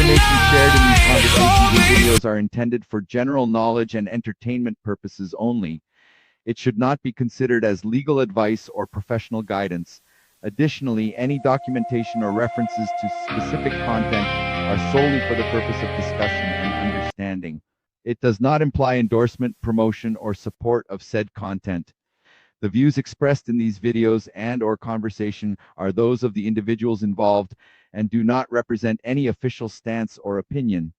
information shared in these conversations and videos are intended for general knowledge and entertainment purposes only. It should not be considered as legal advice or professional guidance. Additionally, any documentation or references to specific content are solely for the purpose of discussion and understanding. It does not imply endorsement, promotion, or support of said content. The views expressed in these videos and/or conversation are those of the individuals involved and do not represent any official stance or opinion.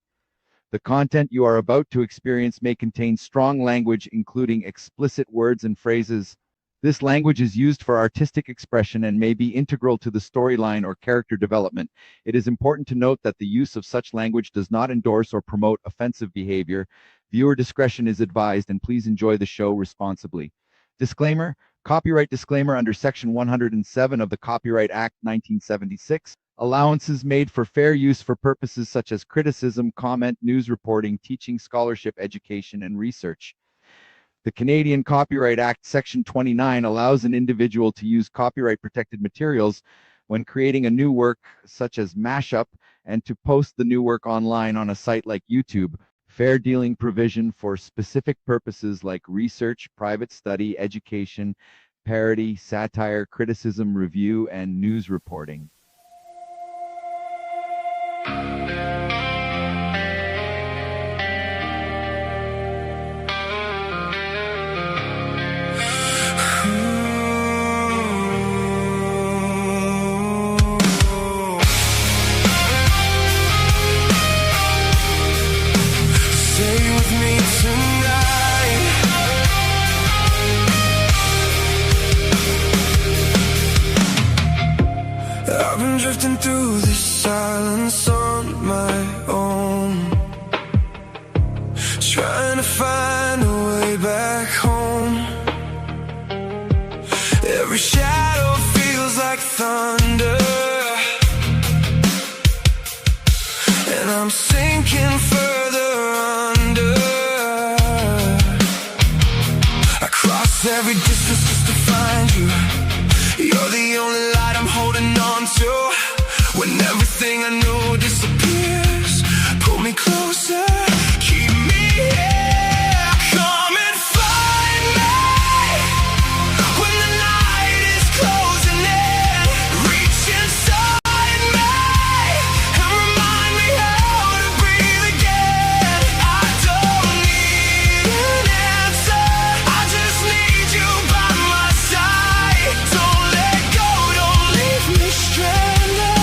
The content you are about to experience may contain strong language, including explicit words and phrases. This language is used for artistic expression and may be integral to the storyline or character development. It is important to note that the use of such language does not endorse or promote offensive behavior. Viewer discretion is advised, and please enjoy the show responsibly. Disclaimer: copyright disclaimer under Section 107 of the Copyright Act 1976. Allowances made for fair use for purposes such as criticism, comment, news reporting, teaching, scholarship, education, and research. The Canadian Copyright Act Section 29 allows an individual to use copyright-protected materials when creating a new work, such as mashup, and to post the new work online on a site like YouTube. Fair dealing provision for specific purposes like research, private study, education, parody, satire, criticism, review, and news reporting. I've been drifting through the silence on my own, trying to find a way back home. Every shadow feels like thunder, and I'm sinking further under. I cross every distance just to find you. You're the only light I'm holding on to. When everything I know disappears, pull me closer, keep me here. Come and find me when the night is closing in. Reach inside me and remind me how to breathe again. I don't need an answer, I just need you by my side. Don't let go, don't leave me stranded.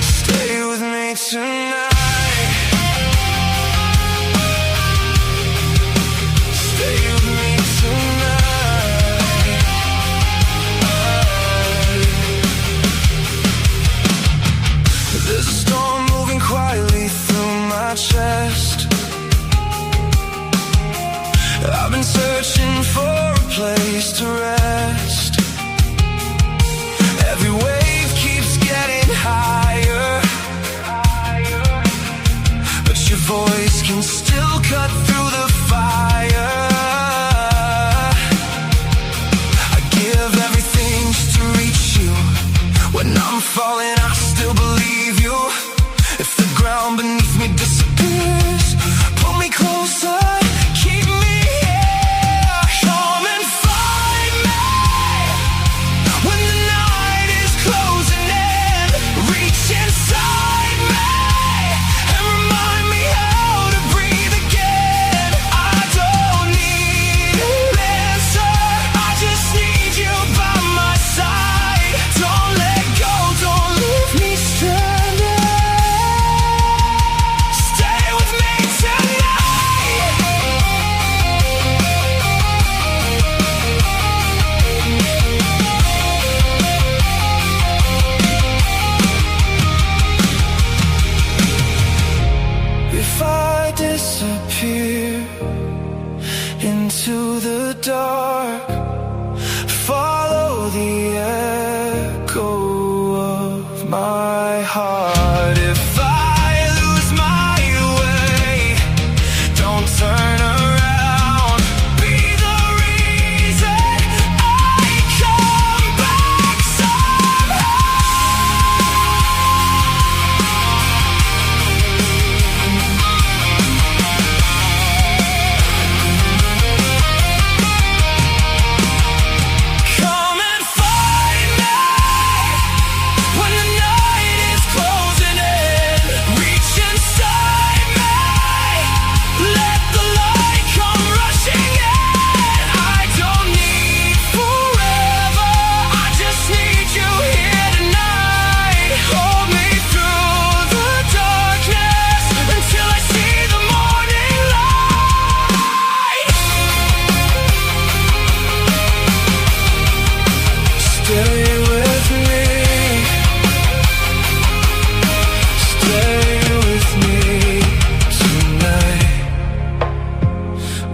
Stay with me tonight. Stay with me tonight. There's a storm moving quietly through my chest. I've been searching for a place to rest. Every wave keeps getting higher, but your voice can still cut through the fire. I give everything just to reach you. When I'm falling, I still believe you. If the ground beneath me disappears, pull me closer, keep me here. Come and find me when the night is closing in. Reach inside me and remind me how to breathe again. I don't need an answer, I just need you by my side. Don't let go, don't leave me stranded. Stay with me tonight. If I disappear into the dark, follow the echo of my heart. If I lose my way, don't turn around. Be the reason I come back somehow.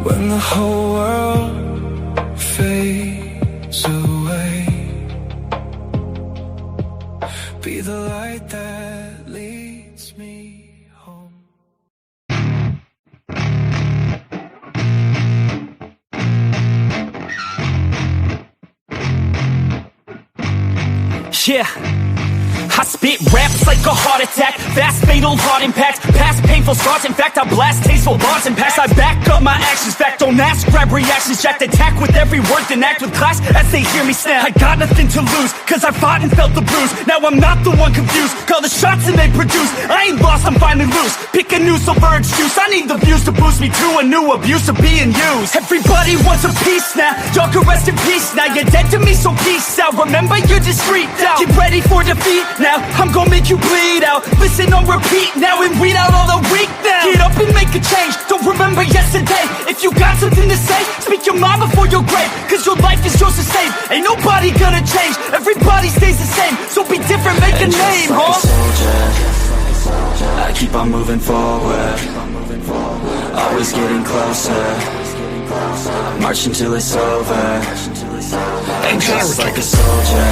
when the whole world fades away. Be the light that leads me home. Yeah, I spit raps like a heart attack, fast fatal heart impact, past painful scars. In fact, I blast tasteful bars and pass. I back up my actions, fact don't ask, grab reactions, jacked attack with every word, then act with class as they hear me snap. I got nothing to lose, cause I fought and felt the bruise. Now I'm not the one confused, call the shots and they produce. I ain't lost, I'm finally loose, pick a new silver excuse. I need the views to boost me to a new abuse of being used. Everybody wants a piece now, y'all can rest in peace now. You're dead to me, so peace out. Remember, you're just freaked out. Get ready for defeat now, I'm gonna make you bleed out. Listen on repeat now and weed out all the weak now. Get up and make a change, don't remember yesterday. If you got something to say, speak your mind before your grave, cause your life is yours to save. Ain't nobody gonna change, everybody stays the same. So be different, make a name, like huh? a soldier, I keep on moving forward, always getting closer, marching till it's over. And just like a soldier,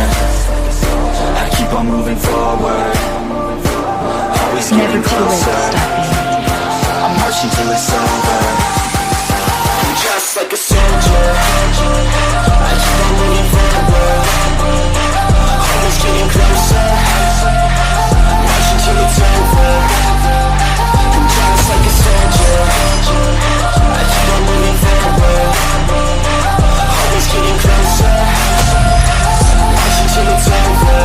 I keep on moving forward, always getting closer, I'm marching till it's over. And just like a soldier, I keep on moving forward, always getting closer, marching till it's over. And just like a soldier, I keep on moving forward, always getting closer, marching till it's over.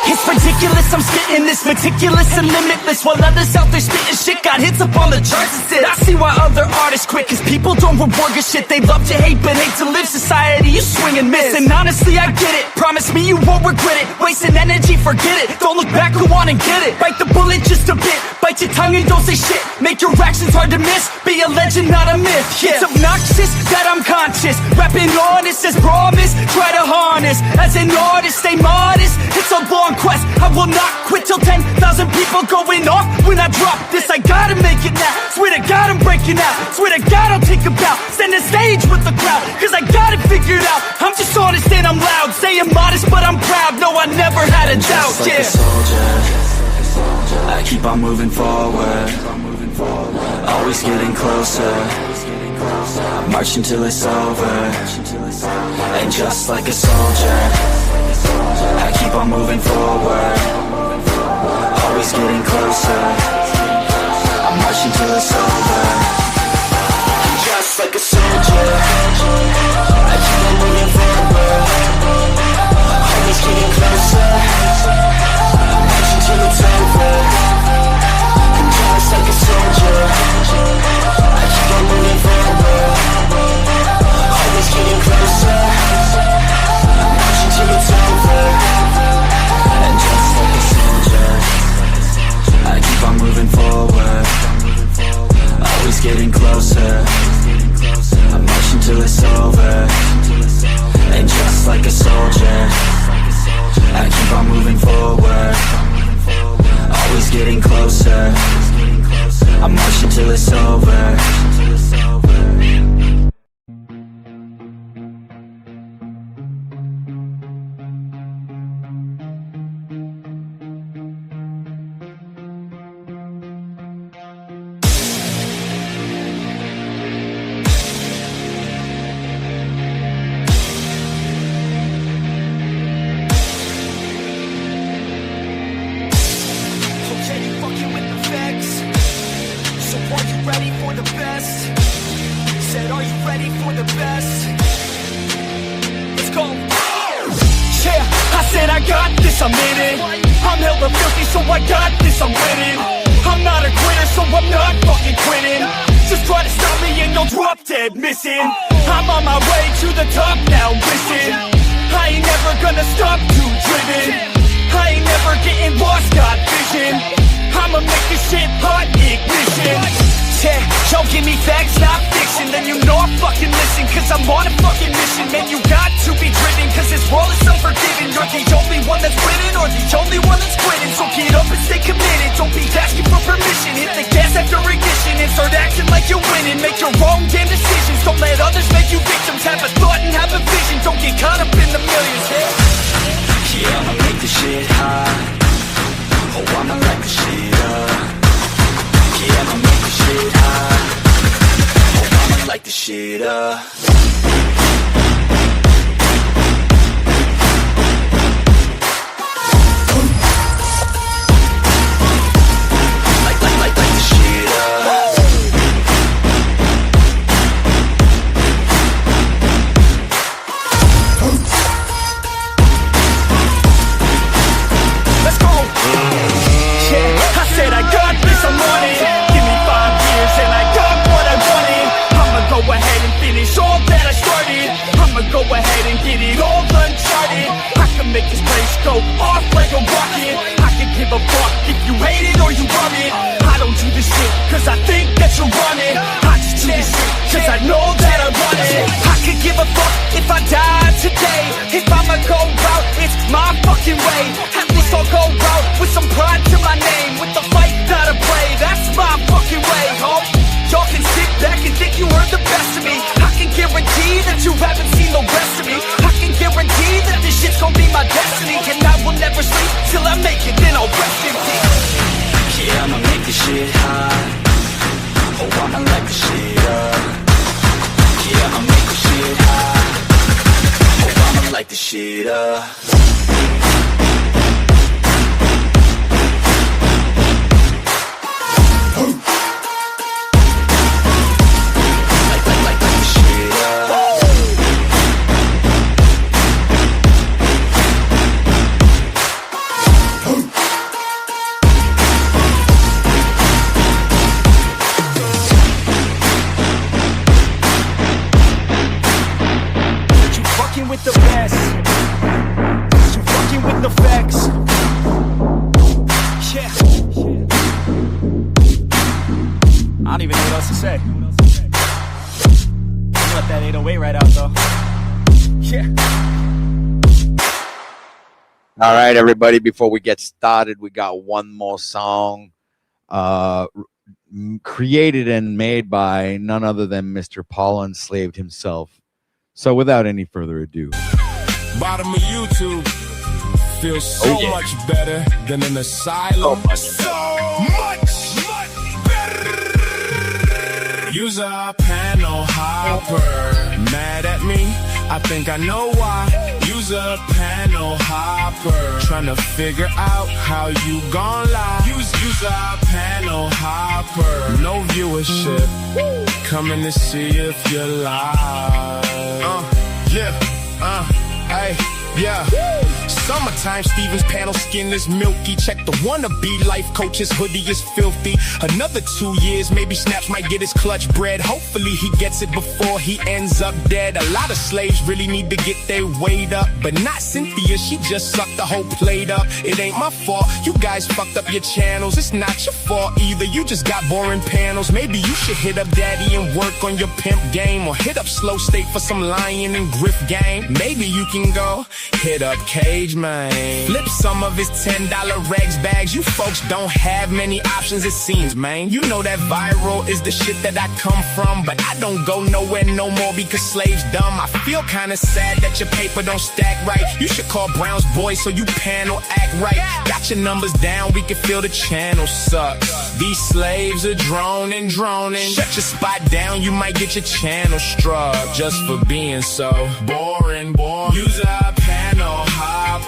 It's ridiculous, I'm spitting this meticulous and limitless, while others out there spitting shit got hits up on the charts instead. I see why other artists quit, cause people don't reward your shit. They love to hate but hate to live. Society, you swing and miss. And honestly, I get it, promise me you won't regret it. Wasting energy, forget it, don't look back, go on and get it. Bite the bullet just a bit, bite your tongue and don't say shit. Make your actions hard to miss, be a legend, not a myth. Yeah. It's obnoxious that I'm conscious, rapping honest as promise. Try to harness, as an artist, stay modest. It's a long quest, I will not quit till 10,000 people going off when I drop this. I gotta make it now, swear to God I'm breaking out, swear to God I'll take a bow, stand the stage with the crowd, cause I got it figured out. I'm just honest and I'm loud, saying modest but I'm proud, no I never had a doubt. Just like a soldier, I keep on moving forward, always getting closer, marching till it's over. And just like a soldier, I keep on moving forward, always getting closer, I'm marching till it's over. And just like a soldier, I keep on moving forward, always getting closer, I'm marching till it's over. And just like a soldier, I keep on moving forward, always getting closer, I'm marching till it's over. And just like a soldier, I keep on moving forward, always getting closer, I'm marching till it's over. And just like a soldier, I keep on moving forward, always getting closer, I'm marching till it's over. I'm in it, I'm hella filthy so I got this, I'm winning. I'm not a quitter so I'm not fucking quitting. Just try to stop me and you'll drop dead missing. I'm on my way to the top now, listen. I ain't never gonna stop, too driven. I ain't never getting lost, got vision. I'ma make this shit hot, ignition. Yeah, y'all give me facts, not fiction. Then you know I fucking listen, cause I'm on a fucking mission. Man, you got to be driven, cause this world is unforgiving. You're the only one that's winning, or the only one that's quitting. So get up and stay committed, don't be asking for permission. Hit the gas after ignition and start acting acting like you're winning. Make your own damn decisions, don't let others make you victims. Have a thought and have a vision, don't get caught up in the millions. Yeah, I'ma make this shit hot. Oh, I'ma light this shit up. Yeah, I'ma make this shit hot. Oh, I'ma light this shit up. All right, everybody, before we get started, we got one more song created and made by none other than Mr. Paul Enslaved himself. So without any further ado. Bottom of YouTube feels so much better than an asylum. So much better. Use a panel hopper. Mad at me? I think I know why. Use a panel hopper. Trying to figure out how you gon' lie. Use a panel hopper. No viewership. Coming to see if you lie. Hey, yeah. Summertime, Steven's panel skin is milky. Check the wannabe life coach, his hoodie is filthy. Another 2 years, maybe Snaps might get his clutch bread. Hopefully he gets it before he ends up dead. A lot of slaves really need to get their weight up, but not Cynthia, she just sucked the whole plate up. It ain't my fault, you guys fucked up your channels. It's not your fault either, you just got boring panels. Maybe you should hit up Daddy and work on your pimp game, or hit up Slow State for some lion and griff game. Maybe you can go hit up Cage Man, flip some of his $10 rags bags. You folks don't have many options, it seems, man. You know that viral is the shit that I come from, but I don't go nowhere no more because slaves dumb. I feel kinda sad that your paper don't stack right. You should call Brown's boy so you panel act right. Got your numbers down, we can feel the channel sucks. These slaves are droning. Shut your spot down, you might get your channel struck just for being so boring. Use a panel hopper.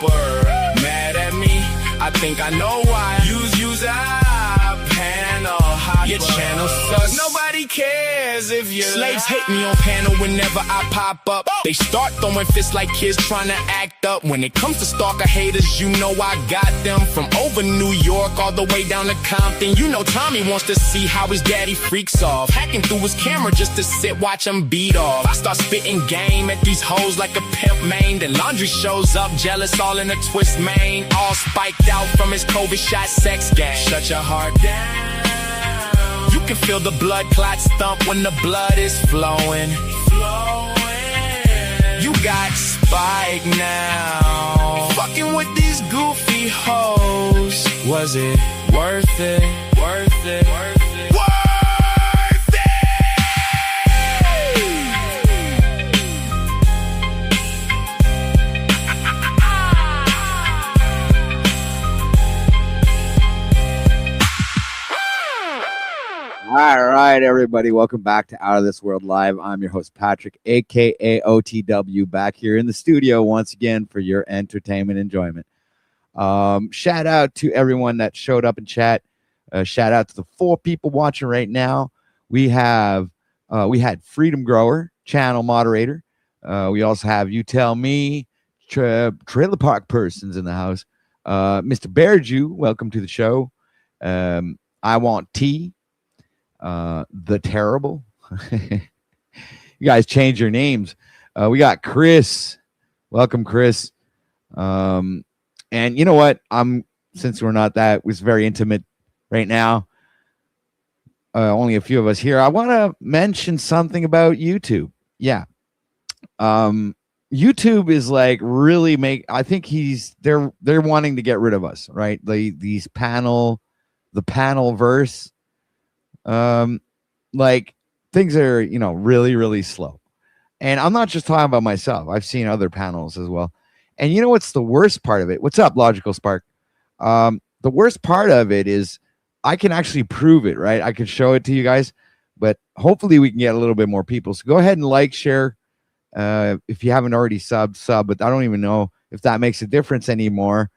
Mad at me? I think I know why. Use a panel hopper. Your channel sucks. Nobody cares if you slaves hate me on panel whenever I pop up. They start throwing fists like kids trying to act up. When it comes to stalker haters, you know I got them. From over New York all the way down to Compton. You know Tommy wants to see how his daddy freaks off, hacking through his camera just to sit, watch him beat off. I start spitting game at these hoes like a pimp main. Then Laundry shows up, jealous, all in a twist mane. All spiked out from his COVID shot sex game. Shut your heart down. You can feel the blood clots thump when the blood is flowing. You got Spike now. Fucking with these goofy hoes. Was it worth it? Worth it? All right, everybody. Welcome back to Out of This World Live. I'm your host, Patrick, aka OTW, back here in the studio once again for your entertainment enjoyment. Shout out to everyone that showed up in chat. Shout out to the 4 people watching right now. We had Freedom Grower, channel moderator. We also have You Tell Me, Trailer Park Persons in the house. Mr. Bearju, welcome to the show. I Want Tea. The Terrible. You guys change your names. We got Chris. Welcome, Chris. And you know what? Since we're not that was very intimate right now. Only a few of us here. I want to mention something about YouTube. Yeah. YouTube is like really I think they're wanting to get rid of us, right? The panel verse. Like things are, really, really slow. And I'm not just talking about myself. I've seen other panels as well. And you know what's the worst part of it? What's up, Logical Spark? The worst part of it is I can actually prove it, right? I can show it to you guys, but hopefully we can get a little bit more people. So go ahead and like, share. If you haven't already sub, but I don't even know if that makes a difference anymore.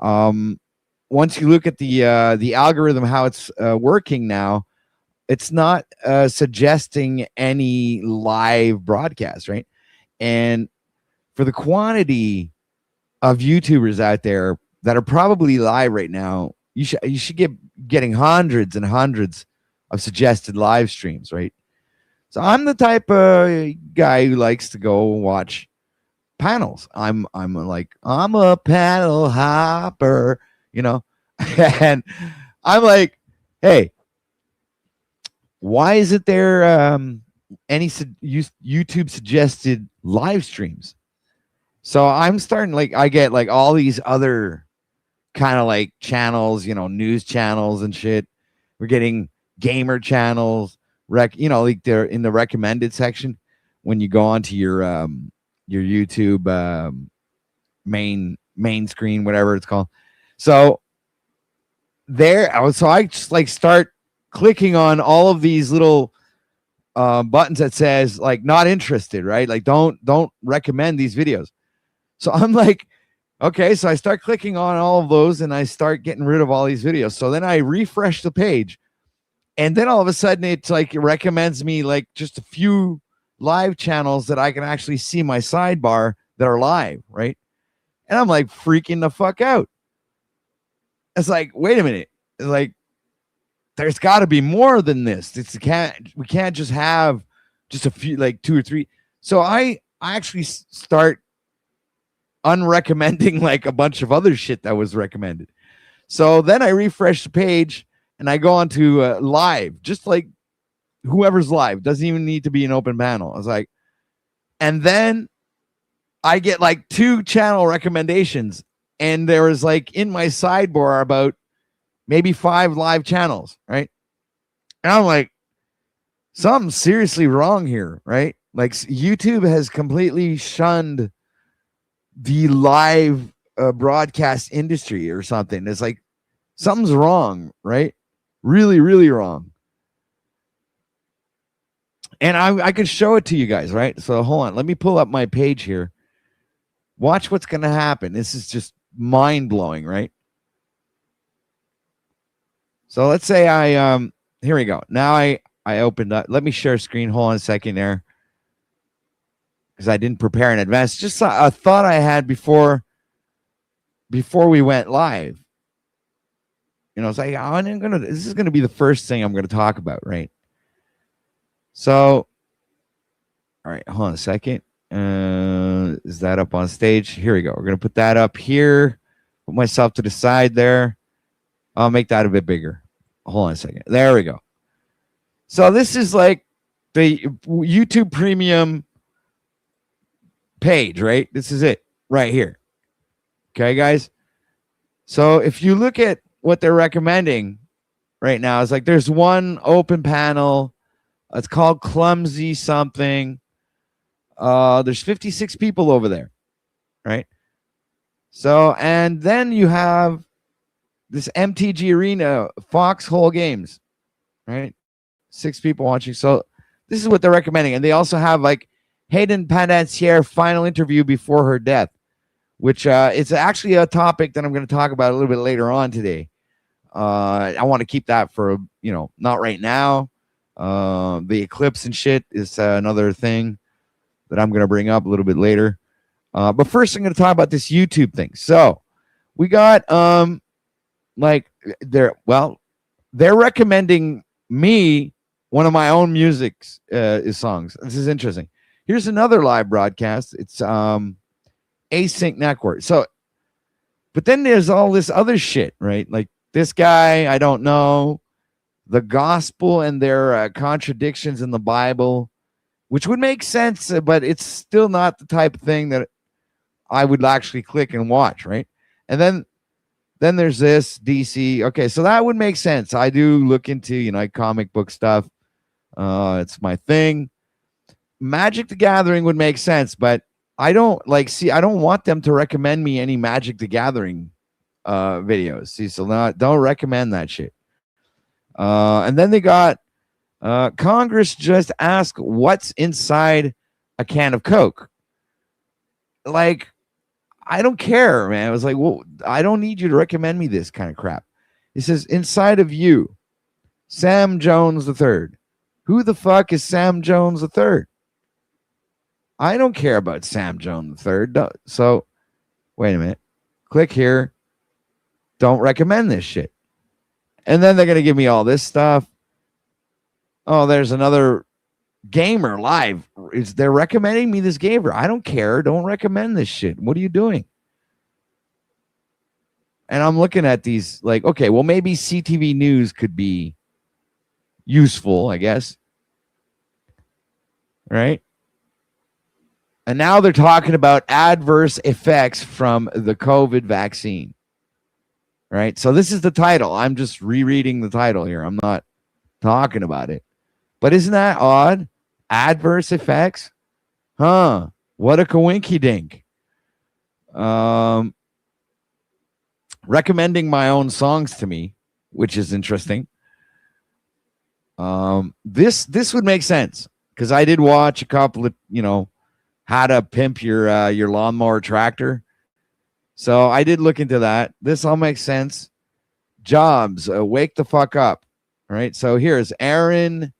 Once you look at the algorithm, how it's working now, it's not suggesting any live broadcast, right? And for the quantity of YouTubers out there that are probably live right now, you should getting hundreds and hundreds of suggested live streams, right? So I'm the type of guy who likes to go watch panels. I'm a panel hopper, and I'm like, hey, why isn't there any YouTube suggested live streams? So I'm starting, I get all these other kind of channels, news channels and shit. We're getting gamer channels, they're in the recommended section when you go onto your YouTube main screen, whatever it's called. So I just start clicking on all of these little buttons that says not interested, right? Don't recommend these videos. So I'm like, okay, so I start clicking on all of those and I start getting rid of all these videos. So then I refresh the page and then all of a sudden it's it recommends me just a few live channels that I can actually see my sidebar that are live, right? And I'm freaking the fuck out. It's wait a minute. It's there's got to be more than this. We can't just have just a few, 2 or 3. So I actually start unrecommending a bunch of other shit that was recommended. So then I refresh the page and I go on to live, just whoever's live. Doesn't even need to be an open panel. I was and then I get 2 channel recommendations, and there was in my sidebar about maybe 5 live channels, right? And I'm something's seriously wrong here, right? YouTube has completely shunned the live broadcast industry or something. It's something's wrong, right? Really, really wrong. And I could show it to you guys, right? So hold on. Let me pull up my page here. Watch what's going to happen. This is just mind-blowing, right? So let's say here we go. Now I opened up. Let me share screen. Hold on a second there. Because I didn't prepare in advance. Just a thought I had before we went live. It's this is going to be the first thing I'm going to talk about, right? So, all right, hold on a second. Is that up on stage? Here we go. We're going to put that up here. Put myself to the side there. I'll make that a bit bigger. Hold on a second. There we go. So this is the YouTube Premium page, right? This is it right here. Okay, guys. So if you look at what they're recommending right now, it's there's one open panel. It's called Clumsy something. There's 56 people over there, right? So, and then you have this MTG Arena, Foxhole Games, right? 6 people watching. So this is what they're recommending. And they also have like Hayden Panettiere final interview before her death, which it's actually a topic that I'm going to talk about a little bit later on today. I want to keep that for, not right now. The eclipse and shit is another thing that I'm going to bring up a little bit later. But first I'm going to talk about this YouTube thing. So we got, they're recommending me one of my own music's songs. This is interesting. Here's another live broadcast. It's Async Network. So, but then there's all this other shit, right? Like this guy, I don't know, the gospel and their contradictions in the Bible, which would make sense, but it's still not the type of thing that I would actually click and watch, right? And then there's this DC. Okay, so that would make sense. I do look into, comic book stuff. It's my thing. Magic the Gathering would make sense, but I don't I don't want them to recommend me any Magic the Gathering videos. See, so don't recommend that shit. And then they got Congress just asked what's inside a can of Coke. Like, I don't care, man. I was like, well, I don't need you to recommend me this kind of crap. It says, inside of you, Sam Jones III. Who the fuck is Sam Jones III? I don't care about Sam Jones III. So, wait a minute. Click here. Don't recommend this shit. And then they're going to give me all this stuff. Oh, there's another gamer live. They're recommending me this gamer. I don't care. Don't recommend this shit. What are you doing? And I'm looking at these like, okay, well, maybe CTV News could be useful, I guess. Right? And now they're talking about adverse effects from the COVID vaccine. Right? So this is the title. I'm just rereading the title here. I'm not talking about it. But isn't that odd? Adverse effects? Huh. What a coinky dink. Recommending my own songs to me, which is interesting. This would make sense because I did watch a couple of, how to pimp your lawnmower tractor. So I did look into that. This all makes sense. Jobs, wake the fuck up. All right. So here's Aaron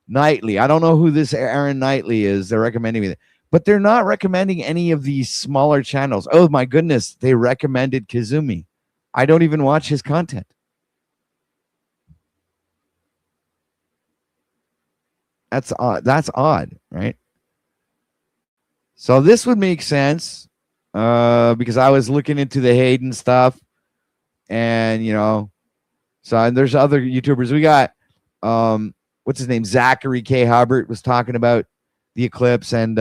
Knightley. I don't know who this Aaron Knightley is. They're recommending me, but they're not recommending any of these smaller channels. Oh my goodness. They recommended Kazumi. I don't even watch his content. That's odd. That's odd, right? So this would make sense because I was looking into the Hayden stuff, and and there's other YouTubers. We got what's his name? Zachary K. Hubbard was talking about the eclipse and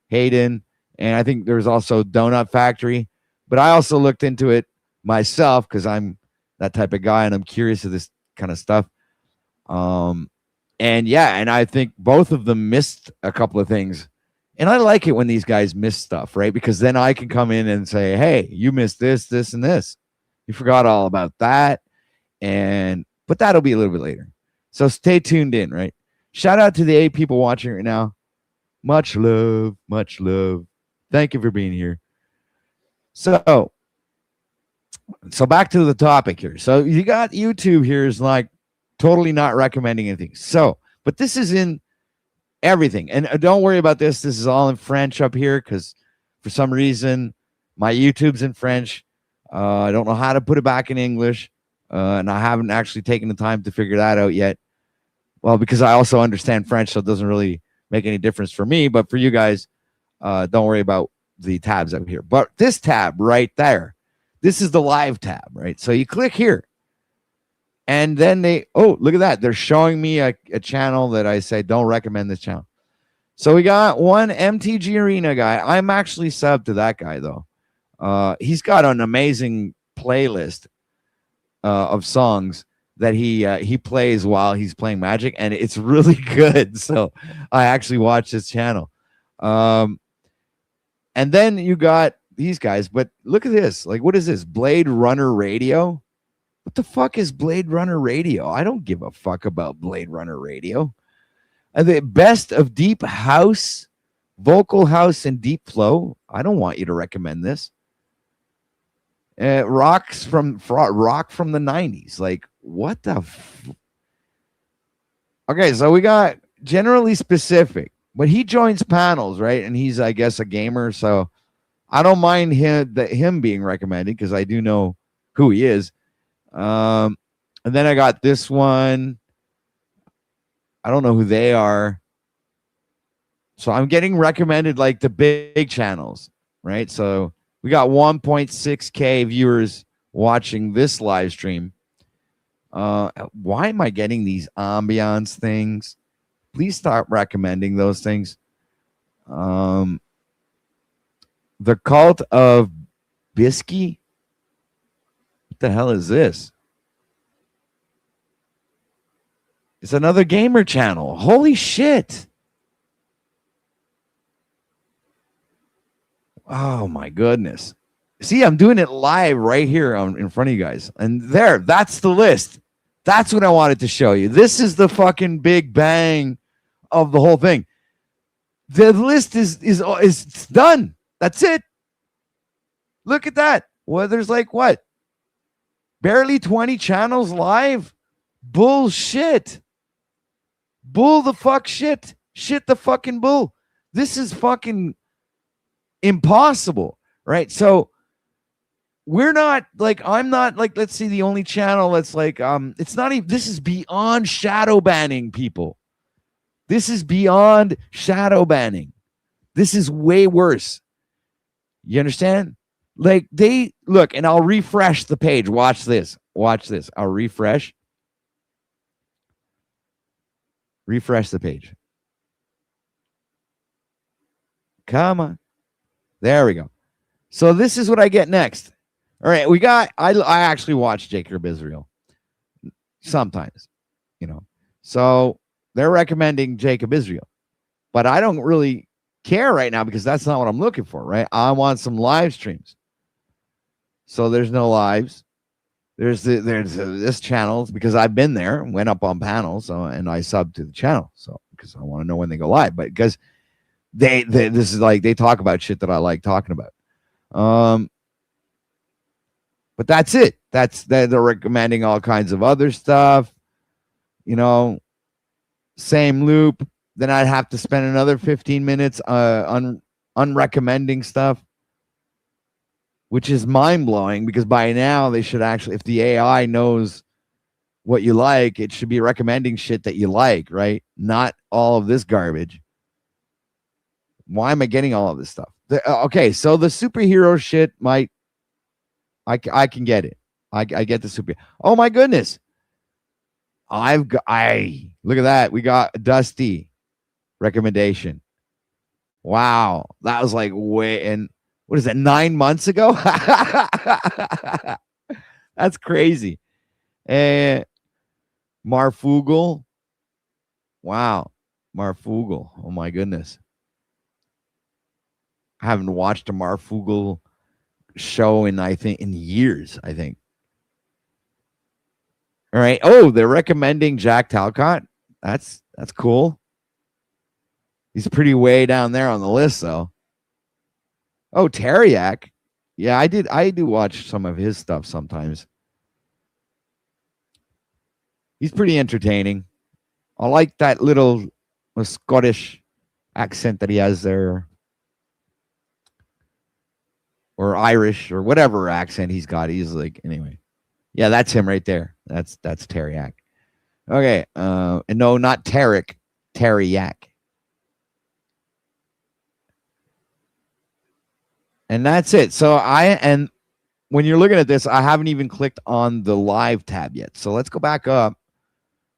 Hayden, and I think there's also Donut Factory. But I also looked into it myself because I'm that type of guy and I'm curious of this kind of stuff. And I think both of them missed a couple of things. And I like it when these guys miss stuff, right? Because then I can come in and say, hey, you missed this, this, and this. You forgot all about that. But that'll be a little bit later. So stay tuned in, right? Shout out to the 8 people watching right now. Much love, much love. Thank you for being here. So back to the topic here. So you got YouTube here is like totally not recommending anything. So, but this is in everything. And don't worry about this. This is all in French up here because for some reason my YouTube's in French. I don't know how to put it back in English. And I haven't actually taken the time to figure that out yet. Well, because I also understand French, so it doesn't really make any difference for me. But for you guys, don't worry about the tabs up here. But this tab right there, this is the live tab, right? So you click here. And then look at that. They're showing me a channel that I say, don't recommend this channel. So we got one MTG Arena guy. I'm actually subbed to that guy, though. He's got an amazing playlist of songs that he plays while he's playing Magic, and it's really good. So I actually watch his channel. And then you got these guys, but look at this. Like, what is this? Blade Runner Radio? What the fuck is Blade Runner Radio? I don't give a fuck about Blade Runner Radio. The best of deep house, vocal house, and deep flow. I don't want you to recommend this. Rock from the 90s. Like, what the okay, so we got generally specific, but he joins panels, right? And he's, I guess, a gamer, so I don't mind him being recommended because I do know who he is. And then I got this one. I don't know who they are. So I'm getting recommended like the big channels, right? So we got 1.6K viewers watching this live stream. Why am I getting these ambiance things? Please stop recommending those things. The Cult of Bisky. What the hell is this? It's another gamer channel. Holy shit. Oh my goodness. See, I'm doing it live right here in front of you guys. And that's the list. That's what I wanted to show you. This is the fucking big bang of the whole thing. The list is done. That's it. Look at that. Well, there's like what? Barely 20 channels live? Bullshit. Bull the fuck shit. Shit the fucking bull. This is fucking impossible, right? So we're not like, I'm not like, let's see, the only channel that's like, it's not even, this is beyond shadow banning, people. This is beyond shadow banning. This is way worse. You understand? Like they look, and I'll refresh the page. Watch this. Watch this. I'll refresh. Refresh the page. Come on. There we go. So this is what I get next. All right, we got, I actually watch Jacob Israel sometimes, you know. So they're recommending Jacob Israel, but I don't really care right now because that's not what I'm looking for, right? I want some live streams. So there's no lives. There's this channel because I've been there, went up on panels, and I subbed to the channel. So because I want to know when they go live, but because this is like they talk about shit that I like talking about. But that's it. They're recommending all kinds of other stuff, you know, same loop. Then I'd have to spend another 15 minutes unrecommending stuff, which is mind-blowing because by now they should actually, if the AI knows what you like, it should be recommending shit that you like, right? Not all of this garbage. Why am I getting all of this stuff? Okay, so the superhero shit might, I can get it. I get the super. Oh my goodness. Look at that. We got Dusty recommendation. Wow. That was like way, and what is that, 9 months ago? That's crazy. Marfugal. Wow. Marfugal. Oh my goodness. I haven't watched a Marfugal show in years, I think. All right. Oh, they're recommending Jack Talcott. That's cool. He's pretty way down there on the list, though. Oh, Teriak. Yeah, I do watch some of his stuff sometimes. He's pretty entertaining. I like that little Scottish accent that he has there. Or Irish or whatever accent he's got. He's like, anyway. Yeah, that's him right there. That's Teriak. Okay. And no, not Tarek. Teriak. And that's it. So and when you're looking at this, I haven't even clicked on the live tab yet. So let's go back up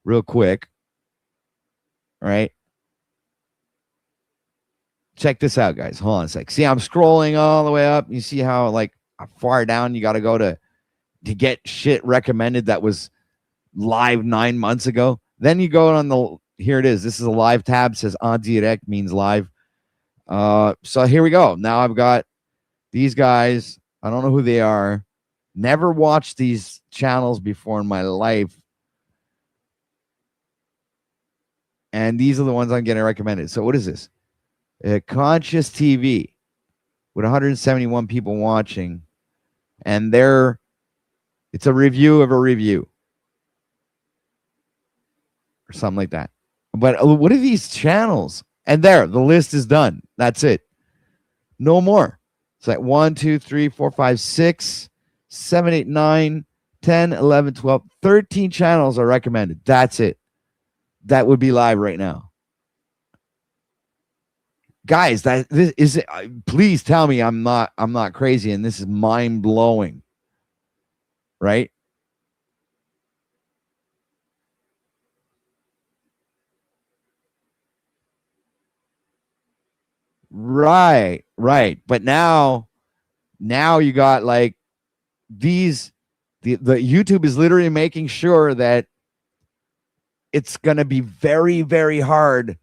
real quick. All right. Check this out, guys. Hold on a sec. See, I'm scrolling all the way up. You see how like far down you got to go to get shit recommended that was live 9 months ago. Then you go on the, here it is. This is a live tab. It says en direct means live. So here we go. Now I've got these guys. I don't know who they are. Never watched these channels before in my life. And these are the ones I'm getting recommended. So what is this? Conscious TV with 171 people watching. And it's a review of a review. Or something like that. But what are these channels? And there, the list is done. That's it. No more. It's like 1, 2, 3, 4, 5, 6, 7, 8, 9, 10, 11, 12, 13 channels are recommended. That's it. That would be live right now. Guys, this is please tell me I'm not crazy and this is mind-blowing. Right? Right. But now you got like these, the YouTube is literally making sure that it's going to be very, very hard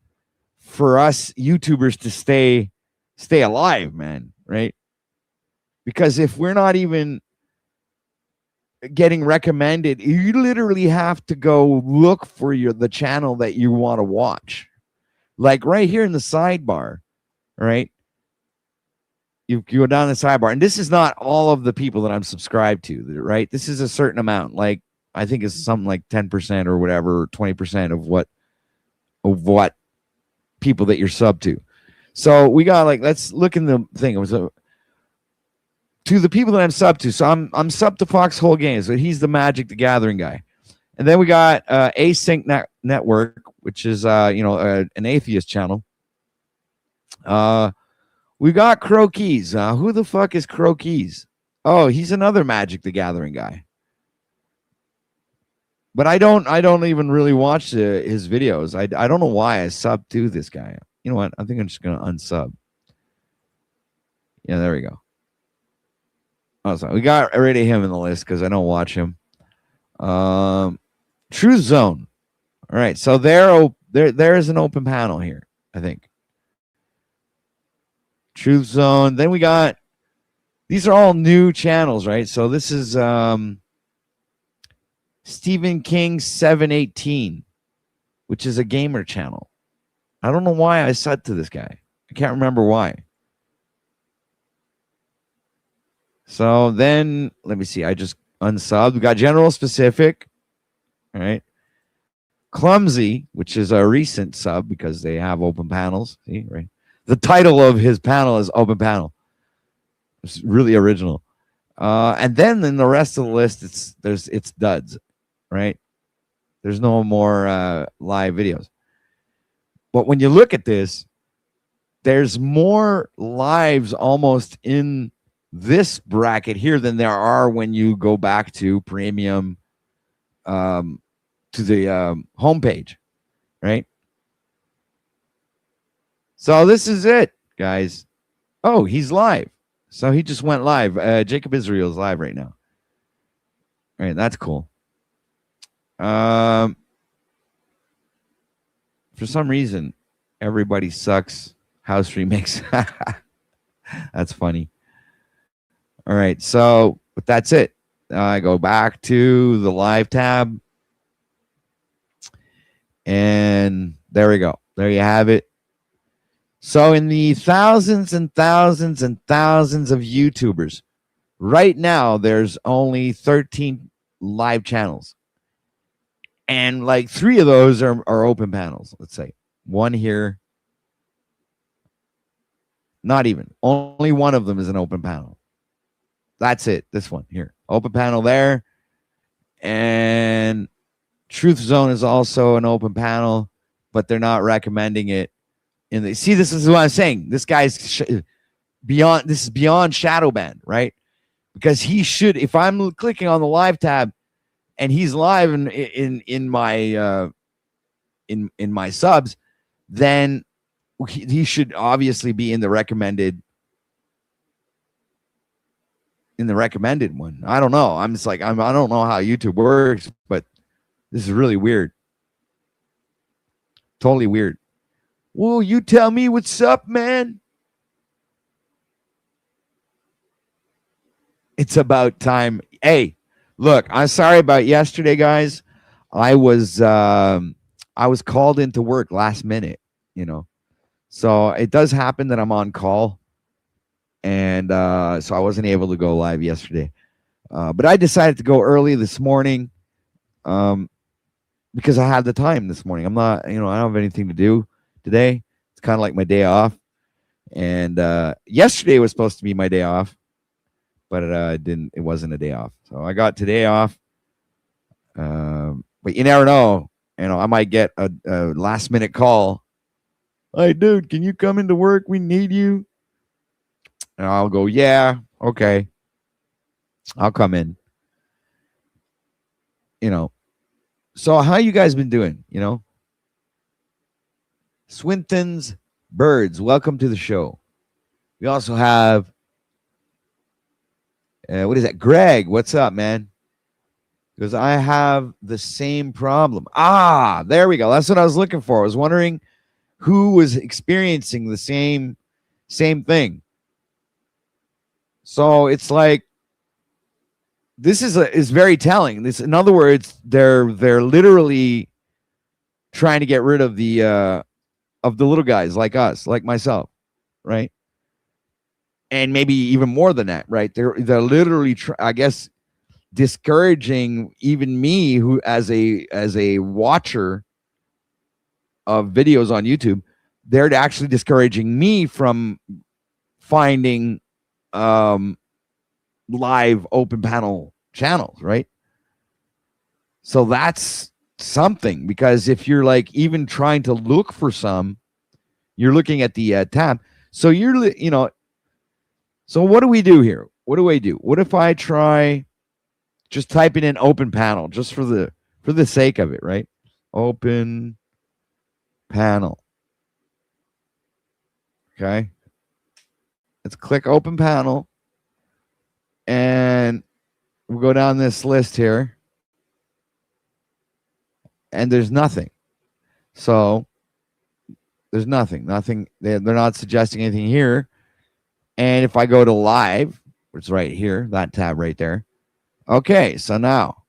for us YouTubers to stay alive, man. Right? Because if we're not even getting recommended, you literally have to go look for the channel that you want to watch. Like right here in the sidebar. Right, you go down the sidebar, and this is not all of the people that I'm subscribed to, right? This is a certain amount, like I think it's something like 10% or whatever, 20% of what people that you're sub to. So we got like, let's look in the thing. It was to the people that I'm sub to. So I'm sub to Foxhole Games, so he's the Magic the Gathering guy, and then we got Async Network, which is an atheist channel. We got Croquis. Who the fuck is Croquis? Oh, he's another Magic the Gathering guy. But I don't even really watch his videos. I don't know why I sub to this guy. You know what? I think I'm just gonna unsub. Yeah, there we go. Oh, sorry. We got rid of him in the list because I don't watch him. Truth Zone. All right, so there is an open panel here, I think. Truth Zone. Then we got, these are all new channels, right? So this is Stephen King 718, which is a gamer channel. I don't know why I said to this guy. I can't remember why. So then, let me see. I just unsubbed. We got General Specific. All right. Clumsy, which is a recent sub because they have open panels. See, right? The title of his panel is Open Panel. It's really original. And then in the rest of the list, it's duds, right? There's no more live videos. But when you look at this, there's more lives almost in this bracket here than there are when you go back to premium, to the homepage, right? So this is it, guys. Oh, he's live. So he just went live. Jacob Israel's live right now. All right, that's cool. For some reason, everybody sucks. House remakes. That's funny. All right, so but that's it. I go back to the live tab. And there we go. There you have it. So in the thousands and thousands and thousands of YouTubers, right now there's only 13 live channels. And like 3 of those are open panels, let's say. One here. Not even. Only one of them is an open panel. That's it. This one here. Open panel there. And Truth Zone is also an open panel, but they're not recommending it. And see, this is what I'm saying. This guy's beyond. This is beyond shadow ban, right? Because he should. If I'm clicking on the live tab, and he's live in my subs, then he should obviously be in the recommended. In the recommended one. I don't know. I'm just like I don't know how YouTube works, but this is really weird. Totally weird. Well, you tell me what's up, man. It's about time. Hey, look, I'm sorry about yesterday, guys. I was called into work last minute, you know. So it does happen that I'm on call, and so I wasn't able to go live yesterday. But I decided to go early this morning, because I had the time this morning. I'm not, I don't have anything to do today. It's kind of like my day off. And yesterday was supposed to be my day off, but it wasn't a day off. So I got today off. But you never know. I might get a last minute call. Hey, dude, can you come into work? We need you. And I'll go, yeah, okay. I'll come in. So how you guys been doing? Swinton's Birds, welcome to the show. We also have, what is that? Greg, what's up, man? Because I have the same problem. There we go. That's what I was looking for. I was wondering who was experiencing the same thing. So it's like, this is very telling. This, in other words, they're literally trying to get rid of the little guys like us, like myself, right? And maybe even more than that, right? They're literally, I guess, discouraging even me, who as a watcher of videos on YouTube, they're actually discouraging me from finding live open panel channels, right? So that's something, because if you're like even trying to look for some, you're looking at the tab. So so what do we do here? What do I do? What if I try just typing in open panel just for the sake of it, right? Open panel. Okay. Let's click open panel. And we'll go down this list here. And there's nothing. So there's nothing. They're not suggesting anything here. And if I go to live, which is right here, that tab right there. Okay, so now.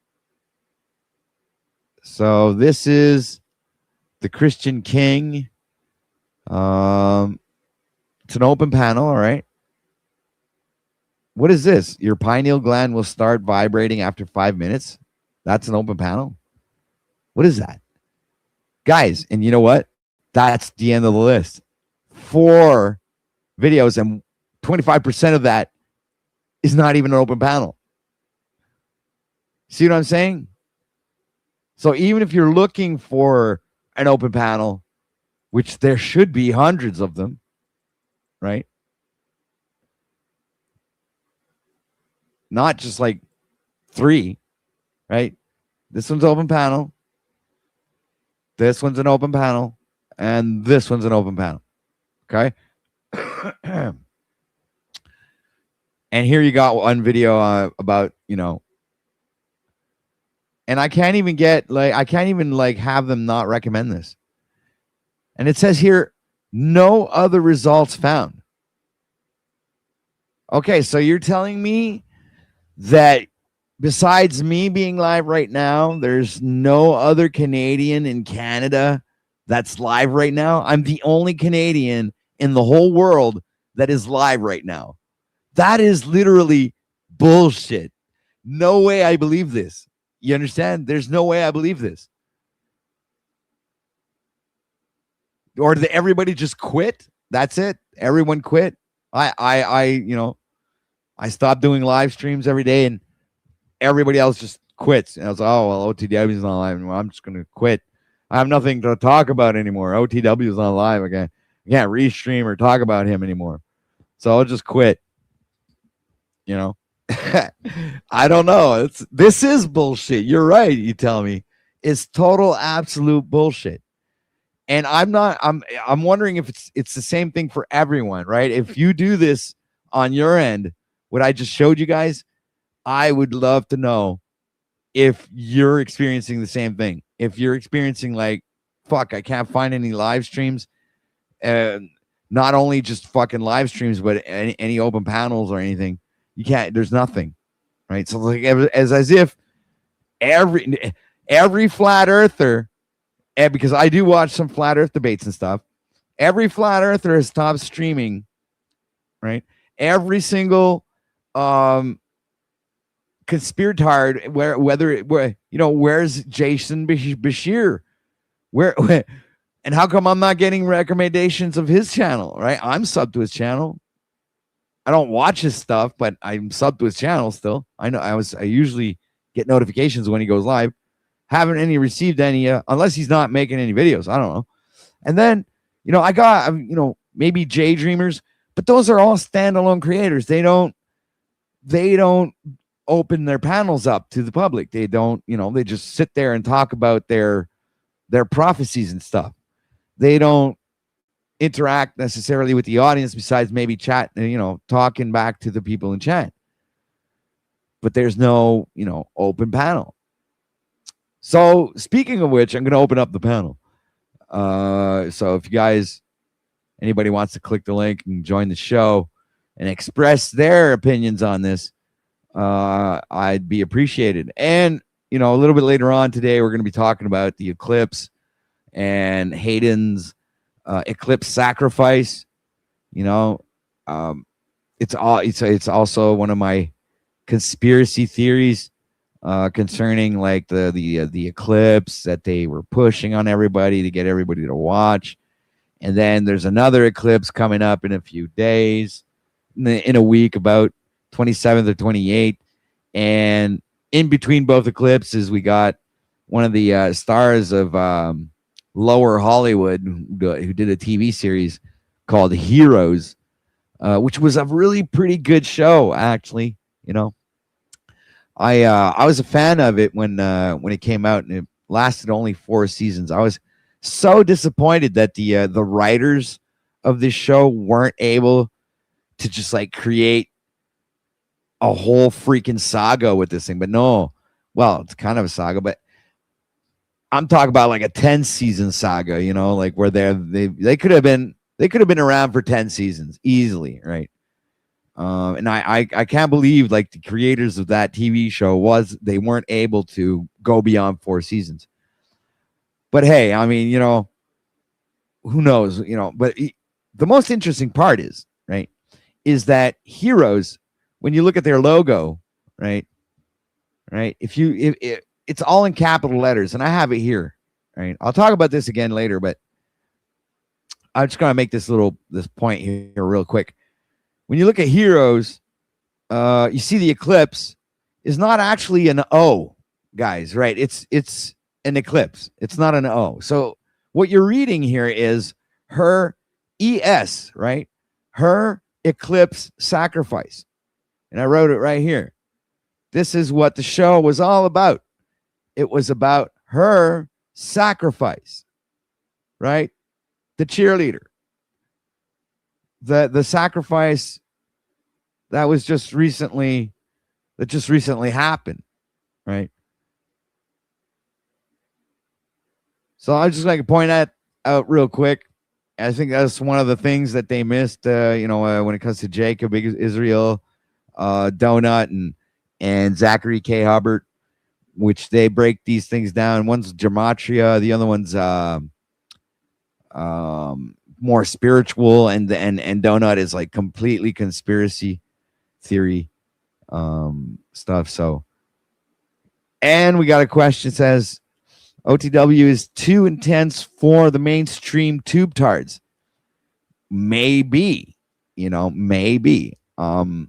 So this is the Christian King. It's an open panel, all right. What is this? Your pineal gland will start vibrating after 5 minutes. That's an open panel. What is that? Guys, and you know what? That's the end of the list. 4 videos, and 25% of that is not even an open panel. See what I'm saying? So even if you're looking for an open panel, which there should be hundreds of them, right? Not just like 3, right? This one's open panel. This one's an open panel. And this one's an open panel. Okay? And here you got one video about, and I can't even have them not recommend this. And it says here, no other results found. Okay, so you're telling me that besides me being live right now, there's no other Canadian in Canada that's live right now? I'm the only Canadian in the whole world that is live right now. That is literally bullshit. No way I believe this. You understand? There's no way I believe this. Or did everybody just quit? That's it. Everyone quit. I stopped doing live streams every day, and everybody else just quits. And I was like, oh, well, OTW is not live anymore. I'm just going to quit. I have nothing to talk about anymore. OTW is not live again. I can't restream or talk about him anymore. So I'll just quit. I don't know. This is bullshit. You're right. You tell me it's total absolute bullshit. And I'm wondering if it's the same thing for everyone, right? If you do this on your end, what I just showed you guys, I would love to know if you're experiencing the same thing. If you're experiencing like, fuck, I can't find any live streams. Not only just fucking live streams, but any open panels or anything. You can't, there's nothing. right? So like as if every flat earther, and because I do watch some flat earth debates and stuff, every flat earther has stopped streaming, right? Every single conspiratard, where's Jason Bashir? Where and how come I'm not getting recommendations of his channel, right? I'm subbed to his channel. I don't watch his stuff, but I'm subbed to his channel still. I know I usually get notifications when he goes live. Haven't any received any unless he's not making any videos. I don't know. And then, I got, maybe J Dreamers, but those are all standalone creators. They don't open their panels up to the public. They don't, they just sit there and talk about their prophecies and stuff. They don't interact necessarily with the audience besides maybe chat, talking back to the people in chat. But there's no, open panel. So speaking of which, I'm going to open up the panel. So if you guys, anybody wants to click the link and join the show and express their opinions on this, I'd be appreciated. And, a little bit later on today, we're going to be talking about the eclipse and Hayden's eclipse sacrifice. It's also one of my conspiracy theories concerning like the eclipse that they were pushing on everybody to get everybody to watch. And then there's another eclipse coming up in a few days, in a week, about 27th or 28th. And in between both eclipses, we got one of the stars of Lower Hollywood who did a TV series called Heroes, which was a really pretty good show, actually. I was a fan of it when it came out, and it lasted only 4 seasons. I was so disappointed that the writers of this show weren't able to just like create a whole freaking saga with this thing. But no, well, it's kind of a saga, but I'm talking about like a 10-season saga, like where they could have been around for 10 seasons easily, right? And I can't believe like the creators of that TV show they weren't able to go beyond 4 seasons. But hey, I mean, who knows, but the most interesting part is that Heroes, when you look at their logo, right, if it's all in capital letters, and I have it here, right? I'll talk about this again later, but I'm just going to make this point here real quick. When you look at Heroes, you see the eclipse is not actually an O, guys, right? It's an eclipse. It's not an O. So what you're reading here is her ES, right? Her eclipse sacrifice. And I wrote it right here. This is what the show was all about. It was about her sacrifice, right? The cheerleader. The sacrifice that just recently happened, right? So I just like to point that out real quick. I think that's one of the things that they missed, when it comes to Jacob Israel, Donut, and Zachary K. Hubbard, which they break these things down. One's gematria, the other one's more spiritual, and Donut is like completely conspiracy theory stuff. So, and we got a question that says OTW is too intense for the mainstream tube tards. Maybe, maybe. I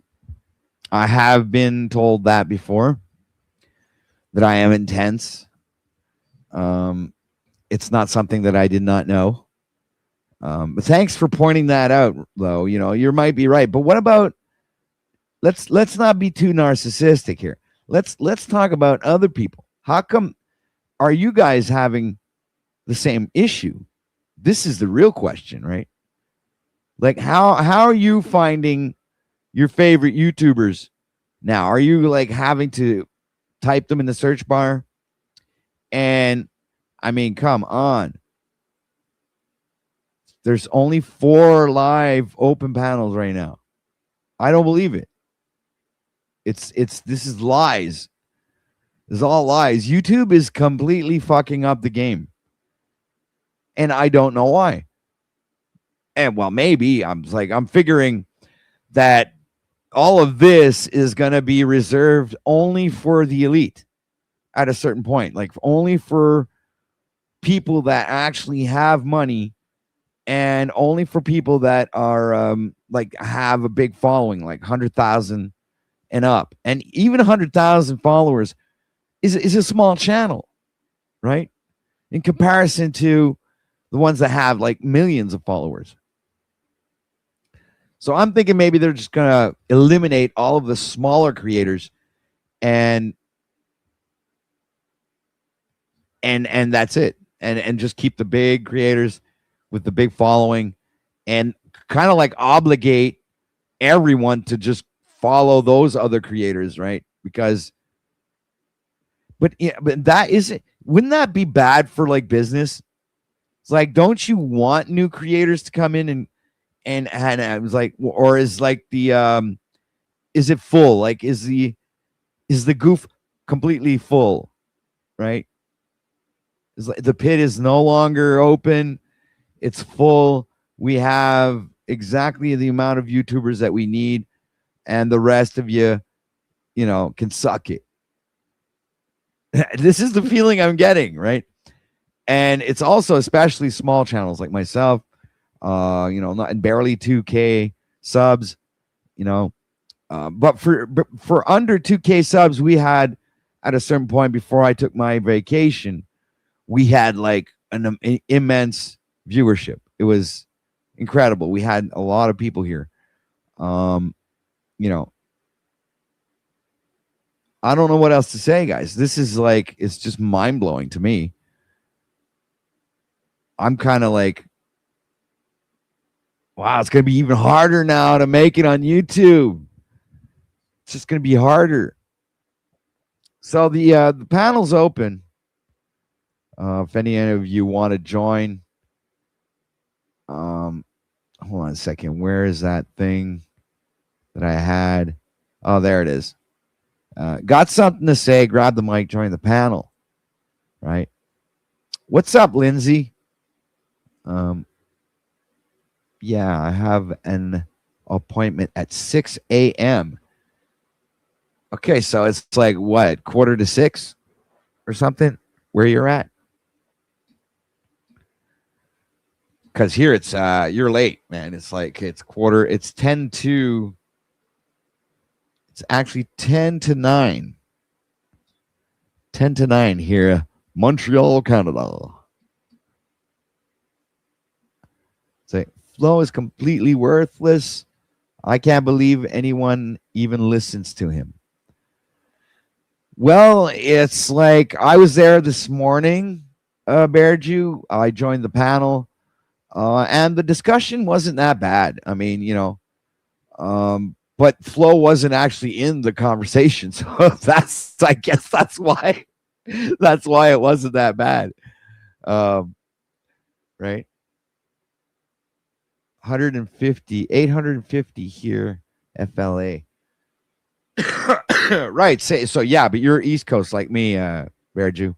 have been told that before, that I am intense. It's not something that I did not know. But thanks for pointing that out, though. You might be right. But what about let's not be too narcissistic here. Let's talk about other people. How come are you guys having the same issue? This is the real question, right? Like how are you finding your favorite YouTubers now? Are you like having to type them in the search bar? And I mean, come on. There's only 4 live open panels right now. I don't believe it. This is lies. This is all lies. YouTube is completely fucking up the game. And I don't know why. And well, maybe I'm figuring that all of this is going to be reserved only for the elite at a certain point, like only for people that actually have money, and only for people that are like have a big following, like 100,000 and up. And even 100,000 followers is a small channel, right? In comparison to the ones that have like millions of followers. So I'm thinking maybe they're just going to eliminate all of the smaller creators and that's it. And just keep the big creators with the big following, and kind of like obligate everyone to just follow those other creators, right? Because but that isn't, wouldn't that be bad for like business? It's like, don't you want new creators to come in and I was like, or is like the is it full? Like is the goof completely full, right? It's like the pit is no longer open, it's full. We have exactly the amount of YouTubers that we need, and the rest of you know, can suck it. This is the feeling I'm getting, right? And it's also especially small channels like myself, you know, not barely 2K subs, you know, but for under 2K subs, we had at a certain point before I took my vacation, we had like an immense viewership. It was incredible. We had a lot of people here. You know, I don't know what else to say, guys. This is like, it's just mind blowing to me. I'm kind of like, wow, it's going to be even harder now to make it on YouTube. It's just going to be harder. So the panel's open. If any of you want to join, hold on a second. Where is that thing that I had? Oh, there it is. Got something to say? Grab the mic, join the panel. Right? What's up, Lindsay? Yeah, I have an appointment at 6 a.m. Okay, so it's like what, 5:45 or something where you're at? Because here it's you're late, man. It's like it's 10 to, it's actually 10 to 9. 10 to 9 here, Montreal, Canada. Say, Flo is completely worthless. I can't believe anyone even listens to him. Well, it's like I was there this morning, Bear Jew. I joined the panel. And the discussion wasn't that bad. I mean, you know, but Flo wasn't actually in the conversation. So I guess that's why it wasn't that bad. Right. 850 here, FLA. Right. So yeah, but you're East Coast like me, Bear Jew.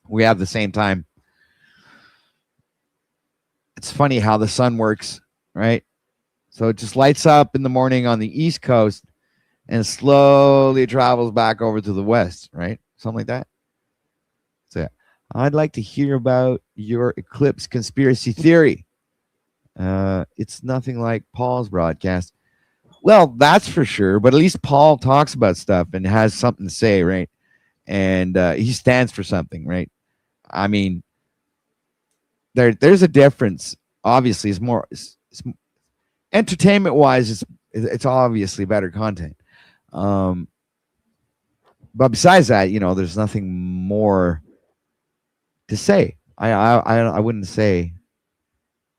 We have the same time. It's funny how the sun works, right? So it just lights up in the morning on the East Coast and slowly travels back over to the West, right? Something like that. So I'd like to hear about your eclipse conspiracy theory. It's nothing like Paul's broadcast. Well, that's for sure. But at least Paul talks about stuff and has something to say, right? And he stands for something, right? I mean, there's a difference. Obviously, it's more entertainment wise. It's obviously better content. But besides that, you know, there's nothing more to say. I wouldn't say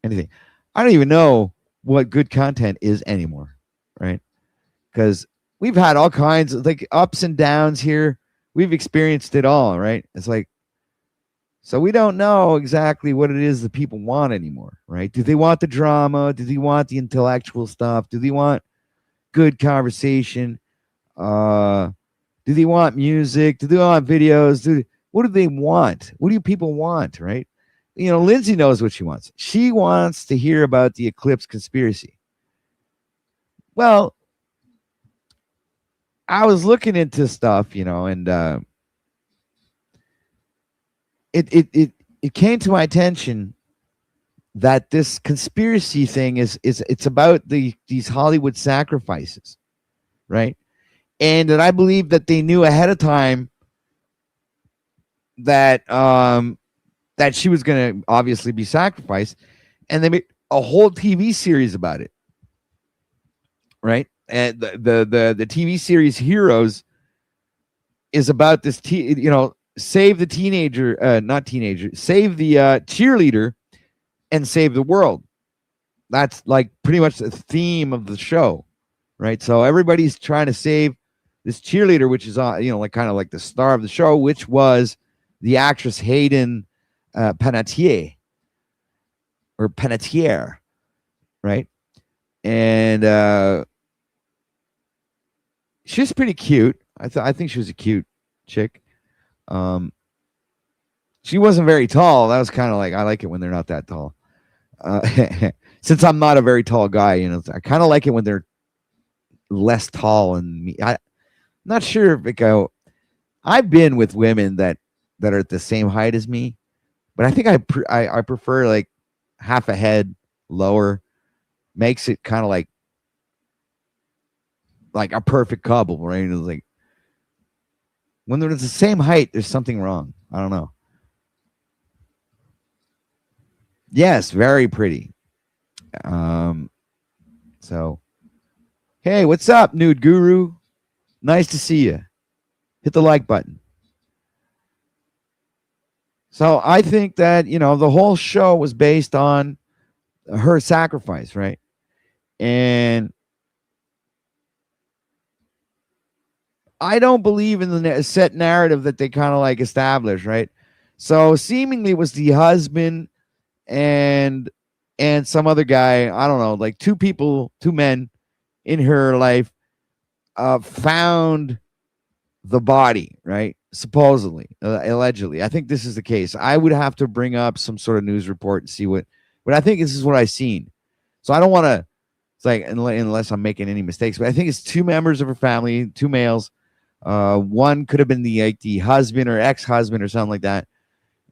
anything. I don't even know what good content is anymore, right? Because we've had all kinds of like ups and downs here. We've experienced it all, right? It's like, so we don't know exactly what it is that people want anymore, right? Do they want the drama? Do they want the intellectual stuff? Do they want good conversation? Do they want music? Do they want videos? What do they want? What do people want, right? You know, Lindsay knows what she wants. She wants to hear about the eclipse conspiracy. Well, I was looking into stuff, you know, and it came to my attention that this conspiracy thing is it's about these Hollywood sacrifices, right? And that I believe that they knew ahead of time that that she was going to obviously be sacrificed, and they made a whole TV series about it, right? And the TV series Heroes is about this save the teenager, not teenager, save the cheerleader and save the world. That's like pretty much the theme of the show, right? So everybody's trying to save this cheerleader, which is like kind of like the star of the show, which was the actress Hayden Panettiere, right? And she's pretty cute. I think she was a cute chick. She wasn't very tall. That was kind of like, I like it when they're not that tall. Since I'm not a very tall guy, you know, I kind of like it when they're less tall. And I'm not sure if it go. I've been with women that are at the same height as me, but I think I prefer like half a head lower. Makes it kind of like a perfect couple, right? It's like when they're the same height, there's something wrong. I don't know. Yes, very pretty. So, hey, what's up, Nude Guru? Nice to see you. Hit the like button. So I think that, you know, the whole show was based on her sacrifice, right? And I don't believe in the set narrative that they kind of like established, right? So seemingly it was the husband and some other guy, I don't know, like two men in her life found the body, right? Supposedly, allegedly. I think this is the case. I would have to bring up some sort of news report and see but I think this is what I've seen. So I don't want to, it's like, unless I'm making any mistakes, but I think it's two members of her family, two males. One could have been the husband or ex-husband or something like that,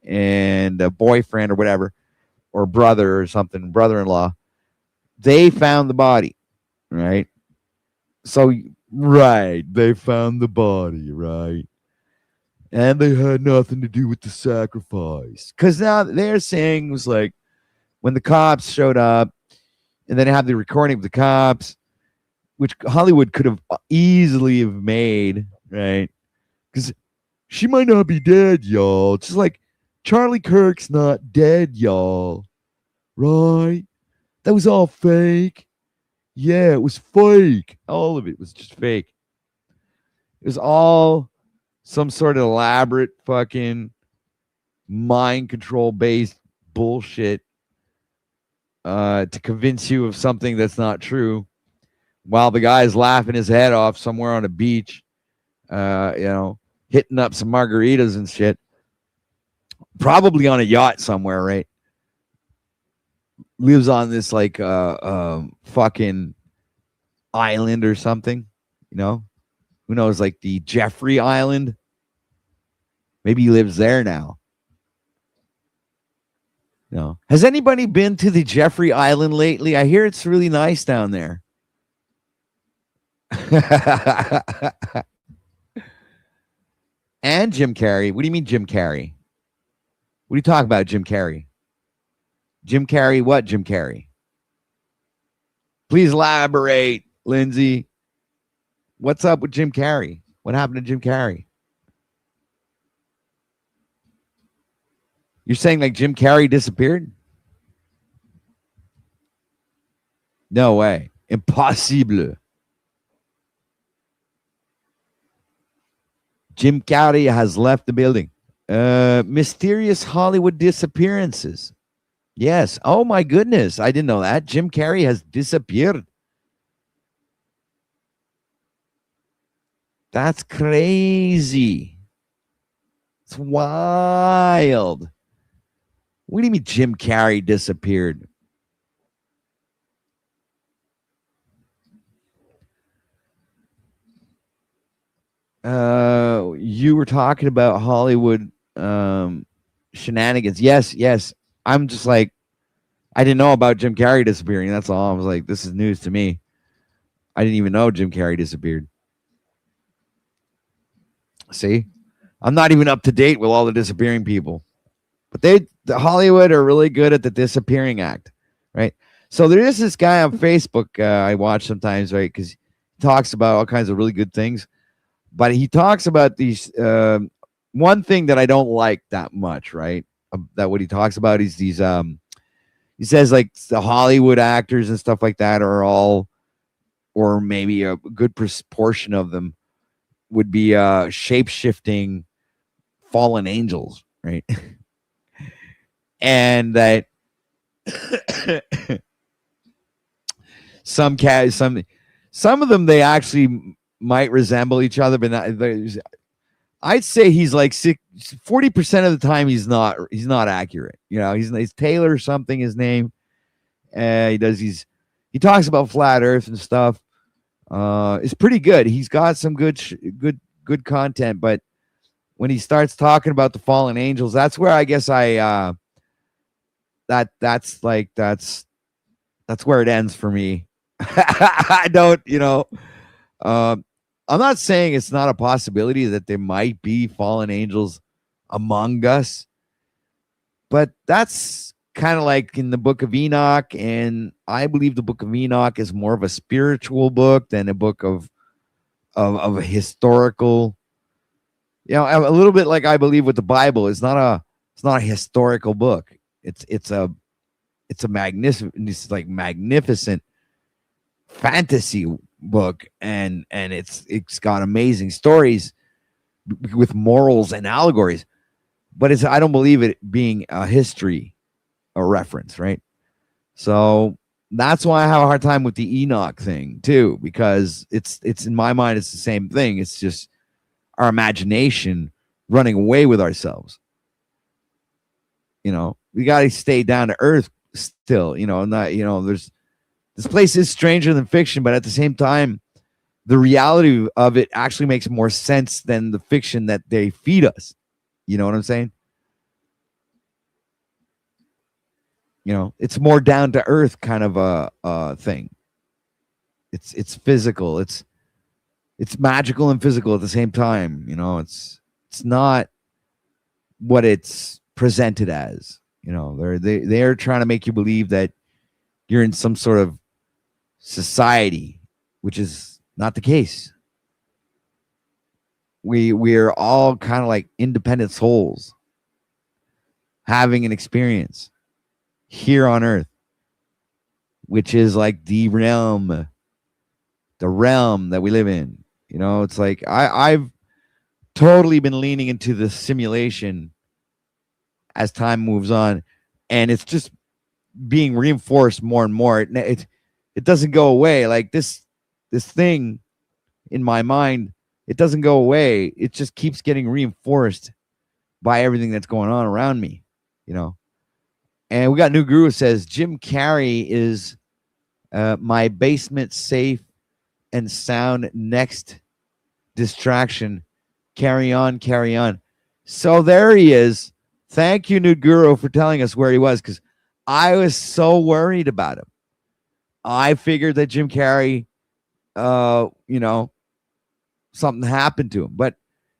and a boyfriend or whatever, or brother or something, brother-in-law. They found the body, right? So, right, they found the body, right? And they had nothing to do with the sacrifice. Because now they're saying it was like when the cops showed up, and then have the recording of the cops, which Hollywood could have easily have made, right? Because she might not be dead, y'all. Just like Charlie Kirk's not dead, y'all. Right? That was all fake. Yeah, it was fake. All of it was just fake. It was all some sort of elaborate fucking mind control based bullshit to convince you of something that's not true, while the guy's laughing his head off somewhere on a beach, hitting up some margaritas and shit, probably on a yacht somewhere, right? Lives on this like fucking island or something, you know? Who knows, like the Jeffrey Island? Maybe he lives there now. No. Has anybody been to the Jeffrey Island lately? I hear it's really nice down there. And Jim Carrey. What do you mean, Jim Carrey? What are you talking about, Jim Carrey? Jim Carrey, what Jim Carrey? Please elaborate, Lindsay. What's up with Jim Carrey? What happened to Jim Carrey? You're saying like Jim Carrey disappeared? No way. Impossible. Jim Carrey has left the building. Mysterious Hollywood disappearances. Yes. Oh my goodness. I didn't know that. Jim Carrey has disappeared. That's crazy. It's wild. What do you mean Jim Carrey disappeared? You were talking about Hollywood shenanigans. Yes. I'm just like, I didn't know about Jim Carrey disappearing. That's all. I was like, this is news to me. I didn't even know Jim Carrey disappeared. See, I'm not even up to date with all the disappearing people. But the Hollywood are really good at the disappearing act, right? So there is this guy on Facebook I watch sometimes, right? Because he talks about all kinds of really good things. But he talks about these one thing that I don't like that much, right? That what he talks about is these he says like the Hollywood actors and stuff like that are all, or maybe a good portion of them would be shape-shifting fallen angels, right? And that some of them, they actually might resemble each other, but not, I'd say he's like 40% of the time he's not accurate. You know, he's Taylor something, his name. He talks about flat earth and stuff. It's pretty good. He's got some good content, but when he starts talking about the fallen angels, that's where I guess that's where it ends for me. I don't, I'm not saying it's not a possibility that there might be fallen angels among us, but that's kind of like in the book of Enoch, and I believe the book of Enoch is more of a spiritual book than a book of a historical, a little bit like I believe with the Bible. It's not a historical book. It's a magnificent fantasy book, and it's got amazing stories with morals and allegories, but I don't believe it being a history or reference, right? So that's why I have a hard time with the Enoch thing too, because it's in my mind it's the same thing. It's just our imagination running away with ourselves. We got to stay down to earth still, this place is stranger than fiction, but at the same time, the reality of it actually makes more sense than the fiction that they feed us. You know what I'm saying? It's more down to earth kind of a thing. It's physical. It's magical and physical at the same time. It's not what it's presented as. They're trying to make you believe that you're in some sort of society, which is not the case. We're all kind of like independent souls having an experience here on earth, which is like the realm that we live in. It's like I've totally been leaning into the simulation as time moves on, and it's just being reinforced more and more. It doesn't go away. Like this thing in my mind, it doesn't go away. It just keeps getting reinforced by everything that's going on around me, And we got New Guru says Jim Carrey is my basement safe and sound next distraction. Carry on. So there he is. Thank you, New Guru, for telling us where he was, because I was so worried about him. I figured that Jim Carrey, something happened to him. But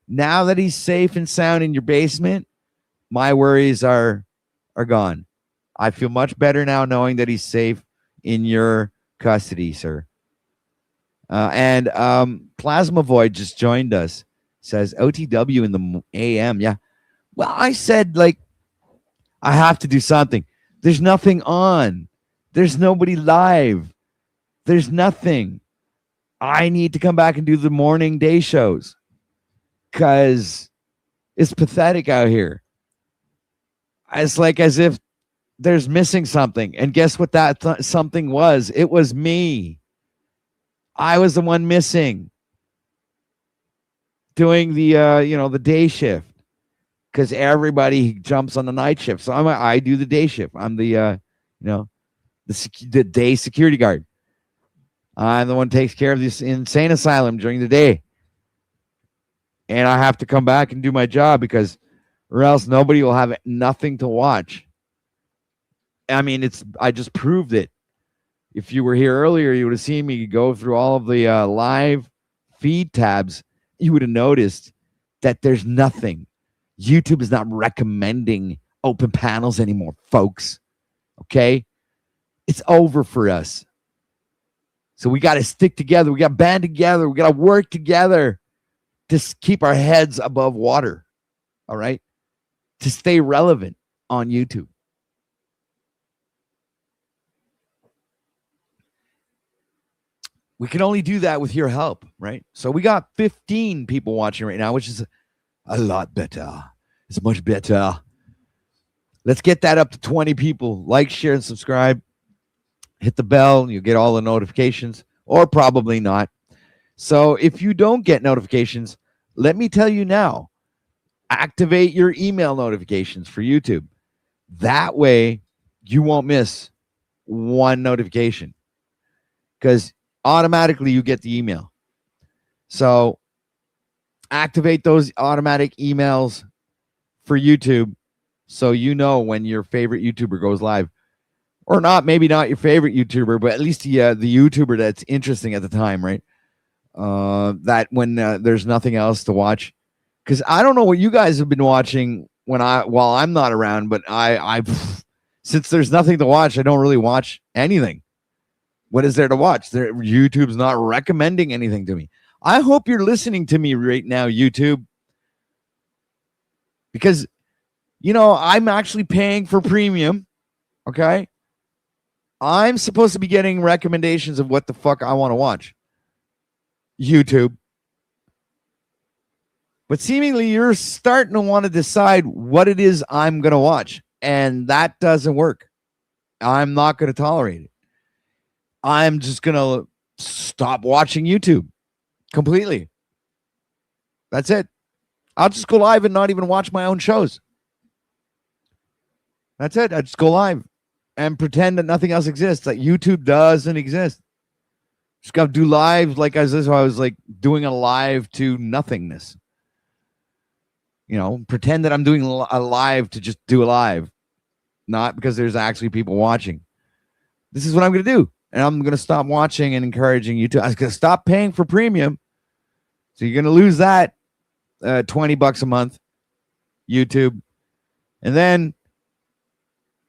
now that he's safe and sound in your basement, my worries are gone. I feel much better now knowing that he's safe in your custody, sir. And Plasma Void just joined us. Says OTW in the AM. Yeah. Well, I said, like, I have to do something. There's nothing on. There's nobody live. There's nothing. I need to come back and do the morning day shows because it's pathetic out here. It's like as if there's missing something. And guess what that something was? It was me. I was the one missing. doing the the day shift, because everybody jumps on the night shift. So I do the day shift. I'm the the day security guard. I'm the one who takes care of this insane asylum during the day. And I have to come back and do my job, because or else nobody will have nothing to watch. I mean, I just proved it. If you were here earlier, you would have seen me go through all of the live feed tabs. You would have noticed that there's nothing. YouTube is not recommending open panels anymore, folks. Okay? It's over for us. So we got to stick together. We got to band together. We got to work together to keep our heads above water. All right? To stay relevant on YouTube. We can only do that with your help, right? So we got 15 people watching right now, which is a lot better. It's much better. Let's get that up to 20 people. Like, share, and subscribe. Hit the bell, and you'll get all the notifications, or probably not. So if you don't get notifications, let me tell you now, activate your email notifications for YouTube. That way, you won't miss one notification, because automatically you get the email. So activate those automatic emails for YouTube, so you know when your favorite YouTuber goes live. Or not, maybe not your favorite YouTuber, but at least the YouTuber that's interesting at the time, right? That when there's nothing else to watch. Because I don't know what you guys have been watching while I'm not around, but I since there's nothing to watch, I don't really watch anything. What is there to watch? YouTube's not recommending anything to me. I hope you're listening to me right now, YouTube. Because, I'm actually paying for premium. Okay? I'm supposed to be getting recommendations of what the fuck I want to watch. YouTube. But seemingly you're starting to want to decide what it is I'm going to watch. And that doesn't work. I'm not going to tolerate it. I'm just going to stop watching YouTube completely. That's it. I'll just go live and not even watch my own shows. That's it. I just go live and pretend that nothing else exists, that YouTube doesn't exist. Just got to do live like I was like doing a live to nothingness. Pretend that I'm doing a live to just do a live, not because there's actually people watching. This is what I'm going to do. And I'm going to stop watching and encouraging YouTube. I'm going to stop paying for premium. So you're going to lose that $20 a month, YouTube. And then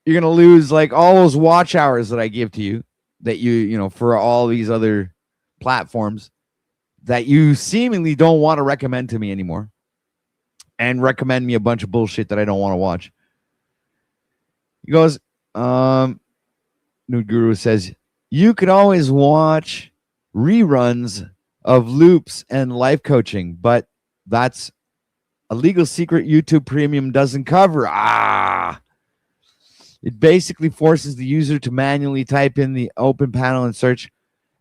you're going to lose like all those watch hours that I give to you, that you for all these other platforms that you seemingly don't want to recommend to me anymore, and recommend me a bunch of bullshit that I don't want to watch. He goes, New Guru says, you could always watch reruns of loops and life coaching, but that's a legal secret YouTube Premium doesn't cover. It basically forces the user to manually type in the open panel and search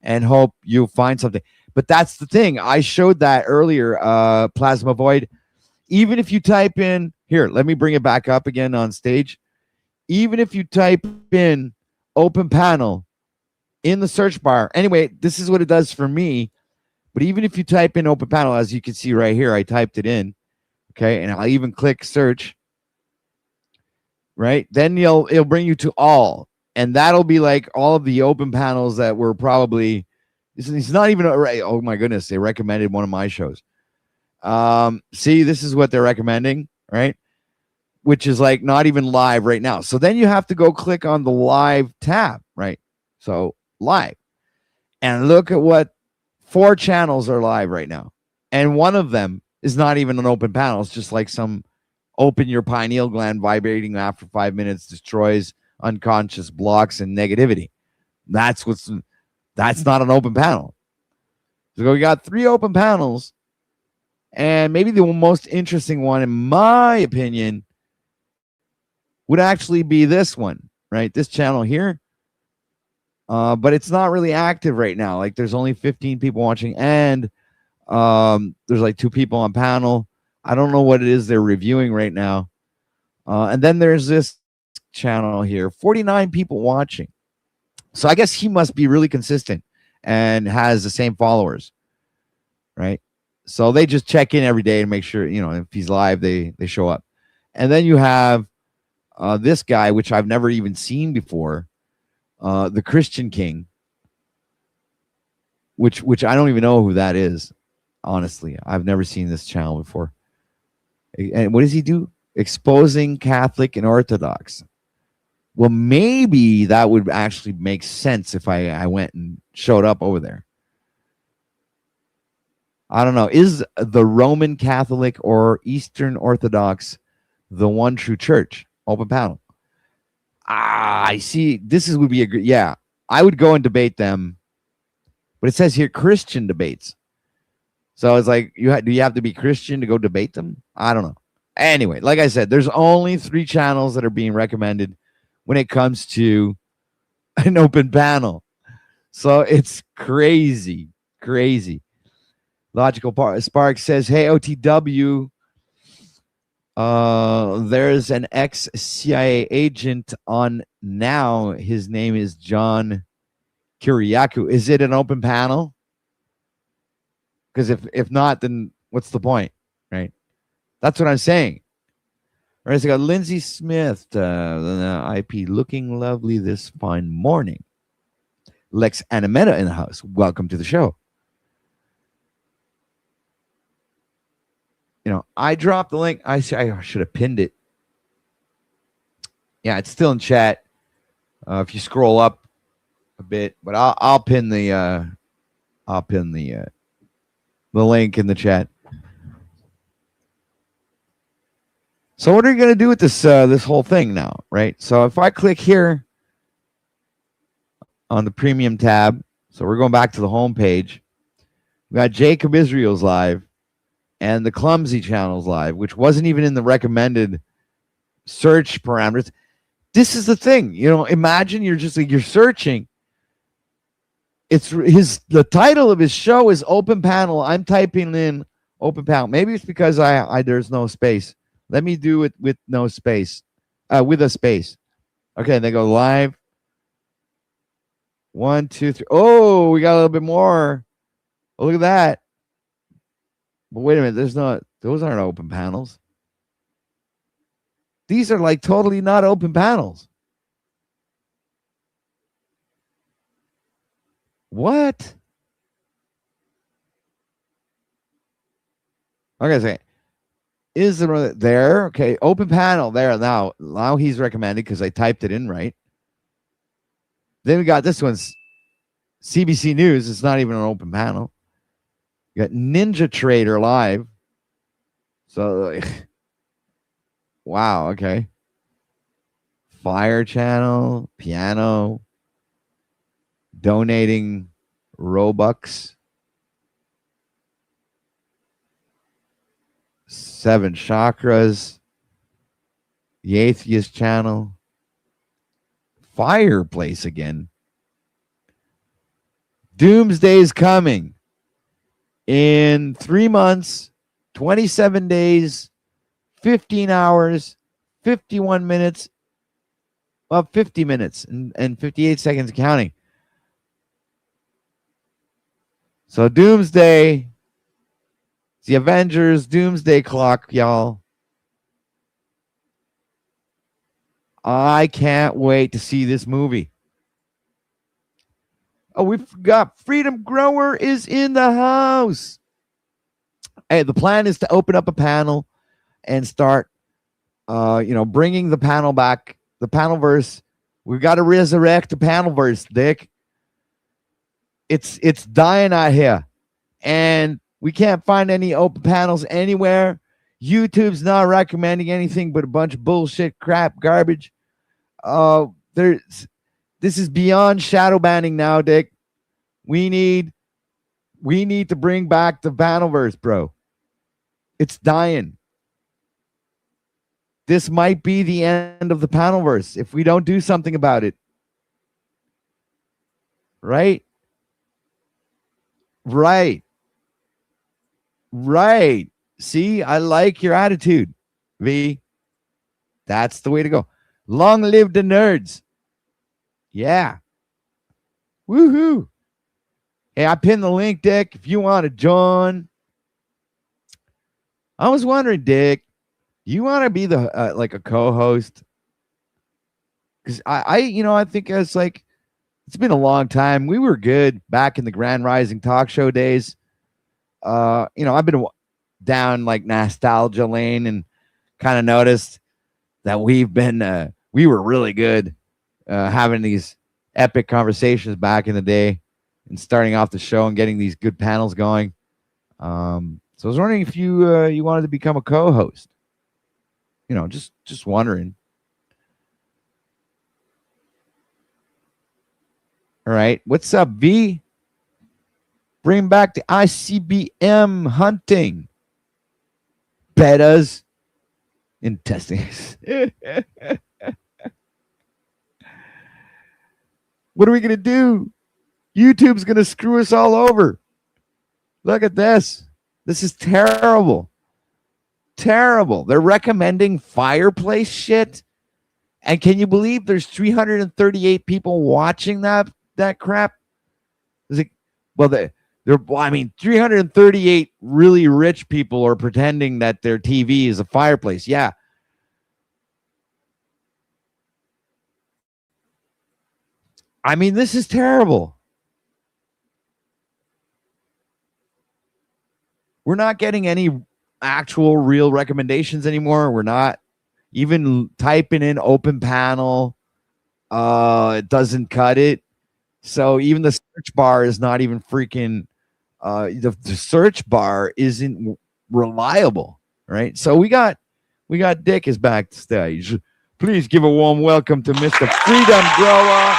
and hope you'll find something. But that's the thing. I showed that earlier, Plasma Void. Even if you type in, here, let me bring it back up again on stage. Even if you type in open panel in the search bar. Anyway, this is what it does for me. But even if you type in open panel, as you can see right here, I typed it in. Okay, and I'll even click search. Right? Then it'll bring you to all. And that'll be like all of the open panels that were probably, it's not even, oh my goodness, they recommended one of my shows. See, this is what they're recommending, right? Which is like not even live right now. So then you have to go click on the live tab, right? So live, and look at what 4 channels are live right now. And one of them is not even an open panel. It's just like some open your pineal gland vibrating after 5 minutes, destroys unconscious blocks and negativity. That's not an open panel. So we got 3 open panels. And maybe the most interesting one, in my opinion, would actually be this one, right? This channel here. But it's not really active right now. Like there's only 15 people watching. And There's like 2 people on panel. I don't know what it is they're reviewing right now. And then there's this channel here, 49 people watching. So I guess he must be really consistent and has the same followers, right? So they just check in every day and make sure, if he's live, they show up. And then you have this guy, which I've never even seen before, the Christian King, which I don't even know who that is. Honestly, I've never seen this channel before. And what does he do? Exposing Catholic and Orthodox. Well, maybe that would actually make sense if I went and showed up over there. I don't know. Is the Roman Catholic or Eastern Orthodox the one true church? Open panel. I see. Would be a good. Yeah, I would go and debate them. But it says here Christian debates. So it's like, do you have to be Christian to go debate them? I don't know. Anyway, like I said, there's only 3 channels that are being recommended when it comes to an open panel. So it's crazy. Logical Spark says, hey, OTW, there's an ex-CIA agent on now. His name is John Kiriakou. Is it an open panel? Because if not, then what's the point, right? That's what I'm saying. All right, so I got Lindsay Smith, the IP, looking lovely this fine morning. Lex Animeta in the house. Welcome to the show. I dropped the link. I should have pinned it. Yeah, it's still in chat. If you scroll up a bit, but I'll pin the link in the chat. So what are you going to do with this whole thing now, right? So if I click here on the premium tab, so we're going back to the home page. We got Jacob Israel's live and the Clumsy channel's live, which wasn't even in the recommended search parameters. This is the thing, imagine you're searching. The title of his show is Open Panel. I'm typing in Open Panel. Maybe it's because there's no space. Let me do it with no space, with a space. Okay, they go live. 1, 2, 3. Oh, we got a little bit more. Oh, look at that. But wait a minute, those aren't open panels. These are like totally not open panels. What? Okay, so is there? Okay, open panel there now. Now he's recommended because I typed it in right. Then we got this one's CBC News. It's not even an open panel. You got Ninja Trader live. So, wow, okay. Fire Channel, piano, donating Robux. 7 Chakras, the Atheist Channel, Fireplace again. Doomsday is coming in 3 months, 27 days, 15 hours, 51 minutes, 50 minutes and 58 seconds counting. So Doomsday, it's the Avengers Doomsday Clock, y'all. I can't wait to see this movie. Oh, we've got Freedom Grower is in the house. Hey, the plan is to open up a panel and start, bringing the panel back, the panelverse. We've got to resurrect the panelverse, Dick. It's dying out here, and we can't find any open panels anywhere. YouTube's not recommending anything but a bunch of bullshit, crap, garbage. This is beyond shadow banning now, Dick. We need to bring back the panelverse, bro. It's dying. This might be the end of the panelverse if we don't do something about it. Right? Right. Right. See, I like your attitude, V. That's the way to go. Long live the nerds. Yeah. Woohoo. Hey, I pinned the link, Dick, if you want to join. I was wondering, Dick, you want to be the like a co-host? Because I think it's like it's been a long time. We were good back in the Grand Rising talk show days. I've been down like nostalgia lane and kind of noticed that we were really good having these epic conversations back in the day and starting off the show and getting these good panels going. So I was wondering if you wanted to become a co-host. Just wondering. All right. What's up, V? Bring back the ICBM hunting. Betas in testing. What are we going to do? YouTube's going to screw us all over. Look at this. This is terrible. Terrible. They're recommending fireplace shit. And can you believe there's 338 people watching that crap? Is it, well, 338 really rich people are pretending that their TV is a fireplace. Yeah. I mean, this is terrible. We're not getting any actual real recommendations anymore. We're not even typing in open panel. It doesn't cut it. So even the search bar is not even freaking the search bar isn't reliable, right? So we got Dick is backstage. Please give a warm welcome to Mr. Freedom Grower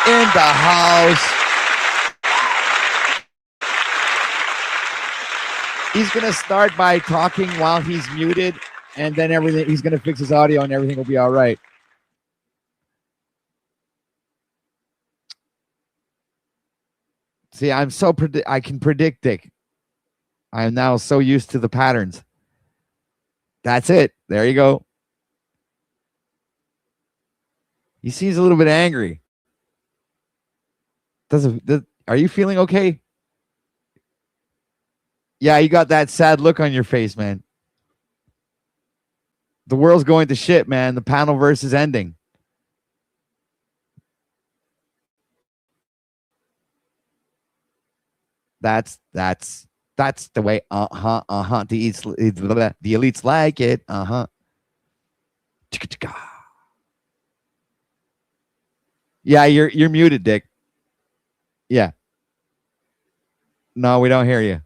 in the house. He's gonna start by talking while he's muted, and then he's gonna fix his audio and everything will be all right. See, I can predict Dick. I am now so used to the patterns. That's it. There you go. He seems a little bit angry. Are you feeling okay? Yeah, you got that sad look on your face, man. The world's going to shit, man. The panel verse is ending. That's the way. The elites like it. Yeah, you're muted, Dick. Yeah. No, we don't hear you.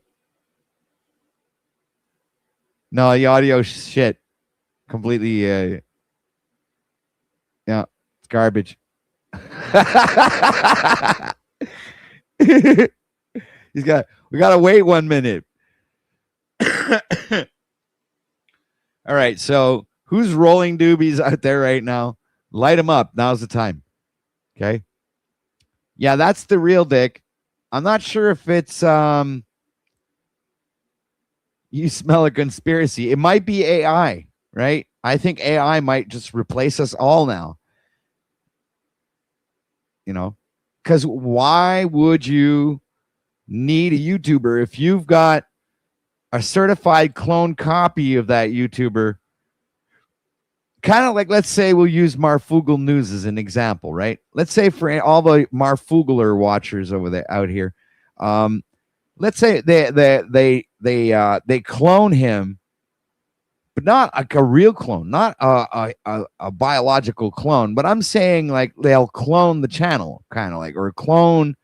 No, the audio shit. Completely yeah, it's garbage. We gotta wait 1 minute. All right, so who's rolling doobies out there right now? Light them up. Now's the time. Okay. Yeah, that's the real Dick. I'm not sure if it's you smell a conspiracy. It might be AI, right? I think AI might just replace us all now. Because why would you need a YouTuber if you've got a certified clone copy of that YouTuber? Kind of like, let's say we'll use Marfoogle News as an example, right? Let's say for all the Marfoogler watchers out here, let's say they clone him, but not like a real clone, not a biological clone. But I'm saying like they'll clone the channel, kind of like, or clone.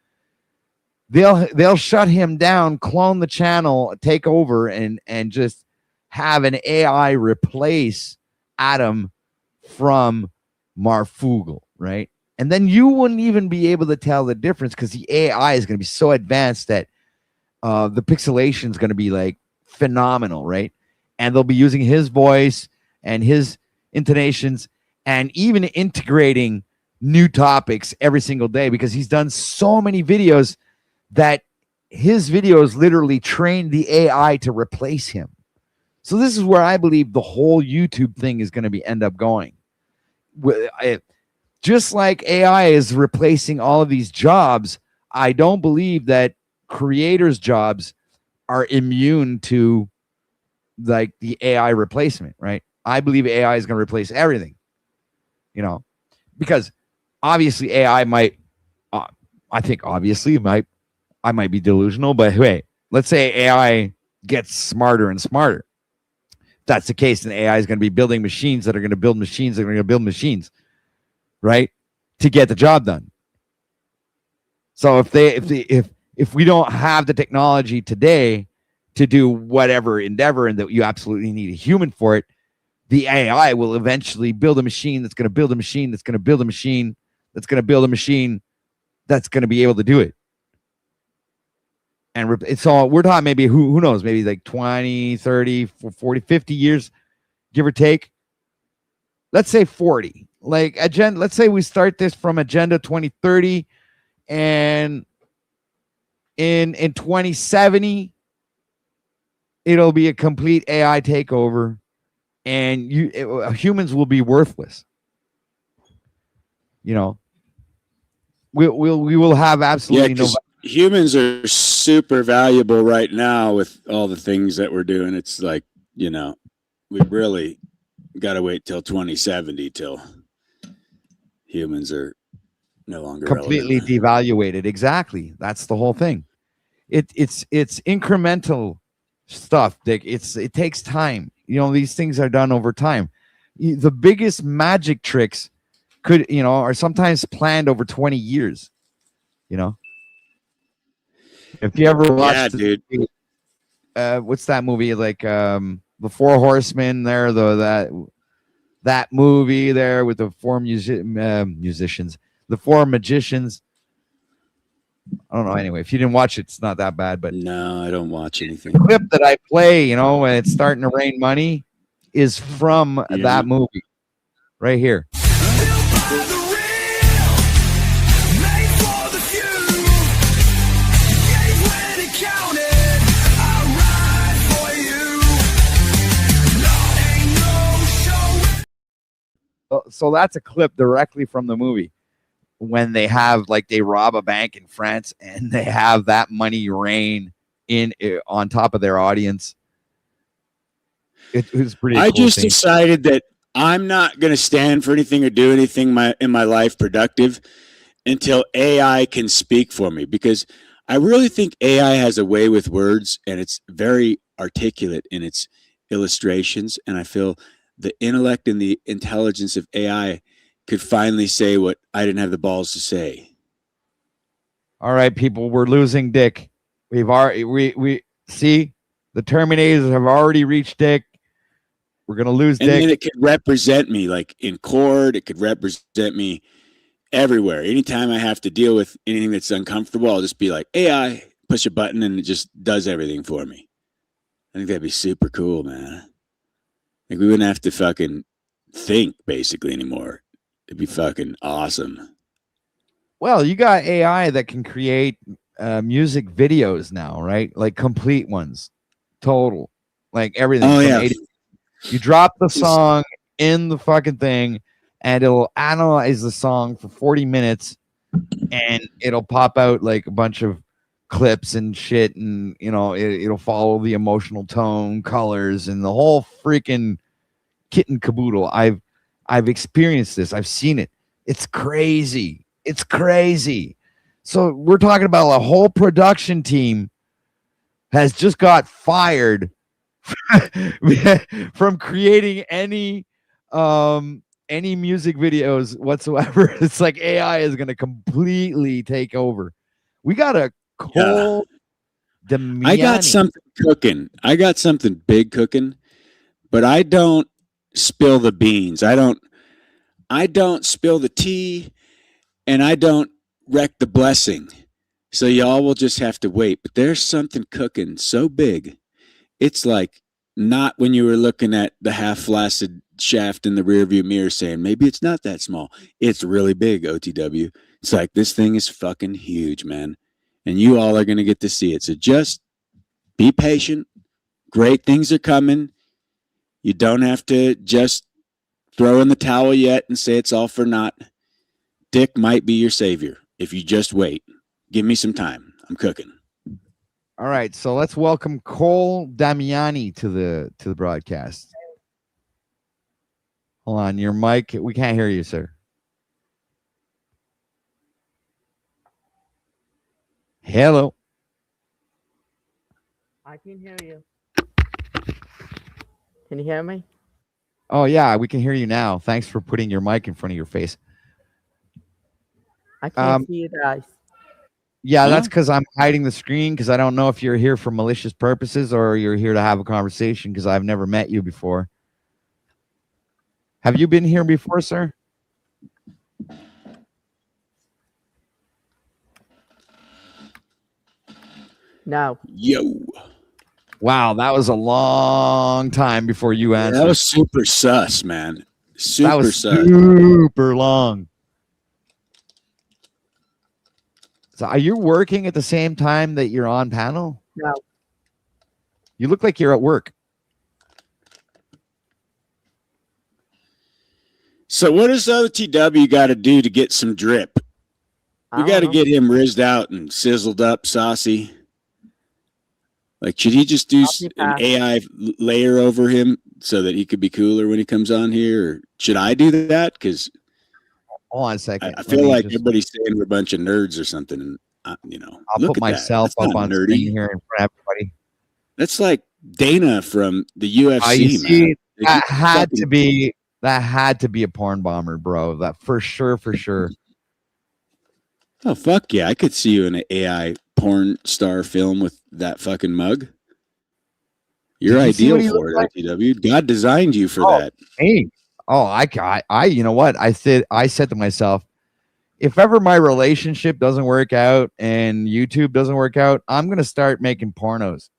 They'll shut him down, clone the channel, take over, and just have an AI replace Adam from Marfoogle, right? And then you wouldn't even be able to tell the difference because the AI is going to be so advanced that the pixelation is going to be like phenomenal, right? And they'll be using his voice and his intonations and even integrating new topics every single day because he's done so many videos that his videos literally train the AI to replace him. So this is where I believe the whole YouTube thing is going to end up going. Just like AI is replacing all of these jobs, I don't believe that creators' jobs are immune to like the AI replacement, right? I believe AI is going to replace everything, you know, because obviously AI might, I think obviously I might be delusional, but hey, let's say AI gets smarter and smarter. If that's the case, then AI is going to be building machines that are going to build machines that are going to build machines, right? To get the job done. So if we don't have the technology today to do whatever endeavor and that you absolutely need a human for it, the AI will eventually build a machine that's going to build a machine that's going to build a machine that's going to build a machine that's going to be able to do it. And it's all, we're talking maybe, who knows, maybe like 20, 30, 40, 50 years, give or take. Let's say 40. Like let's say we start this from Agenda 2030, and in 2070, it'll be a complete AI takeover, and humans will be worthless. You know, we will have absolutely no. Humans are super valuable right now with all the things that we're doing. It's like, you know, we really got to wait till 2070 till humans are no longer completely relevant. Devaluated. Exactly. That's the whole thing. It's incremental stuff. It takes time. You know, these things are done over time. The biggest magic tricks are sometimes planned over 20 years. You know, if you ever watched, dude, what's that movie? Like the Four Horsemen there, that movie there with the four musicians, the four magicians. I don't know. Anyway, if you didn't watch it, it's not that bad. But no, I don't watch anything. The clip that I play, when it's starting to rain money, is from that movie right here. So that's a clip directly from the movie when they rob a bank in France and they have that money rain on top of their audience. It was pretty. I just decided that I'm not going to stand for anything or do anything in my life productive until AI can speak for me, because I really think AI has a way with words, and it's very articulate in its illustrations, and I feel the intellect and the intelligence of AI could finally say what I didn't have the balls to say. All right, people, we're losing Dick. We see the Terminators have already reached Dick. We're gonna lose Dick. And then it could represent me, like in court. It could represent me everywhere. Anytime I have to deal with anything that's uncomfortable, I'll just be like, AI, push a button, and it just does everything for me. I think that'd be super cool, man. Like, we wouldn't have to fucking think basically anymore. It'd be fucking awesome. Well, you got AI that can create music videos now, right? Like complete ones, total, like everything. Oh yeah. You drop the song in the fucking thing, and it'll analyze the song for 40 minutes, and it'll pop out like a bunch of clips and shit, and it'll follow the emotional tone, colors, and the whole freaking kit and caboodle. I've experienced this. I've seen it. It's crazy. It's crazy. So we're talking about a whole production team has just got fired from creating any music videos whatsoever. It's like AI is going to completely take over. We got a cold. I got something cooking. I got something big cooking, but I don't spill the beans. I don't spill the tea, and I don't wreck the blessing. So y'all will just have to wait. But there's something cooking so big. It's like not when you were looking at the half-flaccid shaft in the rearview mirror saying, maybe it's not that small. It's really big, OTW. It's like, this thing is fucking huge, man. and you all are going to get to see it. So just be patient. Great things are coming. You don't have to just throw in the towel yet and say it's all for naught. Dick might be your savior if you just wait. Give me some time. I'm cooking. All right, so let's welcome Cole Damiani to the broadcast. Hold on, your mic. We can't hear you, sir. Hello. I can hear you. Can you hear me? Oh yeah, we can hear you now. Thanks for putting your mic in front of your face. I can't see you guys. Yeah, that's because I'm hiding the screen because I don't know if you're here for malicious purposes or you're here to have a conversation because I've never met you before. Have you been here before, sir? No. Yo. Wow, that was a long time before you answered. That was super sus, man. Super sus. Super long. So are you working at the same time that you're on panel? No. You look like you're at work. So what does OTW got to do to get some drip? We got to get him rizzed out and sizzled up, saucy. Like, should he just do an AI layer over him so that he could be cooler when he comes on here? Or should I do that? Because hold on a second. I feel like everybody's saying we're a bunch of nerds or something. And, I'll put myself up on screen here in front of everybody. That's like Dana from the UFC, man. That had to be a porn bomber, bro. That for sure. Oh, fuck yeah. I could see you in an AI porn star film with that fucking mug. You're ideal for it, ITW. God designed you for that. Hey. Oh, I you know what? I said to myself, if ever my relationship doesn't work out and YouTube doesn't work out, I'm going to start making pornos.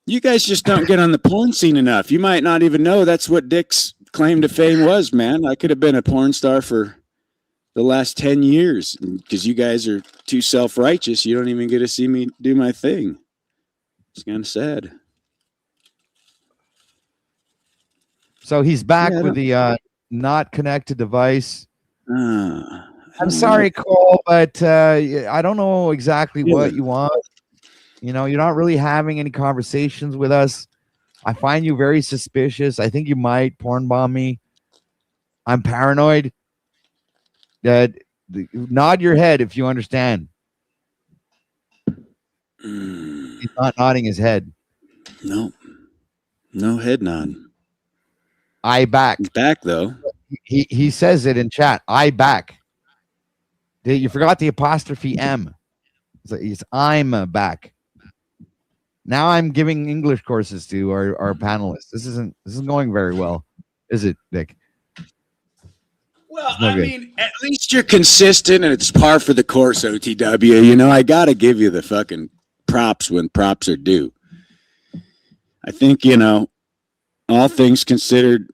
You guys just don't get on the porn scene enough. You might not even know that's what Dick's claim to fame was, man. I could have been a porn star for the last 10 years because you guys are too self-righteous. You don't even get to see me do my thing. It's kind of sad. So he's back with the not connected device. I'm sorry, Cole, but I don't know exactly what you want. You know, you're not really having any conversations with us. I find you very suspicious. I think you might porn bomb me. I'm paranoid. Nod your head if you understand. He's not nodding his head. No head nod. I back. He's back though. He says it in chat. I back. You forgot the apostrophe M. It's I'm back. Now I'm giving English courses to our panelists. This isn't going very well, is it, Nick? Well, I mean, at least you're consistent and it's par for the course, OTW. You know, I got to give you the fucking props when props are due. I think, you know, all things considered,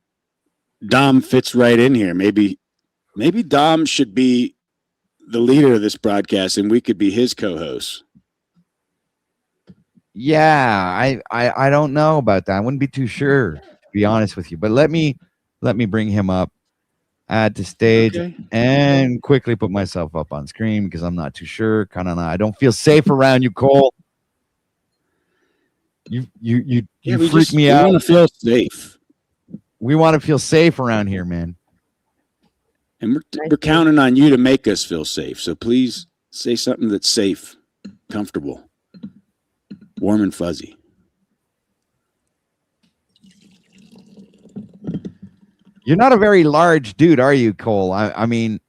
Dom fits right in here. Maybe Dom should be the leader of this broadcast and we could be his co-host. Yeah, I don't know about that. I wouldn't be too sure, to be honest with you. But let me bring him up. Add to stage and quickly put myself up on screen because I'm not too sure. I don't feel safe around you, Cole. You freak me out. We want to feel safe. We want to feel safe around here, man. And we're counting on you to make us feel safe. So please say something that's safe, comfortable, warm and fuzzy. You're not a very large dude, are you, Cole? I mean,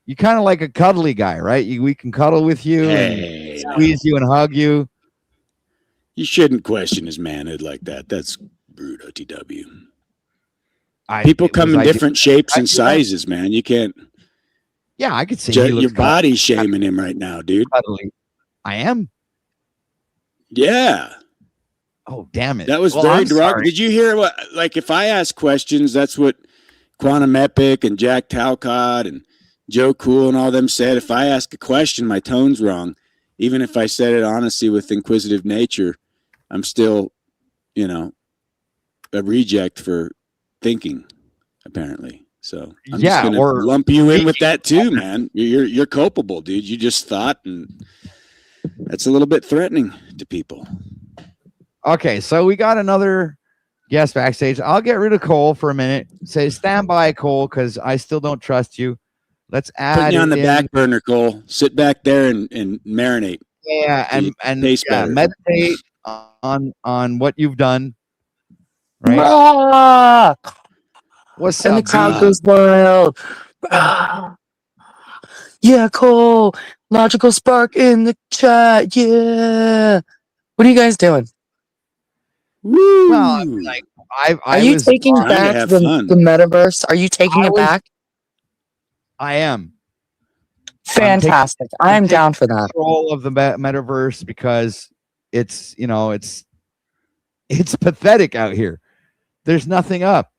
you kind of like a cuddly guy, right? We can cuddle with you and squeeze you and hug you. You shouldn't question his manhood like that. That's rude, OTW. People come in different shapes and sizes, man. You can't. Yeah, I could say your body's shaming him right now, dude. Cuddly. I am. Yeah. Oh, damn it. That was very derogatory. Did you hear what, like, if I ask questions, that's what Quantum Epic and Jack Talcott and Joe Cool and all them said, if I ask a question, my tone's wrong. Even if I said it honestly with inquisitive nature, I'm still, you know, a reject for thinking, apparently. So I'm just gonna lump you in with that too, man. You're culpable, dude. You just thought, and that's a little bit threatening to people. Okay, so we got another guest backstage. I'll get rid of Cole for a minute. Say stand by, Cole, because I still don't trust you. Let's add Put you on the back burner, Cole. Sit back there and marinate. Yeah, and meditate on what you've done. Right? Ah! What's and up, the crowd goes wild. Ah! Yeah, Cole. Logical Spark in the chat. Yeah. What are you guys doing? Woo! Well, like are you taking back the metaverse? Are you taking it back? I am. Fantastic. I'm down for that. Control of the metaverse because it's, you know, it's pathetic out here. There's nothing up.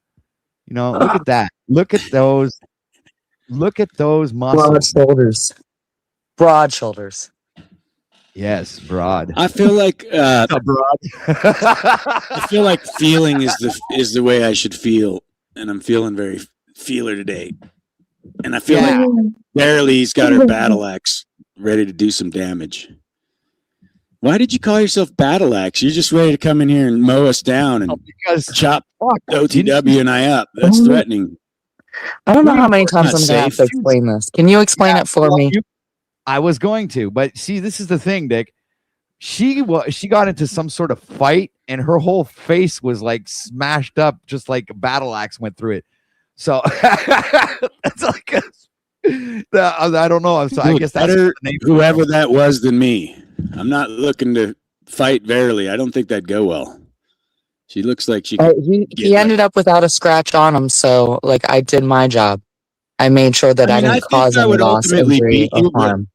You know, look at that. Look at those. Look at those muscles. Broad shoulders. Broad shoulders. Yes, broad. I feel like broad. I feel like feeling is the way I should feel, and I'm feeling very feeler today. And I feel like barely he's got her battle axe ready to do some damage. Why did you call yourself battle axe? You're just ready to come in here and mow us down and chop OTW and I up. That's threatening. I don't know how many times I'm going to have to explain this. Can you explain it for me? I was going to, but see, this is the thing, Dick. She got into some sort of fight, and her whole face was like smashed up, just like a battle axe went through it. So that's like I don't know. So I guess that's better whoever that was than me. I'm not looking to fight Verily. I don't think that'd go well. She looks like she. He ended up without a scratch on him, so like I did my job. I made sure that I didn't cause any loss, injury, or harm.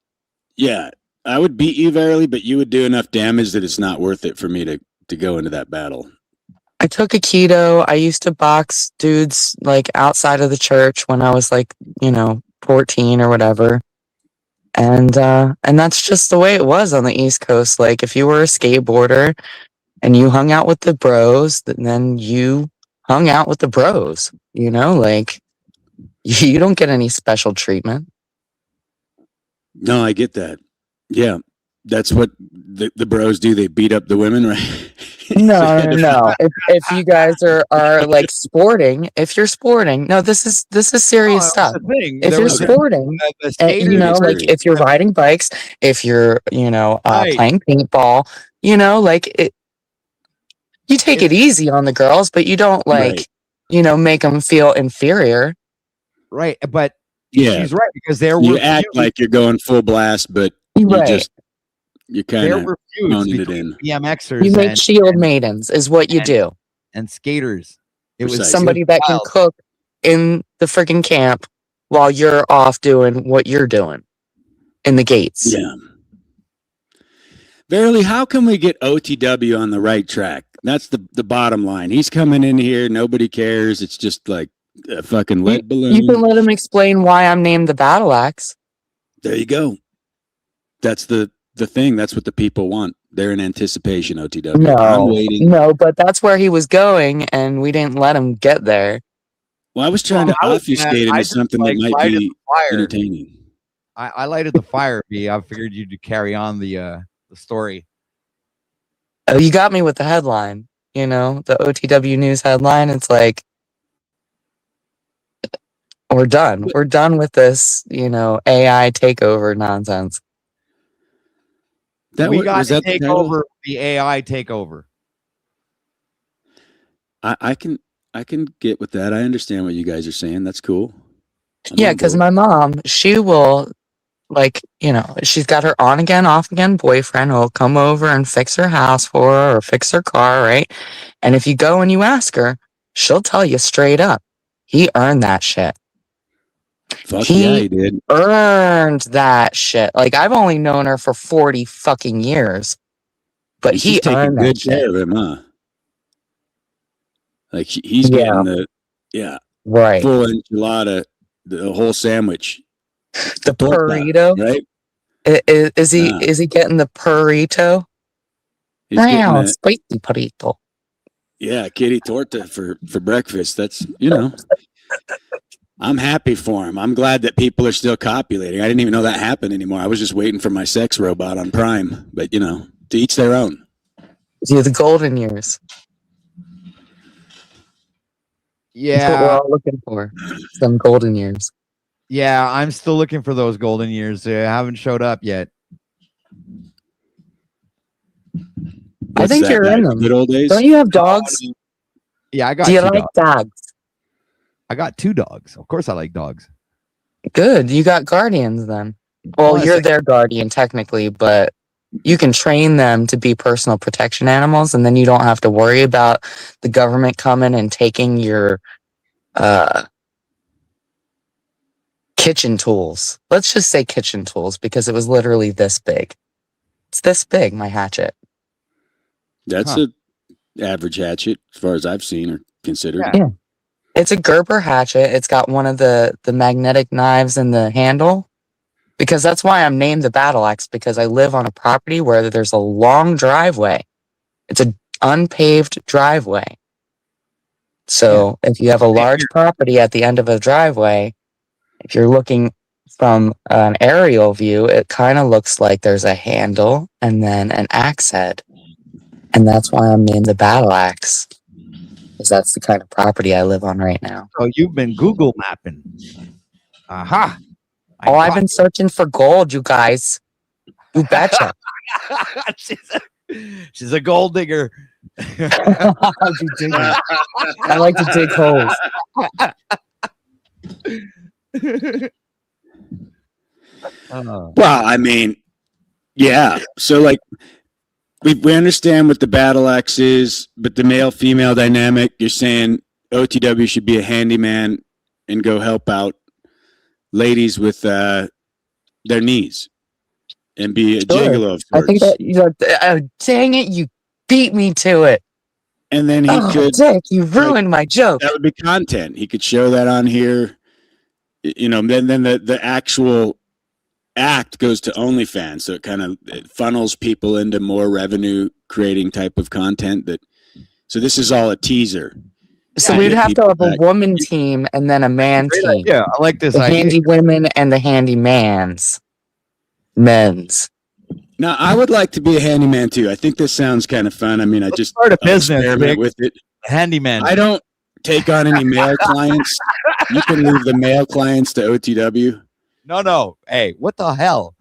Yeah, I would beat you Verily, but you would do enough damage that it's not worth it for me to go into that battle. I took a keto. I used to box dudes like outside of the church when I was like, 14 or whatever. And that's just the way it was on the East Coast. Like if you were a skateboarder and you hung out with the bros, then you hung out with the bros, like you don't get any special treatment. No, I get that. Yeah. That's what the bros do. They beat up the women, right? No. If you guys are like sporting, if you're sporting, no, this is serious stuff. If you're sporting, like if you're riding bikes, if you're, playing paintball, you take it easy on the girls, but you don't make them feel inferior. Right. But yeah, she's right because you act like you're going full blast, but you're kind of phoning it in. BMXers. You make shield maidens is what you do. And skaters. It was somebody that can cook in the freaking camp while you're off doing what you're doing in the gates. Yeah. Verily, how can we get OTW on the right track? That's the bottom line. He's coming in here. Nobody cares. It's just like a fucking lead balloon. You can let him explain why I'm named the Battle Axe. There you go. That's the thing. That's what the people want. They're in anticipation, OTW. I'm waiting. No, but that's where he was going, and we didn't let him get there. Well, I was trying to obfuscate into something that might be entertaining. I lighted the fire, B. I figured you'd carry on the story. Oh, you got me with the headline. The OTW news headline. It's like, we're done. We're done with this, AI takeover nonsense. We got to take over the AI takeover. I can get with that. I understand what you guys are saying. That's cool. Yeah, because my mom, she will, she's got her on again, off again boyfriend who will come over and fix her house for her or fix her car, right? And if you go and you ask her, she'll tell you straight up, he earned that shit. Fuck yeah, he did. Earned that shit. Like, I've only known her for 40 fucking years. But he earned that shit. Care of him, huh? Like, he's getting the, right, full enchilada, the whole sandwich. The Torta, burrito, right? is he getting the burrito? He's getting Wow, the spicy burrito. kitty torta for breakfast. That's I'm happy for him. I'm glad that people are still copulating. I didn't even know that happened anymore. I was just waiting for my sex robot on Prime. But to each their own. Do the golden years. That's what we're Yeah, all looking for. Some golden years. yeah. I'm still looking for those golden years. They haven't showed up yet. I think you're in them. Good old days. Don't you have dogs? Yeah, I got Do you two like dogs. dogs? I got 2 dogs. Of course, I like dogs. Good. You got guardians then. Well, Well, you're it's their guardian technically, but you can train them to be personal protection animals, and then you don't have to worry about the government coming and taking your kitchen tools. Let's just say kitchen tools because it was literally this big. It's this big, my hatchet. That's a average hatchet as far as I've seen or considered. Yeah. It's a Gerber hatchet. It's got one of the magnetic knives in the handle. Because that's why I'm named the battle axe, because I live on a property where there's a long driveway. It's an unpaved driveway. So if you have a large property at the end of a driveway, if you're looking from an aerial view, it kind of looks like there's a handle and then an axe head. And that's why I'm named the battle axe. Because that's the kind of property I live on right now. So you've been Google mapping. Aha. I've been searching for gold, you guys. You betcha. She's a gold digger. I'll be digging. I like to dig holes. Well, I mean, yeah. So like we understand what the battle axe is, but the male-female dynamic, you're saying OTW should be a handyman and go help out ladies with their knees and be a gigolo of sorts. I think that dang it, you beat me to it. And then he could Dick, you ruined my joke. That would be content. He could show that on here. Then the actual act goes to OnlyFans, so it funnels people into more revenue creating type of content. So this is all a teaser. So we'd have to have a woman team and then a man team. Yeah, I like this The idea. handy women and the handy men's. Now, I would like to be a handyman too. I think this sounds kind of fun. I mean, I just start a business, experiment Vic. with it. Handyman. I don't take on any male clients. You can leave the male clients to OTW. No. Hey, what the hell?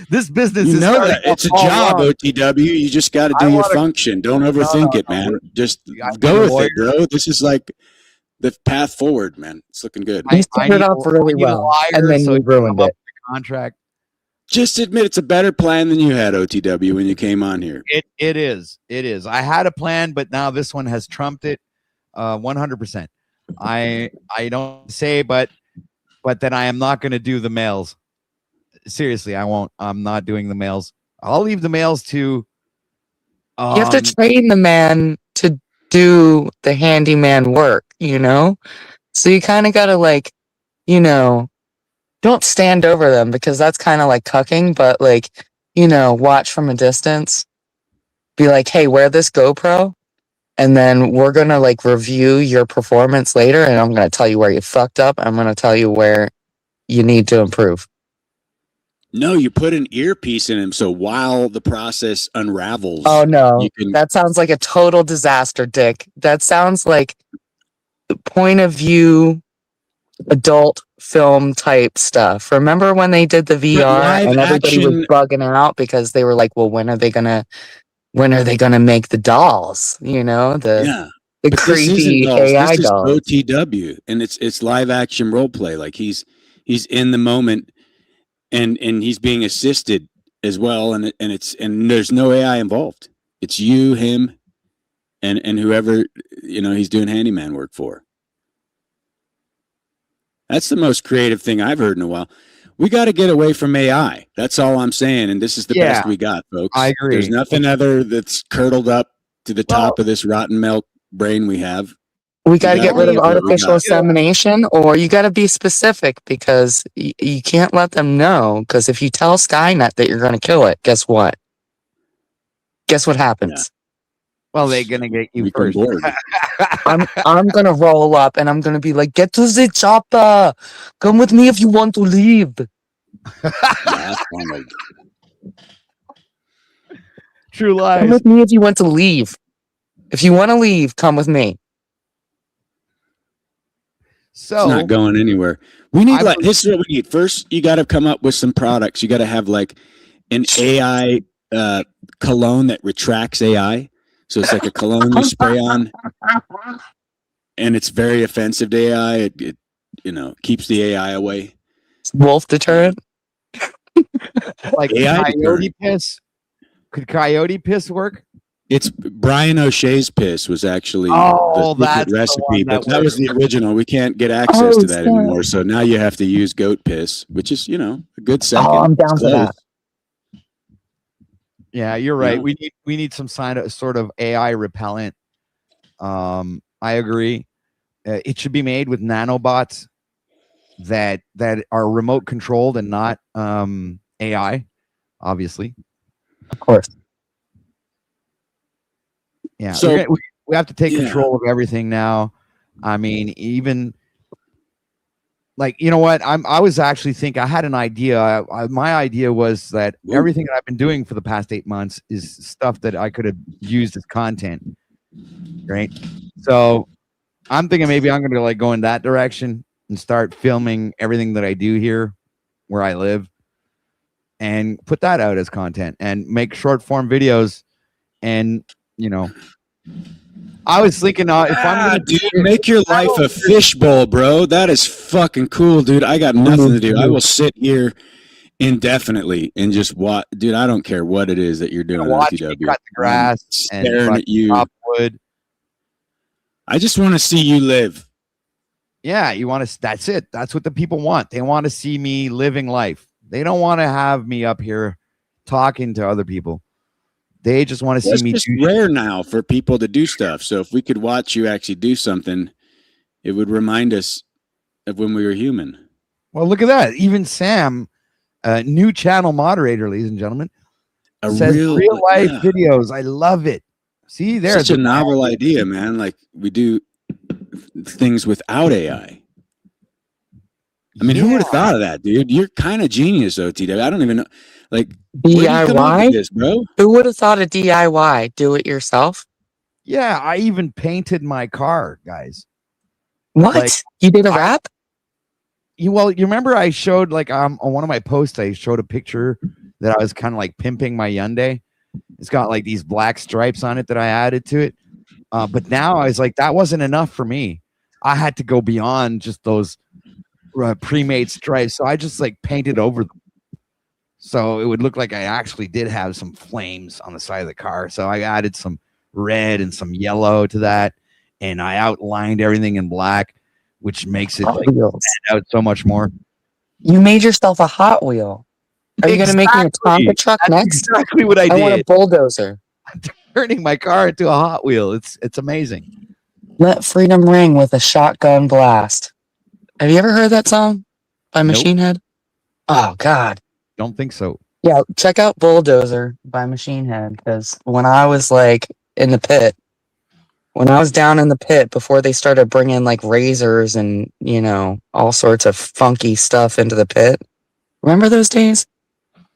This business is that it's a job, OTW. You just got to do your function. Don't overthink it, man. Just go with it, bro. This is like the path forward, man. It's looking good. You started off really well, and then you ruined it. Contract. Just admit it's a better plan than you had, OTW, when you came on here. It is. I had a plan, but now this one has trumped it 100%. I don't say, but then I am not going to do the males. Seriously, I won't. I'm not doing the males. I'll leave the males to. You have to train the man to do the handyman work, So you kind of got to don't stand over them because that's kind of like cucking, but watch from a distance. Be like, hey, wear this GoPro. And then we're going to review your performance later. And I'm going to tell you where you fucked up. I'm going to tell you where you need to improve. No, you put an earpiece in him. So while the process unravels. Oh, no. That sounds like a total disaster, Dick. That sounds like the point of view adult film type stuff. Remember when they did the VR and everybody was bugging out because they were like, well, when are they gonna make the dolls? The creepy AI dolls. This is OTW, and it's live action role play. Like he's in the moment, and he's being assisted as well, and there's no AI involved. It's you, him, and whoever he's doing handyman work for. That's the most creative thing I've heard in a while. We got to get away from AI. That's all I'm saying. And this is the best we got, folks. I agree. There's nothing other that's curdled up to the top of this rotten milk brain we have. We got to get rid of Exactly what we artificial got. insemination, or you got to be specific because you can't let them know. Because if you tell Skynet that you're going to kill it, guess what? Guess what happens? Well, they're gonna get you Become first. bored. I'm going to roll up and I'm going to be like, get to the chopper. Come with me if you want to leave. Yeah, that's funny. True Come lies. with me if you want to leave. If you want to leave, come with me. It's So not going anywhere. We need I like this is what we need. First, you got to come up with some products. You got to have like an AI cologne that retracts AI. So it's like a cologne you spray on, and it's very offensive to AI. It keeps the AI away. Wolf deterrent. like AI coyote deterrent. piss. Could coyote piss work? It's Brian O'Shea's piss was actually Oh, the that's secret the recipe, one but that that was the original. We can't get access Oh, to that snap. anymore. So now you have to use goat piss, which is a good second. Oh, I'm It's down for close. that. Yeah, you're right. Yeah. We need some sort of AI repellent. I agree. It should be made with nanobots that are remote controlled and not AI, obviously. Of course. Yeah. So- we have to take Yeah. control of everything now. I mean, even like, you know what? I was actually thinking, I had an idea. My idea was that Ooh. everything that I've been doing for the past 8 months is stuff that I could have used as content. Right. So I'm thinking maybe I'm going to like go in that direction and start filming everything that I do here where I live and put that out as content and make short form videos. And, I was thinking if I'm going dude, make your life a fishbowl, bro. That is fucking cool, dude. I got nothing to do. I will sit here indefinitely and just watch. Dude, I don't care what it is that you're doing. watch me OTW. cut the grass I'm and staring at you. chop wood. I just want to see you live. Yeah, you want to. That's it. That's what the people want. They want to see me living life. They don't want to have me up here talking to other people. They just want to Well, see me. it's just rare now for people to do stuff. So if we could watch you actually do something, it would remind us of when we were human. Well, look at that. Even Sam, new channel moderator, ladies and gentlemen, says real life videos. I love it. See, there's such a novel idea, man. Like we do things without AI. I mean, who would have thought of that, dude? You're kind of genius, OTW. I don't even know. Like, where did you come up with DIY? this, bro? Who would have thought of DIY? Do it yourself? Yeah, I even painted my car, guys. What? Like, you did a rap? You remember I showed like on one of my posts, I showed a picture that I was kind of like pimping my Hyundai. It's got like these black stripes on it that I added to it. But now I was like, that wasn't enough for me. I had to go beyond just those pre-made stripes. So I just like painted over them. So it would look like I actually did have some flames on the side of the car. So I added some red and some yellow to that. And I outlined everything in black, which makes it like stand out so much more. You made yourself a Hot Wheel. Are you going to make me a Tonka truck next? Exactly what I did. I want a bulldozer. I'm turning my car into a Hot Wheel. It's amazing. Let freedom ring with a shotgun blast. Have you ever heard that song by Machine Head? Oh, God. Don't think so. Yeah, check out Bulldozer by Machine Head, because when I was like in the pit, when I was down in the pit before they started bringing like razors and, all sorts of funky stuff into the pit. Remember those days?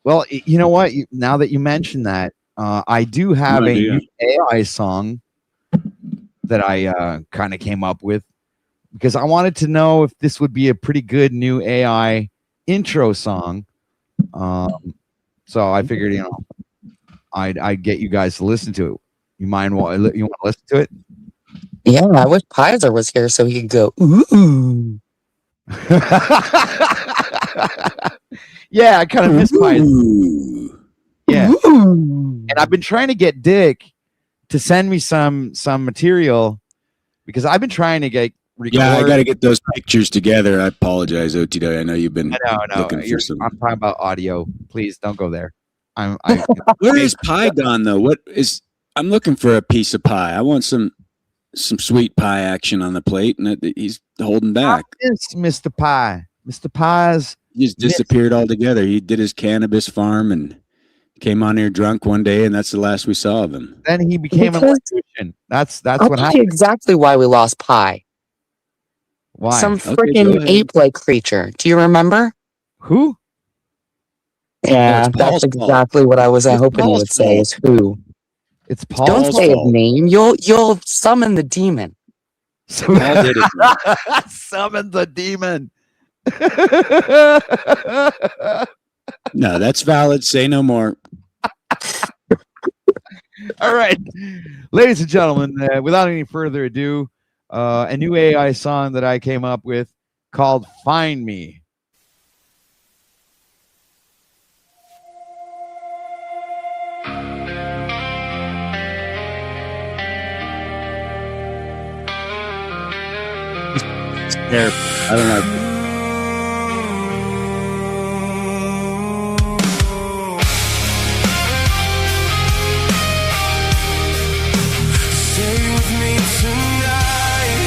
Well, you know what? Now that you mention that, I do have a new AI song that I kind of came up with because I wanted to know if this would be a pretty good new AI intro song. So I figured, I'd get you guys to listen to it. You want to listen to it? Yeah, I wish Pizer was here so he could go, ooh. Yeah, I kind of miss Pizer. Yeah. Ooh. And I've been trying to get Dick to send me some material because I've been trying to get record. Yeah, I got to get those pictures together. I apologize, OTW. I know you've been looking for some. I'm talking about audio. Please don't go there. Where is pie gone though? I'm looking for a piece of pie. I want some. some sweet pie action on the plate, and he's holding back. It's Mr. Pie. Mr. Pies. He just disappeared altogether. He did his cannabis farm and came on here drunk one day, and that's the last we saw of him. Then he became an electrician. That's I'll what tell you happened. exactly why we lost Pi. Why? Some Okay, freaking go ahead. ape-like creature. Do you remember? Who? Yeah, it's Paul's that's fault. exactly what I was It's hoping you Paul's would say. fault. Is who? It's Paul. Don't Paul's say his fault. name. You'll summon the demon. Paul did it. Summon the demon. No, that's valid. Say no more. All right, ladies and gentlemen, without any further ado, a new AI song that I came up with called Find Me. Terrible. I don't like it. Stay with me tonight.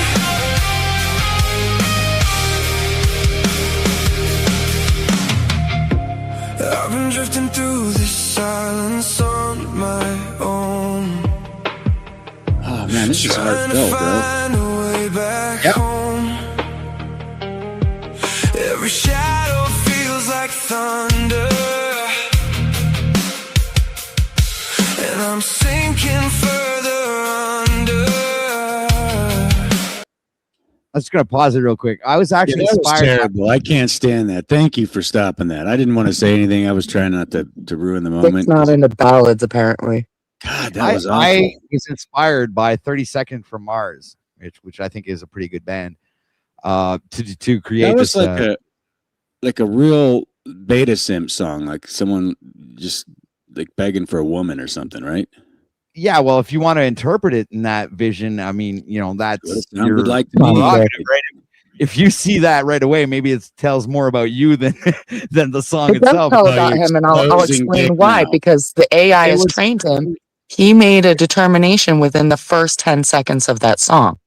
I've been drifting through this silence on my own. Oh man, this is Trying to heartfelt, bro. find a way back Yep. home. Every shadow feels like thunder, and I'm sinking further under. I'm just gonna pause it real quick. I was actually That was inspired. terrible. I can't stand that. Thank you for stopping that. I didn't want to say anything. I was trying not to ruin the Dick's moment. not into ballads, apparently. God, that was awful. I was inspired by 30 Seconds from Mars, which I think is a pretty good band. To create That was this. like a real beta simp song, like someone just like begging for a woman or something, right? Yeah, well, if you want to interpret it in that vision, I mean, you know, that's What it sounded your like to me. prerogative, right? If you see that right away, maybe it tells more about you than than the song It does itself. tell No, about you're him, and I'll exposing explain Dick why. now. Because the AI It has was- trained him. He made a determination within the first 10 seconds of that song.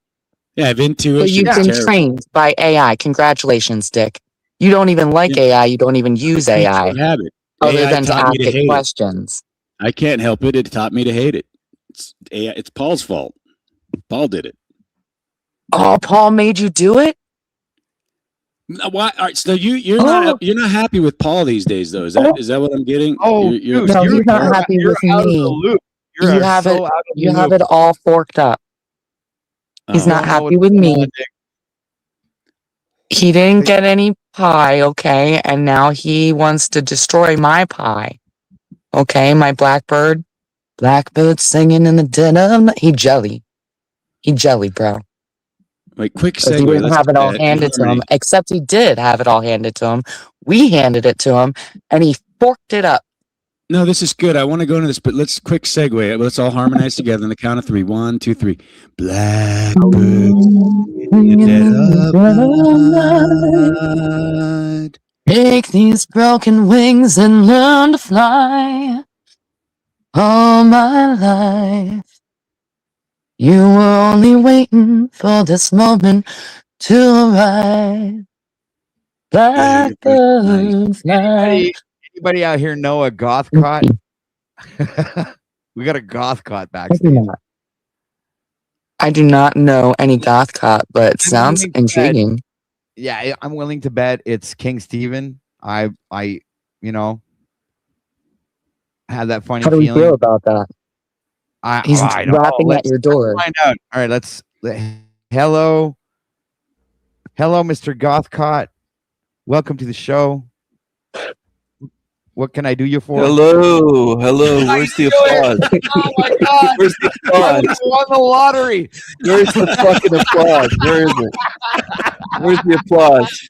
Yeah, I have So intuition. you've It's been terrible. trained by AI. Congratulations, Dick. You don't even like AI. You don't even use AI Creature of habit. other AI than to taught me ask to it hate it. questions. I can't help it. It taught me to hate it. It's AI. It's Paul's fault. Paul did it. Oh, Paul made you do it? No, why? All right, so you're Oh. not happy with Paul these days, though. Is that what I'm getting? Oh, You're, dude, No, you're he's not happy you're with out of the me. loop. You You're have so it- out of the You have loop. it all forked up. He's Oh. not Don't know happy what's with going me. on, Dick. He didn't get any pie, okay? And now he wants to destroy my pie. Okay, my blackbird. Blackbird singing in the dead of night. He jelly, bro. Wait, quick Because segue. he didn't Let's have it all do that. handed to him. Harmony. Except he did have it all handed to him. We handed it to him, and he forked it up. No, this is good. I want to go into this, but let's quick segue. Let's all harmonize together on the count of 3. 1, 2, 3. Blackbirds in the dead of night. Take these broken wings and learn to fly. All my life, you were only waiting for this moment to arrive. Blackbird fly. Anybody out here know a goth cot? We got a goth cot I do backstage. not. I do not know any goth cop, but it sounds willing to bet- intriguing. Yeah, I'm willing to bet it's King Steven. I you know, had that funny How do we feeling. feel about that? He's I don't know. rapping at your door. Find out. All right, hello, Mr. Gothcott. Welcome to the show. What can I do you for? Hello. Where's the applause? Oh my God! Where's the applause? You won the lottery. Where's the fucking applause? Where is it? Where's the applause?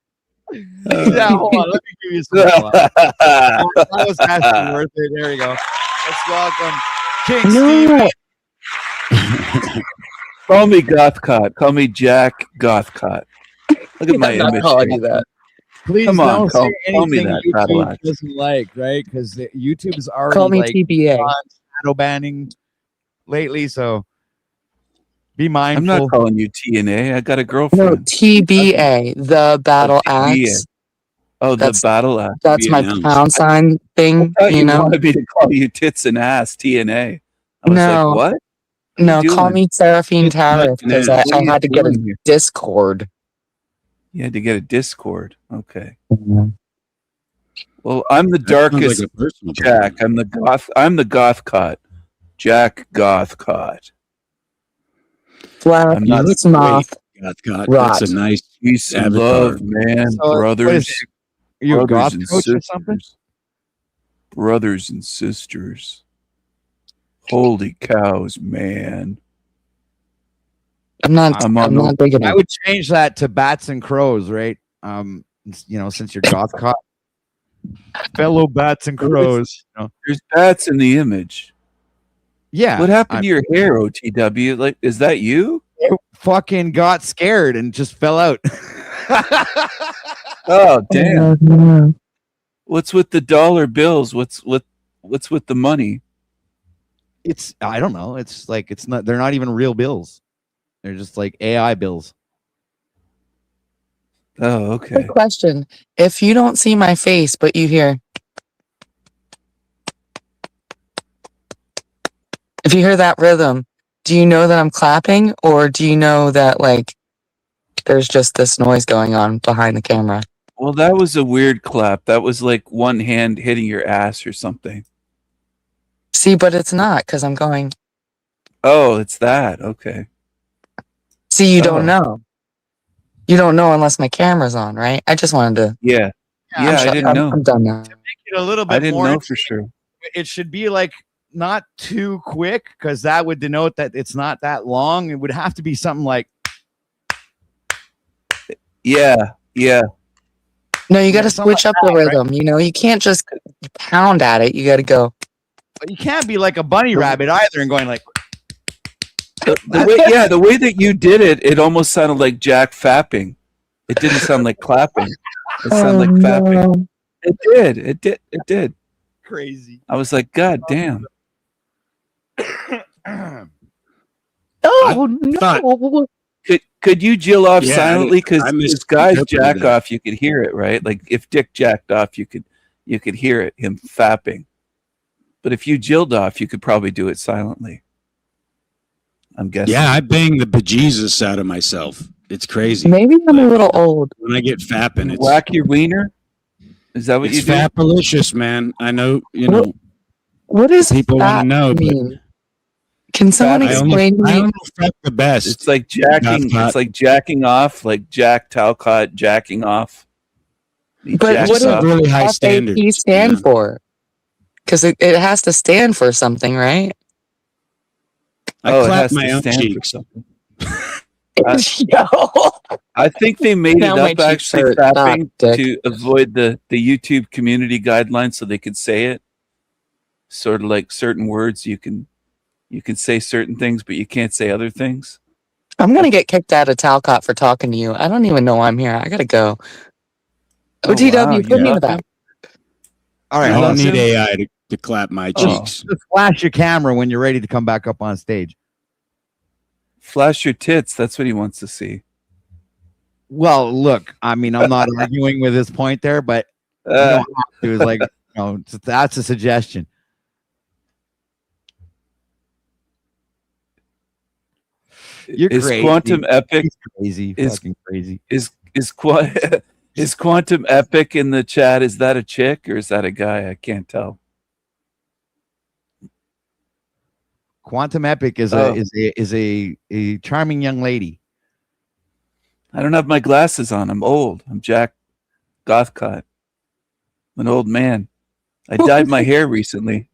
Yeah, hold on. Let me give you some applause. That was Ashton's birthday. There you go. Let's welcome King No. Steven. Call me Gothcott. Call me Jack Gothcott. Look at my I'm not image. calling here. you that. Please Come on, don't call say me anything that, YouTube Cadillac. doesn't like, right? Because YouTube is already Call me like TBA. on shadow banning lately. So Be I'm mindful. not calling you TNA. I got a No, girlfriend. TBA, the battle TBA. axe. Oh, the That's battle act. that's my Vietnam. pound sign I thing, thought you you know? wanted me to call you tits and ass TNA. I was like, No, what? What are no, you call doing? me Seraphine It's not Tariff because finesse. What I are you had to get a doing here? Discord. You had to get a Discord. Okay. Mhm. Well, I'm the That sounds like darkest a personal Jack. problem. I'm the goth cot. Jack goth cot. Flat I'm You not look moth great, Goth. rot. That's a nice peace and avatar. love, man. So, what Brothers, is it? Are you a brothers goth and coach or sisters. something? Brothers and sisters. Holy cows, man. I'm not I'm I'm on the not big I enough. would change that to bats and crows, right? Since you're goth caught, fellow bats and crows. there's bats in the image. Yeah. What happened to your hair, OTW? Like, is that you? It fucking got scared and just fell out. Oh, damn. Yeah. What's with the dollar bills? What's with the money? I don't know. It's like they're not even real bills. They're just like AI bills. Oh, okay. Good question. If you don't see my face, but you hear, if you hear that rhythm, do you know that I'm clapping, or do you know that like there's just this noise going on behind the camera? Well, that was a weird clap. That was like one hand hitting your ass or something. See, but it's not because I'm going. Oh, it's that. Okay. See, you Oh. don't know. You don't know unless my camera's on, right? I just wanted to. Yeah. Yeah, I didn't know. I'm done now. Make it a little bit I didn't more. know for sure. It should be like not too quick because that would denote that it's not that long. It would have to be something like Yeah. Yeah. No, you got Yeah, to something switch like up the that, right? rhythm. You know, you can't just pound at it. You got to go. but you can't be like a bunny rabbit either and going like The way that you did it, it almost sounded like Jack fapping. It didn't sound like clapping. It sounded like fapping. no. It did. It did. It did. crazy. I was like, God damn. Oh no! Could you Jill off Yeah, silently? Because I this guy's misinterpreted jack that. off, you could hear it, right? Like if Dick jacked off, you could hear it, him fapping. But if you Jilled off, you could probably do it silently. I'm guessing. Yeah, I bang the bejesus out of myself. It's crazy. Maybe I'm a little old. When I get fapping, it's Whack your wiener? Is that what it's you do? fapalicious, man. I know, you know, What does people want fat to know, but mean? Can someone Fat- I only, explain to I me? only fap the best. It's like jacking. Not- It's like jacking off, like Jack Talcott jacking off. He But jacks what Just does have off. really high FAP standards. stand you know? for? Because it has to stand for something, right? I Oh, it clap has to my own stand for cheeks. something. Yo. I think they made Now it my up cheeks actually hurt. fapping Stop, Dick. to avoid the YouTube community guidelines so they could say it. Sort of like certain words you can say certain things, but you can't say other things. I'm gonna get kicked out of Talcott for talking to you. I don't even know why I'm here. I gotta go. Oh, OTW, wow, put me in you the love back. All I right, don't let's need AI to clap my Oh. cheeks. just flash your camera when you're ready to come back up on stage. Flash your tits. That's what he wants to see. Well, look, I mean, I'm not arguing with his point there, but you don't have to. It's like, that's a suggestion. You're is crazy. Quantum Epic He's crazy, is- fucking crazy. is Quantum Epic in the chat? Is that a chick or is that a guy? I can't tell. Quantum Epic is Oh. a charming young lady. I don't have my glasses on. I'm old. I'm Jack Gothcott. I'm an old man. I dyed my hair recently.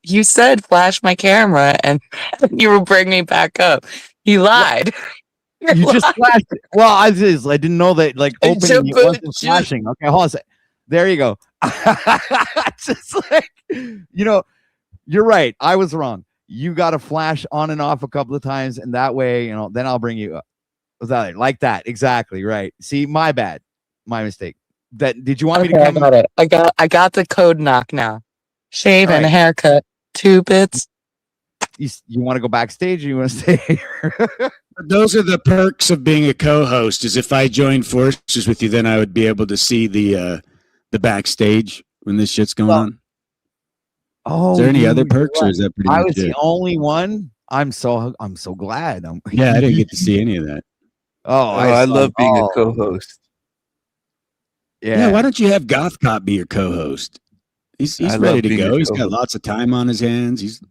You said flash my camera and you will bring me back up. You lied. You just flashed it. Well, I didn't know that like opening it wasn't flashing. Okay, hold on a sec. There you go. Just like, you're right. I was wrong. You got to flash on and off a couple of times, and that way, then I'll bring you up. Was that like that? Exactly right. See, my bad, my mistake. Did you want me to I come? got it. I got the code knock now. Shave All and a right. haircut. 2 bits. You want to go backstage or you want to stay here? Those are the perks of being a co-host. Is if I joined forces with you, then I would be able to see the backstage when this shit's going on. Oh, is there any other perks, or is that pretty I much was it? the only one. I'm so glad. Yeah, I didn't get to see any of that. Oh, I saw love being a all. co-host. Yeah, why don't you have Goth Cop be your co-host? He's I ready love to being go. a He's got co-host. lots of time on his hands. He's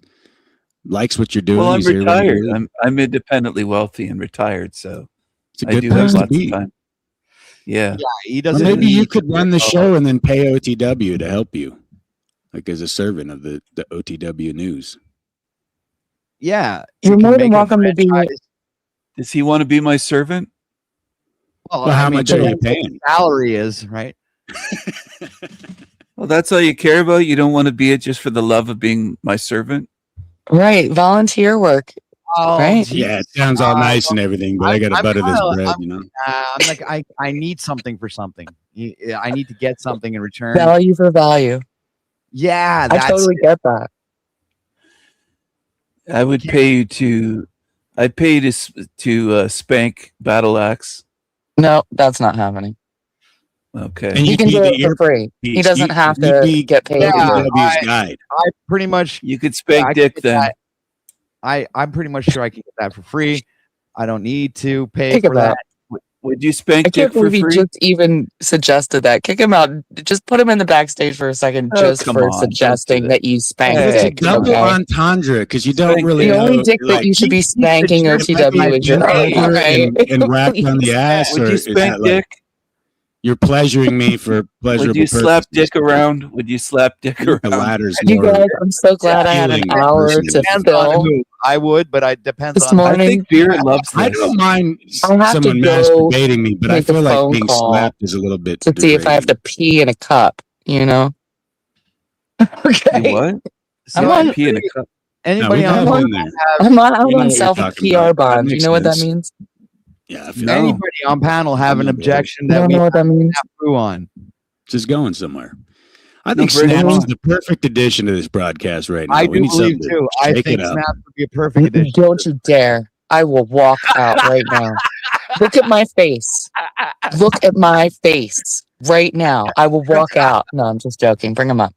likes what you're doing. Well, I'm He's here when you retired. do it. I'm independently wealthy and retired, so It's a I good do place have to lots be. of time. Yeah. Yeah, he Or doesn't. maybe you need could to be run a the co-host. show and then pay OTW to help you, like as a servant of the OTW news. Yeah, You're you can more than make a welcome to be. franchise. Does he want to be my servant? Well, Well, how I mean, much are you depends what paying? the salary is, right? Well, that's all you care about. You don't want to be it just for the love of being my servant. Right, volunteer work. Oh, Right. geez. Yeah, it sounds all nice and everything, but I got to I'm butter this kinda- bread, I'm- you know. I'm like I need something for something. I need to get something in return. Value for value. Yeah, I that's totally get that. I would pay you to. I'd pay you to spank Battle Axe. No, that's not happening. Okay. And He you'd can be do the it for free. He earpiece. doesn't have You'd to be get paid. Yeah, to do it. OTW's guide. I pretty much. You could spank I can Dick get then. that. I'm pretty much sure I can get that for free. I don't need to pay Think for about that. Would you I spank can't Dick for believe he free? just even suggested that. Kick him out. Just put him in the backstage for a second, Oh, just come for on, don't suggesting do that you spank Hey, It's a Dick. double Okay? entendre because you don't Spank really The Dick. know. only dick that like, you should be spanking If I OTW is your bend own, over right? and whack on the ass, Would or you is spank that like Dick? you're pleasuring me for pleasurable Would you slap purposes? Dick around? Would you slap Dick I think the around? latter's You more guys, I'm so glad I had an appealing hour personally. to Depends on fill who. I would, but it depends this on. I morning. think Beer loves I this. don't mind I'll have to someone go masturbating me, but I make a feel like phone being call slapped is a little bit to see if I have to pee in a cup, you know? Okay. You what? I'm You on- pee in a cup. Anybody No, on we've the been panel there. have I'm on, I'm We know on what you're self talking PR about. That bond. You makes know what that sense. means? Yeah, I feel No. anybody on panel have an No, objection You that don't we know what that means? have poo on? just going somewhere. I think No, bring it Snaps is on. the perfect addition to this broadcast right now. I We do need believe something too. to I shake think it up. Snap would be a perfect addition. Don't you dare. I will walk out right now. Look at my face. Look at my face right now. I will walk out. No, I'm just joking. Bring him up.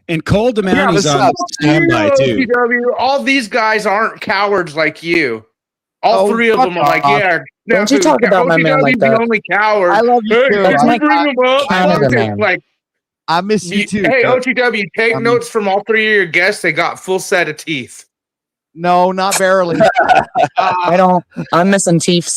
And Cole DeMounty's what's on up? standby too. OTW, all these guys aren't cowards like you. All Oh, three of them are fuck like, off. yeah. Don't you talk about my man like OTW's that. the only coward. I love you Hey, too. That's can my we bring him up? Canada Fuck it. man. Like, I miss you too. hey, Doug. OTW, take I mean- notes from all three of your guests. They got full set of teeth. No, not barely. I don't. I'm missing teeth.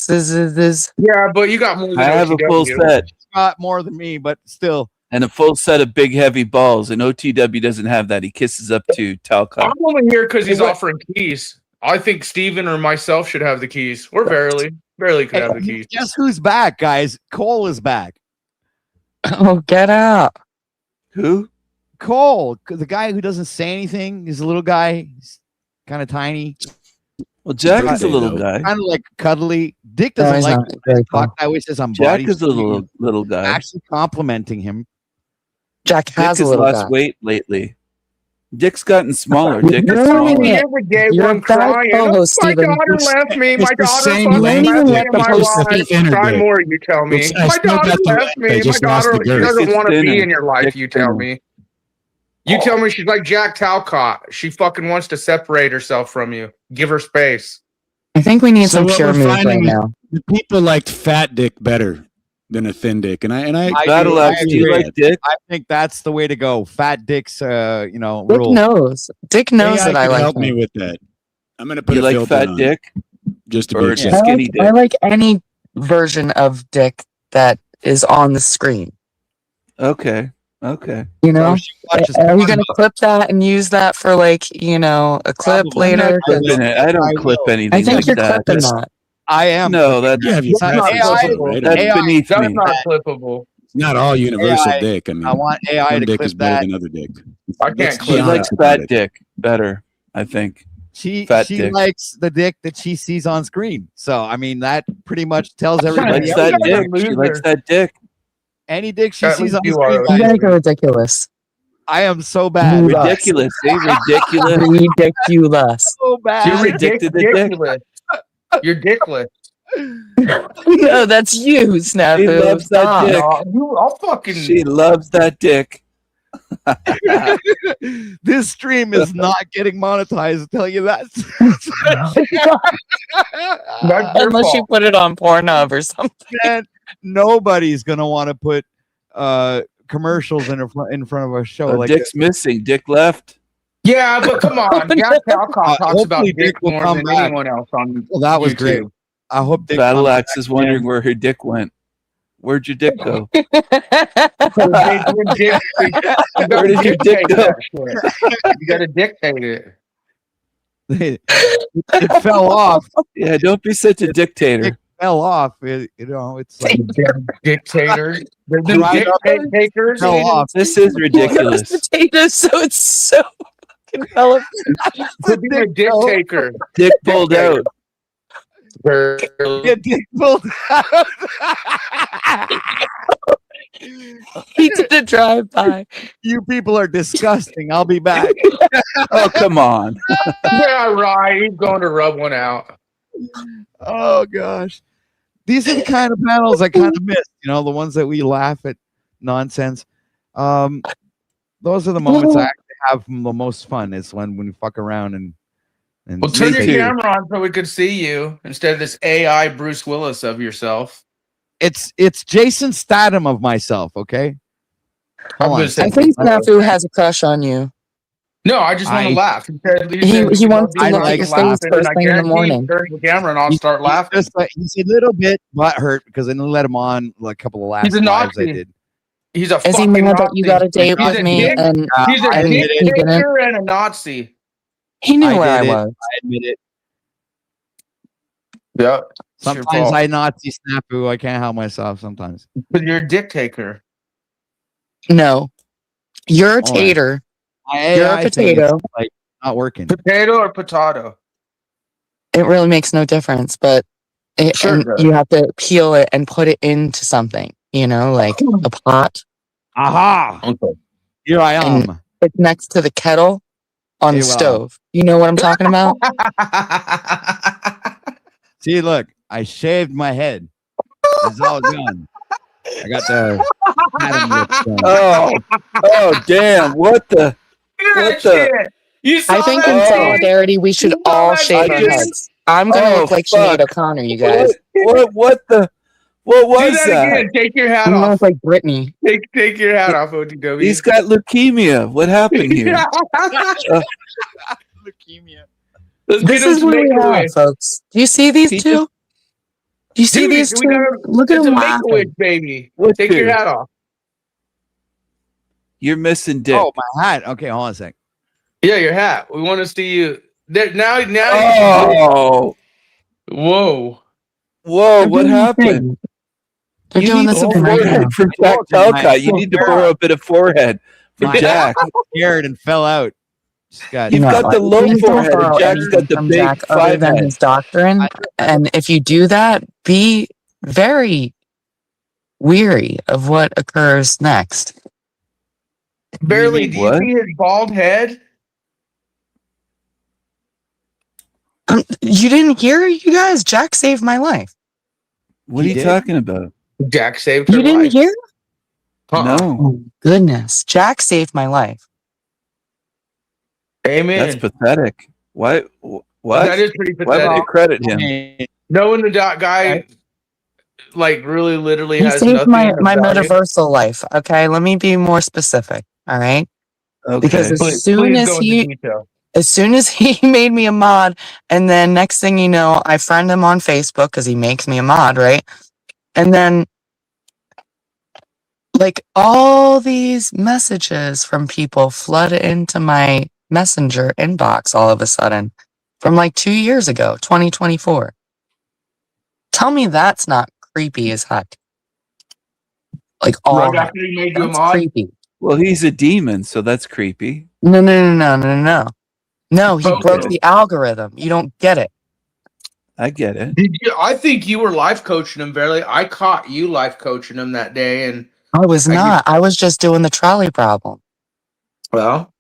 Yeah, but you got more than I have a full OTW. set Got more than me, but still. and a full set of big heavy balls, and OTW doesn't have that. He kisses up to Talcott. I'm only here because he's Hey, what- offering keys. I think Steven or myself should have the keys. Or barely could have the keys. Guess who's back, guys? Cole is back. Oh, get out. Who? Cole, the guy who doesn't say anything. He's a little guy. He's kind of tiny, Well, Jack Birthday, is a little though. guy. kind of like cuddly. Dick No, doesn't he's like not to very cool. talk. I always says I'm Jack body is a shaming. little guy. Actually complimenting him. Jack Dick has has a little lost guy. weight lately. Dick's gotten smaller. Dick is You're smaller. ruining it. Every day You're one a bad crying. co-host, My Steven. daughter left me. My It's the daughter same fucking length left me that in my the post life. thinner Try dick. more, you tell me. It's- I My still daughter got the left length, I me. My just lost daughter the girth. doesn't It's want to thinner. be in your life, Dick's you tell thinner. me. You tell me she's like Jack Talcott. She fucking wants to separate herself from you. Give her space. I think we need So some what pure we're moves right finding is- now. The people liked fat dick better than a thin dick, and I Battle I Axe, do you agree. like Dick? I think that's the way to go. Fat dicks, Dick rule. knows. Dick knows AI that I can like help him. me with that. I'm gonna put You a like filter fat on Dick? just to Or be just exact. skinny dick? I like any version of Dick that is on the screen. Okay. You know? So she watches Are you porn. gonna clip that and use that for a clip Probably. later? I'm not 'Cause Clipping it. I don't clip anything I think like you're that. clipping That's- that. I am. No, that's Yeah, if you It's not preference, AI, right? that's AI beneath That's me. not clippable. It's not all universal AI, dick. I mean, I want AI some to dick clip is better that. than other dick. I can't Let's She be clip likes honest about fat it. Dick better, I think. She Fat she dick. likes the dick that she sees on screen. So I mean that pretty much tells She everybody likes else. that You're a dick. She loser. likes that dick. Any dick she At sees least on you screen. are. You guys, guys are ridiculous. I am so bad. Ridiculous. See, ridiculous. Ridiculous. So bad. You're addicted to dick. ridiculous. You're dickless. No, that's you, Snafu. He loves that Stop. dick. I'll fucking. She loves that dick. This stream is not getting monetized. I'll tell you that. That's your Unless you fault. put it on Pornhub or something. And nobody's gonna want to put commercials in front of our show. Oh, like dick's missing. Dick left. Yeah, but come on. Jack Talcott talks about hopefully dick Dick will more come than back. anyone else on Well, that was YouTube. great. I hope Dick Battle comes Axe back is wondering again. where her dick went. Where'd your dick go? Where Where did your dick go? You gotta dictate it. It fell off. Yeah, don't be such a dictator. It fell off. It's like Dictators. They're Right up dictate takers. fell off. This is ridiculous. Potatoes, so it's so fucking relevant. To be a dick taker. Dick pulled out. Get Dick pulled out. He did a drive-by. You people are disgusting. I'll be back. Oh, come on. Yeah, right. He's going to rub one out. Oh gosh, these are the kind of panels I kind of miss. The ones that we laugh at nonsense. Those are the moments I actually have the most fun. Is when we fuck around and Well, turn your too. camera on so we could see you instead of this AI Bruce Willis of yourself. It's Jason Statham of myself. Okay. Hold on. I think Snafu has a crush on you. No, I just want to laugh. He wants to look at your face first thing in the morning. Turn the camera and I'll start laughing. He's a little bit butthurt because I didn't let him on like a couple of last He's a lives I Nazi. did. He's a Is he fucking mad that Nazi. you got a date He's with a me dick- and He's a I admit it. dictator and a Nazi. he knew I where I did it. was? I admit it. Yeah. Sometimes I Nazi Snafu. I can't help myself sometimes. But you're a dictator. No. You're a All right. tater. My You're a AI thing is, potato. like not working. Potato or potato? It really makes no difference, but Sure and it does. you have to peel it and put it into something, like a pot. Aha! Okay. Here I am. It's next to the kettle on Hey, the well. stove. You know what I'm talking about? See, look, I shaved my head. It's all done. I got the Adam lips done. Oh, damn. What the? What the- You saw I think that in shit? solidarity, we should You saw all that shave our shit? heads. I'm going to Oh, look like fuck. Sinead O'Connor, you guys. What the? What Do was that that? again. Take your hat I'm going to off. look like Britney. Take your hat off, OTW. He's got leukemia. What happened here? Leukemia. Let's This get him is to what we make a have, wish. folks. Do you see these He two? Do you see Dude, these we two? gotta- Look at It's a them make a laughing. wish, baby. What Take two? your hat off. You're missing dick. Oh, my hat. Okay, hold on a sec. Yeah, your hat. We want to see you. Now. Oh. Whoa. Whoa, what happened? They're You doing need this some with my hair. forehead from Jack Talcott. You need to borrow a bit of forehead from My Jack. hat was scared and fell out. Just got You've got the low please don't forehead, and borrow Jack's got anything the from big Jack other five than head. his doctrine. And if you do that, be very weary of what occurs next. Barely. mean Do what? you see his bald head? You didn't hear, you guys? Jack saved my life. What He are you did? talking about? Jack saved her You didn't life. hear? Uh-uh. No, Oh, goodness. Jack saved my life. Amen. that's pathetic. Why? What? That is pretty Why would you pathetic. credit him? Knowing the guy, like, really literally He has saved nothing my of value. metaversal life. Okay, let me be more specific. All right, because Okay. as soon as go he into detail. as soon as he made me a mod, and then next thing you know, I friend him on Facebook because he makes me a mod, right? And then like all these messages from people flood into my messenger inbox all of a sudden from like 2 years ago, 2024. Tell me that's not creepy as heck. Like all Right heck. after he made you a That's mod. creepy. Well, he's a demon, so that's creepy. No. No, he Okay. broke the algorithm. You don't get it. I get it. Did you? I think you were life coaching him, barely. I caught you life coaching him that day, and I was I not. I was just doing the trolley problem. Well,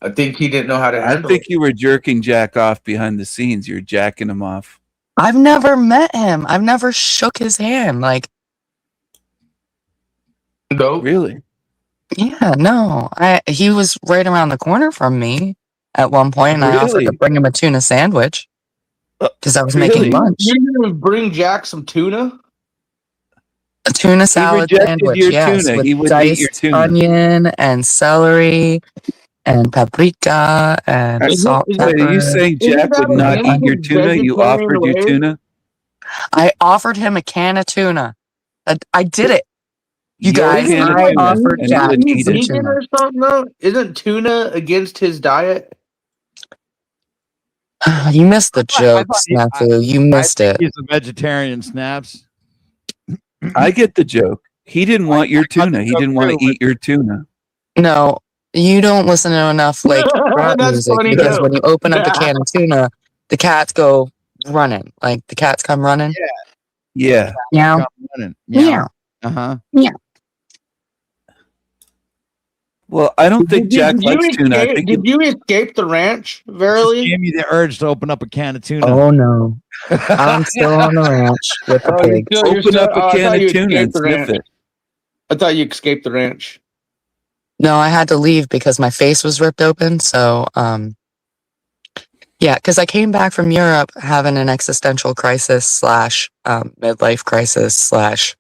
I think he didn't know how to I handle think you were jerking Jack off behind the scenes. You're jacking him off. I've never met him. I've never shook his hand. Like, it. Nope. Really? yeah, no. He was right around the corner from me at one point, and I offered to Really? bring him a tuna sandwich because I was Really? making lunch. You didn't bring Jack some tuna? A tuna salad rejected sandwich, your yes, tuna. with He wouldn't eat your diced tuna. onion and celery and paprika and Is it- salt, is it- Wait, pepper. are you saying Isn't Jack that would not against eat your his tuna? You vegetarian offered your ways? tuna? I offered him a can of tuna. I did it. You Your guys, can of I tuna, offered and he Jack wouldn't Isn't he eat it. some vegan tuna. or something? Though? Isn't tuna against his diet? You missed the I joke, thought he- Snafu. You I missed think it. he's a vegetarian, Snaps. I get the joke. He didn't want your I got the tuna. He joke didn't want to too, eat your tuna. No, you don't listen to enough like rap That's music funny, because though. when you open up the can of tuna, the cats go running. Like the cats come running. Yeah. Meow. Come running. Meow. Uh-huh. Well, I don't think Jack likes tuna. I think Did you escape the ranch, Just Verily? gave me the urge to open up a can of tuna. Oh no. I'm still on the ranch with the pig. open up a I can thought of you tuna and escaped the sniff ranch. it. I thought you escaped the ranch. No, I had to leave because my face was ripped open. So, yeah, because I came back from Europe having an existential crisis slash midlife crisis slash.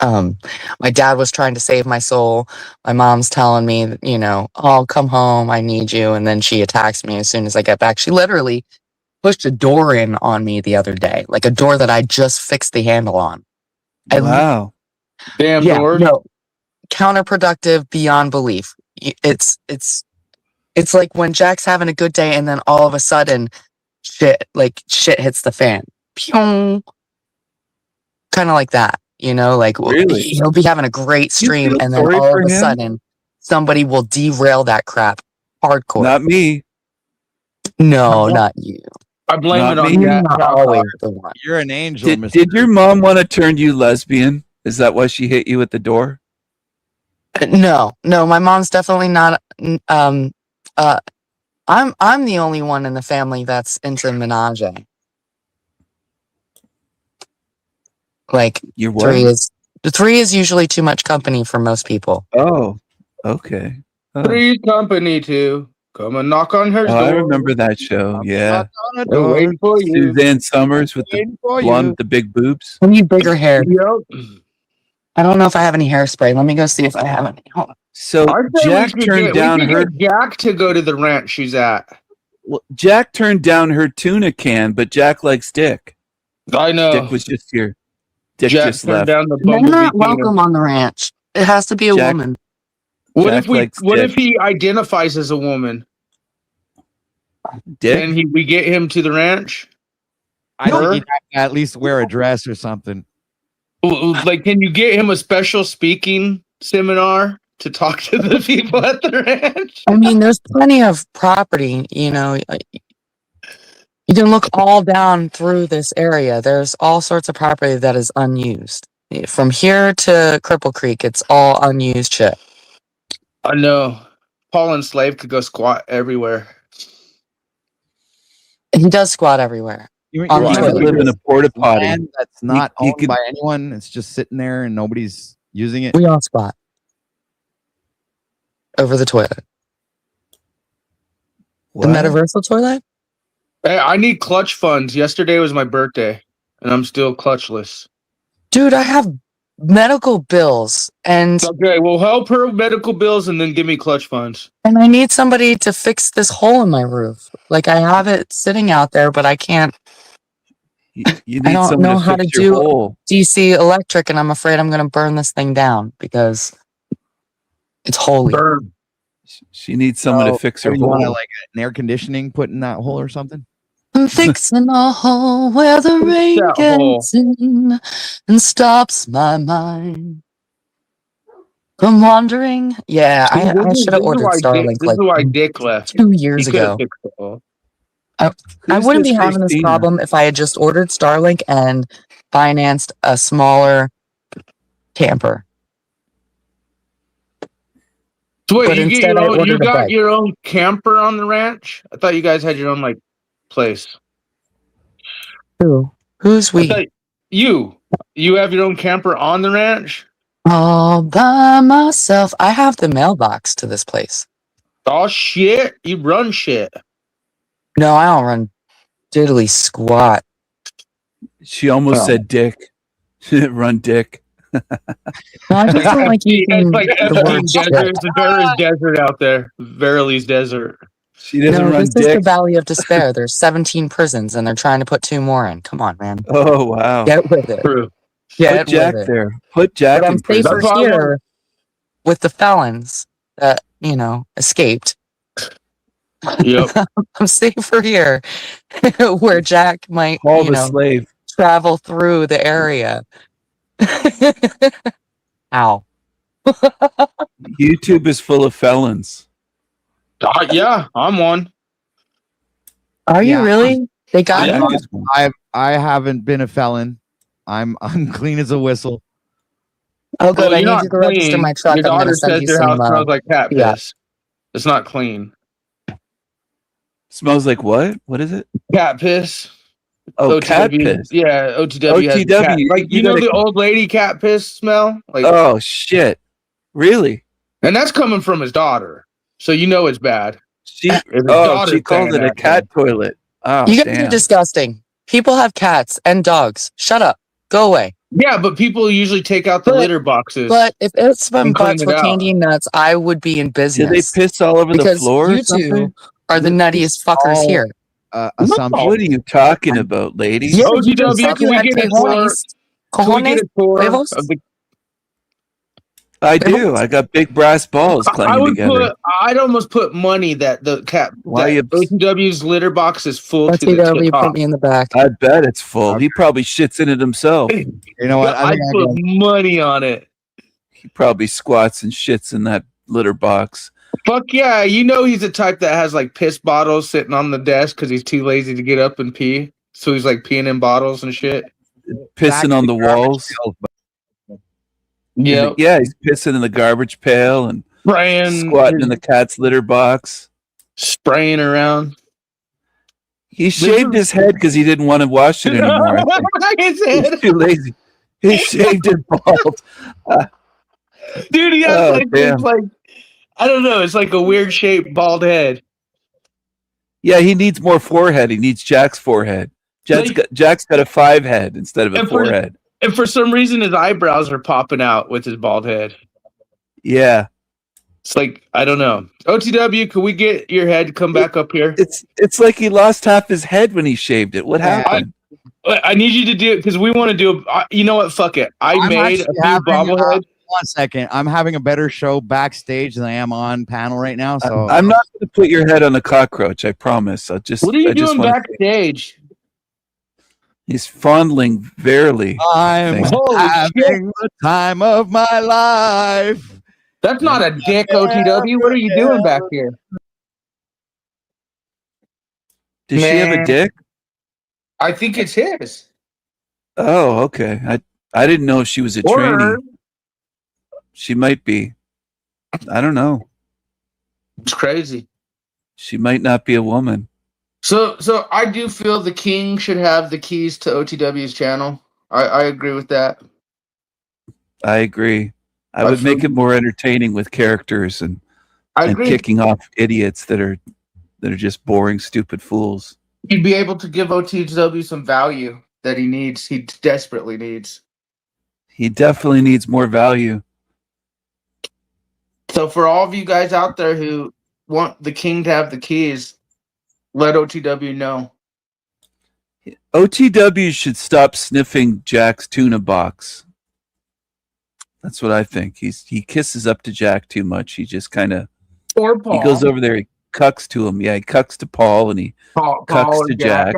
My dad was trying to save my soul. My mom's telling me, that, you know, oh, come home, I need you. And then she attacks me as soon as I get back. She literally pushed a door in on me the other day, like a door that I just fixed the handle on. Wow. Damn Yeah, doors. no, counterproductive beyond belief. It's like when Jack's having a good day and then all of a sudden shit hits the fan. Kind of like that, you know, like Really? he'll be having a great stream feel and then sorry all for of a him? sudden somebody will derail that crap hardcore. Not me. No, not you. I blame Not it on me. You're Jack. not always the one. You're an angel, Mr. Did your mom want to turn you lesbian? Is that why she hit you at the door? No, my mom's definitely not. I'm the only one in the family that's into menage. Like You're what? three is usually too much company for most people. Oh, okay. Oh. Three's company to come and knock on her Oh, door. I remember that show. Yeah. They're waiting for you. Suzanne Summers with the blonde with the big boobs. I need bigger hair. Yep. I don't know if I have any hairspray. Let me go see if I have any. Hold on. So I say Jack we should turned down her get Jack to go to the ranch she's at. well, Jack turned down her tuna can, but Jack likes Dick. I know. Dick was just here. Dick Jack just turned left. down the They're bumblebee not kingdom. welcome on the ranch. It has to be a Jack- woman. What Jack if we? likes What Dick. if he identifies as a woman? Dick? Then we get him to the ranch. I Her? think he'd have to at least wear a dress or something. Like, can you get him a special speaking seminar to talk to the people at the ranch? I mean, there's plenty of property, you know. You can look all down through this area. There's all sorts of property that is unused. From here to Cripple Creek, it's all unused shit. I know. Paul and Slave could go squat everywhere. He does squat everywhere. You, On He the could toilet. live in a porta potty. land that's not he owned could- by anyone. It's just sitting there and nobody's using it. We all squat over the toilet. What? The metaversal toilet? Hey, I need clutch funds. Yesterday was my birthday, and I'm still clutchless. Dude, I have medical bills and Okay, well, help her with medical bills and then give me clutch funds. I need somebody to fix this hole in my roof. Like I have it sitting out there, but I can't You need I don't someone know to how fix to your do- hole. DC electric and I'm afraid I'm going to burn this thing down because it's holy. Burn. She needs someone So, to fix her you want to hole. like an air conditioning put in that hole or something? I'm fixing a hole where the rain that hole? gets in and stops my mind from wandering. Yeah, I should have ordered Starlink This is why Dick left. 2 He years could have ago. fixed the hole. I Who's wouldn't be this having this Christina? problem if I had just ordered Starlink and financed a smaller camper. So wait, But you get instead your I own, you ordered a got bike. your own camper on the ranch? I thought you guys had your own like place. Who? Who's I we? thought you have your own camper on the ranch? All by myself. I have the mailbox to this place. Oh shit, you run shit. No, I don't run diddly squat. She almost Oh. said dick. Run dick. No, I just don't like It's using like the word desert. shit. It's a very desert out there. Verily's desert. She doesn't No, run this is the dick. Valley of Despair. There's 17 prisons, and they're trying to put 2 more in. Come on, man. Oh wow. Get with it. True. Get Put Jack with it. there. Put Jack But I'm in prison. safer That's why I want- here with the felons that, escaped. Yep. I'm safer here where Jack might, Call the slave. travel through the area. Ow. YouTube is full of felons. Yeah, I'm one. Are you Yeah. really? They got Jack you? is one. I haven't been a felon. I'm clean as a whistle. Oh, good. Well, I you're need not you to register clean. my truck. Your I'm going daughter to send says you your some. house smells like cat yeah. piss. It's not clean. Smells like what? What is it? Cat piss. Oh, cat OTW. piss. Yeah, OTW. Has OTW, cat. Like you you know gotta- the old lady cat piss smell. Like, Oh shit! Really? and that's coming from his daughter. So you know it's bad. She? If his Oh, daughter's she called saying it a that, cat toilet. Oh, You guys are damn. disgusting. People have cats and dogs. Shut up. Go away. Yeah, but people usually take out the But- litter boxes. But if it's from And clean butts it with out. candy and nuts, I would be in Did business. they piss all over the because floor? you or something? two are the nuttiest fuckers all- here. Assumption. What are you talking about, lady? Yeah, you OTW, just said can you we had get a tour? cojones. Can we get a tour huevos? of the I do. I got big brass balls I clanging would together. I'd almost put money that the cat Why that you- OTW's litter box is full Let's to the go. You top. put me in the back. I bet it's full. He probably shits in it himself. You know what? I I'd think I put go, money on it. He probably squats and shits in that litter box. Fuck yeah, you know he's the type that has like piss bottles sitting on the desk because he's too lazy to get up and pee. So he's like peeing in bottles and shit. Pissing on the walls. Yeah, Yeah, he's pissing in the garbage pail and squatting in the cat's litter box. spraying around. He shaved his head because he didn't want to wash it anymore. I think. His head. He's too lazy. He shaved it bald. Dude, he has Oh, like damn. this, like I don't know, it's like a weird shaped bald head. Yeah, he needs more forehead. He needs Jack's forehead. Jack's got a 5 head instead of a And for- 4 head. And for some reason his eyebrows are popping out with his bald head. Yeah, It's like I don't know. OTW, can we get your head to come back up here? it's like he lost half his head when he shaved it. What happened? I need you to do it because we want to do. You know what? Fuck it. I I'm made a actually few having, bobblehead. 1 second. I'm having a better show backstage than I am on panel right now. So I'm not going to put your head on a cockroach. I promise. What are you doing backstage? He's fondling Verily. I'm Holy having the time of my life. That's not a dick, OTW. What are you doing back here? Does she have a Man. dick? I think it's his. Oh, okay. I didn't know if she was a Or trainee. her. She might be. I don't know. It's crazy. She might not be a woman. So I do feel the king should have the keys to OTW's channel. I agree with that. I agree. I would make it more entertaining with characters and I and agree. kicking off idiots that are just boring, stupid fools. He'd be able to give OTW some value that he needs. He desperately needs. He definitely needs more value. So for all of you guys out there who want the king to have the keys, let OTW know. OTW should stop sniffing Jack's tuna box. That's what I think. He kisses up to Jack too much. He just kind of Or Paul. he goes over there. He cucks to him. Yeah, he cucks to Paul and he cucks or to Jack.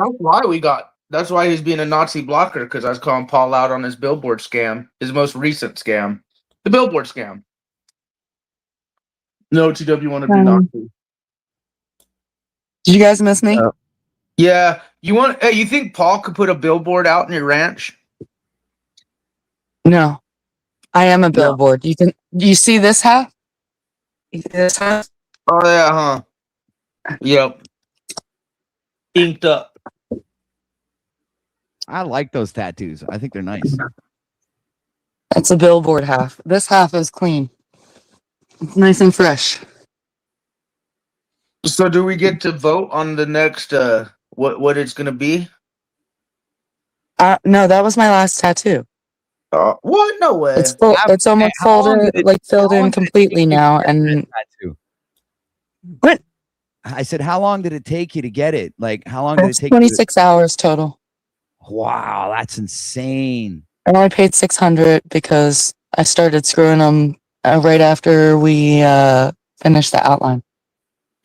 That's why he's being a Nazi blocker, because I was calling Paul out on his billboard scam, his most recent scam, the billboard scam. No, OTW want to be Nazi. Did you guys miss me? Yeah, you think Paul could put a billboard out in your ranch? No. I am a billboard. You see this hat? This has Oh yeah, huh? Yep. Inked up. I like those tattoos. I think they're nice. That's a billboard half. This half is clean. It's nice and fresh. So do we get to vote on the next what it's gonna be? No, that was my last tattoo. What? No way. It's full. It's almost how long folded, did it- like filled how long in did it take completely you to now. get that And tattoo? what? I said, how long did it take you to get it? Like, how long did it It's take? 26 hours total. Wow, that's insane. I only paid $600 because I started screwing them right after we finished the outline.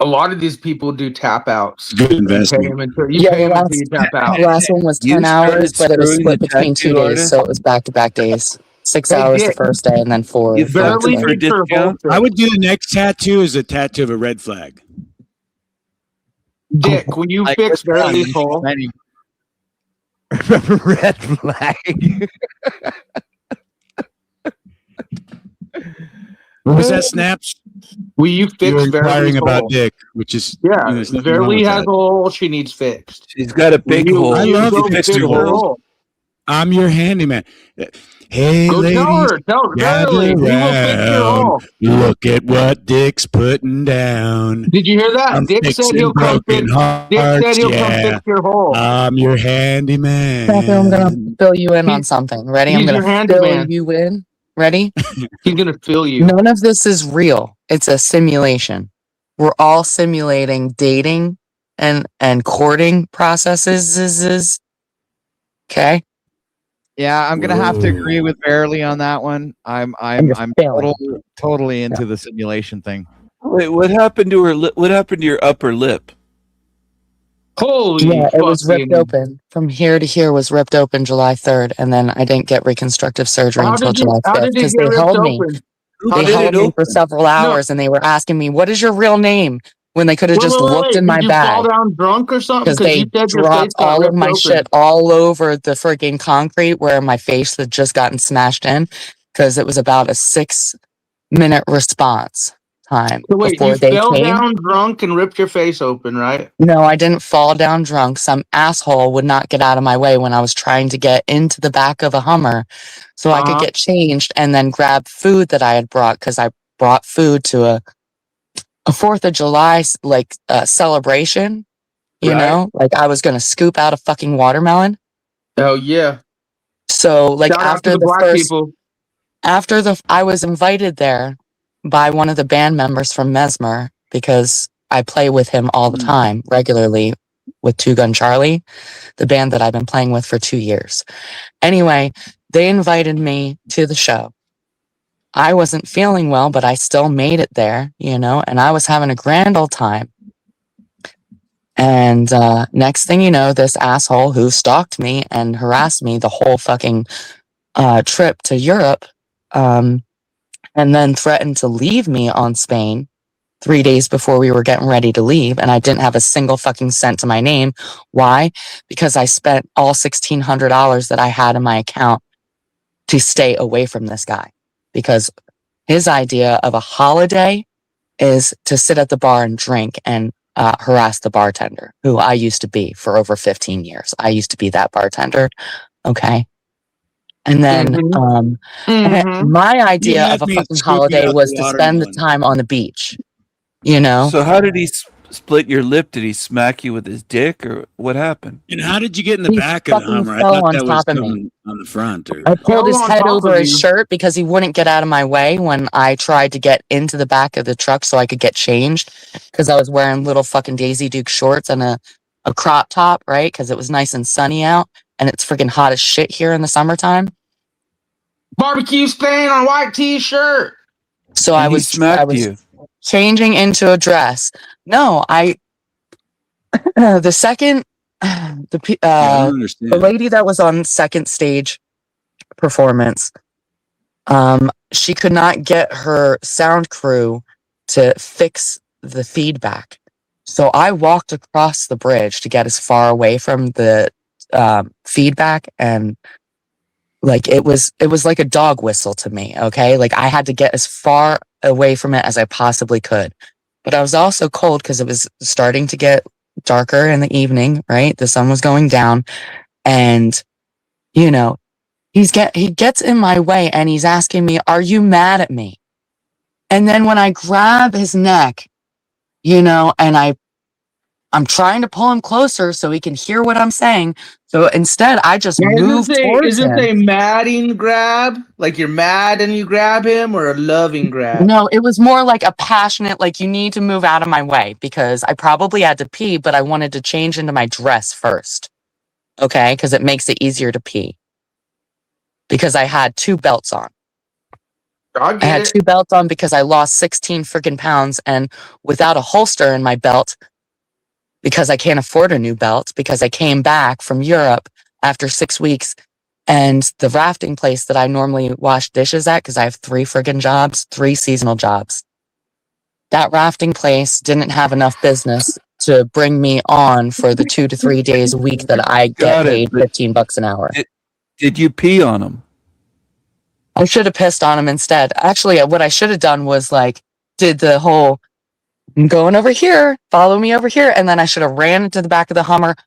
A lot of these people do tap outs. Good You pay investment. them until you Yeah, pay the them until you tap out. The last one was You 10 hours, started but it was screwing split the between 2 tattoo days, artist? so it was back-to-back days. 6 Hey, hours the Dick. first day, and then 4. You the fucked next it day. for a Barely discount? I would do the next tattoo as a tattoo of a red flag. Dick, when you Like, fix which one? Barely's hole, Many. Red flag. What was that, Snaps? will you You fix were inquiring Barely's about hole? Dick, which is Yeah, there's nothing wrong Barely with has that. a hole she needs fixed. She's got a big You- hole. I you love go fixing fix her holes. hole. I'm your handyman. Hey, Go ladies, tell her. Tell her. gather Barely, we will fix your around. hole. Look at what Dick's putting down. Did you hear that? I'm Dick said fixing he'll come broken fix. hearts. Dick said he'll come Yeah, fix your hole. I'm your handyman. Matthew, I'm gonna fill you in on something. Ready? I'm He's your gonna fill handyman. you in. Ready? He's gonna fill you. None of this is real. It's a simulation. We're all simulating dating and courting processes. Okay. Yeah, I'm gonna have to agree with Barely on that one. I'm just failing. totally into the simulation thing. Wait, what happened to her? What happened to your upper lip? Holy Yeah, it was ripped fucking- open. From here to here was ripped open July 3rd, and then I didn't get reconstructive surgery How until did you? July How 5th did it because get they ripped held me. open? How They did held it me for open? several hours, and they were asking me, "What is your real name?" When they could have just looked in my Did you bag. fall down drunk or something? Because they you said your face dropped got all of ripped my open. shit all over the freaking concrete where my face had just gotten smashed in because it was about a 6-minute response time So wait, before you they fell came. down drunk and ripped your face open, right? No, I didn't fall down drunk. Some asshole would not get out of my way when I was trying to get into the back of a Hummer so I could Uh-huh. get changed and then grab food that I had brought because I brought food to a 4th of July celebration. You Right. know, like I was gonna scoop out a fucking watermelon. Oh yeah. So like Shout out to after the the black first, people. I was invited there by one of the band members from Mesmer because I play with him all the time, regularly with Two Gun Charlie, the band that I've been playing with for 2 years. Anyway, they invited me to the show. I wasn't feeling well, but I still made it there, you know, and I was having a grand old time. And next thing you know, this asshole who stalked me and harassed me the whole fucking trip to Europe, and then threatened to leave me on Spain 3 days before we were getting ready to leave. And I didn't have a single fucking cent to my name. Why? Because I spent all $1,600 that I had in my account to stay away from this guy. Because his idea of a holiday is to sit at the bar and drink and harass the bartender, who I used to be for over 15 years. I used to be that bartender. Okay. And then Mhm. my idea had of a me fucking scoop you holiday out was the to spend the watermelon. time on the beach, you know? So how did he split your lip? Did he smack you with his dick, or what happened? And how did you get in the He back of the fucking Hummer? I fell thought on that was top of me. coming on the front. Or I pulled his Fell on head top over of his you. shirt because he wouldn't get out of my way when I tried to get into the back of the truck so I could get changed because I was wearing little fucking Daisy Duke shorts and a crop top, right? Because it was nice and sunny out and it's freaking hot as shit here in the summertime. Barbecue stain on white t-shirt. So And I he was smacked you. changing into a dress. No, the second I don't understand. the lady that was on second stage performance, she could not get her sound crew to fix the feedback. So I walked across the bridge to get as far away from the feedback, and like it was like a dog whistle to me. Okay, like I had to get as far away from it as I possibly could. But I was also cold because it was starting to get darker in the evening, right? The sun was going down, and you know, he gets in my way and he's asking me, "Are you mad at me?" And then when I grab his neck, and I'm trying to pull him closer so he can hear what I'm saying. So instead, I just move towards Is this him. a madding grab? Like you're mad and you grab him, or a loving grab? No, it was more like a passionate, like, you need to move out of my way, because I probably had to pee, but I wanted to change into my dress first. Okay? Because it makes it easier to pee. Because I had 2 belts on. I had 2 belts on because I lost 16 freaking pounds, and without a holster in my belt, because I can't afford a new belt, because I came back from Europe after 6 weeks, and the rafting place that I normally wash dishes at, because I have 3 friggin' jobs, 3 seasonal jobs. That rafting place didn't have enough business to bring me on for the 2 to 3 days a week that I get paid $15 an hour. Did you pee on him? I should have pissed on him instead. Actually, what I should have done was did the whole, "I'm going over here, follow me over here," and then I should have ran into the back of the Hummer,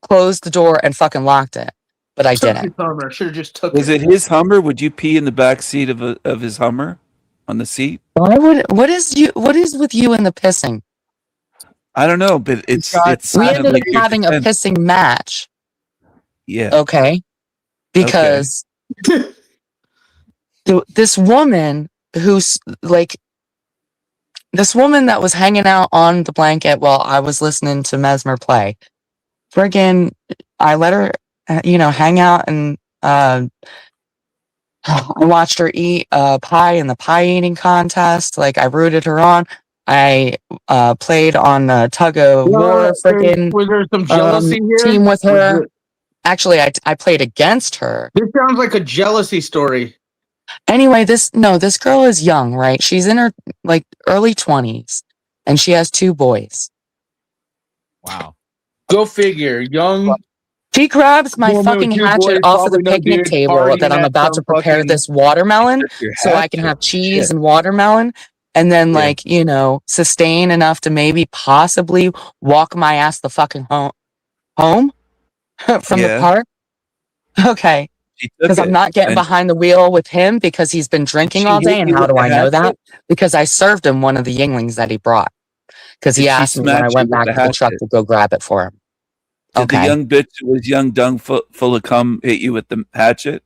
closed the door, and fucking locked it. But I didn't. Should have just took Was it his Hummer? Would you pee in the back seat of his Hummer on the seat? What is with you and the pissing? I don't know, but we ended up having a pissing match. Yeah. Okay. Because this woman that was hanging out on the blanket while I was listening to Mesmer play, friggin', I let her, hang out, and I watched her eat pie in the pie eating contest. Like, I rooted her on. I played on a tug of war friggin' Was there some jealousy here? team with her. Actually, I played against her. This sounds like a jealousy story. Anyway, this girl is young, right? She's in her early 20s, and she has 2 boys. Wow. Go figure. Young. She grabs my fucking hatchet off of the picnic table that I'm about to prepare this watermelon so I can have cheese and watermelon, and then sustain enough to maybe possibly walk my ass the fucking home from the park. Okay. Because I'm not getting behind the wheel with him because he's been drinking all day. And how do I know that? Because I served him one of the Yinglings that he brought. Because he asked me when I went back to the truck to go grab it for him. Did the young bitch who was young dung full of cum hit you with the hatchet?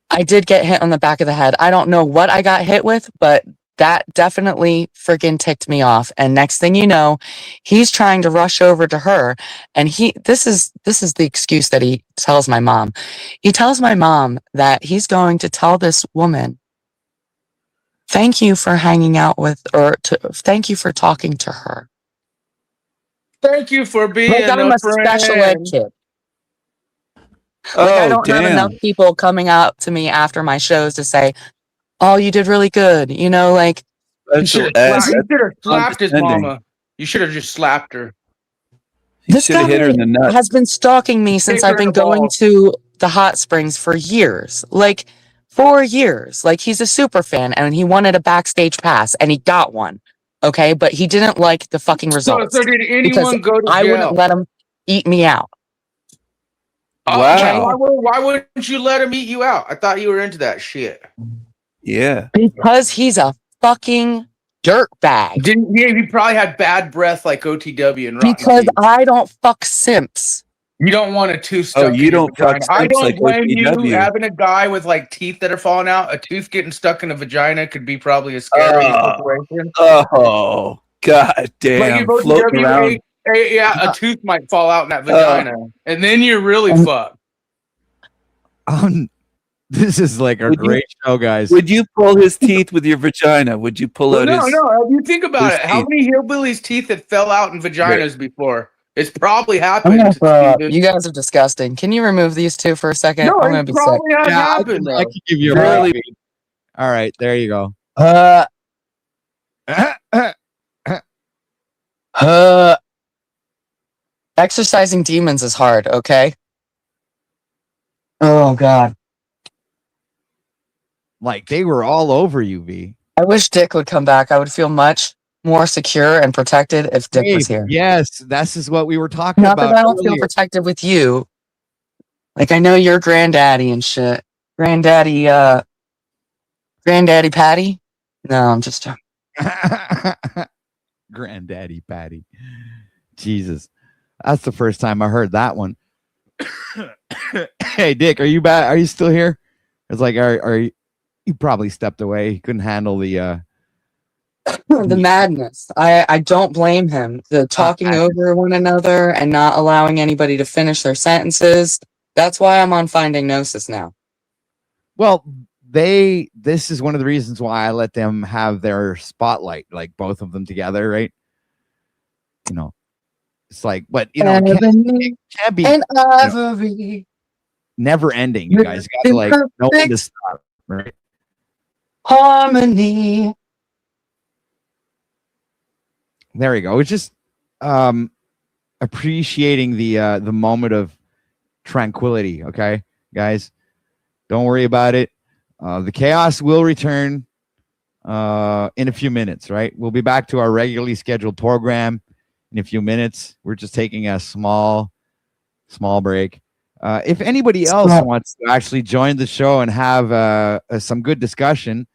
I did get hit on the back of the head. I don't know what I got hit with, but that definitely freaking ticked me off. And next thing you know, he's trying to rush over to her. And this is the excuse that he tells my mom. He tells my mom that he's going to tell this woman, "Thank you for hanging out with," thank you for talking to her. Thank you for being I'm a special ed kid. I don't have enough people coming up to me after my shows to say, "Oh, you did really good." You should have slapped his mama. You should have just slapped her. This guy hit her in the nuts. Has been stalking me since I've been going to the hot springs for years. 4 years. He's a super fan, and he wanted a backstage pass, and he got one. Okay, but he didn't like the fucking results. So did anyone go to jail? I wouldn't let him eat me out. Wow. Why wouldn't you let him eat you out? I thought you were into that shit. Yeah. Because he's a fucking dirtbag. He probably had bad breath like OTW and Rotten Because Teeth. I don't fuck simps. You don't want a tooth stuck. Oh, you don't fuck simps. I don't blame OTW. you having a guy with teeth that are falling out. A tooth getting stuck in a vagina could be probably a scary situation. Oh, god damn. Floating around. A tooth might fall out in that vagina, and then you're really fucked. This is a great show, guys. Would you pull his teeth with your vagina? Would you pull out his... No. You think about it. How many hillbillies' teeth have fell out in vaginas before? It's probably happened. You guys are disgusting. Can you remove these 2 for a second? No, I'm gonna be probably sick. happened. I can give you a really. All right, there you go. Exercising demons is hard, okay? Oh god. They were all over you, V. I wish Dick would come back. I would feel much more secure and protected if Dick was Dave, here. yes, this is what we were talking Not about that I don't feel earlier. protected with you. Like, I know you're granddaddy and shit. Granddaddy Patty? No, I'm just joking. Granddaddy Patty. Jesus. That's the first time I heard that one. Hey, Dick, are you back? Are you still here? It's like, are you probably stepped away. He couldn't handle the The madness. I don't blame him. The talking over one another and not allowing anybody to finish their sentences. That's why I'm on Finding Gnosis now. well, this is one of the reasons why I let them have their spotlight, like both of them together, right? You know, it's like, but you know, it can't be and ivory. Never ending. You guys got to like know when to stop, right? Harmony. There we go. It's just appreciating the moment of tranquility. Okay, guys, don't worry about it. The chaos will return in a few minutes. Right, we'll be back to our regularly scheduled program in a few minutes. We're just taking a small break. If anybody else wants to actually join the show and have some good discussion,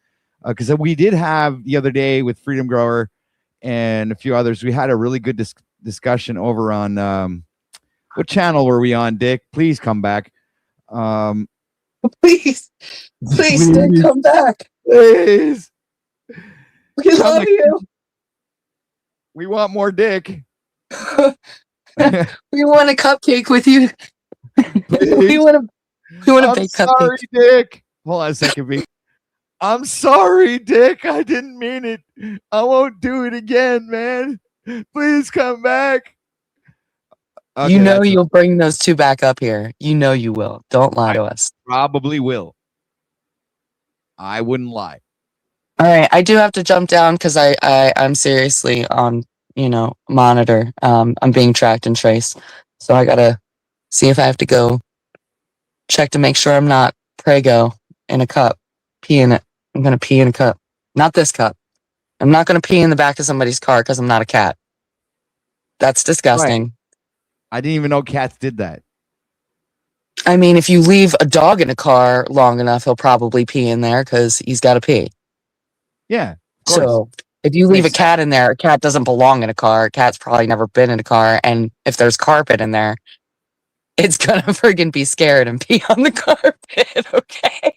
because we did have the other day with Freedom Grower and a few others, we had a really good discussion over on what channel were we on, Dick? Please come back. Please, Dick, come back. Please. We love you. We want more Dick. We want a cupcake with you. we want a big cupcake. Sorry, Dick. Hold on a second, B. I'm sorry, Dick. I didn't mean it. I won't do it again, man. Please come back. Okay, You know you'll bring those two back up here. You know you will. Don't lie to us. Probably will. I wouldn't lie. All right, I do have to jump down because I'm seriously on monitor. I'm being tracked and traced, so I gotta see if I have to go check to make sure I'm not Prego in a cup. Pee in it. I'm gonna pee in a cup. Not this cup. I'm not gonna pee in the back of somebody's car because I'm not a cat. That's disgusting. Right. I didn't even know cats did that. I mean, if you leave a dog in a car long enough, he'll probably pee in there because he's got to pee. Yeah. So if you leave a cat in there, a cat doesn't belong in a car. A cat's probably never been in a car. And if there's carpet in there, it's going to friggin' be scared and pee on the carpet. Okay.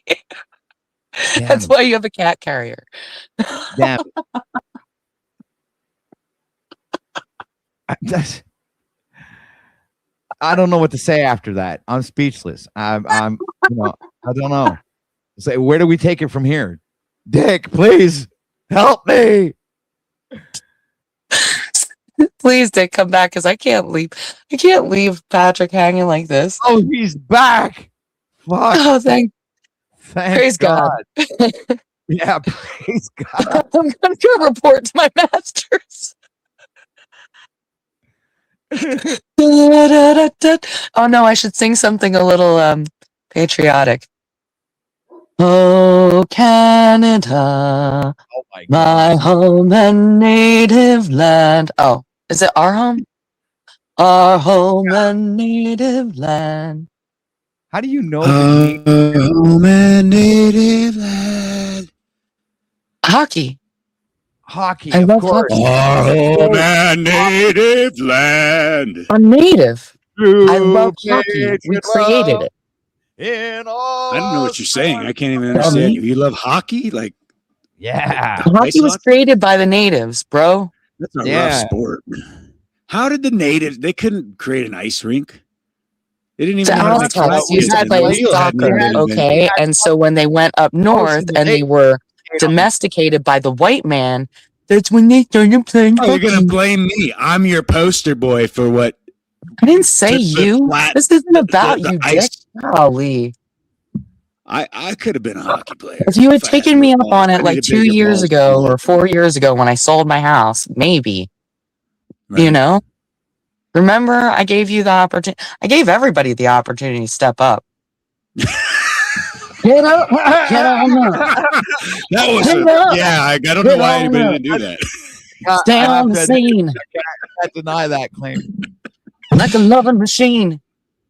That's why you have a cat carrier. Damn. I don't know what to say after that. I'm speechless. I'm I don't know. Say, where do we take it from here? Dick, please help me. Please, Dick, come back because I can't leave. I can't leave Patrick hanging like this. Oh, he's back. Fuck. Oh, thank praise God. Yeah, praise God. I'm gonna go report to my masters. Oh no, I should sing something a little patriotic. Oh, Canada, oh my home and native land. Oh, is it our home? Our home and native land. How do you know? Our home and native land. Hockey, I of love course. hockey. Our home and native land. I'm native. I love hockey. We created it. I don't know what you're saying. I can't even understand you. You love hockey? Like, yeah. Hockey was created by the natives, bro. That's a rough sport. How did the natives, they couldn't create an ice rink? They didn't even know you had like soccer, okay? And so when they went up north and they were domesticated by the white man, that's when they started playing hockey. You're going to blame me. I'm your poster boy for what? I didn't say you. This isn't about you, Dick. Golly. I could have been a hockey player. If you had taken me up on it like 2 years ago or 4 years ago when I sold my house, maybe. Right. You know? Remember, I gave you the opportunity. I gave everybody the opportunity to step up. Get up, get on up, That was Get up. I don't know Get why on anybody up. didn't do that. stay on the scene I deny that claim. like a loving machine.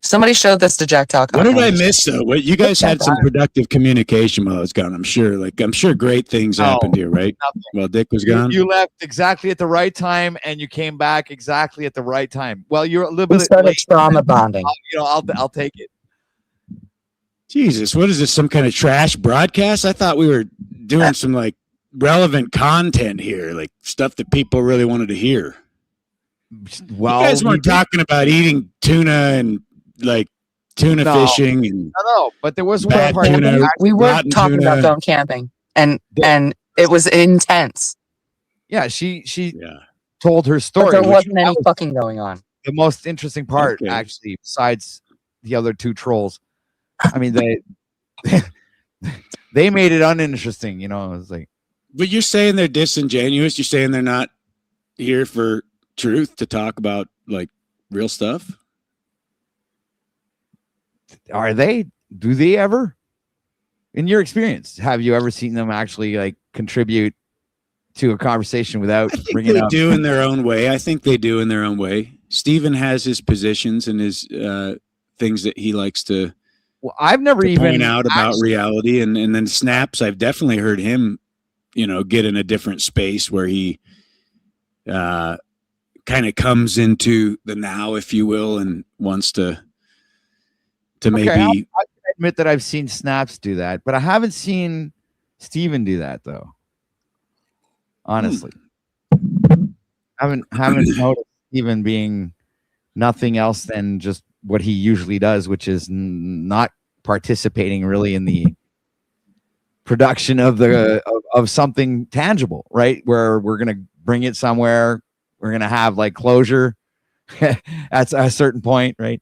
Somebody showed this to Jack Talk. What did I miss though? What you guys had some productive communication while I was gone. I'm sure. I'm sure great things happened here, right? Nothing. While Dick was gone. You left exactly at the right time, and you came back exactly at the right time. Well, you're a little We bit started late. trauma bonding. I'll take it. Jesus, what is this? Some kind of trash broadcast? I thought we were doing some like relevant content here, like stuff that people really wanted to hear. Well, you guys we weren't did- talking about eating tuna and like tuna No. fishing and No, but there was one Bad part. tuna. We were rotten talking about tuna. going camping, and it was intense. Yeah, she yeah. told her But story. there which wasn't any that was fucking going on. the most interesting part, Okay. actually, besides the other two trolls. I mean, they made it uninteresting. You know, it was like, But you're saying they're disingenuous. You're saying they're not here for truth to talk about like real stuff. are they? Do they ever? In your experience, have you ever seen them actually like contribute to a conversation without I think bringing they up? do in their own way. I think they do in their own way. Steven has his positions and his things that he likes to Well, I've never even point out about actually- reality. And then Snaps, I've definitely heard him, get in a different space where he kind of comes into the now, if you will, and wants to maybe. I can admit that I've seen Snaps do that, but I haven't seen Steven do that though. Honestly, haven't noticed Steven being nothing else than just what he usually does, which is not participating really in the production of of something tangible, right? Where we're gonna bring it somewhere, we're gonna have like closure at a certain point, right?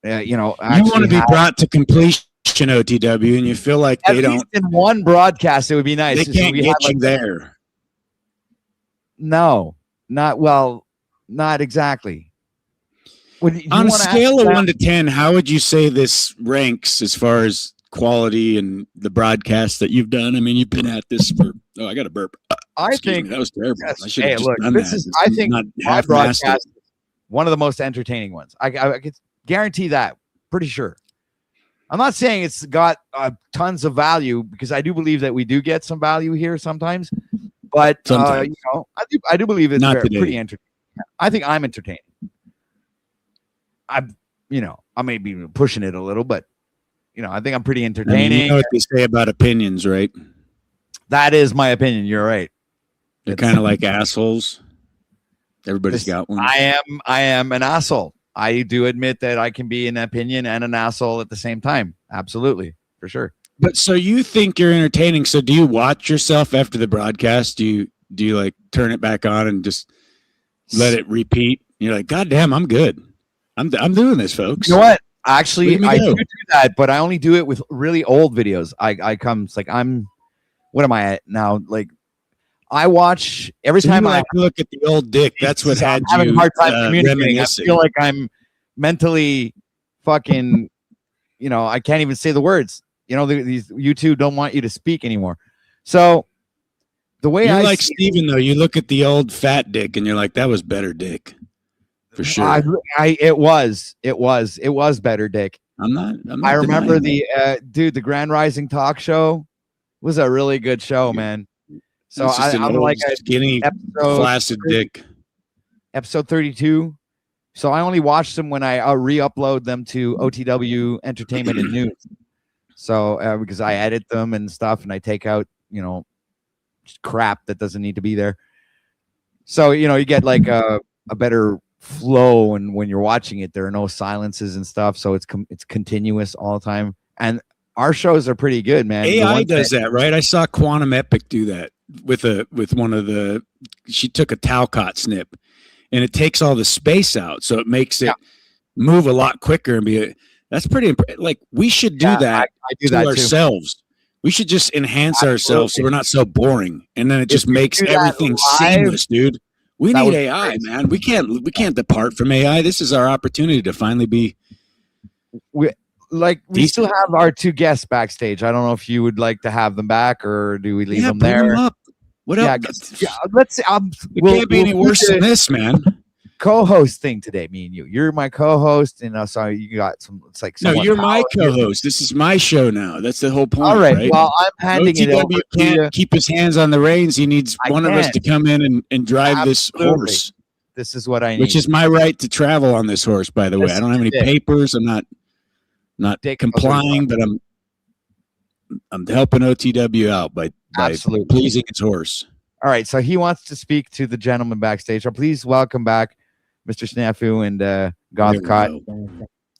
You want to be brought to completion, OTW, and you feel like at they least don't. in one broadcast. It would be nice. They So can't we get had, you like, there. No, not exactly. On a scale of 1 to 10, how would you say this ranks as far as quality and the broadcast that you've done? I mean, you've been at this for. Oh, I got a burp. I Excuse think me, that was terrible. yes. I should have Hey, just look, done this that. is. It's I think not my half-mastered. broadcast is one of the most entertaining ones. I could guarantee that. Pretty sure. I'm not saying it's got tons of value because I do believe that we do get some value here sometimes, but Sometimes. I do believe it's Not today. pretty entertaining. I think I'm entertaining. I may be pushing it a little, but I think I'm pretty I mean, entertaining. you know what they say about opinions, right? That is my opinion. You're right. They're kind of like assholes. Everybody's This- got one. I am an asshole. I do admit that I can be an opinion and an asshole at the same time. Absolutely, for sure. But so you think you're entertaining? So do you watch yourself after the broadcast? Do you like turn it back on and just let it repeat? You're like, God damn, I'm good. I'm doing this, folks. You know what? Actually, Leave me I go. do that, but I only do it with really old videos. I come, it's like what am I at now? Like I watch every So you time I like to look at the old dick. That's what I'm had having you a hard time communicating. I reminiscing. feel like I'm mentally fucking, I can't even say the words. These YouTube don't want you to speak anymore. So the way You're I like see Steven, though. You look at the old fat dick and you're like, that was better dick. For sure. it was better, Dick. I'm not I remember denying the Grand Rising talk show was a really good show, man. So It's just an I'm old, like a skinny, episode flaccid dick. episode 32. So I only watch them when I re-upload them to OTW Entertainment and News. So because I edit them and stuff, and I take out crap that doesn't need to be there. So you get like a better flow, and when you're watching it, there are no silences and stuff. So it's continuous all the time. And our shows are pretty good, man. AI does that, right? I saw Quantum Epic do that with one of the. She took a Talcott snip, and it takes all the space out, so it makes it move a lot quicker and be. That's pretty. Like we should do that. I do to that too. Ourselves. We should just enhance ourselves so we're not so boring, and then it just you makes do that everything live, seamless, dude. We that need would be AI, great. man. We can't depart from AI. This is our opportunity to finally be. like we Decent. still have our two guests backstage. I don't know if you would like to have them back or do we leave them bring there? up. What Yeah, else? let's. It can't be any do worse than the this, man. co-host thing today. Me and you. You're my co-host, and so you got some. It's like No, somewhat you're my power. co-host. This is my show now. That's the whole point. All right. right? Well, I'm handing it over OTW to can't you. keep his hands on the reins. He needs I one of us can. to come in and drive this Absolutely. horse, This is what I need. which is my right to travel on this horse. By the way, I don't have any Dick. papers. I'm not Dick complying, but I'm helping OTW out by Absolutely. pleasing its horse. All right. So he wants to speak to the gentleman backstage. So please welcome back Mr. Snafu and Gothcott.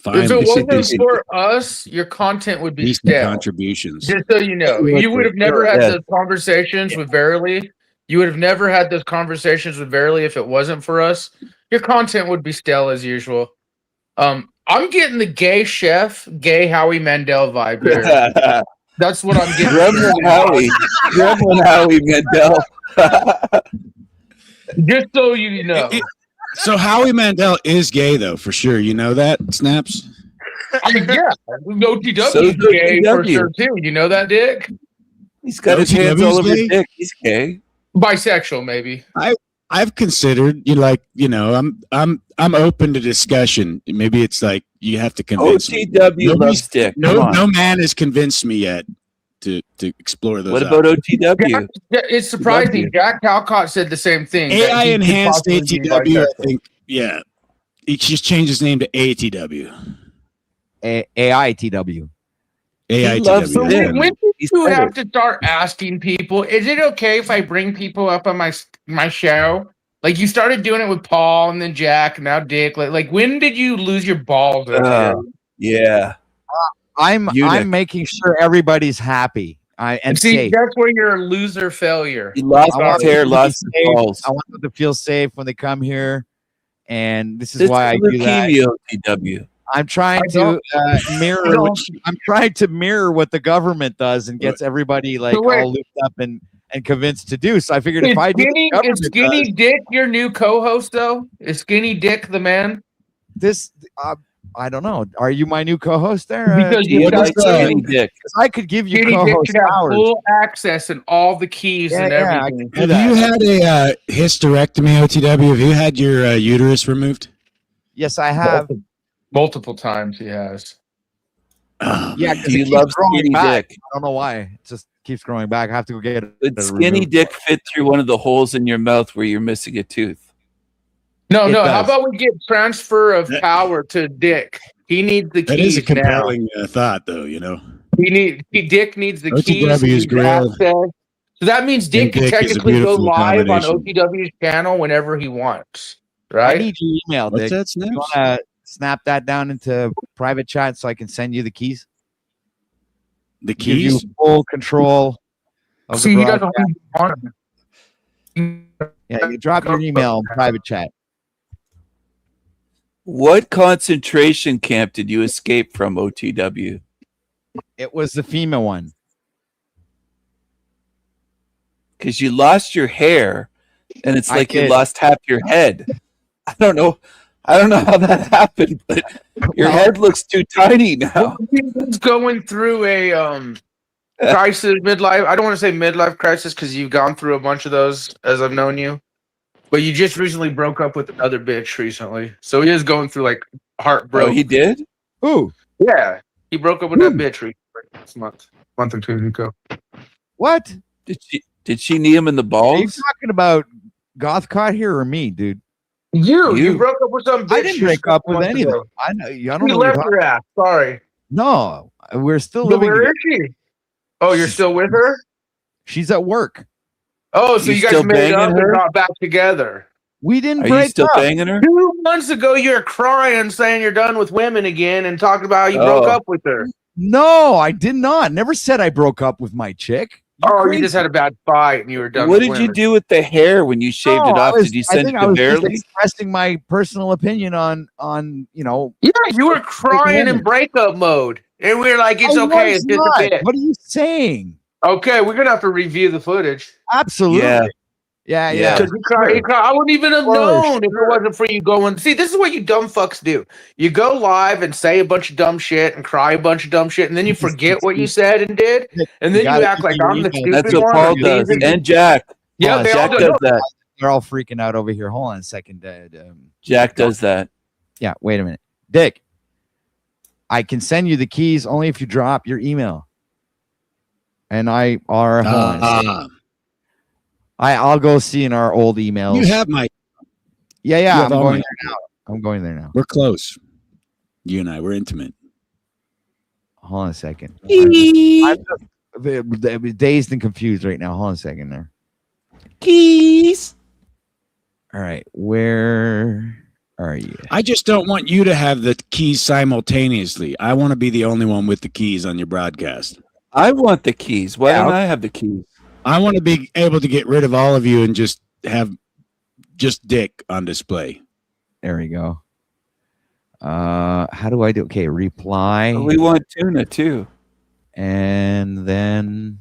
Fine. If it This is wasn't decent- for us, your content would be decent stale. contributions. Just so you know, you would have never had those conversations with Verily. You would have never had those conversations with Verily if it wasn't for us. Your content would be stale as usual. I'm getting the gay chef, gay Howie Mandel vibe here. That's what I'm getting. Gremlin Howie Mandel. Just so you know. So Howie Mandel is gay, though, for sure. You know that, Snaps? I mean, yeah, OTW So is gay for OTW. sure too. You know that, Dick? He's got his hands OTW 's all over gay? his dick. He's gay. Bisexual, maybe. I've considered I'm open to discussion. Maybe it's like you have to convince me. OTW loves dick. Come on. No man has convinced me yet to explore those. What about options. OTW? It's surprising. Jack Calcott said the same thing. that AI he could enhanced possibly be ATW? I bisexual. think. Yeah, he just changed his name to ATW. AITW. loves So Yeah. AITW. when did He's you better. have to start asking people, is it okay if I bring people up on my show? Like you started doing it with Paul and then Jack and now Dick. Like when did you lose your balls? over here? Yeah. I'm Eunuch. making sure everybody's happy and See, safe. that's where you're a loser failure. He lost I want his hair, them to be lost his safe. balls. I want them to feel safe when they come here, and this is This why I is do that. leukemia, OTW. I'm trying I to don't- mirror. I don't- I'm trying to mirror what the government does and gets everybody like So wait. all looped up and convinced to do. So I figured Is if I do, Skinny, what the is government Skinny does, Dick your new co-host though? Is Skinny Dick the man? this. I don't know. Are you my new co-host there? Because He you likes guys skinny dick. 'Cause I could give you Skinny Dick co-host should have hours. full access and all the keys and Yeah, I everything. can do Have you that. had a hysterectomy, OTW? Have you had your uterus removed? Yes, I have. Multiple times he has. Oh, Yeah, man. because He it keeps loves growing skinny back. dick. I don't know why. It just keeps growing back. I have to go get it. Would skinny removed. dick fit through one of the holes in your mouth where you're missing a tooth? No, It no. How does. about we get transfer of That- power to Dick? He needs the That is keys a compelling thought, though. You know, Dick needs the OTW keys. is he needs grilled. access. So that means Dick can Dick is a technically go beautiful live on combination. OTW's channel whenever he wants. I Right? need your email, what's Dick. that, Snaps? You want to snap that down into private chat so I can send you the keys? The Give you keys? full control of See, the he doesn't broadcast. want him. Yeah, you drop your email in private chat. What concentration camp did you escape from, OTW? It was the FEMA one. Because you lost your hair, and it's I like you did. lost half your head. I don't know how that happened, but your head looks too tiny now. He's going through a crisis, midlife. I don't want to say midlife crisis because you've gone through a bunch of those as I've known you. But you just recently broke up with another bitch recently. So he is going through like heartbreak. Oh, he did? Ooh, Yeah. He broke up with that bitch recently this month or two ago. what? Did she knee him in the Are you balls? talking about Gothcott here or me, dude? You You. broke up with some bitch. I didn't break up with months any of them. ago. I don't He know. What you're left talking- your ass. Sorry. No, we're still But living where together. is she? Oh, you're still with her? She's at work. Oh, so You you guys still made up banging her? and got back together. We didn't Are you break still up. banging her? 2 months ago, you're crying, saying you're done with women again, and talking about how you broke Oh. up with her. No, I did not. Never said I broke up with my chick. You're Oh, crazy. you just had a bad fight, and you were done. What with did you women. do with the hair when you shaved No, it I off? was- Did you I send think it I to was just Verily? expressing my personal opinion on Yeah, you were crying in breakup mode, and we were like, "It's I okay, was it's just not. a bit." What are you saying? Okay, we're gonna have to review the footage. Absolutely. Yeah. Yeah, Yeah. yeah. I wouldn't even have For known if it sure. wasn't for you going. See, this is what you dumb fucks do. You go live and say a bunch of dumb shit and cry a bunch of dumb shit, and then you forget what you said and did, and then you gotta act like give me I'm the your email. stupid That's what one. Paul who does. leaves And Jack. Yeah, Hold on, they all Jack do. does that. They're all freaking out over here. Hold on a second. Jack does that. Yeah, wait a minute. Dick, I can send you the keys only if you drop your email. And hold on. I'll go see in our old emails. You have my. Yeah. have I'm all going my- there now. I'm going there now. We're close. You and I, we're intimate. Hold on a second. I'm just dazed and confused right now. Hold on a second there. Keys. All right. Where are you? I just don't want you to have the keys simultaneously. I want to be the only one with the keys on your broadcast. I want the keys. Why don't I have the keys? I want to be able to get rid of all of you and just have just Dick on display. There we go. How do I do? Okay, reply. We want Tuna too. And then,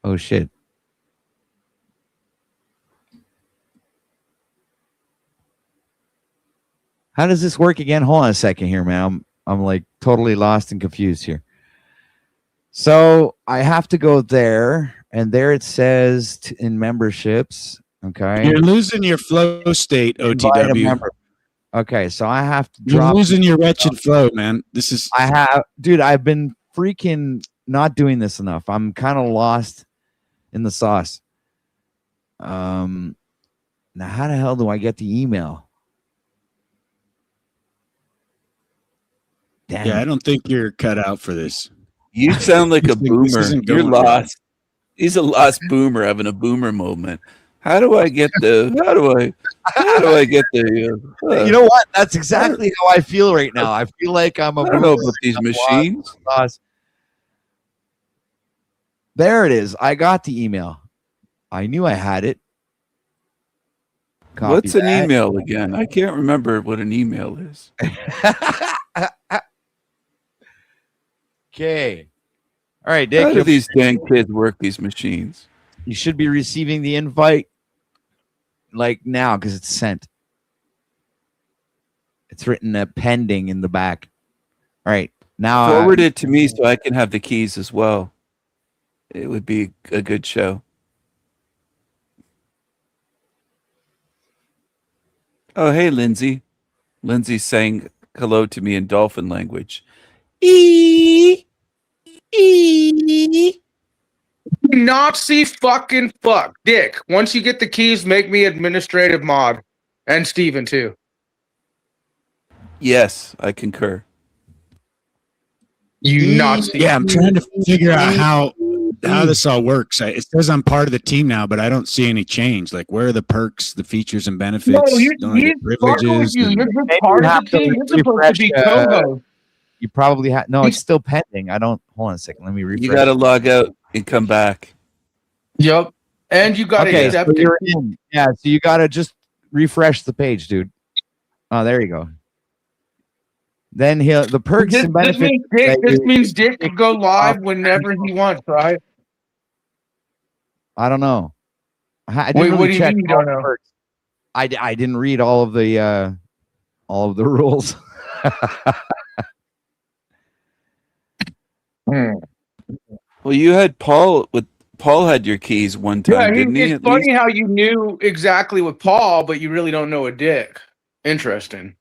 oh shit. How does this work again? Hold on a second here, man. I'm like totally lost and confused here. So I have to go there, and there it says in memberships. Okay. You're losing your flow state, Invite a OTW. member. Okay, so I have to You're drop. losing your wretched flow, man. This is. Dude, I've been freaking not doing this enough. I'm kind of lost in the sauce. Now how the hell do I get the email? Damn. Yeah, I don't think you're cut out for this. You sound like a This boomer. isn't You're going well. lost. He's a lost boomer having a boomer moment. How do I get the? How do I get the? You know what? That's exactly how I feel right now. I feel like I'm a I don't know boomer. about these I'm lost machines. in the sauce. There it is. I got the email. I knew I had it. Copy What's an that. email again? I can't remember what an email is. Okay. All right, How Dick. do these dang kids work these machines? You should be receiving the invite like now because it's sent. It's written pending in the back. All right. Now Forward it to me so I can have the keys as well. It would be a good show. Oh, hey, Lindsay. Lindsay's saying hello to me in dolphin language. Nazi fucking fuck. Dick, once you get the keys, make me administrative mod. And Steven too. Yes, I concur. You Nazi. Yeah, I'm trying to figure out how this all works. It says I'm part of the team now, but I don't see any change. Like, where are the perks, the features, and benefits? No, Don't I get privileges? You're And- just part of the team. You're supposed to be co-host. you probably have no, it's still pending. I don't hold on a second. Let me refresh. You got to log out and come back. Yep. And you got to Okay, accept so it. you're in. Yeah, so you gotta just refresh the page, dude. Oh, there you go. Then the perks This, and this benefits. means Dick, that this you- means Dick can go live whenever he wants, right? I don't know. I didn't Wait, really what do you check mean you all don't the know? perks. I didn't read all of the rules. Well, you had Paul had your keys one time, Yeah, didn't he? it's at funny least? how you knew exactly with Paul, but you really don't know a Dick. Interesting.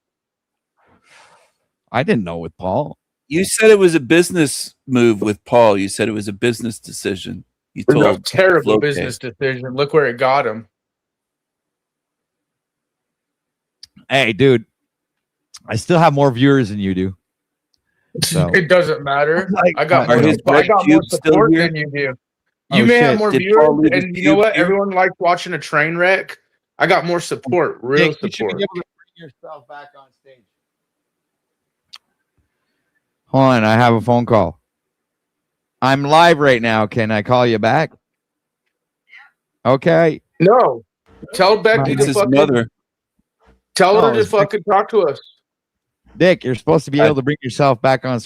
I didn't know with Paul. You said it was a business move with Paul. You said it was a business decision. You It was a told terrible Flo business decision. Look where it got him. Hey, dude, I still have more viewers than you do. So It doesn't matter. Like, I got are more, his I red got more cubes still support here? than you do. Oh, You may have shit. more Did Paul viewers, leave his and you know cube what? here? Everyone likes watching a train wreck. I got more support, real Dick, you should support. be able to bring yourself back on stage. Hold on, I have a phone call. I'm live right now. Can I call you back? Okay. No, tell Becky It's to his fucking mother. tell Oh, her to it's fucking talk to us. Dick, you're supposed to be able to bring yourself back on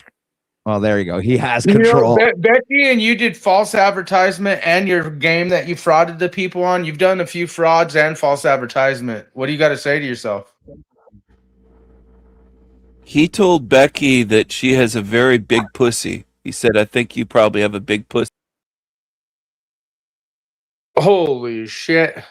Well, there you go. He has You know, control. Becky and you did false advertisement and your game that you frauded the people on. You've done a few frauds and false advertisement. What do you got to say to yourself? He told Becky that she has a very big pussy. He said, I think you probably have a big pussy. Holy shit.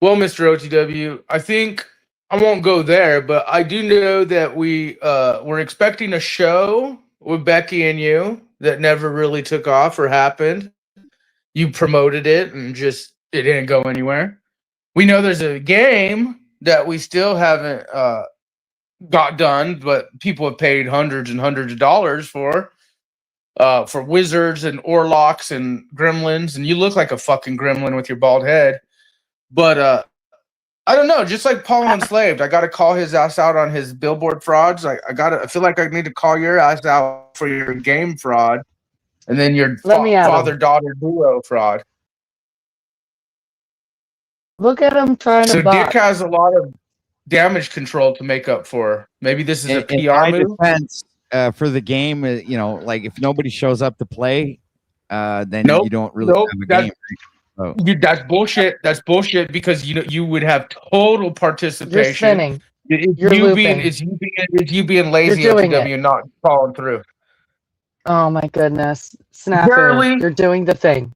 Well, Mr. OTW, I think I won't go there, but I do know that we're expecting a show with Becky and you that never really took off or happened. You promoted it and just it didn't go anywhere. We know there's a game that we still haven't got done, but people have paid hundreds and hundreds of dollars for wizards and orlocks and gremlins, and you look like a fucking gremlin with your bald head. But I don't know, just like Paul Enslaved, I got to call his ass out on his billboard frauds. I feel like I need to call your ass out for your game fraud, and then your father-daughter duo fraud. Look at him trying to So box. Dick has a lot of damage control to make up for. Maybe this is a In PR my move. defense, for the game, you know, like if nobody shows up to play, then you don't really have a game. Oh. Dude, that's bullshit. That's bullshit because you would have total participation. You're spinning. It's You're you looping. being being lazy You're doing OTW and not following through. Oh my goodness. Snafu. Barely. You're doing the thing.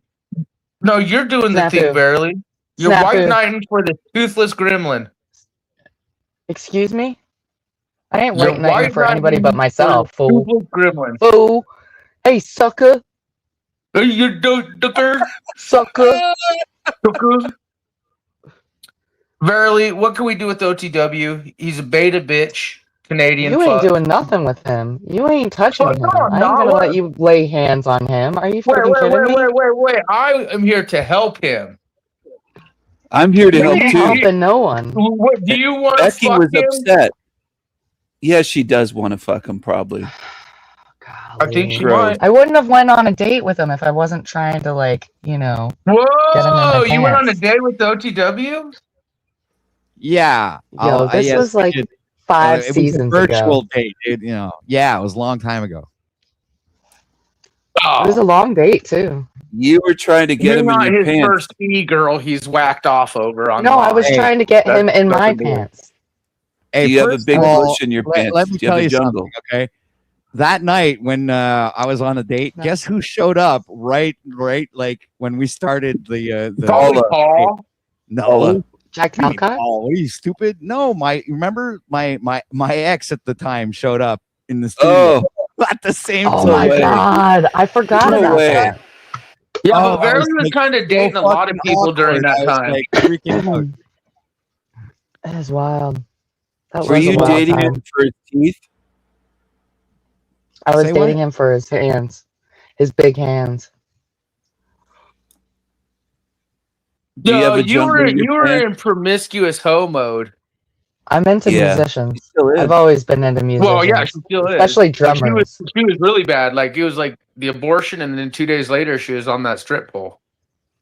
No, you're doing the thing, Snafu. barely. You're Snafu. white knighting for the toothless gremlin. Excuse me? I ain't You're white knighting for anybody but knighting myself, for the fool. toothless gremlin. Fool. Hey, sucker. You ducker. Sucker. Verily, what can we do with OTW? He's a beta bitch, Canadian. You ain't fuck. doing nothing with him. You ain't touching him. no, I ain't no, gonna what? let you lay hands on him. Are you freaking kidding me? Wait. I am here to help him. I'm here to You help ain't too. helping no one. What do you want to Becky fuck was him? upset. Yeah, she does want to fuck him, probably. I think she Gross. might. I wouldn't have went on a date with him if I wasn't trying to, like, you know. Whoa! You went on a pants. date with OTW? Yeah. Yo, this yes, was we like did. 5 It was a seasons virtual ago. date, dude. You know, yeah, it was a long time ago. It was a long date too. You were trying to get You're him in not your his pants. first e-girl he's whacked off over on. No, I was Hey, trying to get him in my nothing to do. pants. Hey, Do you have a first big of all, bush in your pants? Let me Do you have tell a you jungle? something, okay? That night when I was on a date, guess who showed up right like when we started the Probably Paul. no Jack Talcott? Oh, are you stupid? No, remember my ex at the time showed up in the studio Oh, at the same Oh time. my way. god, I forgot No about way. that. Yeah, Oh, but Verily I was was like, kind of dating a lot of fucking people during awkward. that I was, time. like, freaking out. That is wild. That Were was a you wild dating time. him for his teeth? I was Say what? dating him for his hands, his big hands. Do you have Yo, a jungle in you your were pants? in promiscuous hoe mode. I'm into Yeah. He musicians. still is. I've always been into musicians. Well, yeah, she still is. Especially Like, drummers. she was really bad. Like it was like the abortion, and then 2 days later she was on that strip pole.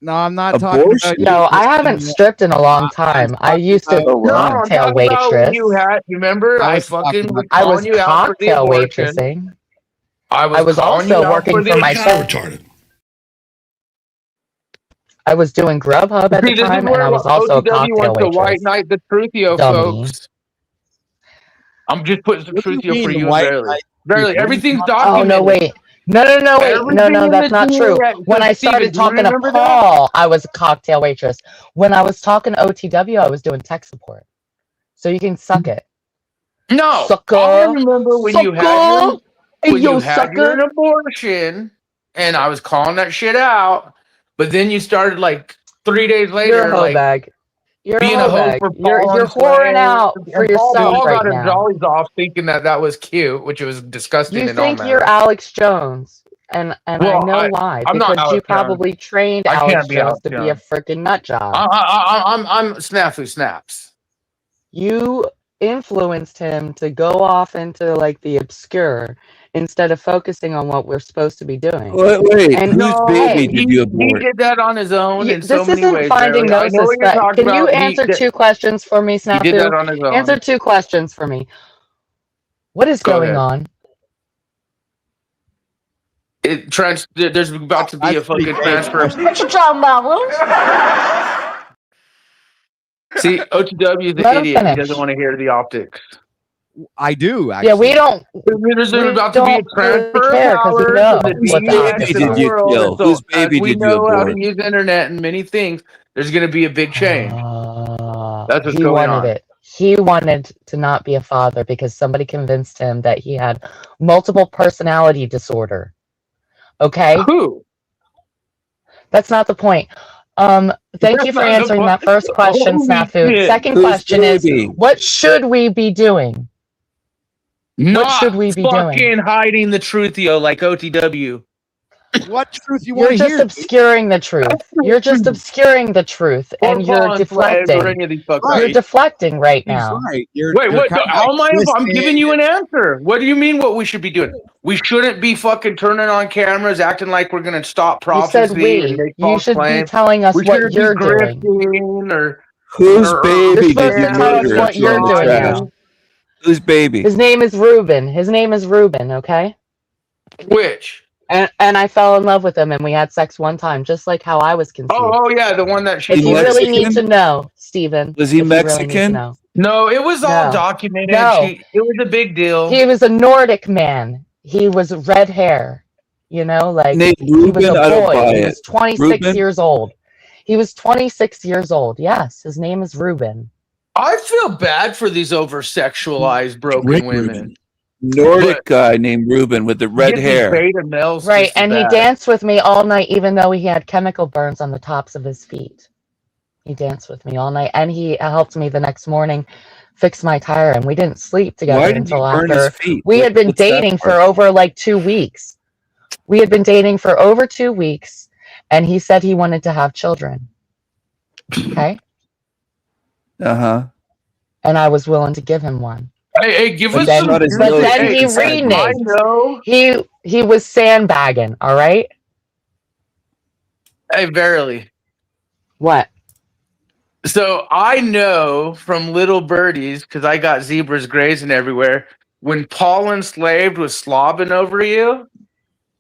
No, I'm not Abortion? talking about you. Yo, I haven't stripped in a long time. I used to Oh, wow. I'm cocktail talking about when waitress. you had. You remember? I I was fucking talking was about- I was calling you out for the cocktail abortion. waitressing. I I was calling you also out working for the for myself. Retarded. I was doing Grubhub at See, the this is time, where and I was also a OTW cocktail wants to white waitress. knight the Truthio, Dummy. folks. I'm just putting some What do you Truthio for mean, you, white Verily. knight? Verily, What are you everything's talking Oh documented. no, wait. No, wait. No, Everything that's in not the true. DNA When I Steven, started do you talking to remember that? Paul, I was a cocktail waitress. When I was talking to OTW, I was doing tech support. So you can suck it. No, Sucker. I remember when you had Sucker. Hey, yo, your sucker. abortion, and I was calling that shit out. But then you started like 3 days later, You're a hoe like bag. You're being a a hoe hoe bag. for You're Paul and whoring Slade. out And for Paul yourself got right his now. jollies off, thinking that was cute, which was disgusting. You in all think you're manners. Alex Jones, and I Well, know why. I'm not Because you Alex Jones. probably trained I Alex can't be Jones Alex to be a Jones. freaking nut job. I'm Snafu Snaps. You influenced him to go off into like the obscure instead of focusing on what we're supposed to be doing. Wait, And whose no, baby hey, did you He abort? did that on his own in so this many isn't ways. finding Verily. I no know what you're suspect. talking Can you about. answer 2 questions for me, He did that Snafu? on his own. Answer 2 questions for me. What is Go going ahead. on? There's about to be a fucking transfer. What you talking about, Willis? See, OTW is Let an him idiot. He finish. doesn't want to hear the optics. I do actually. Yeah, we don't. There's We about to be a don't really transfer care of 'cause we power know from the what the DX optics to did the you world. kill? And so, Whose baby as we did you know how to abort? use the internet and many things, there's going to be a big change. That's what's He going wanted on. it. He wanted to not be a father because somebody convinced him that he had multiple personality disorder. Okay? Who? That's not the point. Thank you for answering that first question, Holy Snafu. shit. Second Whose question is, baby? what should we be doing? Not should we be fucking doing? hiding the truth, yo, like OTW. What truth you want You're to just hear? obscuring the truth. You're just obscuring the truth, Or and you're Bond Flags deflecting. or any of these fuckers. Right. You're deflecting right He's now. right. You're, Wait, you're what? kinda How am I? I'm twisting giving you it. an answer. What do you mean? What we should be doing? We shouldn't be fucking turning on cameras, acting like we're gonna stop You said prophecy and we. make You false should be claims. telling us We what shouldn't you're be doing. grifting or Whose or- baby You're did supposed you to tell us murder what if you're you're in the doing trash? now. Whose baby? His name is Ruben. His name is Ruben, okay? Which? And I fell in love with him, and we had sex one time, just like how I was conceived. Oh yeah, the one that she. If He you really need Mexican? to know, Stephen. Was he if you really need to Mexican? know. No, it was all No. documented. No. It was a big deal. He was a Nordic man. He was red hair. You know, like Named he was Ruben? a I don't boy. buy He it. was 26 Ruben? years old. He was 26 years old. Yes, his name is Ruben. I feel bad for these over-sexualized broken Rick women. Rubin. Nordic guy named Ruben with the red Get these hair. beta males Right, just as and he bad. danced with me all night, even though he had chemical burns on the tops of his feet. He danced with me all night, and he helped me the next morning fix my tire, and we didn't sleep together Why did he until burn after. his feet? We had been What's that dating for part? over like 2 weeks. We had been dating for over 2 weeks, and he said he wanted to have children. Okay? Uh-huh. And I was willing to give him one. Hey, give But us then- some. but then Then he Hey, reneged. I know. He was sandbagging, all right? Hey, verily. What? So I know from little birdies, because I got zebras grazing everywhere, when Paul Enslaved was slobbing over you,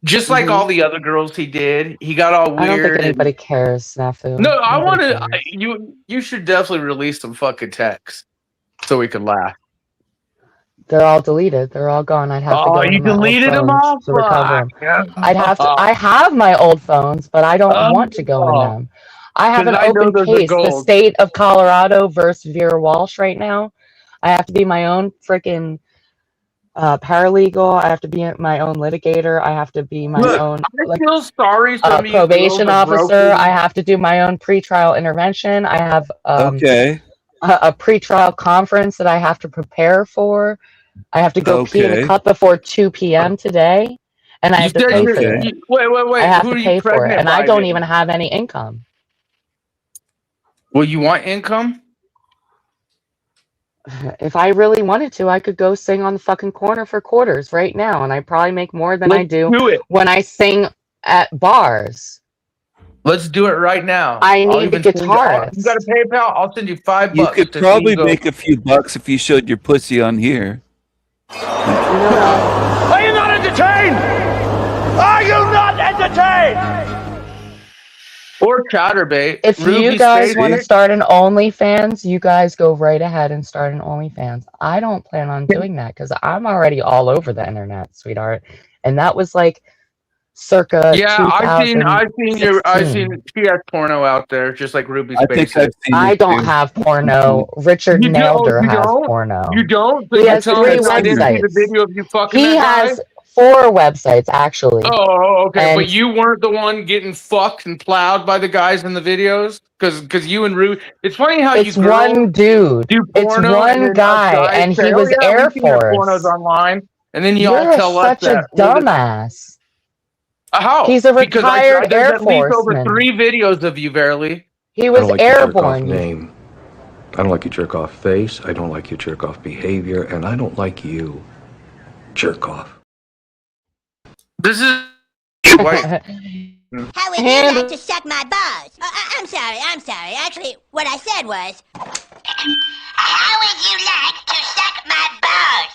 just like all the other girls he did, he got all weird. I don't think and- anybody cares, Snafu. No, I want Nobody to. cares. You should definitely release some fucking texts so we can laugh. They're all deleted. They're all gone. I'd have to go Oh, into you my old deleted them phones all? to recover them. Fuck. I'd have to. I have my old phones, but I don't want to go in them. I have an 'Cause I know open those are case. The gold. state of Colorado versus Vera Walsh right now. I have to be my own freaking paralegal. I have to be my own litigator. I have to be my Look, own I feel sorry for me. probation officer. I have to do my own pretrial intervention. I have Okay. a pretrial conference that I have to prepare for. I have to go pee in Okay. the cup before 2 p.m. today, and I You have to said pay you're- for Okay. it. Wait. I have Who to are you pay for it, pregnant and I by don't then? even have any income. Well, you want income? If I really wanted to, I could go sing on the fucking corner for quarters right now, and I probably make more than I Let's do do it. when I sing at bars. Let's do it right now. I I'll need the even send you- guitarist. You got a PayPal? I'll send you $5. You could to probably go- make a few bucks if you showed your pussy on here. You know what? Are you not entertained? Are you not entertained? Or Chatterbait. If Ruby you guys Space. want to start an OnlyFans, you guys go right ahead and start an OnlyFans. I don't plan on doing that because I'm already all over the internet, sweetheart. And that was like circa Yeah, I've seen 2016. she has porno out there, just like Ruby I Space. think I've seen I it don't too. have porno. Richard You don't- Nailder you has don't? porno. You don't? So He you're has telling 3 us I didn't see the websites. video of you fucking He that has guy? 4 websites, actually. Oh, okay. And- But you weren't the one getting fucked and plowed by the guys in the videos? Because you and Ruby... It's funny how It's you girls one dude. do It's porno one and then us guy, guys and say, he "Oh, was yeah, Air we've seen your Force. pornos online. And then you all You're tell us such a that. we're the- dumbass. How? He's a Because retired there's Air at least over Forceman. 3 videos of you, Verily. He I was don't like your jerk off airborne. name. I don't like your jerk off face. I don't like your jerk off behavior, and I don't like you. Jerk off. This is... White. How would you like to suck my balls? I'm sorry. Actually, what I said was... How would you like to suck my balls?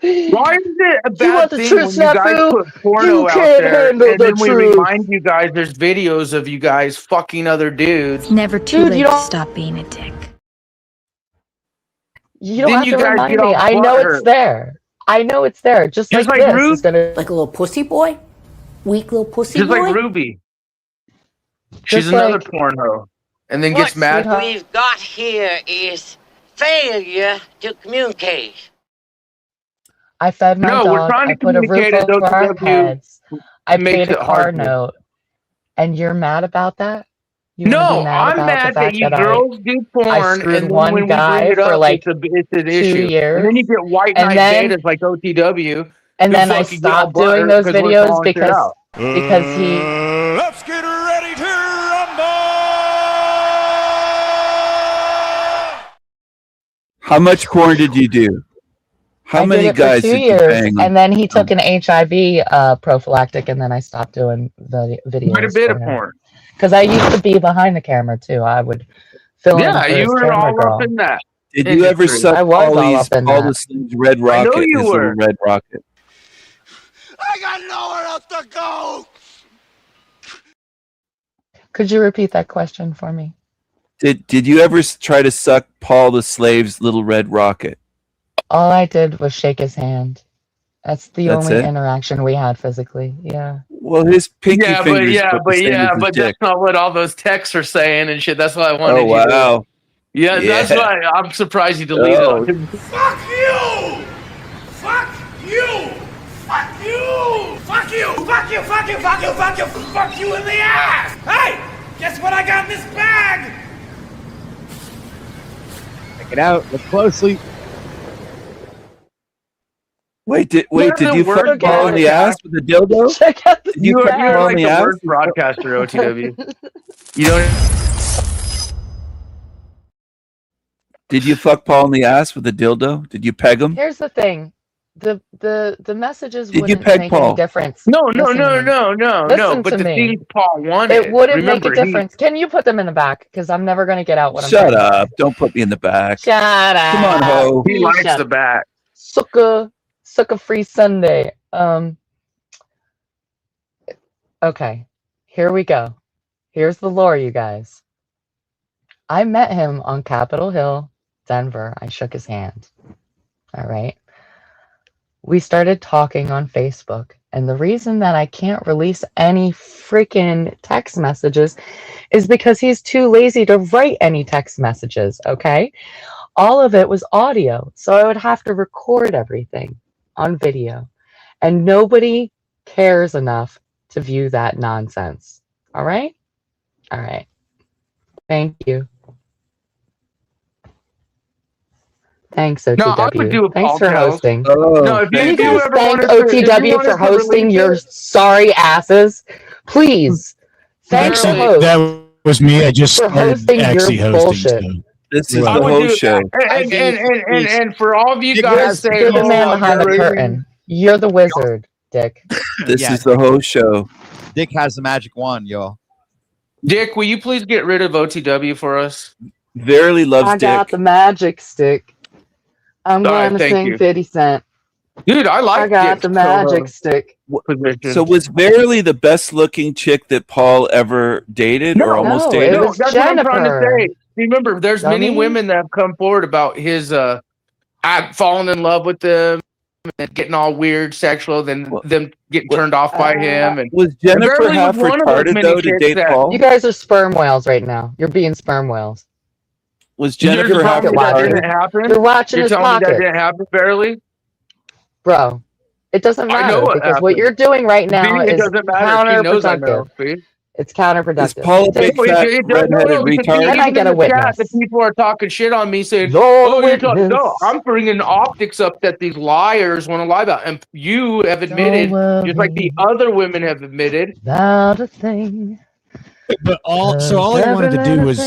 Why is it a You bad want the thing truth, when you guys Snafu? put porno You out can't there handle and the then we truth. remind you guys there's videos of you guys fucking other dudes? It's never too Dude, late you to don't- stop being a dick. You don't Then have you to guys remind get me. all I know it's butthurt. there. I know it's there. Just Just like like this is gonna Like a little pussy boy? Weak little pussy Just boy? like Ruby. She's Just another like- porno. And then What gets mad. sweetheart? we've got here is failure to communicate. I fed my No, we're dog. trying to I put a roof communicate as over our OTW heads. I makes paid a it car hard to- note. And you're mad about that? You wanna No, be I'm about the mad that fact you that girls do porn, screwed and then one when we guy bring it for, up, like, it's an 2 issue. years, And then you get white and knight then- betas like OTW. And who then I fucking get all stopped doing butthurt those 'cause we're videos calling shit out. because he Let's get ready to rumble! How much porn did you do? How I many did it guys for 2 did you years, bang? and then he took an HIV prophylactic, and then I stopped doing the videos. Quite a bit of porn. Because I used to be behind the camera too. I would fill in Yeah, for you his were camera all girl. up in that. Did you ever industry. suck I was all Paulie's up in Paul that. the Slave's red I rocket? know you His little were. red rocket. I got nowhere else to go! Could you repeat that question for me? Did you ever try to suck Paul the Slave's little red rocket? All I did was shake his hand. That's the That's only it? interaction we had physically. Yeah. Well, his pinky Yeah, fingers. but the same as his but dick. that's not what all those texts are saying and shit. That's why I wanted Oh you to. wow! Yeah, that's Yeah. why I'm surprised you deleted Oh. it. Fuck you! Fuck you! Fuck you! Fuck you! Fuck you! Fuck you! Fuck you! Fuck you! Fuck you in the ass! Hey! Guess what I got in this bag? Check it out. Look closely. Did You're you the fuck word Paul in the broadcaster. ass with a dildo? Check out the Did you fuck You're Paul in like the the ass? worst broadcaster, OTW. You don't. Did you fuck Paul in the ass with a dildo? Did you peg him? Here's the thing. The messages Did you wouldn't peg make Paul? any difference. No. Listen to me. Listen But to the me. things Paul wanted. It wouldn't remember, make a difference. Can you put them in the back? Because I'm never going to get out what I'm Shut trying to up! Don't put me in the back. say. Shut up. Come on, ho. He likes Shut the up. back. Sucker free Sunday. Okay. Here we go. Here's the lore, you guys. I met him on Capitol Hill, Denver. I shook his hand. All right. We started talking on Facebook. And the reason that I can't release any freaking text messages is because he's too lazy to write any text messages, okay? All of it was audio, so I would have to record everything on video. And nobody cares enough to view that nonsense. All right? All right. Thank you. Thanks, OTW. No, I would do a Thanks for podcast. hosting. Oh, No, if Can you you guys ever thank wanted to- if you OTW wanted for to release hosting your it- sorry asses? Please. Thanks to Barely. host That was me. I just for started hosting actually your hosting. bullshit. So. This is I the would host do- show. And for all of you Dick guys has- saying, You're the man "Oh, behind the you're raising-" curtain. You're the wizard, Dick. This Yeah. is the host show. Dick has the magic wand, y'all. Dick, will you please get rid of OTW for us? Verily loves I got dick. the magic stick. I'm All right, gonna thank sing you. 50 Cent. Dude, I like I got Dick's the magic stick. position. So was Verily the best looking chick that Paul ever dated or almost No, it dated? No, was that's what I'm trying to Jennifer. say. Remember, there's many Dummy. women that have come forward about his falling in love with them and getting all weird, sexual, then them getting turned off by him. And Was Jennifer Verily half was one of those retarded many though to chicks date that- Paul? You guys are sperm whales right now. You're being sperm whales. Was you're Jennifer half telling me that didn't retarded? happen? You're watching You're his telling me that pocket. didn't happen, Barely? Bro, it doesn't I know matter what because what happened. you're doing right now it is doesn't matter. She knows I know. counterproductive. See? It's counterproductive. Is Paul a big No, fat no, redheaded because retard? And I get in a the chat, witness. the people are talking shit on me saying, You're "Oh, the you're talking." witness. No, I'm bringing optics up that these liars want to lie about, and you have admitted, just like the other women have admitted. About a thing. But all I wanted to do was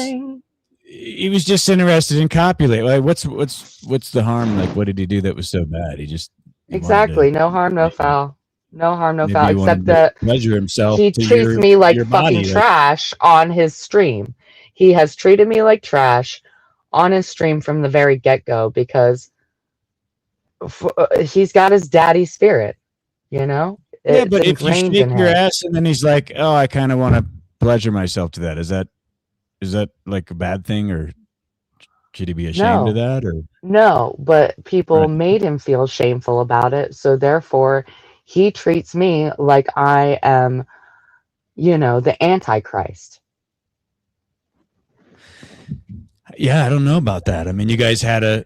he was just interested in copulate. Like what's the harm? Like what did he do that was so bad? He wanted Exactly. No harm, no foul. No harm, no maybe foul. he wanted Except to that measure himself. he to treats me like your fucking body, like- trash on his stream. He has treated me like trash on his stream from the very get-go because he's got his daddy spirit, you know? Yeah, It's but if you ingrained shake in your him. ass and then he's like, "Oh, I kind of want to pleasure myself to that," is that like a bad thing, or should he be ashamed of No, that? Or no, but people right. made him feel shameful about it. So therefore, he treats me like I am, the Antichrist. Yeah, I don't know about that. I mean, you guys had a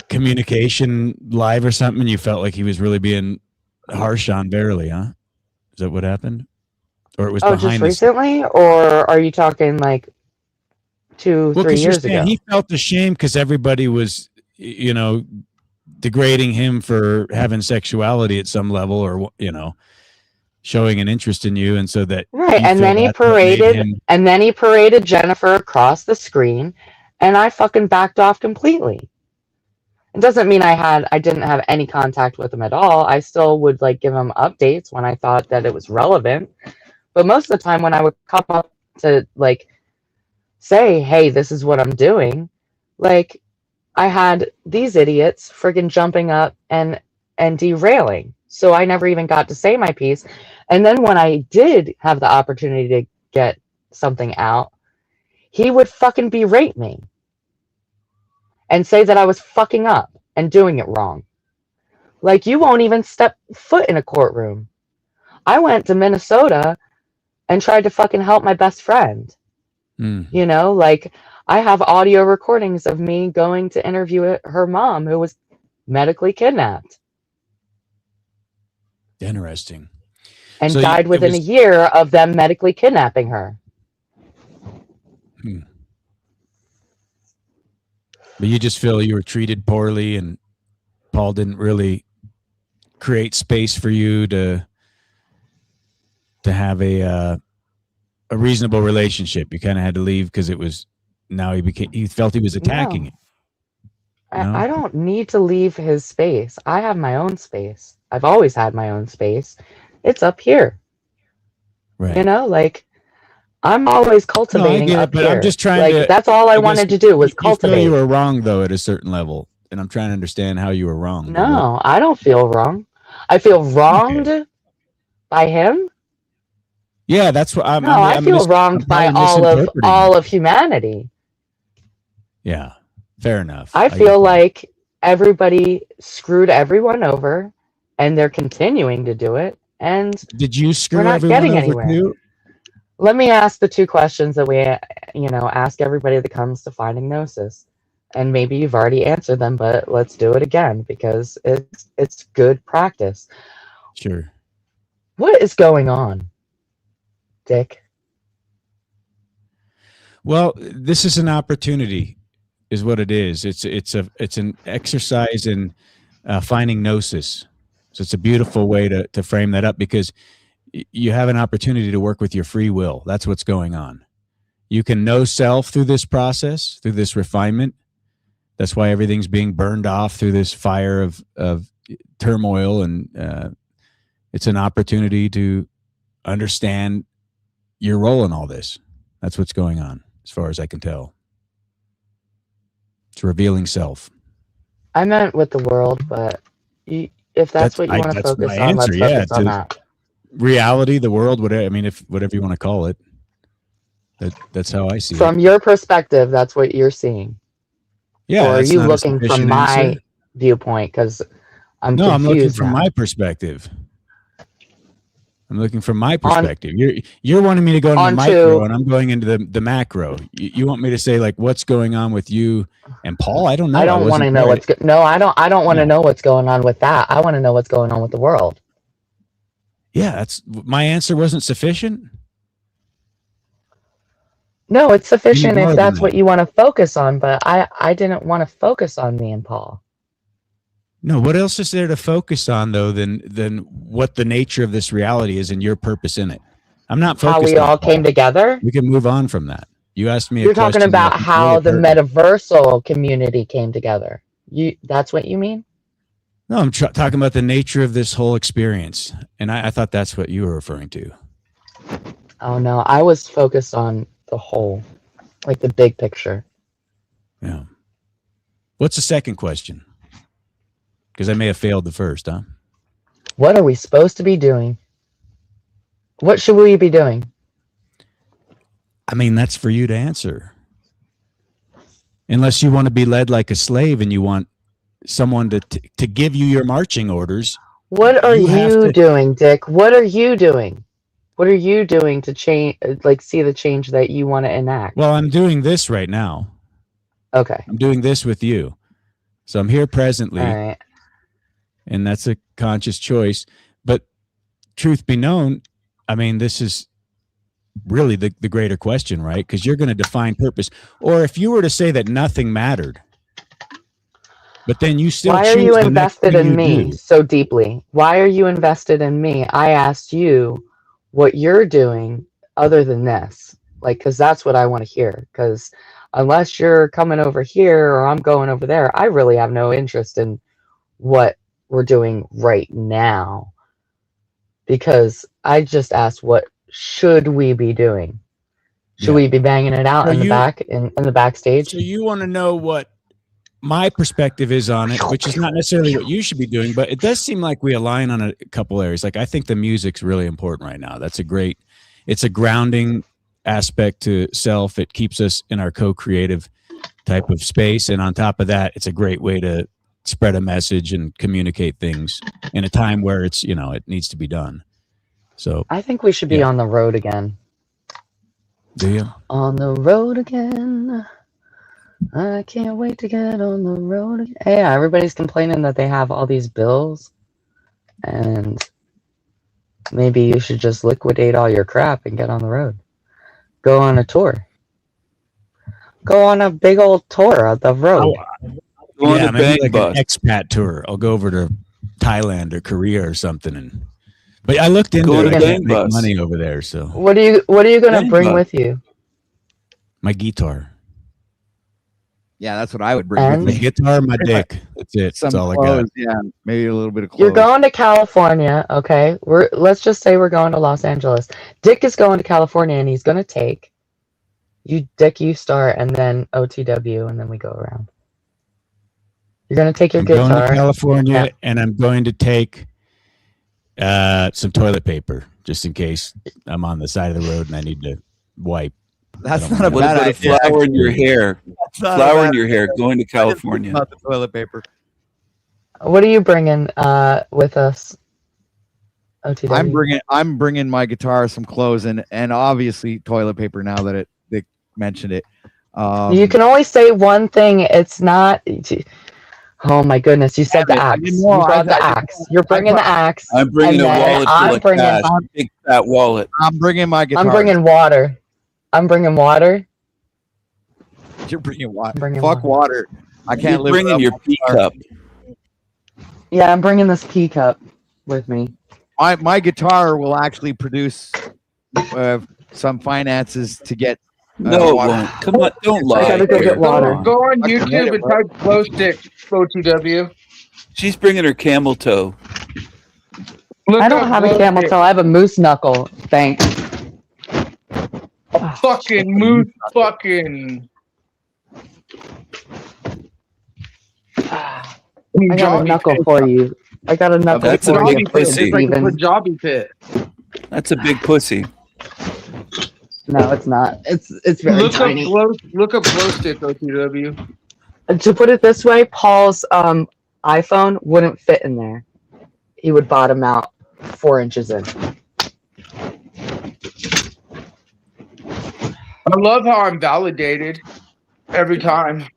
communication live or something, and you felt like he was really being harsh on Verily, huh? Is that what happened? Or it was Oh, just behind the scenes? recently? Or are you talking like 2, Well, 3 because you're years saying ago? he felt ashamed because everybody was, degrading him for having sexuality at some level, or showing an interest in you, and so that Right, you feel that's what made him. and then he paraded Jennifer across the screen, and I fucking backed off completely. It doesn't mean I didn't have any contact with him at all. I still would like give him updates when I thought that it was relevant. But most of the time when I would come up to like say, "Hey, this is what I'm doing," like I had these idiots friggin' jumping up and derailing. So I never even got to say my piece. And then when I did have the opportunity to get something out, he would fucking berate me and say that I was fucking up and doing it wrong. Like, you won't even step foot in a courtroom. I went to Minnesota and tried to fucking help my best friend. Like, I have audio recordings of me going to interview her mom who was medically kidnapped. Interesting. And So died within a year of them medically kidnapping her. But you just feel you were treated poorly, and Paul didn't really create space for you to have a reasonable relationship. You kind of had to leave because it was he felt he was attacking it. No? I don't need to leave his space. I have my own space. I've always had my own space. It's up here. Right. Like, I'm always cultivating I get up it, but here. I'm just trying to. That's all I wanted to do was cultivate. You feel you were wrong though at a certain level, and I'm trying to understand how you were wrong. No, I don't feel wrong. I feel wronged by him. Yeah, that's what I'm. I feel wronged by all of humanity. Yeah, fair enough. I feel like everybody screwed everyone over, and they're continuing to do it. And did you screw we're not everyone getting over anywhere. too? Let me ask the 2 questions that we, ask everybody that comes to Finding Gnosis. And maybe you've already answered them, but let's do it again because it's good practice. Sure. What is going on, Dick? Well, this is an opportunity, is what it is. It's an exercise in finding gnosis. So it's a beautiful way to frame that up, because you have an opportunity to work with your free will. That's what's going on. You can know self through this process, through this refinement. That's why everything's being burned off through this fire of turmoil. And it's an opportunity to understand your role in all this. That's what's going on, as far as I can tell. It's revealing self. I meant with the world, but if that's what you want to focus on, let's focus on that. Reality, the world, whatever. I mean, whatever you want to call it. That's how I see it. From your perspective, that's what you're seeing. Yeah. Or are you looking from my viewpoint? Because I'm confused. I'm looking from my perspective. I'm looking from my perspective. You're wanting me to go into the micro, and I'm going into the macro. You want me to say like what's going on with you and Paul? I don't know. I don't want to know what's no. I don't want to know what's going on with that. I want to know what's going on with the world. Yeah, that's my answer. Wasn't sufficient. No, it's sufficient if that's what you want to focus on. But I didn't want to focus on me and Paul. No, what else is there to focus on though than what the nature of this reality is and your purpose in it? I'm not focused how we all came together. We can move on from that. You asked me. You're talking about how the metaversal community came together. That's what you mean? No, I'm talking about the nature of this whole experience, and I thought that's what you were referring to. Oh no, I was focused on the whole, like the big picture. Yeah. What's the second question? Because I may have failed the first, huh? What are we supposed to be doing? What should we be doing? I mean, that's for you to answer. Unless you want to be led like a slave and you want someone to give you your marching orders. What are you to doing, Dick? What are you doing? What are you doing to change, like, see the change that you want to enact? Well, I'm doing this right now. Okay. I'm doing this with you. So I'm here presently. All right. And that's a conscious choice. But truth be known, I mean, this is really the greater question, right? Because you're going to define purpose. Or if you were to say that nothing mattered, but then you still Why are you invested in me so deeply? Why are you invested in me? I asked you what you're doing other than this. Like, because that's what I want to hear. Because unless you're coming over here or I'm going over there, I really have no interest in what we're doing right now. Because I just asked, what should we be doing? Should we be banging it out in the back, in the backstage? So you want to know what my perspective is on it, which is not necessarily what you should be doing, but it does seem like we align on a couple areas. Like, I think the music's really important right now. It's a grounding aspect to self. It keeps us in our co-creative type of space. And on top of that, it's a great way to spread a message and communicate things in a time where it's, it needs to be done. So I think we should be on the road again. Do you? On the road again. I can't wait to get on the road again. Yeah, everybody's complaining that they have all these bills. And maybe you should just liquidate all your crap and get on the road. Go on a tour. Go on a big old tour of the road. Yeah, maybe like an expat tour. I'll go over to Thailand or Korea or something. But I looked into it. I can't make money over there. So what are you going to bring with you? My guitar. Yeah, that's what I would bring with My me. guitar, my dick. That's it. That's all I got. Yeah, maybe a little bit of clothes. You're going to California, okay? Let's just say we're going to Los Angeles. Dick is going to California, and he's going to take you. Dick, you start, and then OTW, and then we go around. You're going to take your guitar. Going to California, and I'm going to take some toilet paper, just in case I'm on the side of the road and I need to wipe. That's not a bad idea. Flower in your hair. Flower in your hair. Going to California. Not the toilet paper. What are you bringing with us? OTW? I'm bringing my guitar, some clothes, and obviously toilet paper. Now that they mentioned it, you can only say one thing. It's not. Oh my goodness! You said the axe. You brought the axe. You're bringing the axe. I'm bringing a wallet full of cash. Big fat wallet. I'm bringing my guitar. I'm bringing water. I'm bringing water. You're bringing water. Fuck water. I can't live bringing your pea cup. Yeah, I'm bringing this pea cup with me. My guitar will actually produce some finances to get. No, water. Come on, don't lie. I gotta go get water. Go on YouTube and type glow stick OTW. She's bringing her camel toe. I don't have a camel toe. I have a moose knuckle. Thanks. Fucking moose fucking. I got a knuckle for you. I got a knuckle That's for a you. big pussy. It's like a Punjabi pit. That's a big pussy. No, it's not. It's very tiny. Look up glow stick OTW. To put it this way, Paul's iPhone wouldn't fit in there. He would bottom out 4 inches in. I love how I'm validated every time.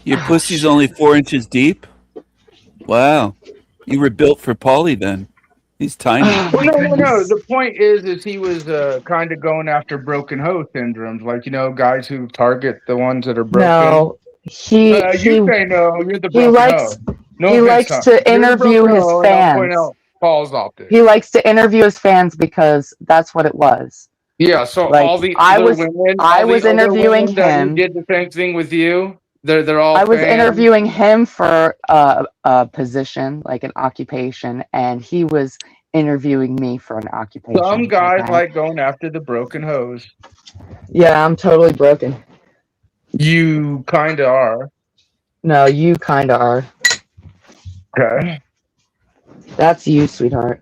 Your pussy's only 4 inches deep? Wow. You were built for Paulie then. He's tiny. Well, no. The point is he was kind of going after broken hoe syndromes, like guys who target the ones that are broken. No, you say no. You're the broken hoe. No, he likes to interview his fans. Paul's off there. He likes to interview his fans because that's what it was. Yeah. So Like, all the I other was- women, I all the was other interviewing women that him. did the same thing with you. They're all. I was fans. interviewing him for a position, like an occupation, and he was interviewing me for an occupation. Some guys okay? like going after the broken hose. Yeah, I'm totally broken. You kind of are. No, you kind of are. Okay. That's you, sweetheart.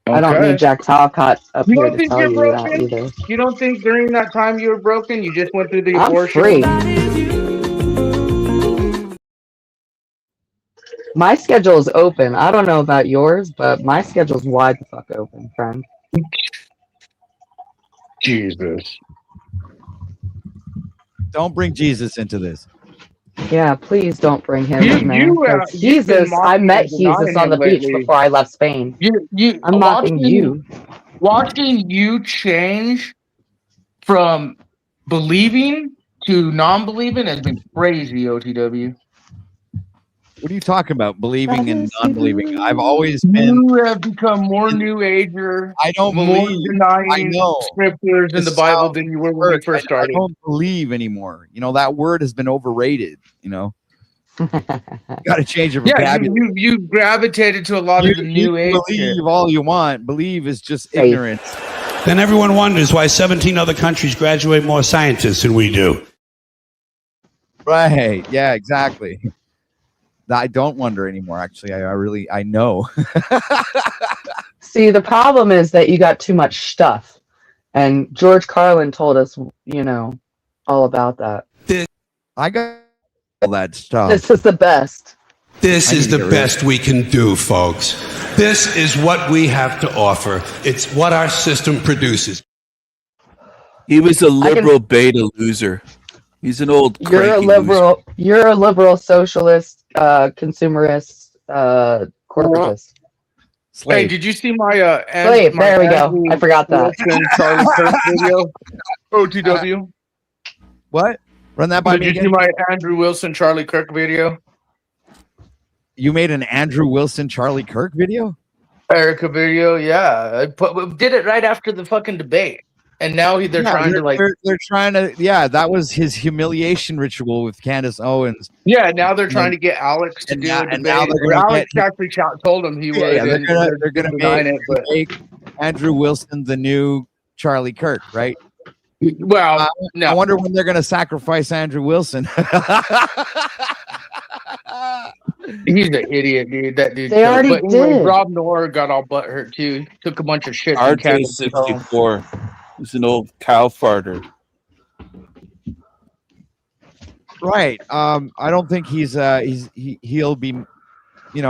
I don't need Jack Talcott up You here don't to think tell you're you that broken? either. You don't think during that time you were broken? You just went through the I'm abortion. free. My schedule is open. I don't know about yours, but my schedule's wide the fuck open, friend. Jesus. Don't bring Jesus into this. Yeah, please don't bring him in there. You've been Jesus, I mocking met and denying Jesus on the him beach lately. before I left Spain. I'm mocking you. Watching you change from believing to non-believing has been crazy, OTW. What are you talking about? Believing and non-believing? I've always been. You have become more New Ager. I don't more believe. denying I know scriptures in the Bible than you were when you first started. I don't believe anymore. You know, that word has been overrated. You know, got to change your vocabulary. You gravitated to a lot of the New Age. Believe all you want. Believe is just ignorance. Then everyone wonders why 17 other countries graduate more scientists than we do. Right. Yeah, exactly. I don't wonder anymore. Actually, I know. See, the problem is that you got too much stuff. And George Carlin told us, you know, all about that. I got all that stuff. This is the best. This is the best we can do, folks. This is what we have to offer. It's what our system produces. He was a liberal beta loser. He's an old You're a cranky liberal. loser. You're a liberal socialist, consumerist, corporatist. Slave. Hey, did you see my Slave? There we go. I forgot that. Charlie Kirk video? OTW. What? Run that by me Did you again? see my Andrew Wilson Charlie Kirk video? You made an Andrew Wilson Charlie Kirk video? Erica video, yeah. Did it right after the fucking debate. And now they're trying to like... They're trying to... Yeah, that was his humiliation ritual with Candace Owens. Yeah, now they're trying to get Alex to do a debate. And now they're Alex actually told him he would. Yeah, they're gonna make Andrew Wilson the new Charlie Kirk, right? Well, no. I wonder when they're gonna sacrifice Andrew Wilson. He's an idiot, dude. That dude. They already did. Rob Noor got all butthurt too. Took a bunch of shit. from Candace. RJ64 was an old cow farter. Right. I don't think he'll be,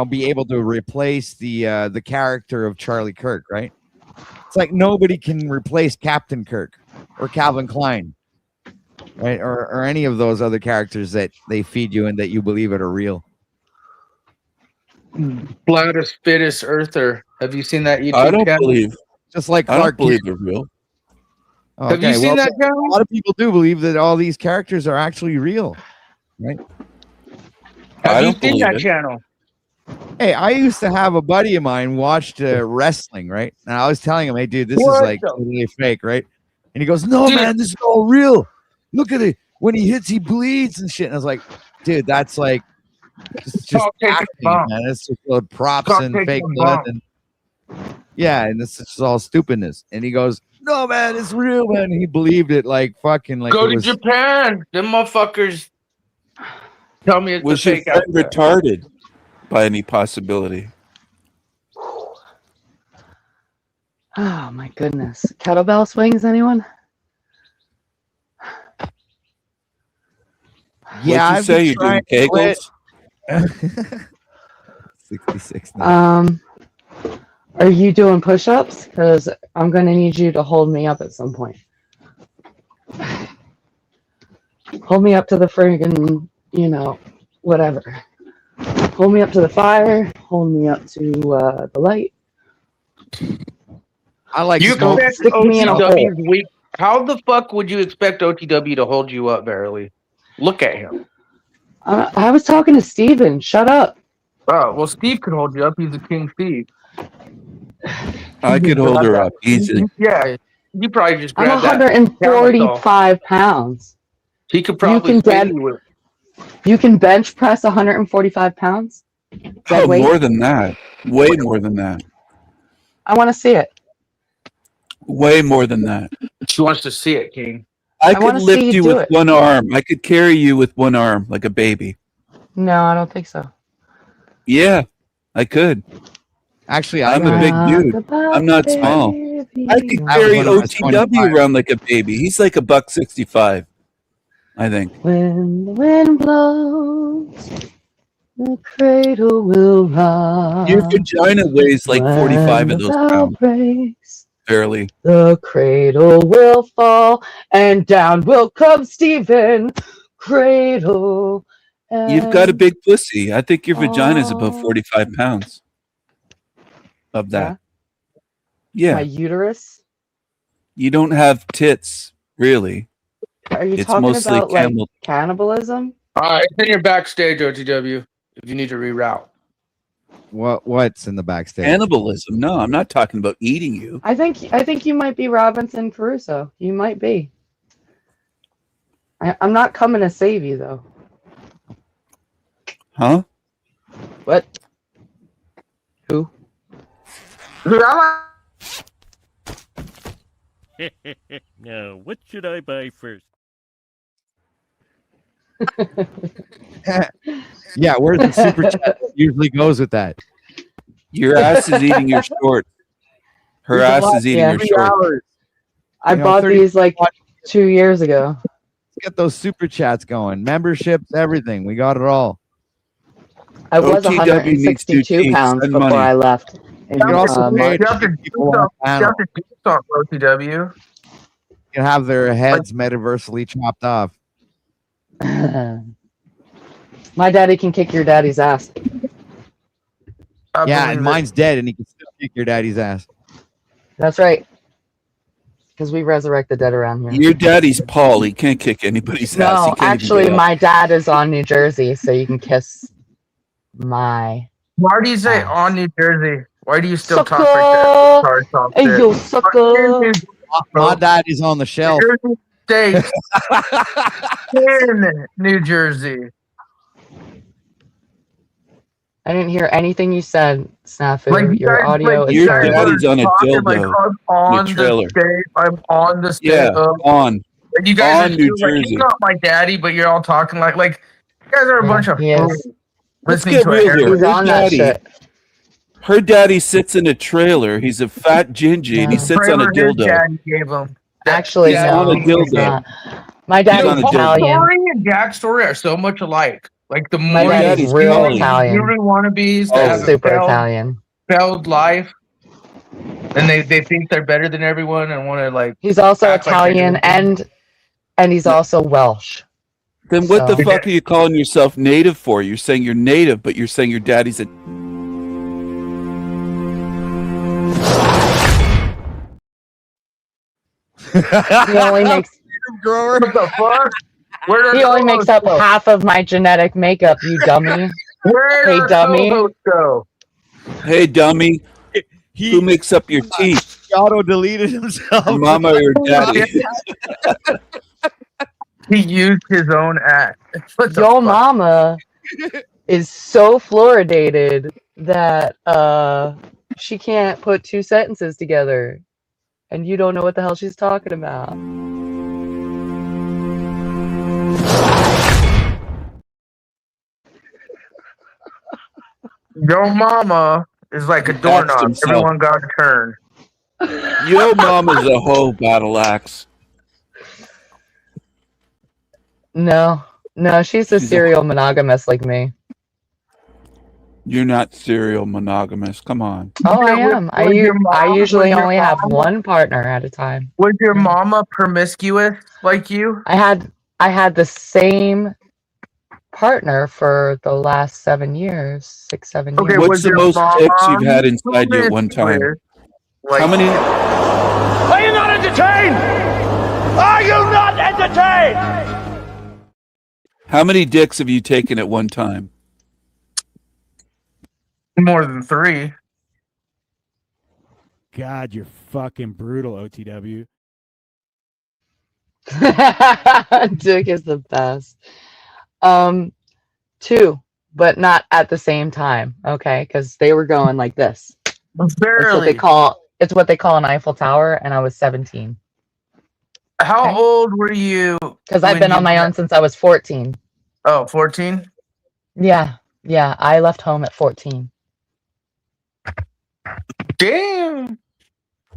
be able to replace the character of Charlie Kirk, right? It's like nobody can replace Captain Kirk or Calvin Klein, right? Or any of those other characters that they feed you and that you believe it are real. Bladdest fittest earther. Have you seen that YouTube I don't channel? believe. Just like I don't Clark believe Kent. they're real. Okay, Have you seen that a channel? lot of people do believe that all these characters are actually real, right? Have you seen that channel? Hey, I used to have a buddy of mine watched wrestling, right? And I was telling him, "Hey, dude, this is like totally fake, right?" And he goes, "No, man, this is all real. Look at it. When he hits, he bleeds and shit." And I was like, "Dude, that's like just acting, man. It's just props and fake blood and yeah, and this is all stupidness." And he goes, "No, man, it's real, man." And he believed it like fucking like. Go to Japan. Them motherfuckers. Tell me it's Was a your fake friend outfit. retarded by any possibility? Oh my goodness. Kettlebell swings, anyone? Yeah, What'd you say? You're doing kegels? 66 now. Are you doing push-ups? Because I'm going to need you to hold me up at some point. Hold me up to the friggin', whatever. Hold me up to the fire. Hold me up to the light. I like You smoke. expect Stick me in a hole. OTW's weak. How the fuck would you expect OTW to hold you up, Verily? Look at him. I was talking to Steven. Shut up. Oh, well, Steve can hold you up. He's a King Steve. I could hold her up easily. Yeah, you probably just I'm grab that. 145 pounds. He could probably You can spin you with. You can bench press 145 pounds? Dead Oh, weight? more than that. Way more than that. I want to see it. Way more than that. She wants to see it, King. I wanna could see lift you you do with it. one arm. I could carry you with one arm like a baby. No, I don't think so. Yeah. I could. Actually, I'm a big dude. I'm not small. I could carry OTW around like a baby. He's like $165, I think. When the wind blows, the cradle will rock. Your vagina weighs like 45 of those pounds. Breaks, Barely. the cradle will fall, and down will come Stephen. Cradle. You've got a big pussy. I think your vagina is about 45 pounds of that. Yeah. My uterus? You don't have tits, really. Are you It's talking mostly about like cannibalism? All right, then you're backstage, OTW, if you need to reroute. What's in the backstage? Cannibalism? No, I'm not talking about eating you. I think you might be Robinson Crusoe. You might be. I'm not coming to save you though. Huh? What? Who? Now, what should I buy first? Yeah, where's the super chat usually goes with that? Your ass is eating your shorts. Her ass is eating your shorts. I bought these like 2 years ago. Let's get those super chats going. Memberships, everything. We got it all. I was 162 pounds before I left. You can also pay OTW. You can have their heads metaversally chopped off. My daddy can kick your daddy's ass. Yeah, and mine's dead, and he can still kick your daddy's ass. That's right. Because we resurrect the dead around here. Your daddy's Paul. He can't kick anybody's ass. No, He can't actually, even get up. my dad is on New Jersey, so you can kiss my. Why do you say on New Jersey? Why do you still Sucker! talk like that? Hey, you sucker! My daddy's on the shelf. Jersey State in New Jersey. I didn't hear anything you said, Snafu. Like, Your guys, audio like, is Your terrible. daddy's on a Talking like dildo. I'm on in a trailer. the state. I'm on the state. Yeah, on. And you guys on are New still, like, Jersey. he's not my daddy, but you're all talking like you guys are a bunch of he is. fools Let's listening get to real a here. He's on that shit. Her daddy sits in a trailer. He's a fat gingy, and he sits on a Trailer his dildo. daddy gave him. Actually, He's no, on a he's dildo. not. My daddy's on a dildo. Italian. Story and Jack's story are so much alike. Like the My more daddy's you real want Italian. human wannabes Oh, that have Super a Italian. failed life, and they think they're better than everyone and want to like. He's also act like they're Italian doing and he's also Welsh. Then what the So- fuck are you calling yourself native for? You're saying you're native, but you're saying your daddy's a... He only makes grower. What the fuck? Where he only makes up half of my genetic makeup, you dummy. Hey, dummy. Go? Hey, dummy. Who makes up your teeth? He auto deleted himself. Your mama or your daddy? He used his own act. What the Your fuck? mama is so fluoridated that she can't put two sentences together. And you don't know what the hell she's talking about. Your mama is like a doorknob. himself. Everyone got a turn. Yo mama's a hoe, battle axe. No, she's a serial monogamous like me. You're not serial monogamous. Come on. Oh, I am. I usually only have one partner at a time. Was your mama promiscuous like you? I had the same partner for the last 7 years, 6, 7 years. Okay, What's was the your most dicks you've mom had inside you at one time? promiscuous? Like, How many? Are you not entertained? Are you not entertained? How many dicks have you taken at one time? More than 3. God, you're fucking brutal, OTW. Dick is the best. 2, but not at the same time. Okay, because they were going like this. Barely. It's what they call an Eiffel Tower, and I was 17. How old were you? Because I've when been you on my own since I was 14. Oh, 14? Yeah, I left home at 14. Damn.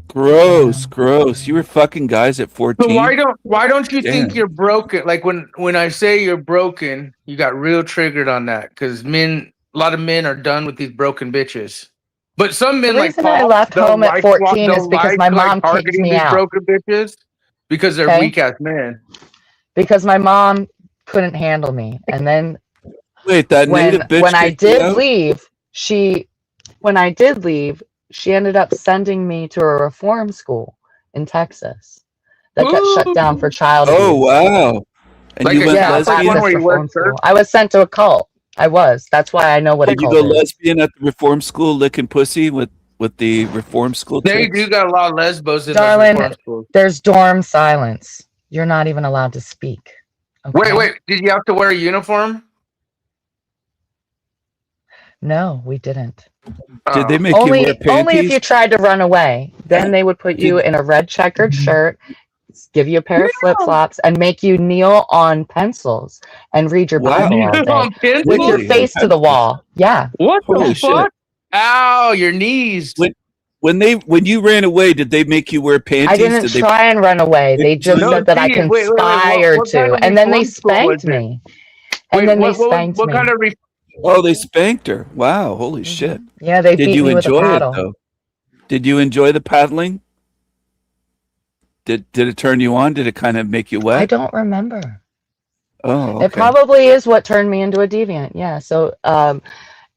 Gross, gross. You were fucking guys at 14. So why don't you think Damn. you're broken? Like when I say you're broken, you got real triggered on that because a lot of men are done with these broken bitches. But some men The like reason I Paul left home at 14 is because my mom kicked targeting me these out. broken bitches because they're Okay? weak ass men. Because my mom couldn't handle me. And then Wait, that native bitch when I kicked you did out? leave, she ended up sending me to a reform school in Texas that got shut down for child abuse. Oh wow! And Like you went Yeah, lesbian. Baptist reform school. I was sent to a cult. I was. That's why I know what a Did you cult go is. lesbian at the reform school, licking pussy with the reform school They chicks? do got a lot of lesbos in those Darling, reform schools. there's dorm silence. You're not even allowed to speak. Okay? Wait, did you have to wear a uniform? No, we didn't. Did they make you wear panties? Only if you tried to run away. Then they would put you in a red checkered shirt, give you a pair of flip-flops, and make you kneel on pencils and read your Bible all day with your face to the wall. Yeah. What the Holy fuck? shit. Ow, your knees. When you ran away, did they make you wear panties? I didn't try and run away. They just said that I geez, wait, conspired what kind to. of And then they reform school was spanked it? me. Wait, And then they what spanked me. kind of Oh, they spanked her. Wow, holy shit. Yeah, they Did beat you me with a enjoy it paddle. though? Did you enjoy the paddling? Did it turn you on? Did it kind of make you wet? I don't remember. Oh, okay. It probably is what turned me into a deviant. Yeah. So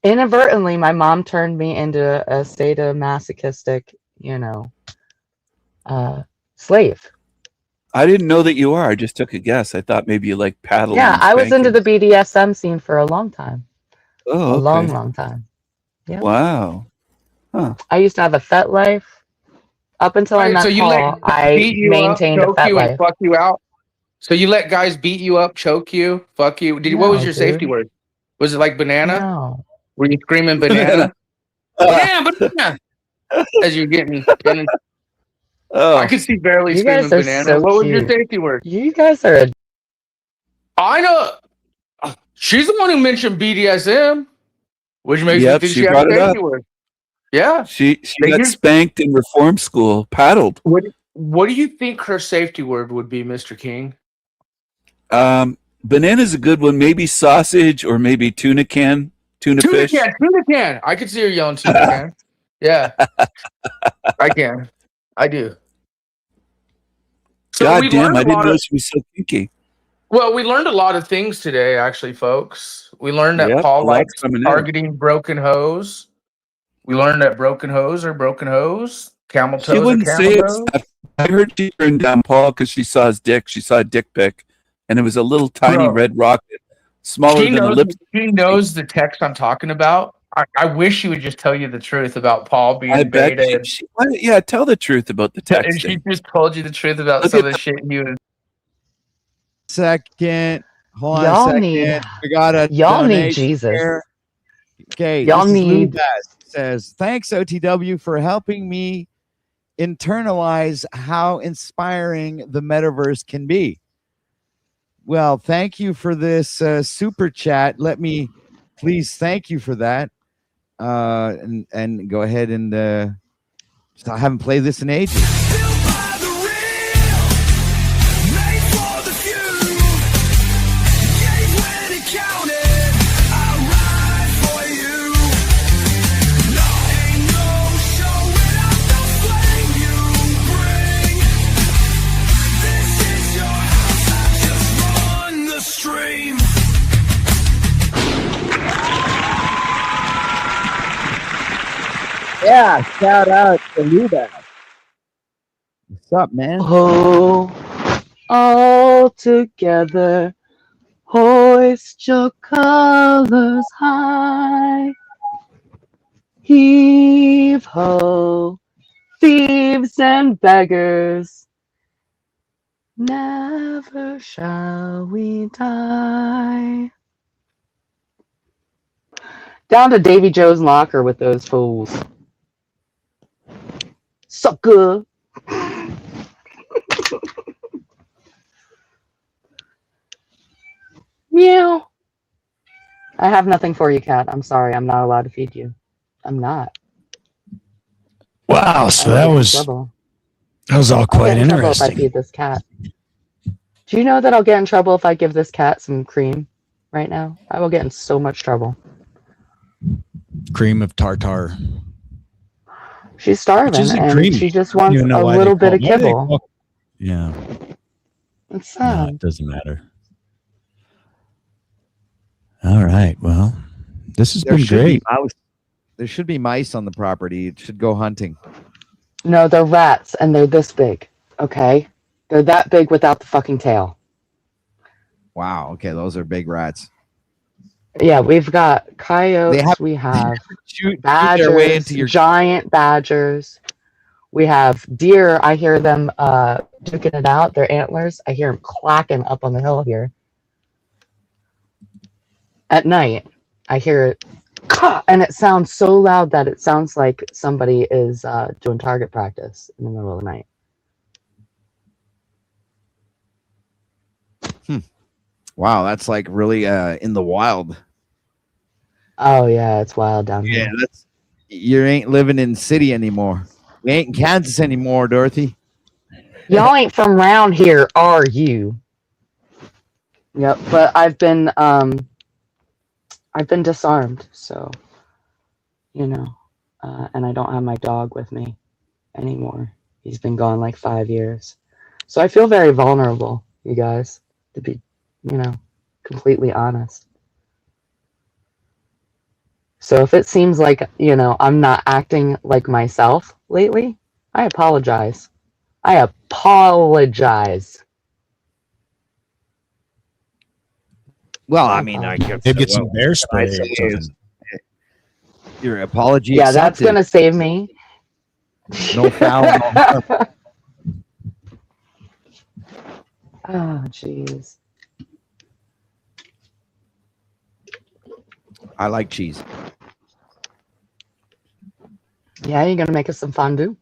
inadvertently, my mom turned me into a sadomasochistic, slave. I didn't know that you are. I just took a guess. I thought maybe you like paddling. Yeah, and I was into spanking. the BDSM scene for a long time. Oh, A long, okay. long time. Yeah. Wow. Huh. I used to have a FET life. Up until I met so you Paul, let I beat you up, maintained a choke FET you, and life. fuck you out? So you let guys beat you up, choke you, fuck you? What was No, your safety dude. word? Was it like banana? No. Were you screaming banana? banana! As you're getting... Oh. I could see barely You screaming guys are banana. so What was your cute. safety word? You guys are I know. She's the one who mentioned BDSM, which makes me Yep, think she she had brought a it safety up. word. Yeah. She They got just- spanked in reform school, paddled. What do you think her safety word would be, Mr. King? Banana's a good one. Maybe sausage or maybe tuna can, tuna fish. Tuna can. I could see her yelling tuna can. Yeah. I can. I do. So God we damn, learned I a didn't lot know of- she was so kinky. Well, we learned a lot of things today, actually, folks. We learned that Yep, Paul a lot's likes coming in. targeting broken hoes. We learned that broken hoes are broken hoes. Camel She toes are wouldn't camel say toes. it. I heard she turned down Paul because she saw his dick. She saw a dick pic, and it was a little tiny Bro. red rocket, smaller than a lipstick. She knows the text I'm talking about. I wish she would just tell you the truth about Paul being I bet beta. yeah, tell the truth about the And she texting. just told you the truth about Look some at of the shit he was. Second. Hold on Y'all a second. need- We got a y'all need donation Jesus. here. Okay. Y'all this is Lou need- Bass. Says, thanks, OTW, for helping me internalize how inspiring the metaverse can be. Well, thank you for this super chat. Let me please thank you for that. And go ahead and I haven't played this in ages. Yeah, shout out to Lou Bass. What's up, man? Oh, all together, hoist your colors high. Heave ho, thieves and beggars, never shall we die. Down to Davy Joe's locker with those fools. Sucker. Meow. I have nothing for you, cat. I'm sorry. I'm not allowed to feed you. I'm not. Wow, so I that will get in was trouble. all I'll quite get in trouble if I interesting. feed this cat. Do you know that I'll get in trouble if I give this cat some cream right now? I will get in so much trouble. Cream of tartar. She's starving isn't and creamy. she just I don't wants even know a why they little call- bit of why do they kibble. call- Yeah. It's No, sad. it doesn't matter. All right. Well, this has There been should great. be mouse. There should be mice on the property. It should go hunting. No, they're rats and they're this big. Okay? They're that big without the fucking tail. Wow. Okay, those are big rats. Yeah, we've got coyotes, we have shoot badgers, their way into your- giant badgers. We have deer. I hear them duking it out, their antlers. I hear them clacking up on the hill here. At night, I hear it, and it sounds so loud that it sounds like somebody is doing target practice in the middle of the night. Wow, that's like really in the wild. Oh yeah, it's wild down Yeah, here. that's you ain't living in city anymore. We ain't in Kansas anymore, Dorothy. Y'all ain't from round here, are you? Yep, but I've been disarmed, so you know, and I don't have my dog with me anymore. He's been gone like 5 years, so I feel very vulnerable, you guys, to be, you know, completely honest. So if it seems like, you know, I'm not acting like myself lately, I apologize. I apologize. Well, I mean, I guess Maybe get some bear I spray say or something. is, your apology Yeah, that's accepted. gonna save me. No foul, no harm. Oh, jeez. I like cheese. Yeah, you're gonna make us some fondue.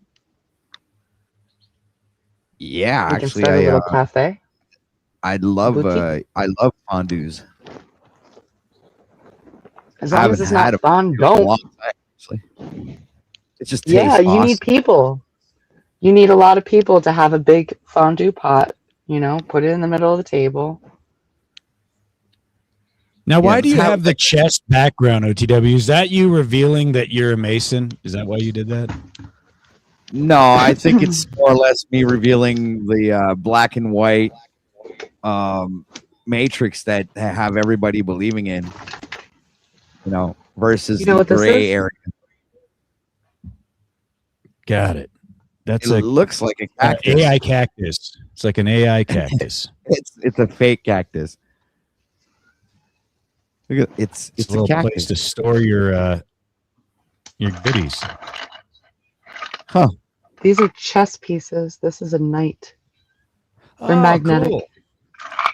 Yeah, We can actually, start a little cafe. I love Boutique. fondues. As I long haven't as it's had not a fun, fondue in a don't. long time, actually. It just tastes Yeah, you awesome. need people. You need a lot of people to have a big fondue pot. You know, put it in the middle of the table. Now, why do let's you have- have the chest background, OTW? Is that you revealing that you're a Mason? Is that why you did that? No, I think it's more or less me revealing the black and white matrix that have everybody believing in, you know, versus You know the what this gray is? area. Got it. That's It a looks like a cactus. AI cactus. It's like an AI cactus. It's a fake cactus. Look at it's It's a a little cactus. place to store your goodies. Huh. These are chess pieces. This is a knight. They're Oh, magnetic. cool.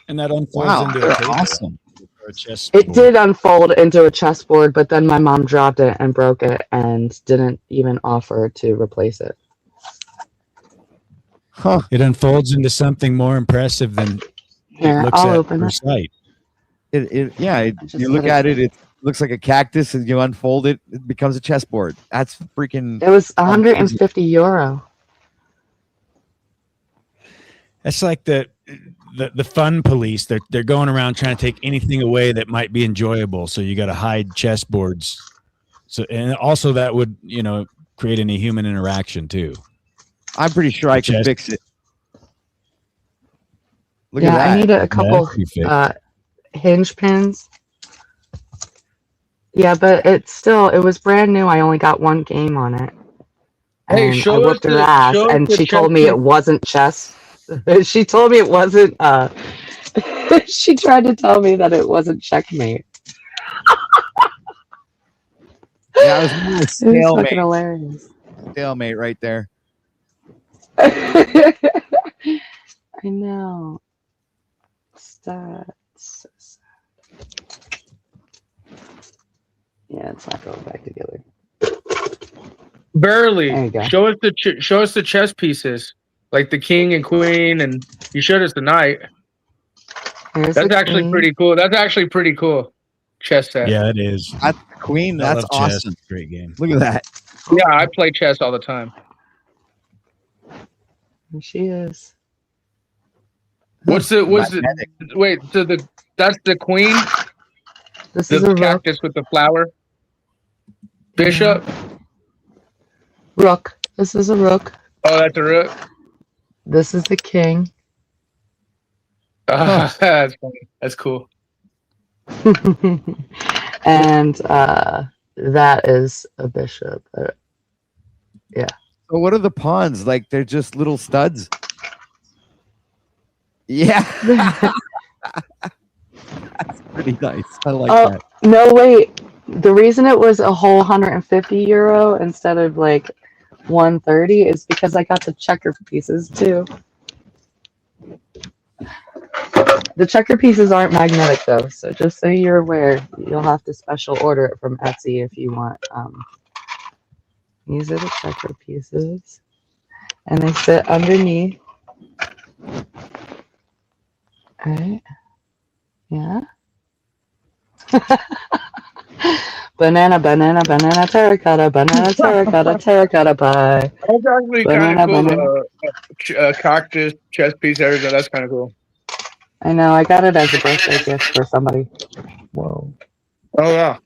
And that unfolds Wow, into they're a table. awesome. Or a chess It board. did unfold into a chessboard, but then my mom dropped it and broke it and didn't even offer to replace it. Huh. It unfolds into something more impressive than Here, it looks I'll at open first it. sight. just You look let at it, it looks like a cactus, and you unfold it, it becomes a chessboard. That's freaking. It was 150 euro. That's like the fun police. They're going around trying to take anything away that might be enjoyable. So you got to hide chessboards. So and also that would create any human interaction too. I'm pretty sure I can Chess- fix it. Look Yeah, at that. I need a couple that could be fixed. hinge pins. Yeah, but it was brand new. I only got one game on it. Hey, And I show us whooped her the- ass, show us and the she told chess me piece. it wasn't chess. She told me it wasn't. She tried to tell me that it wasn't checkmate. Yeah, it was more a It was stalemate. fucking hilarious. Stalemate right there. I know. Stats. So sad. Yeah, it's not going back together. Barely. There you go. Show us the chess pieces, like the king and queen, and you showed us the knight. Here's That's the actually queen. pretty cool. That's actually pretty cool. Chess set. Yeah, it is. That's Queen. I That's love chess. awesome. Great game. Look at that. Yeah, I play chess all the time. There she is. What's the wait? So that's the queen. This is a rook. Cactus with the flower. Bishop. Rook. This is a rook. Oh, that's a rook. This is the king. That's funny. That's cool. And that is a bishop. Yeah. So what are the pawns? Like they're just little studs? Yeah. That's pretty nice. I like that. No, wait. The reason it was a whole €150 instead of like 130 is because I got the checker pieces too. The checker pieces aren't magnetic though, so just so you're aware, you'll have to special order it from Etsy if you want. These are the checker pieces, and they sit underneath. All right. Yeah. Banana, terracotta, terracotta pie. That's actually kind of cool. Cactus chest piece area. That's kind of cool. I know. I got it as a birthday gift for somebody. Whoa. Oh yeah.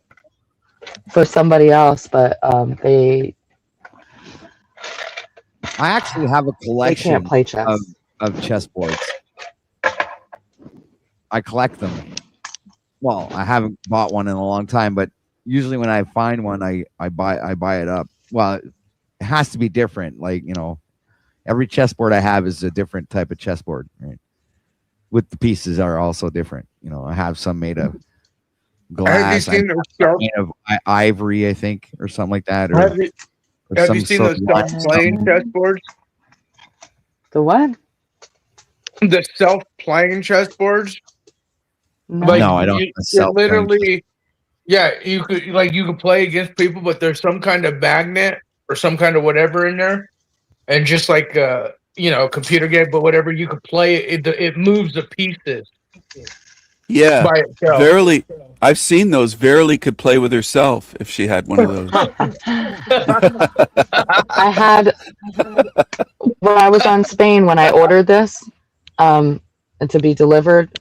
For somebody else, but they. I actually have a collection can't play chess. of chessboards. I collect them. Well, I haven't bought one in a long time, but usually when I find one, I buy it up. Well, it has to be different. Like, you know, every chessboard I have is a different type of chessboard, right? With the pieces are also different. You know, I have some made of glass, have you seen made of ivory, I think, or something like that. Or, have you seen those self-playing chessboards? The what? The self-playing chessboards. No, Like, no, I don't. You literally, yeah, you could play against people, but there's some kind of magnet or some kind of whatever in there, and just like computer game, but whatever you could play it moves the pieces. Yeah, by itself. Verily, I've seen those. Verily could play with herself if she had one of those. I had when I was on Spain when I ordered this to be delivered,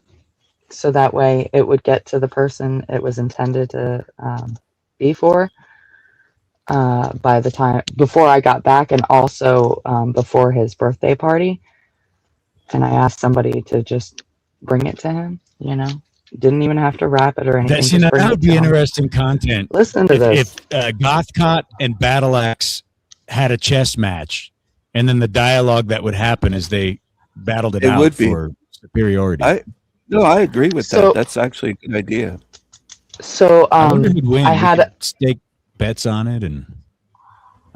so that way it would get to the person it was intended to be for by the time before I got back, and also before his birthday party. And I asked somebody to just bring it to him. You know, didn't even have to wrap it or anything. That would be interesting content. Listen to this. If Gothcott and Battle Axe had a chess match, and then the dialogue that would happen as they battled it out would be. for superiority. I agree with that. That's actually a good idea. So I wonder who'd win. I We had could stake bets on it, and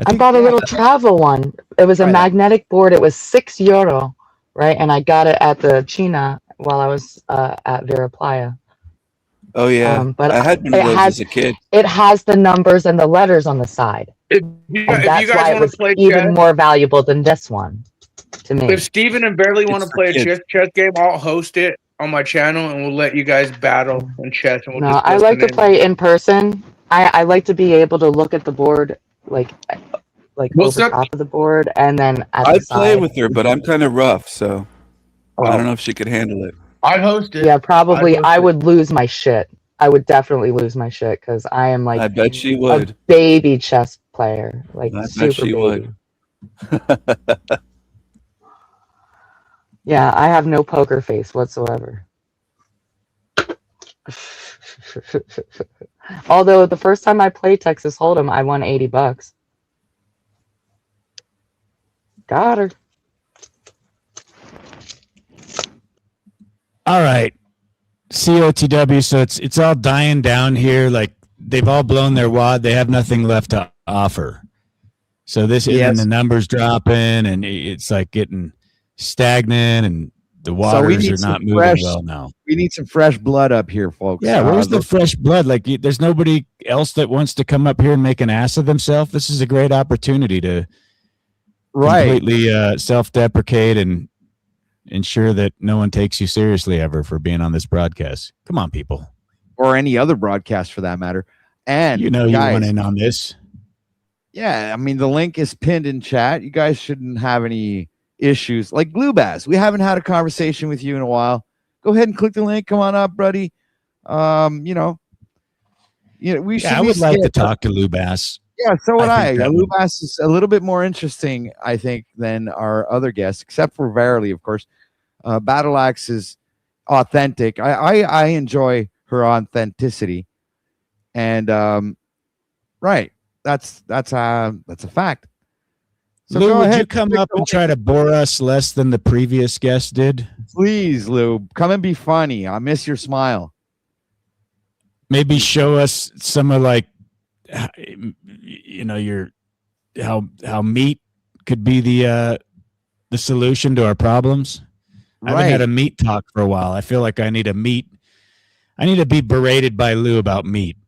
I bought a little travel one. It was a magnetic board. It was €6, right? And I got it at the China while I was at Vera Playa. Oh yeah, but I had one of those as a kid. It has the numbers and the letters on the side. And that's why it was even more valuable than this one to me. If Steven and Barely want to play a chess game, I'll host it on my channel and we'll let you guys battle in chess. And we'll No, I like to play in person. I like to be able to look at the board like over top of the board, and then at I'd the play side. with her, but I'm kind of rough, so I don't know if she could handle it. I'd host it. Yeah, probably. I would lose my shit. I would definitely lose my shit because I am like I bet she would. a baby chess player, like I super bet she baby. would. Yeah, I have no poker face whatsoever. Although the first time I played Texas Hold'em, I won $80. Got her. all right, COTW. So it's all dying down here. Like they've all blown their wad. They have nothing left to offer. So this and the numbers dropping, and it's like getting stagnant, and the waters are not moving well now. We need some fresh blood up here, folks. Yeah, where's the fresh blood? Like, there's nobody else that wants to come up here and make an ass of themselves. This is a great opportunity to completely self-deprecate and ensure that no one takes you seriously ever for being on this broadcast. Come on, people. Or any other broadcast for that matter. And you know, guys, you went in on this. Yeah, I mean, the link is pinned in chat. You guys shouldn't have any issues. Like Blue Bass, we haven't had a conversation with you in a while. Go ahead and click the link. Come on up, buddy. You know, we should. Yeah, I would like to talk to Lou Bass. Yeah, so would I. think that Lou would- Bass is a little bit more interesting, I think, than our other guests, except for Verily, of course. Battle Axe is authentic. I enjoy her authenticity, and right, that's a fact. So Lou, go would ahead, you come click up the and link. try to bore us less than the previous guest did? Please, Lou, come and be funny. I miss your smile. Maybe show us some of like, you know, your how meat could be the solution to our problems. I haven't had a meat talk for a while. I feel like I need to be berated by Lou about meat.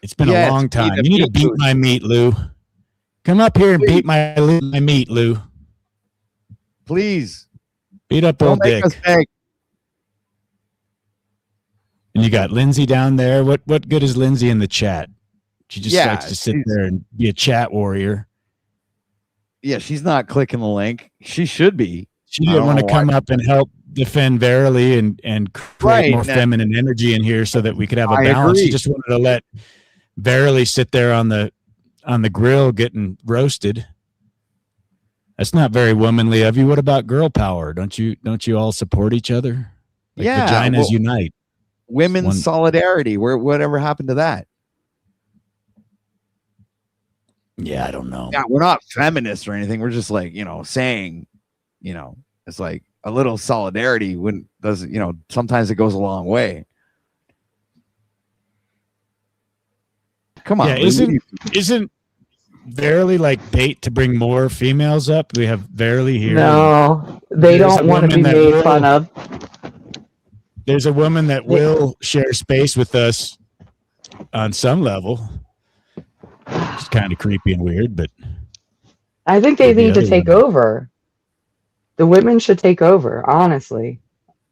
It's been a long time. You need to beat my meat, Lou. Come up here and beat my meat, Lou. Please. Beat up Don't old make Dick. us beg. And you got Lindsay down there. What good is Lindsay in the chat? She just Yeah, likes to sit there and be a chat warrior. Yeah, she's not clicking the link. She should be. She didn't want to come up and help defend Verily and create more feminine energy in here so that we could have a I balance. She agree. just wanted to let Verily sit there on the grill getting roasted. That's not very womanly of you. What about girl power? Don't you all support each other? Like Yeah, vaginas well, unite. Women's solidarity. Whatever happened to that? Yeah, I don't know. Yeah, we're not feminists or anything. We're just like, saying, it's like a little solidarity when doesn't, sometimes it goes a long way. Come on. Yeah, Lou. isn't Verily like bait to bring more females up? We have Verily here. No, they There's don't a want to be woman that made will- fun of. There's a woman that will share space with us on some level. It's kind of creepy and weird, but I think they Maybe need to other take over. The women should take over, honestly.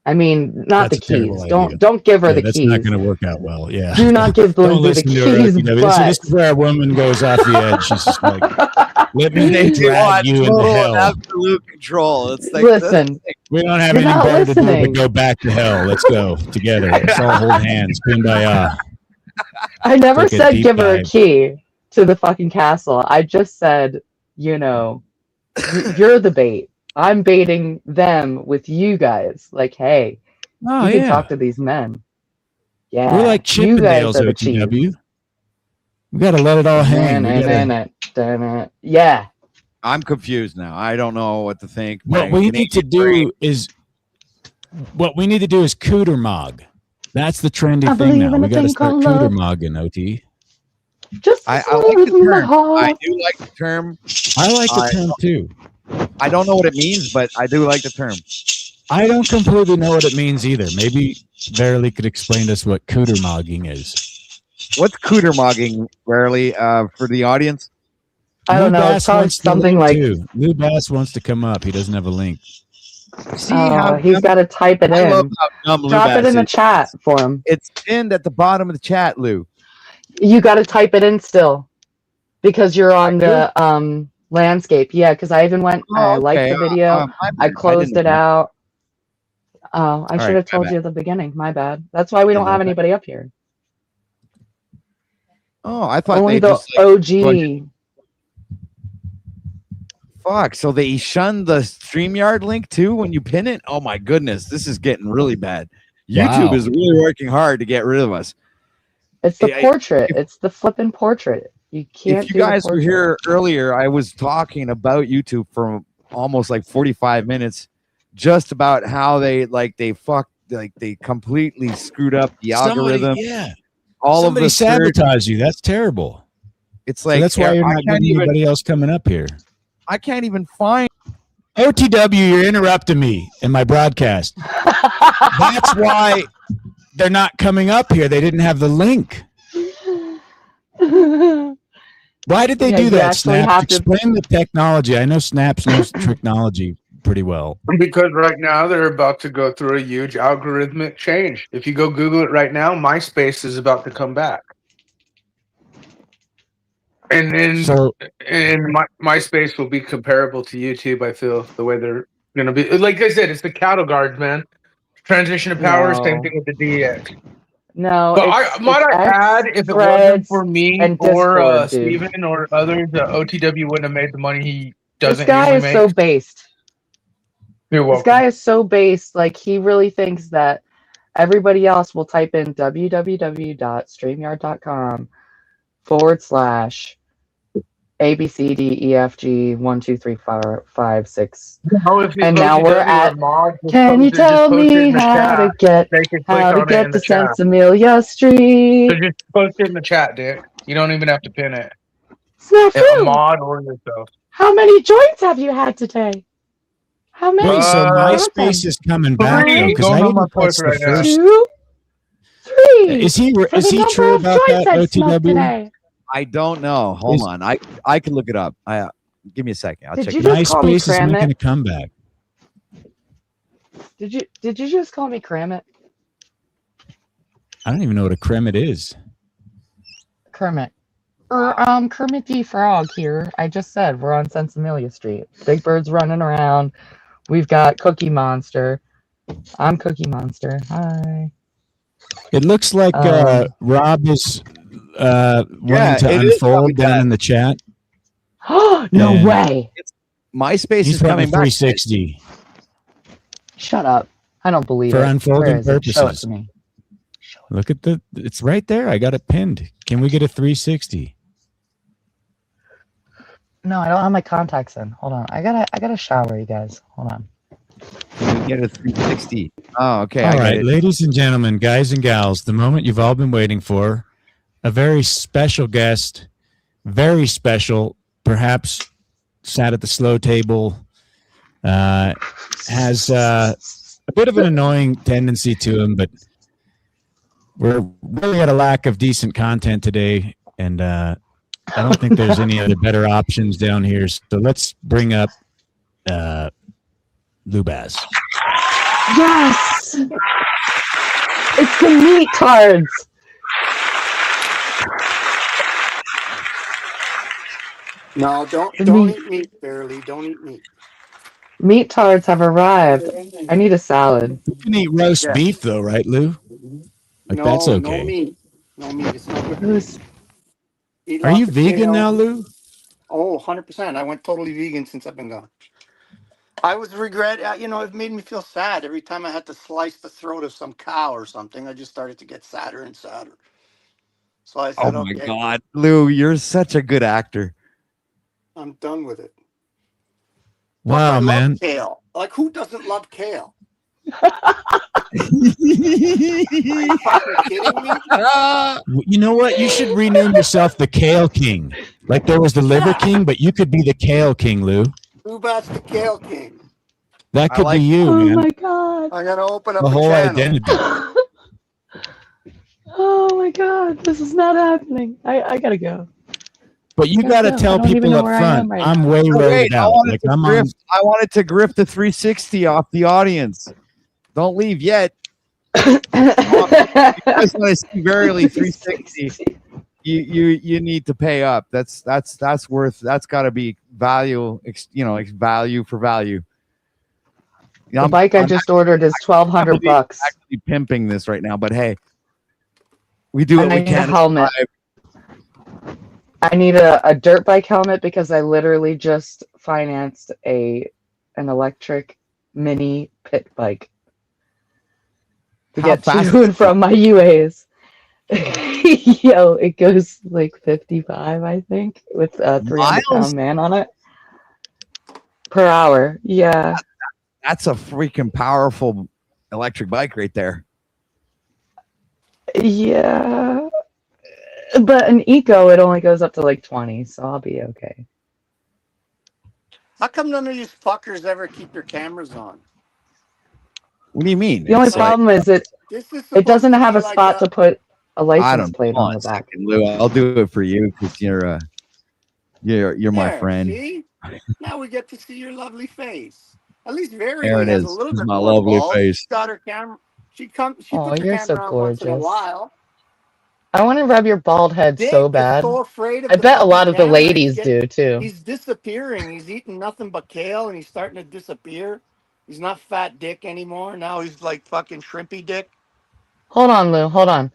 I mean, not That's the a keys. terrible idea. Don't give her yeah, the that's keys. not going to work out well. Yeah. Do not give Don't Lindsay the listen to her. keys. This is where a woman goes off the edge. She's just like, let me They drag want you into total hell. absolute control. It's like, Listen, We don't have You're anything not better to do listening. but go back to hell. Let's go together. Let's all hold hands. Kumbaya. I never Take a said deep give her a dive. key to the fucking castle. I just said, you're the bait. I'm baiting them with you guys. Like, hey, Oh, you can yeah. talk to these men. Yeah, We're like you guys Chippendales are the cheese. OTW. We got to let it all hang. We gotta- Yeah. I'm confused now. I don't know what to think. What My we need to Canadian do is cooter mog. That's the trendy I thing believe now. in We a got to thing start called cooter love. mogging, OT. Just I like the term. I do like the term. I like the term too. I don't know what it means, but I do like the term. I don't completely know what it means either. Maybe Verily could explain to us what cooter mogging is. What's cooter mogging, Rarely, for the audience? I don't Lou know. Bass It's probably wants the something link, like, too. Lou Bass wants to come up. He doesn't have a link. See how he's got to type it I love in. how dumb Lou Drop it Bass in the is. chat for him. It's pinned at the bottom of the chat, Lou. You got to type it in still because you're on the landscape. Yeah, because I even went, I liked okay. the video. My bad. I closed didn't it know. out. Oh, I All should right, have my told bad. you at the beginning. My bad. That's why we don't have anybody up here. Oh, I thought Only they the just like, OG. fuck. So they shunned the StreamYard link too when you pin it? Oh my goodness, this is getting really bad. YouTube Wow. is really working hard to get rid of us. It's the Yeah, portrait. It's the flipping portrait. You can't. If you do the guys were portrait. here earlier, I was talking about YouTube for almost like 45 minutes, just about how they completely screwed up the algorithm. All Somebody of the search, sabotage you. That's terrible. it's So like that's why you're I not can't getting even anybody else coming up here. I can't even find. OTW, you're interrupting me in my broadcast. That's why they're not coming up here. They didn't have the link. Why did they Yeah, do you that, actually Snap? have to- Explain the technology. I know Snaps knows technology pretty well. Because right now they're about to go through a huge algorithmic change. If you go Google it right now, MySpace is about to come back. And then So MySpace will be comparable to YouTube, I feel, the way they're Gonna be like I said, it's the cattle guards, man. Transition of power, same thing with the DX. No, But it's might I add, if it wasn't for me and or Discord, dude. Steven or others, OTW wouldn't have made the money he This doesn't guy usually is make. so based. You're welcome. This guy is so based. Like, he really thinks that everybody else will type in www.streamyard.com/ABCDEFG 1 2 3 4 5 6. And now we're at. Can you tell me how to get to Sensimilia Street? So just post it in the chat, Dick. You don't even have to pin it. It's not Yeah, true. mod or yourself. How many joints have you had today? How many? Wait, so MySpace is coming back though, because I didn't touch the first. 2, 3. Is he true about that, OTW? I don't know. Hold on. I can look it up. Give me a second. I'll Did check you it just out. call me MySpace is Cram making a It? comeback. Did you just call me Cram It? I don't even know what a Kermit is. Kermit. Kermit the Frog here. I just said we're on Sensimilia Street. Big Bird's running around. We've got Cookie Monster. I'm Cookie Monster. Hi. It looks like Rob is wanting to it is unfold down in the chat. No way. MySpace He's is coming back. 360 Shut up. I don't believe for it. unfolding Where is it? Show it purposes. to me. Look at it's right there. I got it pinned. Can we get a 360? No, I don't have my contacts in. Hold on. I gotta shower, you guys. Hold on. We get a 360. Oh, okay. All I right, get it. ladies and gentlemen, guys and gals, the moment you've all been waiting for. A very special guest, very special, perhaps sat at the slow table, has a bit of an annoying tendency to him, but we're really at a lack of decent content today, and I don't think there's any other better options down here. So let's bring up Lubaz. Yes! It's the meat tards! No, don't eat meat, Barely. Don't eat meat. Meat tards have arrived. I need a salad. You can eat roast beef, though, right, Lou? Like, No, that's okay. no meat. No meat. It's not good for you. Eat Are you lots of vegan kale. now, Lou? Oh, 100%. I went totally vegan since I've been gone. I was it made me feel sad every time I had to slice the throat of some cow or something. I just started to get sadder and sadder. So I said, Oh my okay, God, Lou, you're such a good actor. I'm done with it. Wow, I man. love kale. Like, who doesn't love kale? You know what? You should rename yourself the Kale King. Like there was the Liver King, but you could be the Kale King, Lou. Lubaz the Kale King. That could be you, man. Oh my God. I'm gonna open up The a whole channel. identity. Oh my God. This is not happening. I gotta go. But you got to tell people up front, I'm way roaded out. Like I wanted to grip the 360 off the audience. Don't leave yet. You guys want to see Verily 360? You need to pay up. That's worth. That's got to be value. Value for value. The bike I just ordered is $1,200. Actually pimping this right now, but hey, we do what And I we need a can. helmet. I need a dirt bike helmet because I literally just financed an electric mini pit bike to How get fast to and from my UAs. Yo, it goes like 55, I think, with a 300-pound man on it per hour. Yeah. That's a freaking powerful electric bike right there. Yeah. But an eco, it only goes up to like 20, so I'll be okay. How come none of these fuckers ever keep their cameras on? What do you mean? The only problem is it doesn't have a spot to put a license plate on the back. Lou, I'll do it for you because you're my There, friend. See? Now we get to see your lovely face. At least Verily There it has is. a little This is bit my more lovely balls. face. She's got her camera. She Oh, puts her you're camera so on once in a gorgeous. while. I want to rub your bald head Dick so is bad. so afraid of I the bet a fucking lot of the camera. ladies do too. He's disappearing. He's eating nothing but kale and he's starting to disappear. He's not fat dick anymore. Now he's like fucking shrimpy dick. Hold on, Lou. Hold on.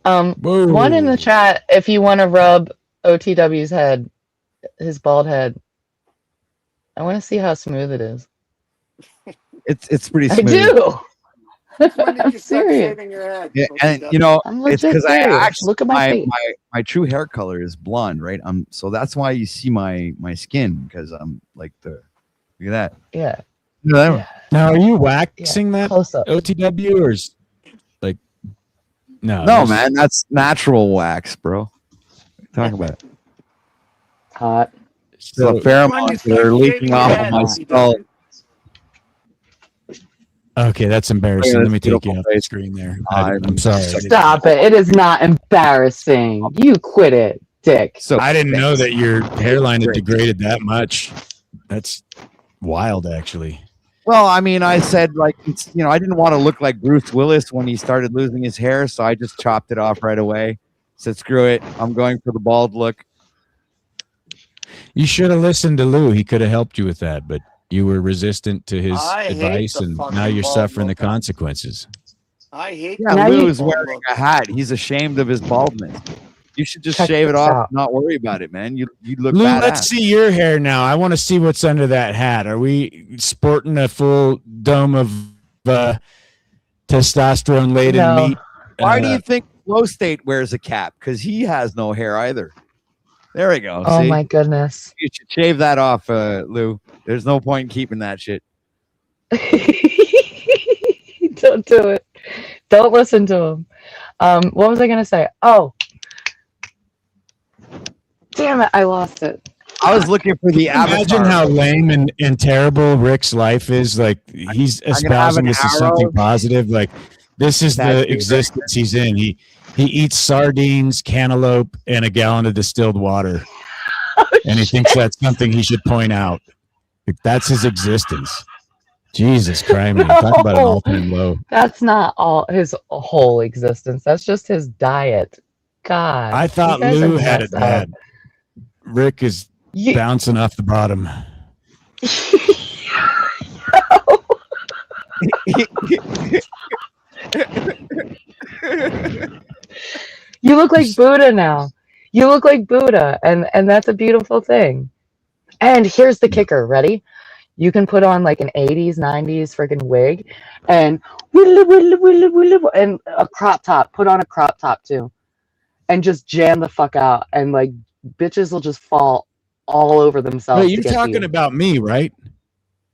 One in the chat if you want to rub OTW's head, his bald head. I want to see how smooth it is. It's pretty I smooth. do. When did I'm you start serious. shaving your head? Yeah, and you know, I'm it's legit because I serious. actually Look at my face. my true hair color is blonde, right? So that's why you see my skin, because I'm like look at that. Yeah. You know, Yeah. Now, are you waxing that Close up. OTW or is like no? no, man, that's natural wax, bro. Talk about it. Hot. So the pheromones that are leaking off of my skull. Okay, that's embarrassing. Yeah, Let me that's take you off the screen there. I'm sorry. Stop it. It is not embarrassing. You quit it, dick. So I didn't know that your hairline had degraded that much. That's wild, actually. Well, I mean, I said like I didn't want to look like Bruce Willis when he started losing his hair, so I just chopped it off right away. Said screw it, I'm going for the bald look. You should have listened to Lou. He could have helped you with that, but you were resistant to his I hate advice, the and fucking now you're bald suffering the look. consequences. I hate. Yeah, Now Lou you- is wearing a hat. He's ashamed of his baldness. You should just Check shave it this off, out. and not worry about it, man. You look Lou, badass. let's see your hair now. I want to see what's under that hat. Are we sporting a full dome of testosterone-laden No. meat? Why do you think Flow State wears a cap? Because he has no hair either. There we go. Oh see? my goodness. You should shave that off, Lou. There's no point in keeping that shit. Don't do it. Don't listen to him. What was I gonna say? Oh. Damn it, I lost it. I was looking for the Imagine avatar. how lame and terrible Rick's life is. Like he's I'm gonna have espousing an this as arrow. something positive. Like this is That's the it. existence he's in. He eats sardines, cantaloupe, and a gallon of distilled water, and he thinks that's something he should point out. Like, that's his existence. Jesus Christ, man. Talk about an No. all-time low. That's not all his whole existence. That's just his diet. God. I thought you guys Lou are had it messed up. bad. Rick is bouncing off the bottom. You look like Buddha now. You look like Buddha, and that's a beautiful thing. And here's the kicker. Ready? You can put on like an 80s, 90s freaking wig and and a crop top. Put on a crop top too. And just jam the fuck out. And like bitches will just fall all over themselves. Wait, to you're get to talking you. about me, right?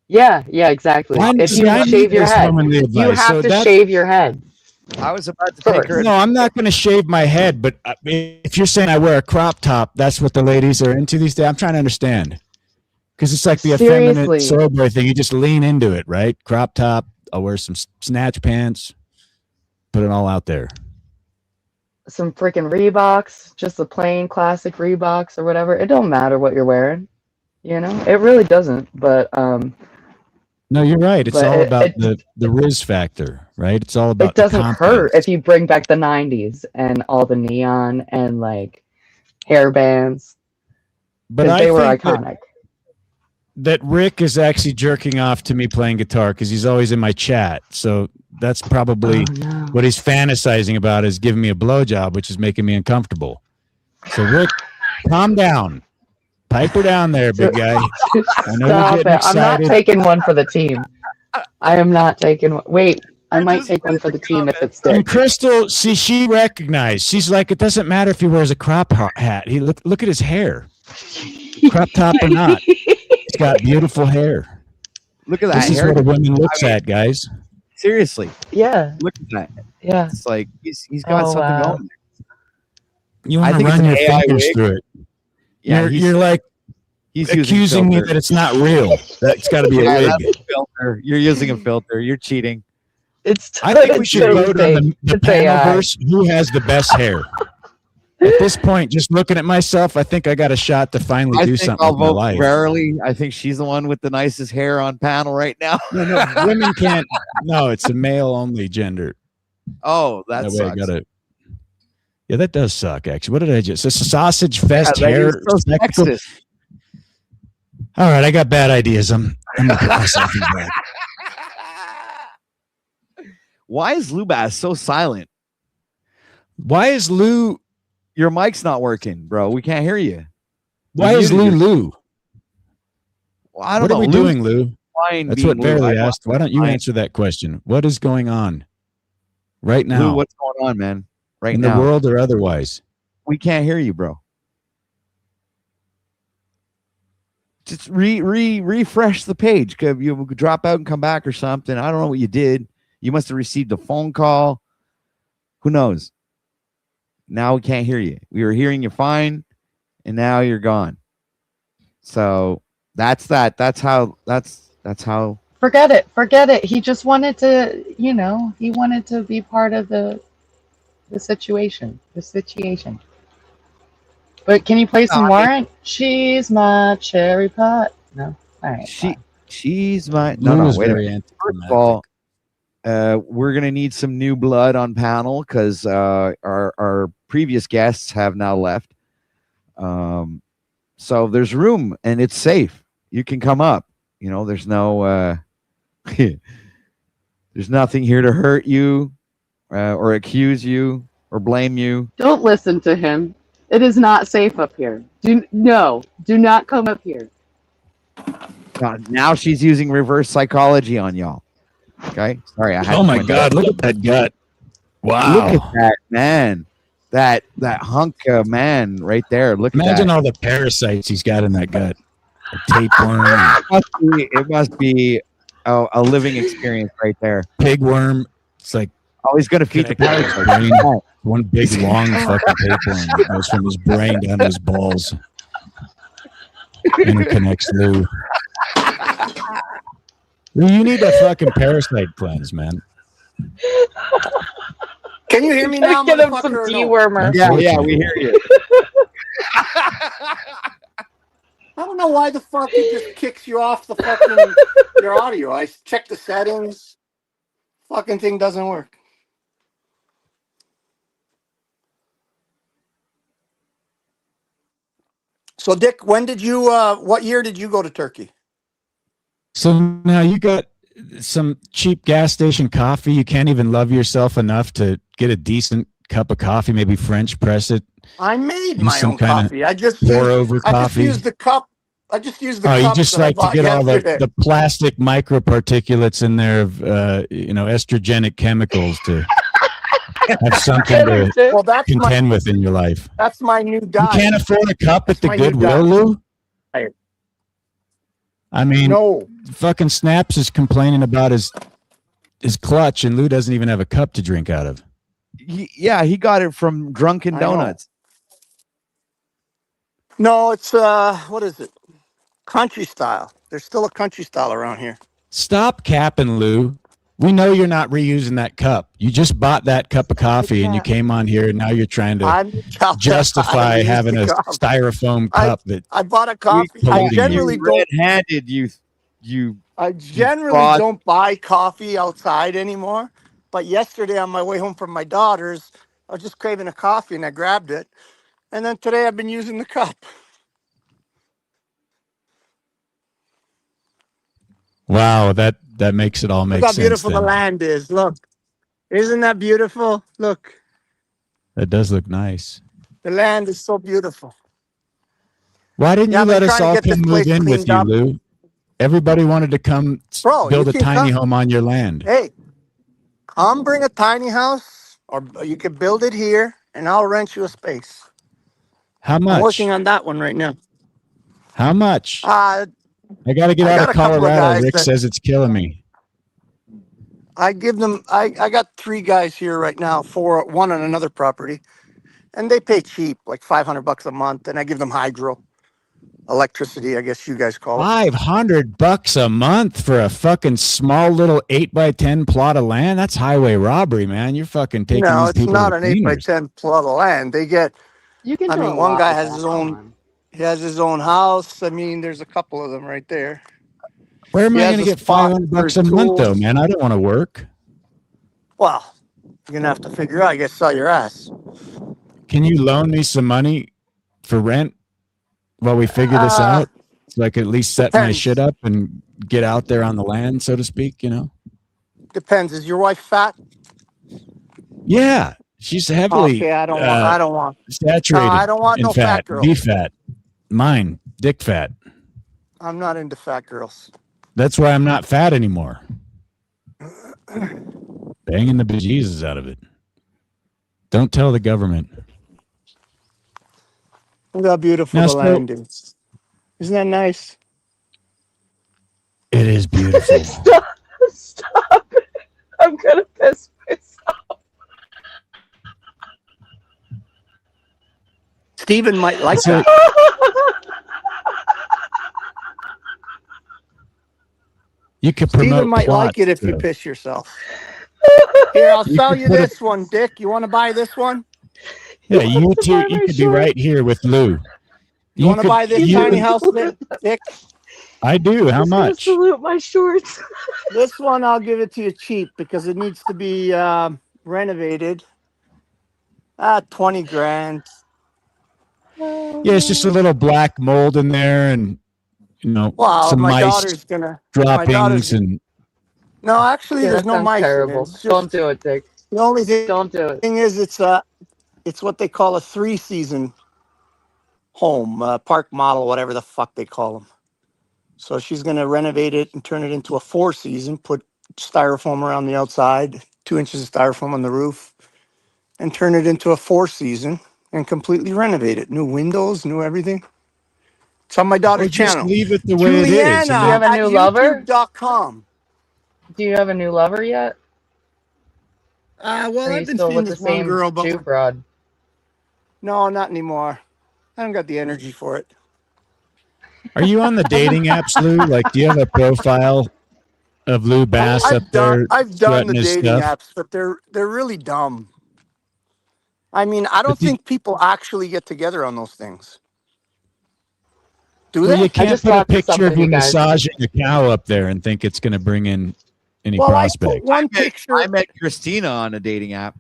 Yeah, exactly. If you I shave need your this head, womanly you advice. have So to that's- shave your head. I was about to take her. No, I'm not going to shave my head, but if you're saying I wear a crop top, that's what the ladies are into these days. I'm trying to understand. Because it's like the effeminate Seriously. soy boy thing. You just lean into it, right? Crop top. I'll wear some snatch pants. Put it all out there. Some freaking Reeboks, just the plain classic Reeboks or whatever. It don't matter what you're wearing. You know? It really doesn't. But No, you're right. It's But all it- about it- the Riz factor, right? It's all about it doesn't the confidence. hurt if you bring back the 90s and all the neon and like hair bands. But Because I they were think that- iconic. that Rick is actually jerking off to me playing guitar because he's always in my chat. So that's probably what he's fantasizing about, is giving me a blowjob, which is making me uncomfortable. So Rick, calm down. Pipe her down there, big guy. I know Stop you're it. getting I'm not excited. taking one for the team. I am not taking one. Wait, I might take one for the team if it's And stick. Crystal, see, she recognized. She's like, it doesn't matter if he wears a crop hat. He look at his hair, crop top or not. He's got beautiful hair. Look at that This is hair. what a woman looks at, guys. Seriously, Yeah. look at that. Yeah. It's like he's got Oh, something wow. going. You I want to think it's run an your AI fingers wig. through it. Yeah, you're like he's using accusing me filter. that it's not real. That's got to be a Yeah, wig. that's a filter. You're using a filter. You're cheating. It's I think we it's should totally vote on fake. the It's AI. panelverse. Who has the best hair? At this point, just looking at myself, I think I got a shot to finally I do think something I'll with my vote life. rarely. I think she's the one with the nicest hair on panel right now. No, women can't. No, it's a male only gender. Oh, that That way I sucks. gotta. Yeah, that does suck. Actually, what did I just? It's a sausage fest Yeah, that hair is so spectacle. sexist. All right, I got bad ideas. I'm gonna put myself in bed. Why is Lou Bass so silent? Why is Lou? Your mic's not working, bro. We can't hear you. Why is Lou? Well, I don't what know. are we doing, Lou? Fine That's being what Barely Lou. asked. Why don't you answer that question? What is going on right now? Lou, what's going on, man? Right in now. the world or otherwise? We can't hear you, bro. Just refresh the page. You drop out and come back or something. I don't know what you did. You must have received a phone call. Who knows? Now we can't hear you. We were hearing you fine, and now you're gone. So that's that. That's how. Forget it. He just wanted to, he wanted to be part of the situation. But can you play some Warrant? She's my cherry pot. No, all right. She's my no. Wait a minute. First of all, we're gonna need some new blood on panel because our previous guests have now left. So there's room and it's safe. You can come up. There's no there's nothing here to hurt you or accuse you or blame you. Don't listen to him. It is not safe up here. Do not come up here. Now she's using reverse psychology on y'all. Okay, sorry. Oh my God! Look at that gut. Wow! Look at that man. That hunk of man right there. Imagine all the parasites he's got in that gut. A tapeworm. It must be a living experience right there. Pigworm. It's like he's gonna feed the parasite. One big long fucking tapeworm that goes from his brain down to his balls and connects Lou. Lou, you need a fucking parasite cleanse, man. Can you hear me now? Get him some dewormer. Yeah, we hear you. I don't know why the fuck it just kicks you off the fucking your audio. I checked the settings. Fucking thing doesn't work. So, Dick, what year did you go to Turkey? So now you got some cheap gas station coffee. You can't even love yourself enough to get a decent cup of coffee, maybe French press it. I made my own coffee. I just used the cup. I just used the cup. You just like to get all the plastic microparticulates in there of estrogenic chemicals to have something to contend with in your life. That's my new diet. You can't afford a cup at the Goodwill, Lou? I mean, no. Fucking Snaps is complaining about his clutch, and Lou doesn't even have a cup to drink out of. He got it from Drunken Donuts. No, it's what is it? Country style. There's still a country style around here. Stop capping, Lou. We know you're not reusing that cup. You just bought that cup of coffee and you came on here, and now you're trying to justify having a styrofoam cup that I bought a coffee. I generally red-handed I generally don't buy coffee outside anymore. But yesterday on my way home from my daughter's, I was just craving a coffee and I grabbed it. And then today I've been using the cup. Wow, that makes it all make sense. Look how beautiful the land is. Look. Isn't that beautiful? Look. That does look nice. The land is so beautiful. Why didn't you let us all come move in with you, Lou? Everybody wanted to come build a tiny home on your land. Hey, come bring a tiny house, or you could build it here, and I'll rent you a space. How much? I'm working on that one right now. How much? I got to get out of Colorado. Rick says it's killing me. I got 3 guys here right now, one on another property, and they pay cheap, like $500 a month, and I give them hydro, electricity, I guess you guys call it. $500 a month for a fucking small little 8x10 plot of land? That's highway robbery, man. You're fucking taking these people. No, it's not an 8x10 plot of land. They get. You can. One guy has his own. He has his own house. I mean, there's a couple of them right there. Where am I going to get $500 a month, though, man? I don't want to work. Well, you're going to have to figure out. I guess sell your ass. Can you loan me some money for rent while we figure this out? So I could at least set my shit up and get out there on the land, so to speak, Depends. Is your wife fat? Yeah, she's heavily Okay, I don't want. I don't want. saturated No, I don't want in no fat, fat girl. beef fat. Mine, dick fat. I'm not into fat girls. That's why I'm not fat anymore. Banging the bejesus out of it. Don't tell the government. Look how beautiful Now, the so- land is. Isn't that nice? It is beautiful. Stop it. I'm gonna piss myself. Steven might like So- that. You could promote Steven might plots, like it if you though. piss yourself. Here, I'll You sell could you put a- this one, Dick. You want to buy this one? Yeah, you two, you could be right here with Lou. You want to could- buy this you- tiny house, Dick? I do. How much? Salute my shorts. This one I'll give it to you cheap because it needs to be renovated. 20 grand. Yeah, it's just a little black mold in there, and Well, some my mice daughter's gonna. My droppings, daughter's. and No, actually, Yeah, there's that no sounds mice. terrible. It's just, Don't do it, Dick. The only thing. Don't do it. Thing is, it's what they call a 3-season home, park model, whatever the fuck they call them. So she's gonna renovate it and turn it into a 4-season. Put styrofoam around the outside, 2 inches of styrofoam on the roof, and turn it into a 4-season and completely renovate it. New windows, new everything. It's on my daughter's Or just channel. leave it the way it is. Juliana and Do you have a at new lover? YouTube.com. Do you have a new lover yet? Well, Or are you I've been still seeing with the this one same girl, but Jew broad? no, not anymore. I haven't got the energy for it. Are you on the dating apps, Lou? Like, do you have a profile of Lou Bass up there? I've done the strutting his dating stuff? apps, but they're really dumb. I mean, I don't But think people actually get together on those things. Do Well, they? you can't just put a thought of picture of something, you you guys. massaging a cow up there and think it's going to bring in any Well, I prospect. put one picture. I met Christina on a dating app.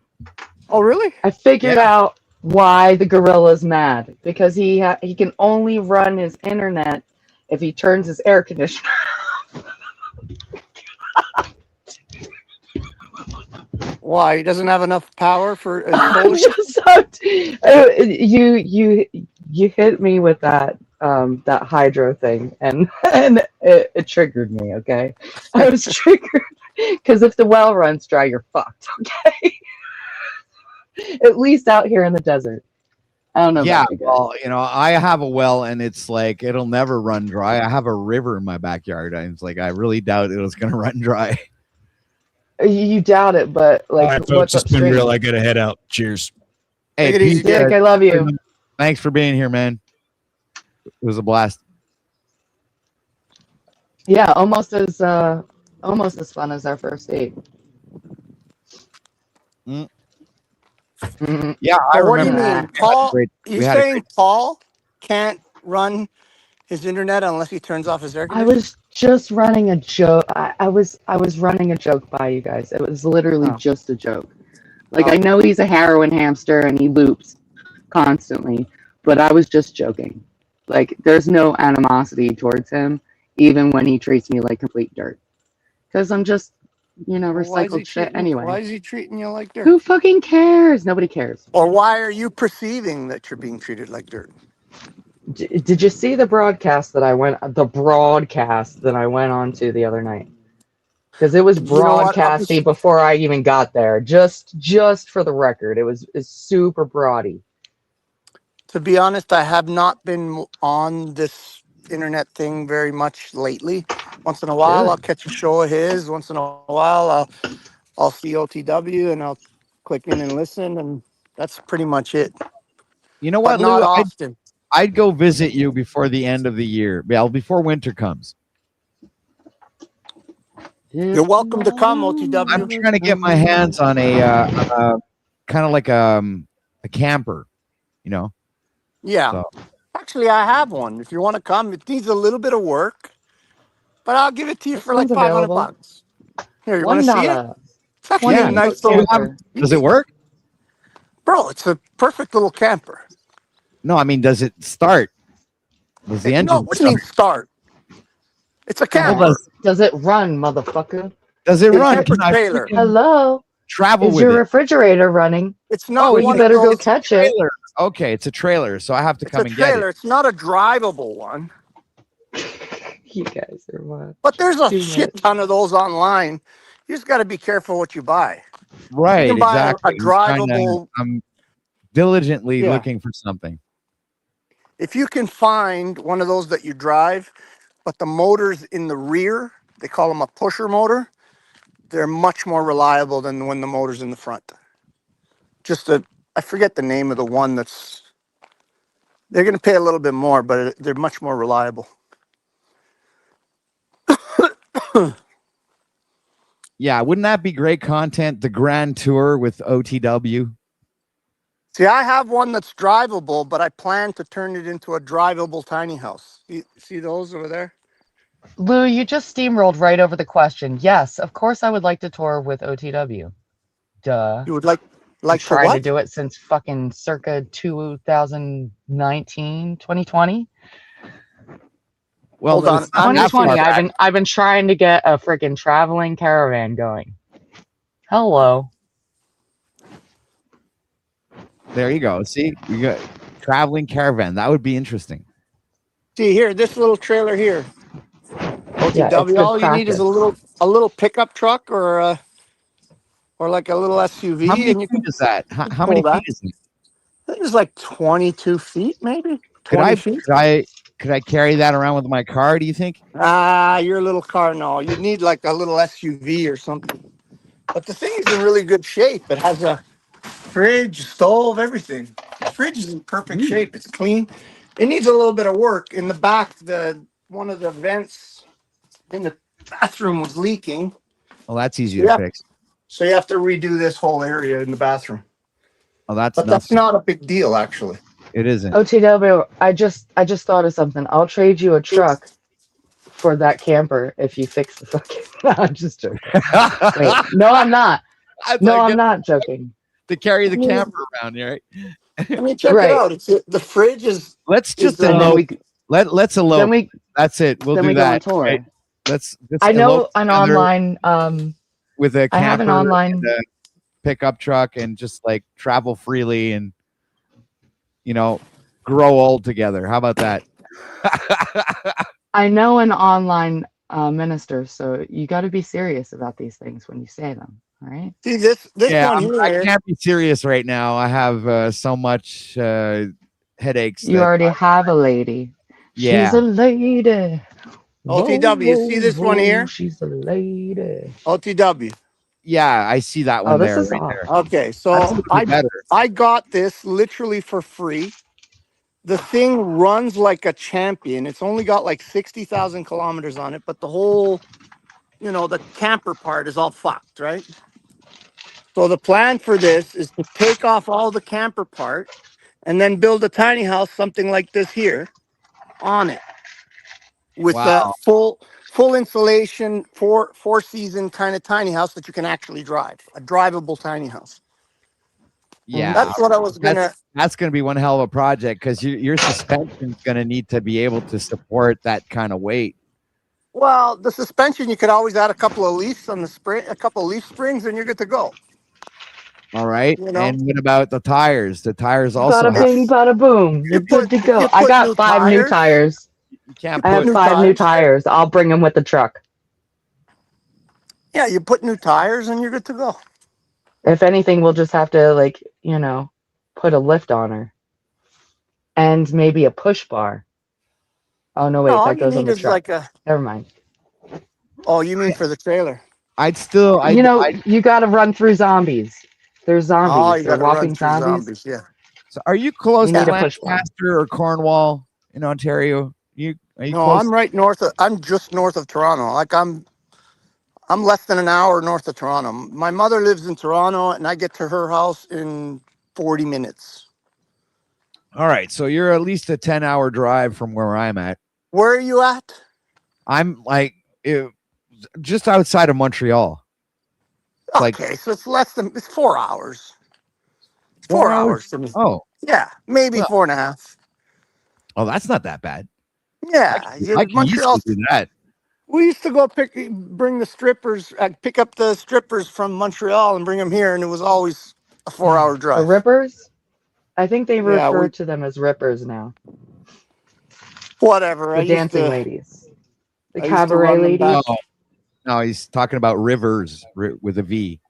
Oh, really? I figured out why the gorilla's mad, because he can only run his internet if he turns his air conditioner. Why? He doesn't have enough power for his I'm solar? just you hit me with that that hydro thing, and it triggered me. Okay, I was triggered because if the well runs dry, you're fucked. Okay, at least out here in the desert. I don't know. Yeah, about you guys. well, I have a well and it's like it'll never run dry. I have a river in my backyard and it's like I really doubt it was going to run dry. You doubt it, but like, All right, folks, it's been real. I got to head out. Cheers. Hey, Take it easy, Pete, Dick, I love you. thanks for being here, man. It was a blast. Yeah, almost as fun as our first date. Yeah, I But what do you remember. mean, Paul? Great- You we had a saying Paul can't run his internet unless he turns off his air I conditioner? was just running a joke. I was running a joke by you guys. It was literally just a joke. Like, I know he's a heroin hamster and he loops constantly, but I was just joking. Like, there's no animosity towards him, even when he treats me like complete dirt. Because I'm just, recycled shit anyway. Why is he treating you like dirt? Who fucking cares? Nobody cares. Or why are you perceiving that you're being treated like dirt? Did you see the broadcast that I went on to the other night? Because it was You know what? broadcasting before I even got there. Just for the record, it's super broady. To be honest, I have not been on this internet thing very much lately. Once in a while, Good. I'll catch a show of his. Once in a while, I'll see OTW and I'll click in and listen, and that's pretty much it. You know But what, not Lou? often. I'd go visit you before the end of the year. Well, before winter comes. You're welcome to come, OTW. I'm trying to get my hands on a kind of like a camper, Yeah. So. Actually, I have one. If you want to come, it needs a little bit of work, but I'll give it to you for like One's 500 available. bucks. Here, you want to see it? $1. It's actually Yeah, a nice do you little have- does it work? Bro, it's a perfect little camper. No, I mean, does it start? Does the engine No, what do you mean start? It's a camper. Well, Does it run, motherfucker? Does it A run? camper Can I trailer. freaking Hello. travel Is with your it? refrigerator running? It's not Well, you one better of go those. catch it. Trailer. Okay, it's a trailer, so I have to It's come a and get trailer. it. It's not a drivable one. You guys are what? But there's a Too shit much. ton of those online. You just got to be careful what you buy. You Right, can buy exactly. a drivable. I'm diligently Yeah. looking for something. If you can find one of those that you drive, but the motor's in the rear, they call them a pusher motor. They're much more reliable than when the motor's in the front. I forget the name of the one that's. They're going to pay a little bit more, but they're much more reliable. Yeah, wouldn't that be great content? The Grand Tour with OTW. See, I have one that's drivable, but I plan to turn it into a drivable tiny house. You see those over there? Lou, you just steamrolled right over the question. Yes, of course I would like to tour with OTW. Duh. You would like I'm to trying to what? do it since fucking circa 2019, 2020. Well, Hold on. it's not that 2020. far back. I've been trying to get a freaking traveling caravan going. Hello. There you go. See, you got traveling caravan. That would be interesting. See here, this little trailer here. Yeah, it's OTW. good All you need is practice. a little pickup truck or like a little SUV, How many and you feet can is that? How pull many that. feet is it? I think it's like 22 feet, maybe Could 20 I feet. could I carry that around with my car? Do you think? Your little car, no. You need like a little SUV or something. But the thing is in really good shape. It has a fridge, stove, everything. The fridge is in perfect shape. It's clean. It needs a little bit of work. In the back, one of the vents in the bathroom was leaking. Well, that's easy to Yeah. fix. So you have to redo this whole area in the bathroom. Oh, that's But nothing. that's not a big deal, actually. It isn't. OTW, I just thought of something. I'll trade you a truck for that camper if you fix the fucking. No, I'm just joking. Wait, no, I'm not. No, I'm not joking. To carry the camper around here, right? I mean, check it out. The fridge is. Let's just And then elope. Let's elope. we That's it. We'll then do we go on that. tour. Right? Let's I know elope an together online. with a camper I have an online. and a pickup truck and just like travel freely and grow old together. How about that? I know an online minister, so you got to be serious about these things when you say them. All right. See this Yeah, one here. I can't be serious right now. I have so much headaches. You already have a lady. Yeah. She's a lady. OTW, see this one here? She's a lady. OTW. Yeah, I see that one Oh, this there. is Right awesome. there. Okay, so That's better. I got this literally for free. The thing runs like a champion. It's only got like 60,000 kilometers on it, but the whole, the camper part is all fucked, right? So the plan for this is to take off all the camper part and then build a tiny house, something like this here, on it, with Wow. a full insulation, four season kind of tiny house that you can actually drive, a drivable tiny house. Yeah, That's what I was gonna. That's gonna be one hell of a project because your suspension is gonna need to be able to support that kind of weight. Well, the suspension, you could always add a couple of leaves on the spring, a couple of leaf springs, and you're good to go. All right. You know? And what about the tires? The tires also Bada have, bing, bada boom. You're good to go. you I put got new 5 new tires. tires. you can't I have put 5 new tires. I'll bring them with the truck. Yeah, you put new tires, and you're good to go. If anything, we'll just have to put a lift on her, and maybe a push bar. Oh no, wait, No, all that you goes on need the is truck. like a. Never mind. Oh, you mean for the trailer? I'd still You got to run through zombies. There's zombies. Oh, you They're got to run walking through zombies. zombies. Yeah. So are you close You to need a push bar. Lancaster or Cornwall in Ontario? Are you No, close? I'm right north of. I'm just north of Toronto. Like I'm less than an hour north of Toronto. My mother lives in Toronto, and I get to her house in 40 minutes. All right, so you're at least a 10-hour drive from where I'm at. Where are you at? I'm just outside of Montreal. Okay, so it's 4 hours. 4 hours to me. Oh. Yeah, maybe 4.5. Oh, that's not that bad. Yeah, I can easily Montreal's do that. We used to go bring the strippers, pick up the strippers from Montreal and bring them here, and it was always a 4-hour The drive. Rippers? I think they Yeah, refer to them as Rippers now. whatever. The dancing ladies. The I used to cabaret run them ladies. back. No, he's talking about rivers with a V.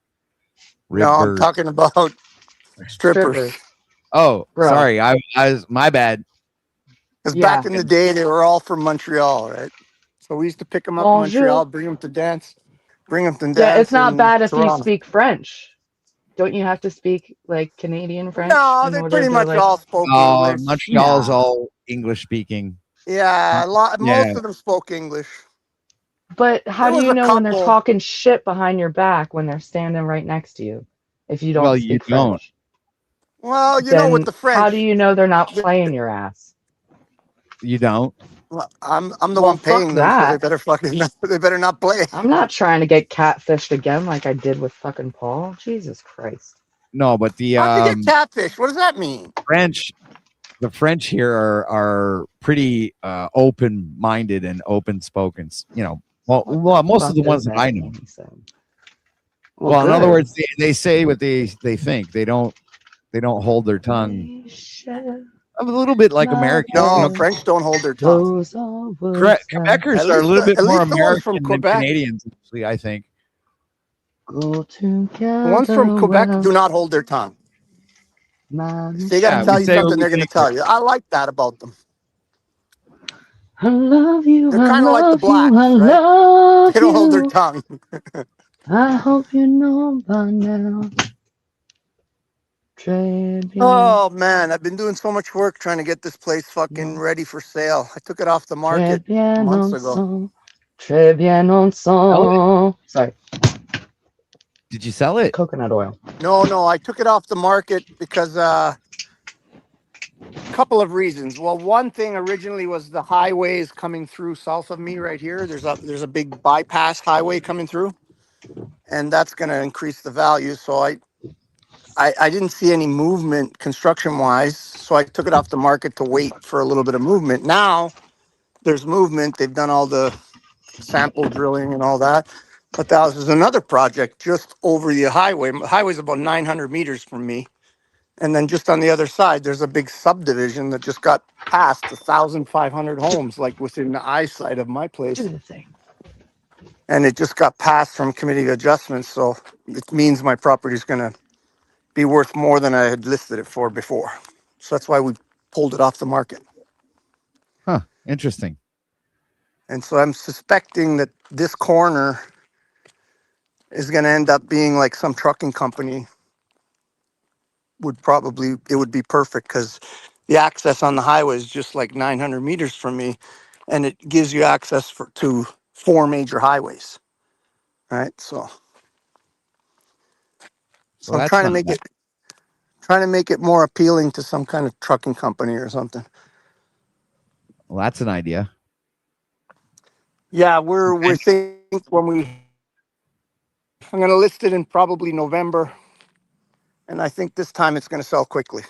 No, I'm Rivers. talking about strippers. Oh, Bro. sorry. I was my bad. Because back in the day, they were all from Montreal, right? So we used to pick them up in Montreal, Bonjour. bring them to dance, Yeah, it's not in bad if you Toronto. speak French. Don't you have to speak like Canadian French? No, in they order pretty to, much like... all spoke English. Montreal is Nah. all English speaking. Yeah, most Yeah. of them spoke English. But how There do was you a know when they're couple. talking shit behind your back when they're standing right next to you? If you don't Well, speak you don't. French. Well, you Then know, with the French, how do you know they're not playing your ass? You don't. well, I'm the Well, one paying fuck them, so they that. better they better not play. I'm not trying to get catfished again like I did with fucking Paul. Jesus Christ. No, but the How'd you get catfish? What does that mean? The French here are pretty open-minded and open-spoken. You know, well, most of the ones that I know. Well, in other good. words, they say what they think. They don't hold their tongue. A little bit like Americans. No, French don't hold their tongue. Quebecers are a little bit more the ones from American than Quebec. Canadians, actually, I think. Go The ones from Quebec do not hold their tongue. If they got to Yeah, tell we you say what something, we they're going to think. tell you. I like that about them. I love you. They're I kind of like the love blacks, you. I right? love They don't hold their you. tongue. I hope you know by now. Oh man, I've been doing so much work trying to get this place fucking ready for sale. I took it off the market months ago. Très bien ensemble. Sorry. Did you sell it? Coconut oil. No, I took it off the market because a couple of reasons. Well, one thing originally was the highways coming through south of me right here. There's a big bypass highway coming through, and that's going to increase the value. So I didn't see any movement construction wise, so I took it off the market to wait for a little bit of movement. Now there's movement. They've done all the sample drilling and all that. But that was another project just over the highway. The highway's about 900 meters from me. And then just on the other side, there's a big subdivision that just got passed 1,500 homes, like within the eyesight of my place. Do the thing. And it just got passed from committee of adjustments. So it means my property is going to be worth more than I had listed it for before. So that's why we pulled it off the market. Huh. Interesting. And so I'm suspecting that this corner is going to end up being like some trucking company it would be perfect because the access on the highway is just like 900 meters from me, and it gives you access to 4 major highways, right? So Well, I'm that's trying to not make it more appealing to some kind of trucking company or something. Well, that's an idea. Yeah, we think I'm going to list it in probably November, and I think this time it's going to sell quickly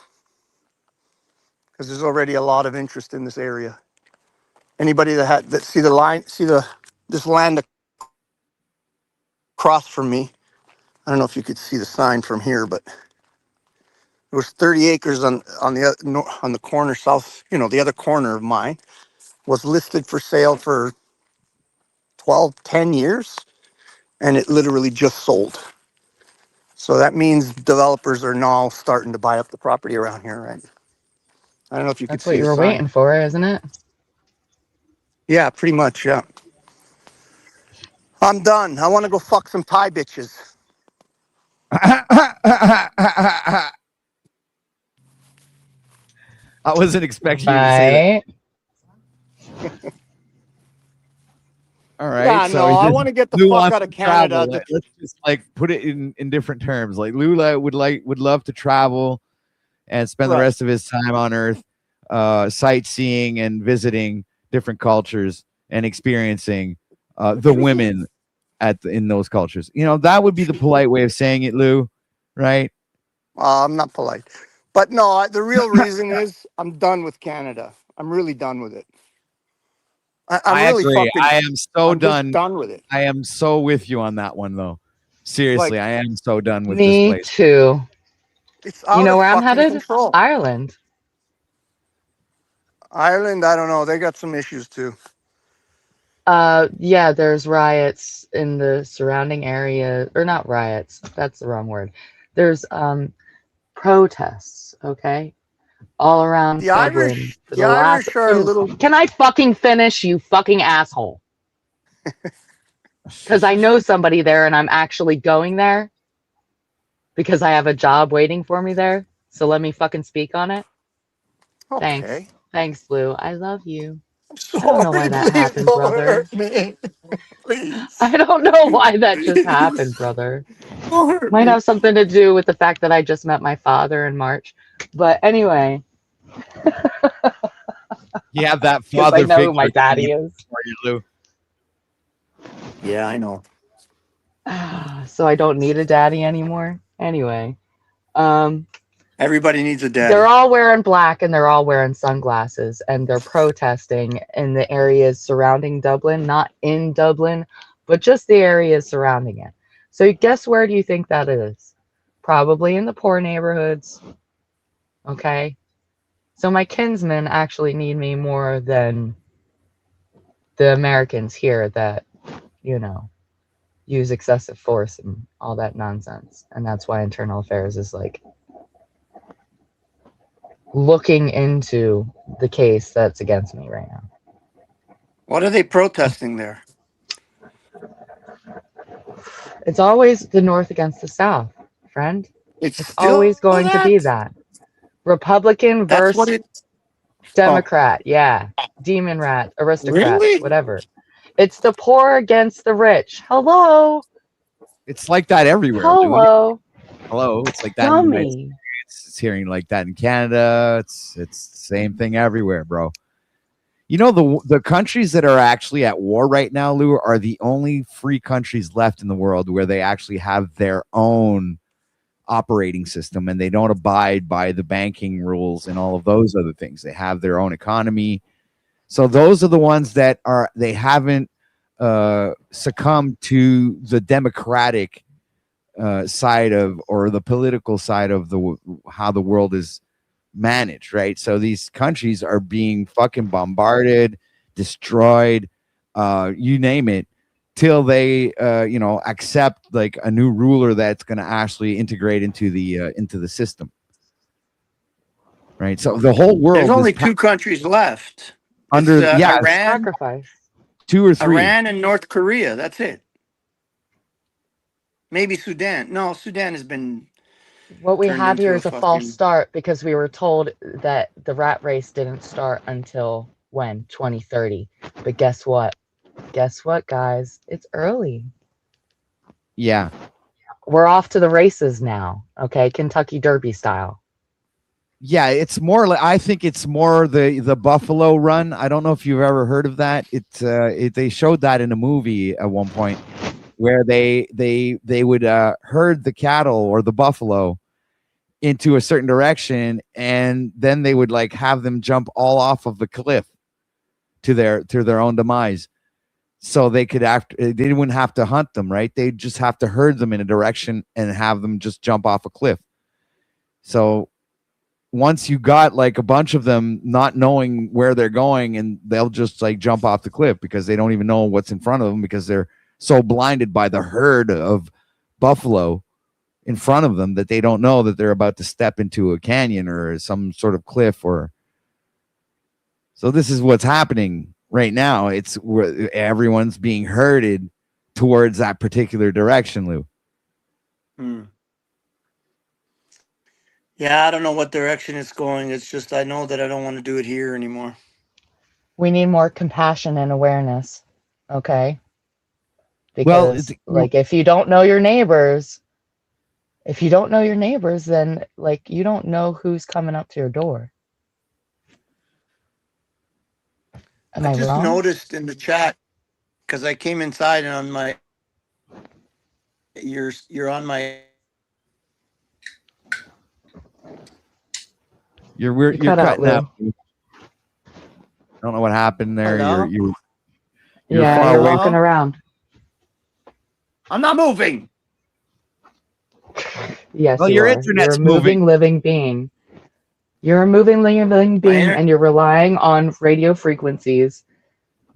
because there's already a lot of interest in this area. Anybody that see this land across from me. I don't know if you could see the sign from here, but there was 30 acres on the corner south, the other corner of mine was listed for sale for 10 years, and it literally just sold. So that means developers are now starting to buy up the property around here, right? I don't know if you could That's what see you the were sign. waiting for, isn't it? Yeah, pretty much, yeah. I'm done. I want to go fuck some Thai bitches. I wasn't expecting you to say that. All right. Yeah, so no, I want to get the Lou fuck wants out of to travel. Canada. Let's just like put it in different terms. Like Lou would love to travel and spend the Right. rest of his time on Earth, sightseeing and visiting different cultures and experiencing the women in those cultures. That would be the polite way of saying it, Lou. Right? I'm not polite. But no, the real reason is I'm done with Canada. I'm really done with it. I'm really fucking. I am so I'm just done. done with it. I am so with you on that one, though. Seriously, Like, I am so done with this Me place. too. It's You out know of where I'm fucking headed? control. Ireland. Ireland, I don't know. They got some issues too. Yeah, there's riots in the surrounding area, or not riots, that's the wrong word. There's protests, okay? All around The Dublin Irish, for the the last. Irish are a little. Can I fucking finish, you fucking asshole? Because I know somebody there and I'm actually going there because I have a job waiting for me there. So let me fucking speak on it. Thanks. Okay. Thanks, Blue. I love you. Sorry, I don't know why that please happened, don't brother. hurt me. Please. I don't know why that just happened, brother. Don't hurt Might me. have something to do with the fact that I just met my father in March. But anyway. You have that Because father I know who figure my daddy is. for you, Lou. Yeah, I know. So I don't need a daddy anymore. Anyway. Everybody needs a daddy. They're all wearing black and they're all wearing sunglasses and they're protesting in the areas surrounding Dublin, not in Dublin, but just the areas surrounding it. So guess where do you think that is? Probably in the poor neighborhoods. Okay. So my kinsmen actually need me more than the Americans here that, you know, use excessive force and all that nonsense. And that's why Internal Affairs is like looking into the case that's against me right now. What are they protesting there? It's always the North against the South, friend. It's It's still always going to that? be that. Republican That's what versus it. Democrat. Yeah. Demon rat, aristocrat, Really? whatever. It's the poor against the rich. Hello. It's like that everywhere, Lou. Hello. Hello. It's like that in the United Dummy. States. It's hearing like that in Canada. It's the same thing everywhere, bro. You know, the countries that are actually at war right now, Lou, are the only free countries left in the world where they actually have their own operating system and they don't abide by the banking rules and all of those other things. They have their own economy. So those are the ones that they haven't succumbed to the democratic side of, or the political side of how the world is managed, right? So these countries are being fucking bombarded, destroyed, you name it, till they accept like a new ruler that's going to actually integrate into the system, right? So the whole world There's only two countries left. under It's, yeah, Iran, Sacrifice. 2 or 3. Iran and North Korea. That's it. Maybe Sudan. No, Sudan has been. What we turned have here into is a fucking- false start because we were told that the rat race didn't start until when? 2030. But guess what? Guess what, guys? It's early. Yeah. We're off to the races now. Okay, Kentucky Derby style. Yeah, it's more like, I think it's more the Buffalo Run. I don't know if you've ever heard of that. They showed that in a movie at one point where they would herd the cattle or the buffalo into a certain direction, and then they would like have them jump all off of the cliff to their own demise. So they wouldn't have to hunt them, right? They'd just have to herd them in a direction and have them just jump off a cliff. So once you got like a bunch of them not knowing where they're going, and they'll just like jump off the cliff because they don't even know what's in front of them because they're so blinded by the herd of buffalo in front of them that they don't know that they're about to step into a canyon or some sort of cliff. Or so this is what's happening right now. It's where everyone's being herded towards that particular direction, Lou. Yeah, I don't know what direction it's going. It's just I know that I don't want to do it here anymore. We need more compassion and awareness. Okay? Well, Because like if you don't know your neighbors, then like you don't know who's coming up to your door. Am I just wrong? noticed in the chat because I came inside and on my you're on my You're cut out, cutting out. I don't know what happened there. Hello? You You're Yeah, far you're away. walking around. I'm not moving. Yes, Well, you your are. You're internet's a moving, living being. You're a moving, living being, and you're relying on radio frequencies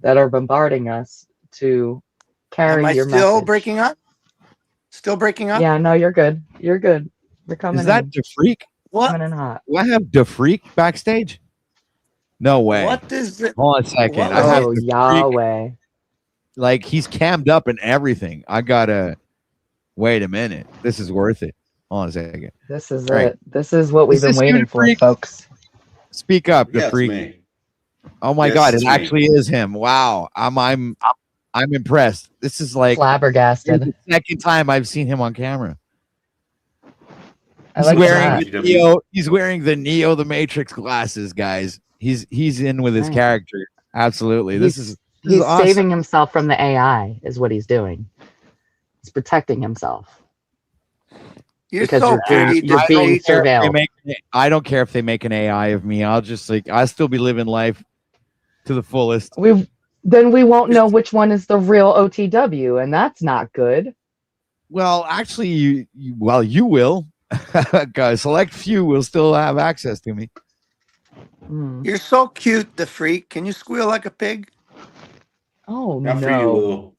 that are bombarding us to carry Am I your still message. breaking up? Still breaking up? Yeah, no, you're good. You're good. You're coming Is that in. DeFreak? What? Coming in hot. Do I have DeFreak backstage? No way. What is it? Hold on a second. What I was have Oh, it? DeFreak. Yahweh. Like he's cammed up and everything. I gotta wait a minute. This is worth it. Hold on a second. This is All right. it. This is what we've Is been this you, waiting for, DeFreak? folks. Speak up, Yeah, it's DeFreak. me. Oh my Yes, god, it it's me. actually is him. Wow. I'm impressed. This is like Flabbergasted. the second time I've seen him on camera. I He's like wearing that. the Neo, he's wearing the Neo the Matrix glasses, guys. He's in with his Right. character. Absolutely. This is He's awesome. saving himself from the AI, is what he's doing. He's protecting himself. You're Because so you're being, pretty, you're being DeFreak. surveilled. I don't care if they make an AI of me. I'll just I'll still be living life to the fullest. Then we won't know which one is the real OTW, and that's not good. Well, actually, you will. Guys, select few will still have access to me. You're so cute, DeFreak. Can you squeal like a pig? Oh, Not for you, Lou.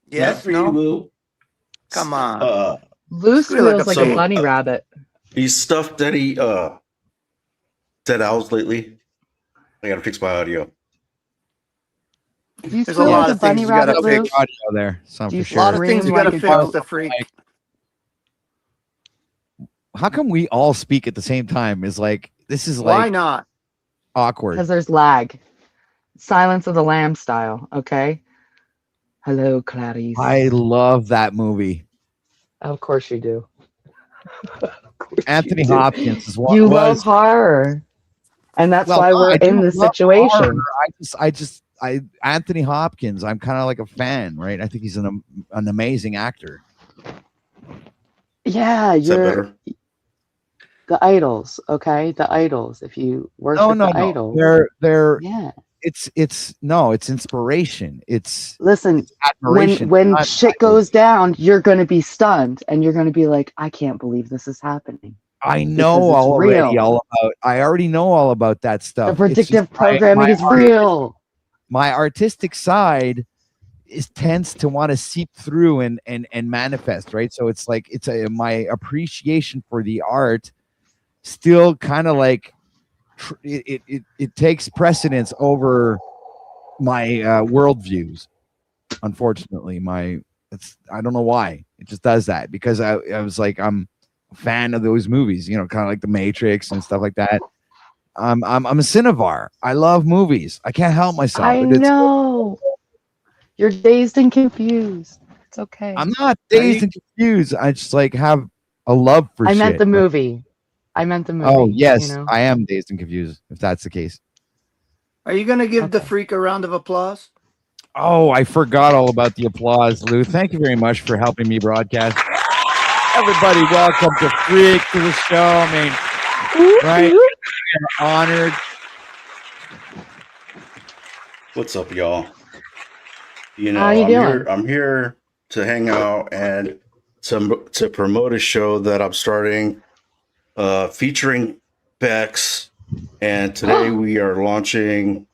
Yes, Not for no? you, Lou. Come on. Lou Squeal like squeals like So, a bunny rabbit. These stuff that he said owls lately. I gotta fix my audio. Do you There's squeal a lot like a of things bunny you gotta rabbit, Lou? fix. Audio there, some Do you for A lot of sure. things you scream gotta like fix, a DeFreak. How come we all speak at the same time? Is like this is Why like not? awkward. Because there's lag. Silence of the Lamb style, okay? Hello, Clarice. I love that movie. Of course you do. Anthony you do. Hopkins is what You was. love horror. And that's Well, why no, we're I in don't this love situation. horror. Anthony Hopkins. I'm kind of like a fan, right? I think he's an amazing actor. Yeah, Is that you're better? the idols, okay? The idols. If you worship No. the idols. They're Yeah. it's inspiration. It's Listen, admiration. when not shit goes down, you're gonna be stunned and you're gonna be like, I can't believe this is happening. I Because know it's already real. I already know all about that The stuff. It's predictive just programming is real. my artistic side tends to want to seep through and manifest, right? So it's like my appreciation for the art still kind of like it takes precedence over my worldviews. Unfortunately, I don't know why it just does that, because I was like, I'm a fan of those movies, kind of like The Matrix and stuff like that. I'm a cinevar. I love movies. I can't help myself. I know. You're dazed and confused. It's okay. I'm not dazed and confused. I just like have a love for I shit. meant the movie. I meant the movie. Oh yes, you know? I am dazed and confused, if that's the case. Are you gonna give DeFreak a round of applause? Oh, I forgot all about the applause, Lou. Thank you very much for helping me broadcast. Everybody, welcome to Freak to the show. I mean, right? I'm honored. What's up, y'all? How you doing? I'm here to hang out and to promote a show that I'm starting, featuring bexx. And today we are launching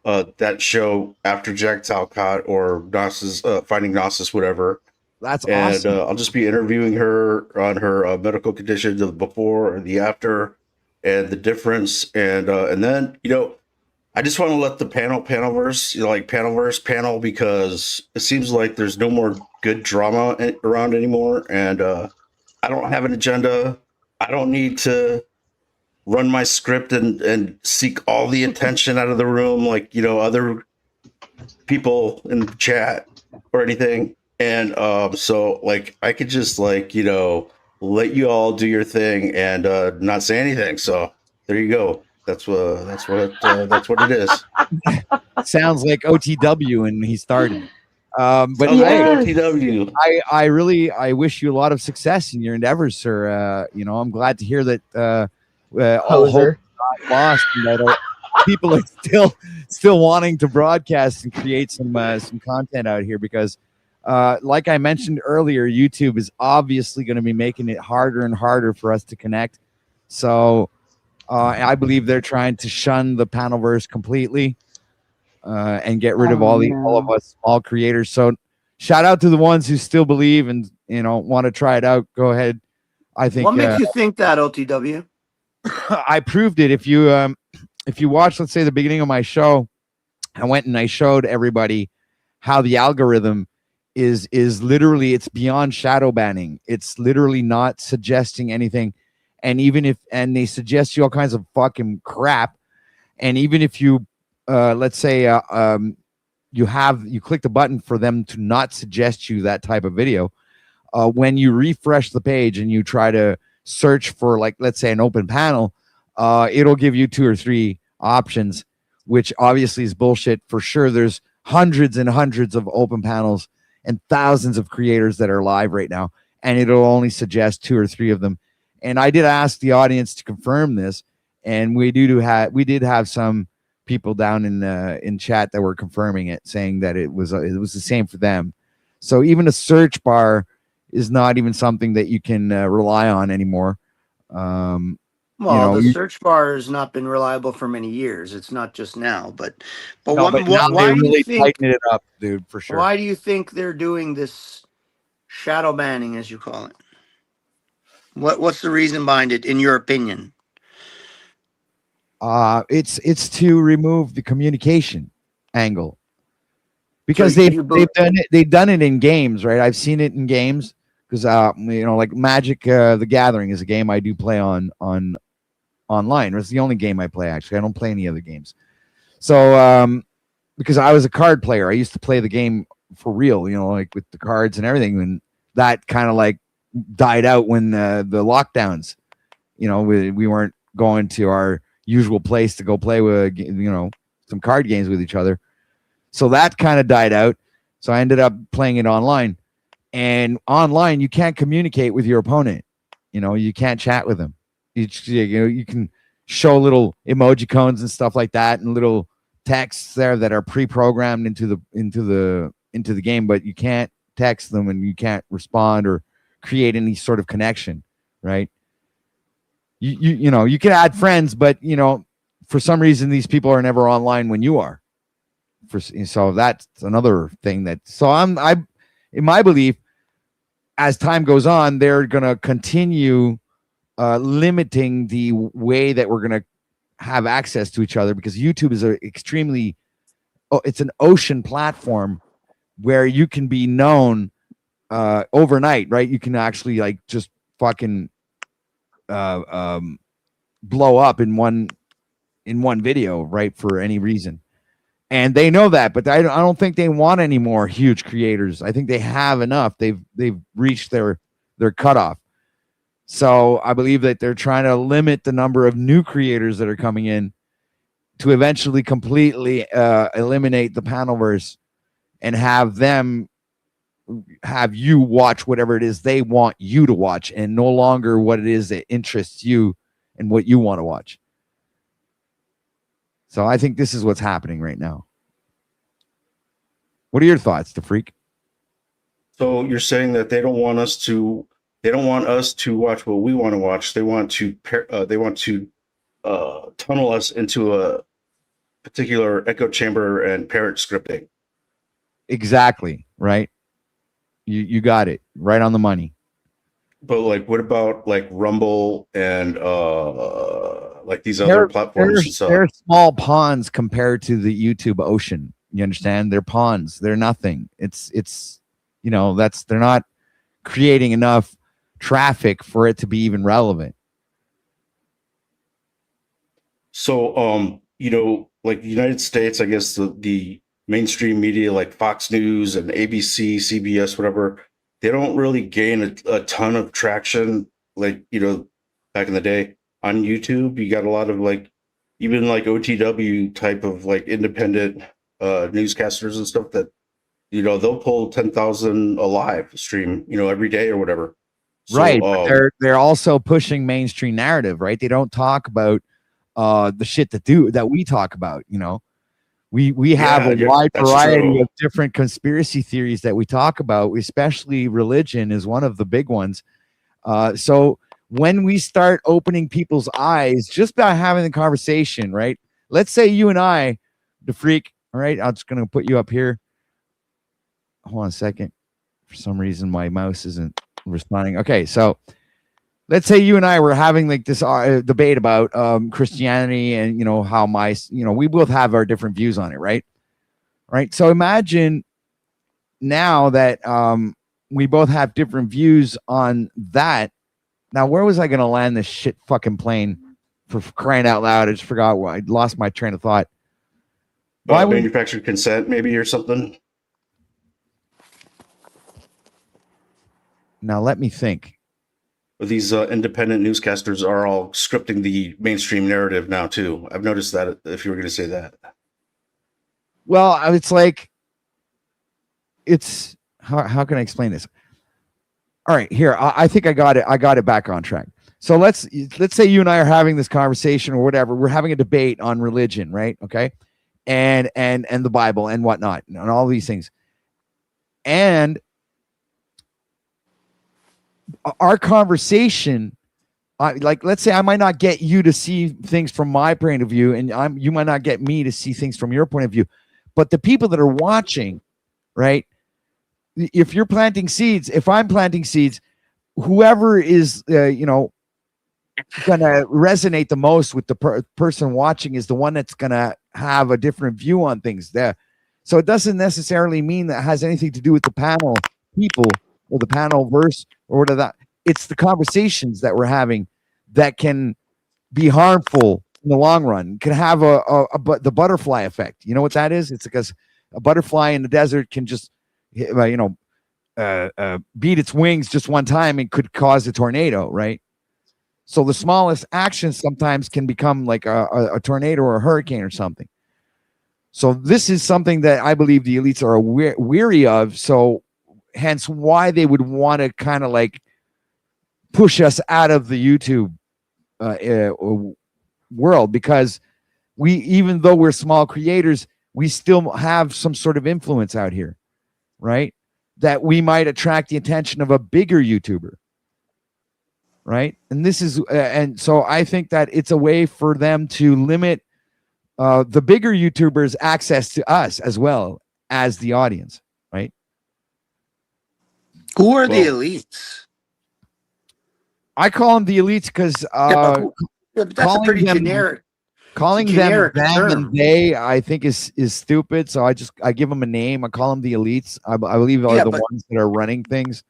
that show after Jack Talcott or Gnosis, Finding Gnosis, whatever. That's and, awesome. I'll just be interviewing her on her medical conditions of the before and the after, and the difference. And then I just want to let the panelverse panel, because it seems like there's no more good drama around anymore. And I don't have an agenda. I don't need to run my script and seek all the attention out of the room like other people in the chat or anything. And so like I could just let you all do your thing and not say anything. So there you go. That's what it is. Sounds like OTW and he started. But Sounds like hey, OTW. I wish you a lot of success in your endeavors, sir. I'm glad to hear that all hope is not lost, and that people are still wanting to broadcast and create some content out here because like I mentioned earlier, YouTube is obviously going to be making it harder and harder for us to connect. So I believe they're trying to shun the panelverse completely and get rid of all of us small creators. So shout out to the ones who still believe and want to try it out. Go ahead. I think. What makes you think that, OTW? I proved it. If you watch, let's say, the beginning of my show, I went and I showed everybody how the algorithm is literally, it's beyond shadow banning. It's literally not suggesting anything. And even if, and they suggest you all kinds of fucking crap. And even if you, let's say, you click the button for them to not suggest you that type of video, when you refresh the page and you try to search for, like, let's say, an open panel, it'll give you 2 or 3 options, which obviously is bullshit. For sure, there's hundreds and hundreds of open panels and thousands of creators that are live right now, and it'll only suggest 2 or 3 of them. And I did ask the audience to confirm this, and we did have some people down in chat that were confirming it, saying that it was the same for them. So even a search bar is not even something that you can rely on anymore. Well, the search bar has not been reliable for many years. It's not just now, but now why do you think tighten it up, dude? For sure. Why do you think they're doing this shadow banning, as you call it? What's the reason behind it, in your opinion? It's to remove the communication angle, because So they've done it in games, right? I've seen it in games because like Magic the Gathering is a game I do play on online. It's the only game I play, actually. I don't play any other games. So because I was a card player, I used to play the game for real, like with the cards and everything, and that kind of like died out when the lockdowns, we weren't going to our usual place to go play with some card games with each other. So that kind of died out. So I ended up playing it online, and online you can't communicate with your opponent. You can't chat with them. You can show little emoji cones and stuff like that, and little texts there that are pre-programmed into the game, but you can't text them and you can't respond or create any sort of connection, right? You can add friends, but for some reason these people are never online when you are. So that's another thing in my belief, as time goes on, they're gonna continue limiting the way that we're gonna have access to each other, because YouTube is it's an ocean platform where you can be known overnight, right? You can actually like just fucking blow up in one video, right, for any reason. And they know that, but I don't think they want any more huge creators. I think they have enough. They've reached their cutoff. So I believe that they're trying to limit the number of new creators that are coming in to eventually completely eliminate the panelverse and have you watch whatever it is they want you to watch, and no longer what it is that interests you and what you want to watch. So I think this is what's happening right now. What are your thoughts, the freak? So you're saying that they don't want us to watch what we want to watch. They want to tunnel us into a particular echo chamber and parrot scripting. Exactly, right? You got it right on the money. But like, what about like Rumble and like these other platforms and stuff? They're small ponds compared to the YouTube ocean. You understand? They're ponds. They're nothing. It's they're not creating enough traffic for it to be even relevant. So like the United States, I guess the mainstream media like Fox News and ABC, CBS, whatever, they don't really gain a ton of traction. Like, back in the day on YouTube, you got a lot of like, even like OTW type of like independent newscasters and stuff that, they'll pull 10,000 a live stream, every day or whatever. So, right. But they're also pushing mainstream narrative, right? They don't talk about the shit that we talk about. We have a wide that's variety true. of different conspiracy theories that we talk about, especially religion is one of the big ones. So when we start opening people's eyes just by having the conversation, right? Let's say you and I, the freak, all right, I'm just going to put you up here. Hold on a second. For some reason, my mouse isn't responding. Okay, so let's say you and I were having like this debate about Christianity and how we both have our different views on it, right? Right. So imagine now that we both have different views on that. Now, where was I going to land this shit fucking plane? For crying out loud, I just forgot. I lost my train of thought. Why would Manufactured consent, maybe, or something? Now let me think. These independent newscasters are all scripting the mainstream narrative now too. I've noticed that. If you were going to say that, well, it's like how can I explain this? All right, here I think I got it. I got it back on track. So let's say you and I are having this conversation or whatever. We're having a debate on religion, right? Okay, and the Bible and whatnot and all these things, and our conversation, like, let's say I might not get you to see things from my point of view, and you might not get me to see things from your point of view, but the people that are watching, right? If you're planting seeds, if I'm planting seeds, whoever is, gonna resonate the most with the person watching is the one that's gonna have a different view on things there. So it doesn't necessarily mean that it has anything to do with the panel people or the panel verse or whatever. It's the conversations that we're having that can be harmful in the long run. Can have the butterfly effect. You know what that is? It's because a butterfly in the desert can just beat its wings just one time and could cause a tornado, right? So the smallest actions sometimes can become like a tornado or a hurricane or something. So this is something that I believe the elites are weary of. So hence why they would want to kind of like push us out of the YouTube world, because even though we're small creators, we still have some sort of influence out here, right? That we might attract the attention of a bigger YouTuber, right? And this is, and so I think that it's a way for them to limit the bigger YouTubers' access to us as well as the audience, right? Who are the elites? I call them the elites because that's a pretty generic. Calling them and they, I think, is stupid. So I give them a name. I call them the elites. I believe are the ones that are running things.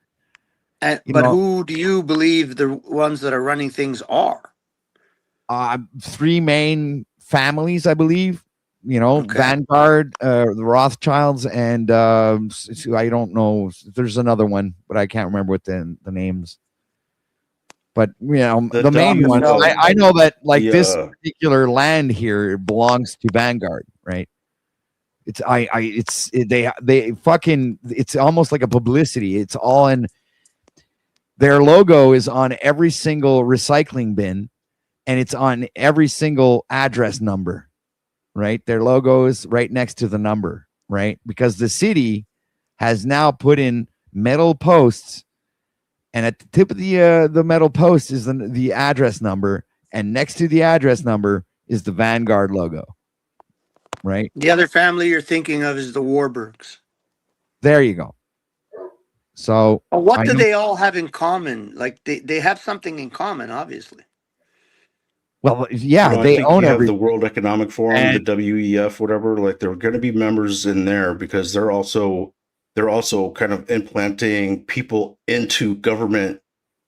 But who do you believe the ones that are running things are? Three main families, I believe. Vanguard, the Rothschilds, and I don't know. There's another one, but I can't remember what the names. But the main one, I know that this particular land here belongs to Vanguard, right? It's it's almost like a publicity. It's all in their logo is on every single recycling bin, and it's on every single address number, right? Their logo is right next to the number, right? Because the city has now put in metal posts. And at the tip of the metal post is the address number, and next to the address number is the Vanguard logo, right? The other family you're thinking of is the Warburgs. There you go. So what do they all have in common? Like they have something in common, obviously. Well, yeah, I they think own you have everything. the World Economic Forum, the WEF, whatever. Like they're going to be members in there because they're also kind of implanting people into government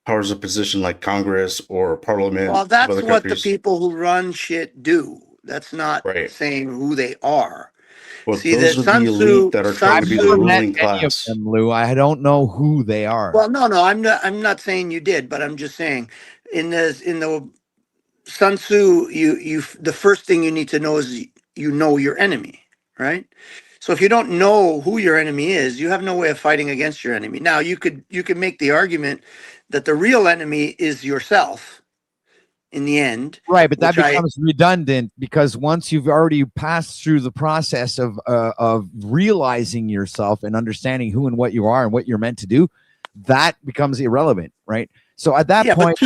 powers of position like Congress or Parliament. Well, that's what the people who run shit do. That's not saying who they are. Well, those are the elite that are trying to be the ruling class. Lou, I don't know who they are. Well, no, I'm not saying you did, but I'm just saying in the Sun Tzu, you the first thing you need to know is your enemy, right? So if you don't know who your enemy is, you have no way of fighting against your enemy. Now you could make the argument that the real enemy is yourself, in the end. Right, but that which becomes redundant because once you've already passed through the process of realizing yourself and understanding who and what you are and what you're meant to do, that becomes irrelevant, right? So at that point,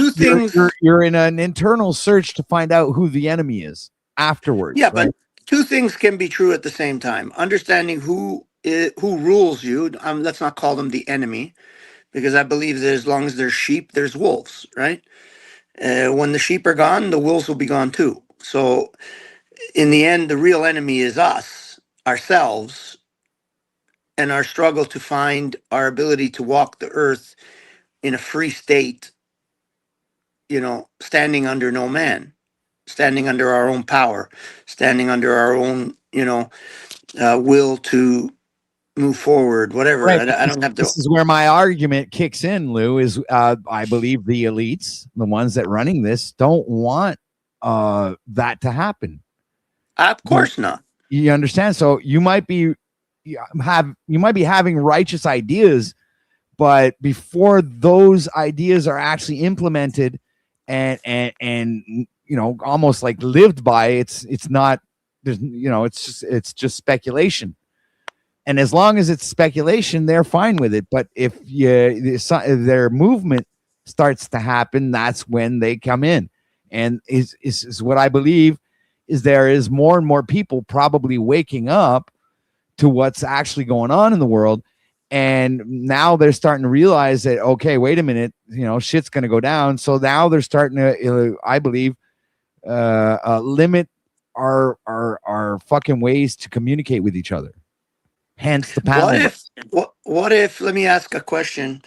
you're in an internal search to find out who the enemy is afterwards. Yeah, right? but two things can be true at the same time. Understanding who rules you. Let's not call them the enemy, because I believe that as long as there's sheep, there's wolves, right? When the sheep are gone, the wolves will be gone too. So in the end, the real enemy is us, ourselves, and our struggle to find our ability to walk the earth in a free state, standing under no man, standing under our own power, standing under our own, will to move forward, whatever. Right. I don't have to. This is where my argument kicks in, Lou, is I believe the elites, the ones that running this, don't want that to happen. Of course not. You understand? So you might be having righteous ideas, but before those ideas are actually implemented and almost like lived by, it's not, there's it's just speculation. And as long as it's speculation, they're fine with it. But if their movement starts to happen, that's when they come in. And is what I believe is there is more and more people probably waking up to what's actually going on in the world. And now they're starting to realize that, okay, wait a minute, shit's going to go down. So now they're starting to, I believe, limit our fucking ways to communicate with each other. Hence the panel. What if, let me ask a question,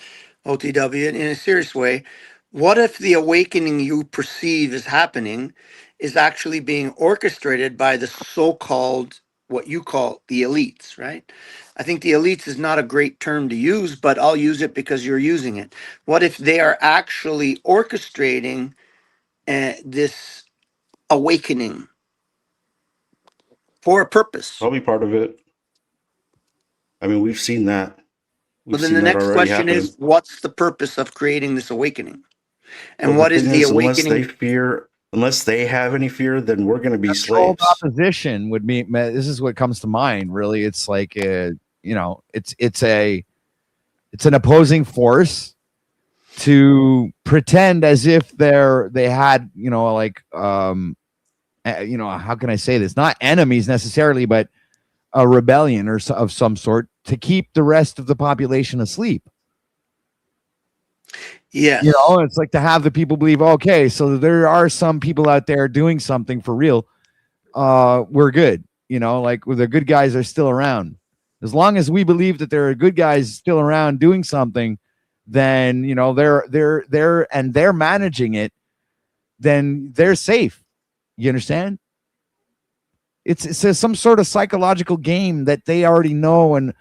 OTW, in a serious way. What if the awakening you perceive is happening is actually being orchestrated by the so-called, what you call the elites, right? I think the elites is not a great term to use, but I'll use it because you're using it. What if they are actually orchestrating this awakening for a purpose? Probably part of it. I mean, we've seen that. But then the next question is, what's the purpose of creating this awakening? And well, what is the awakening? Unless they have any fear, then we're going to be Controlled slaves. opposition would be. This is what comes to mind. Really, it's like it's an opposing force to pretend as if they had how can I say this? Not enemies necessarily, but a rebellion of some sort to keep the rest of the population asleep. Yes. It's like to have the people believe, okay, so there are some people out there doing something for real. We're good. Like the good guys are still around. As long as we believe that there are good guys still around doing something, then they're managing it, then they're safe. You understand? It's some sort of psychological game that they already know, and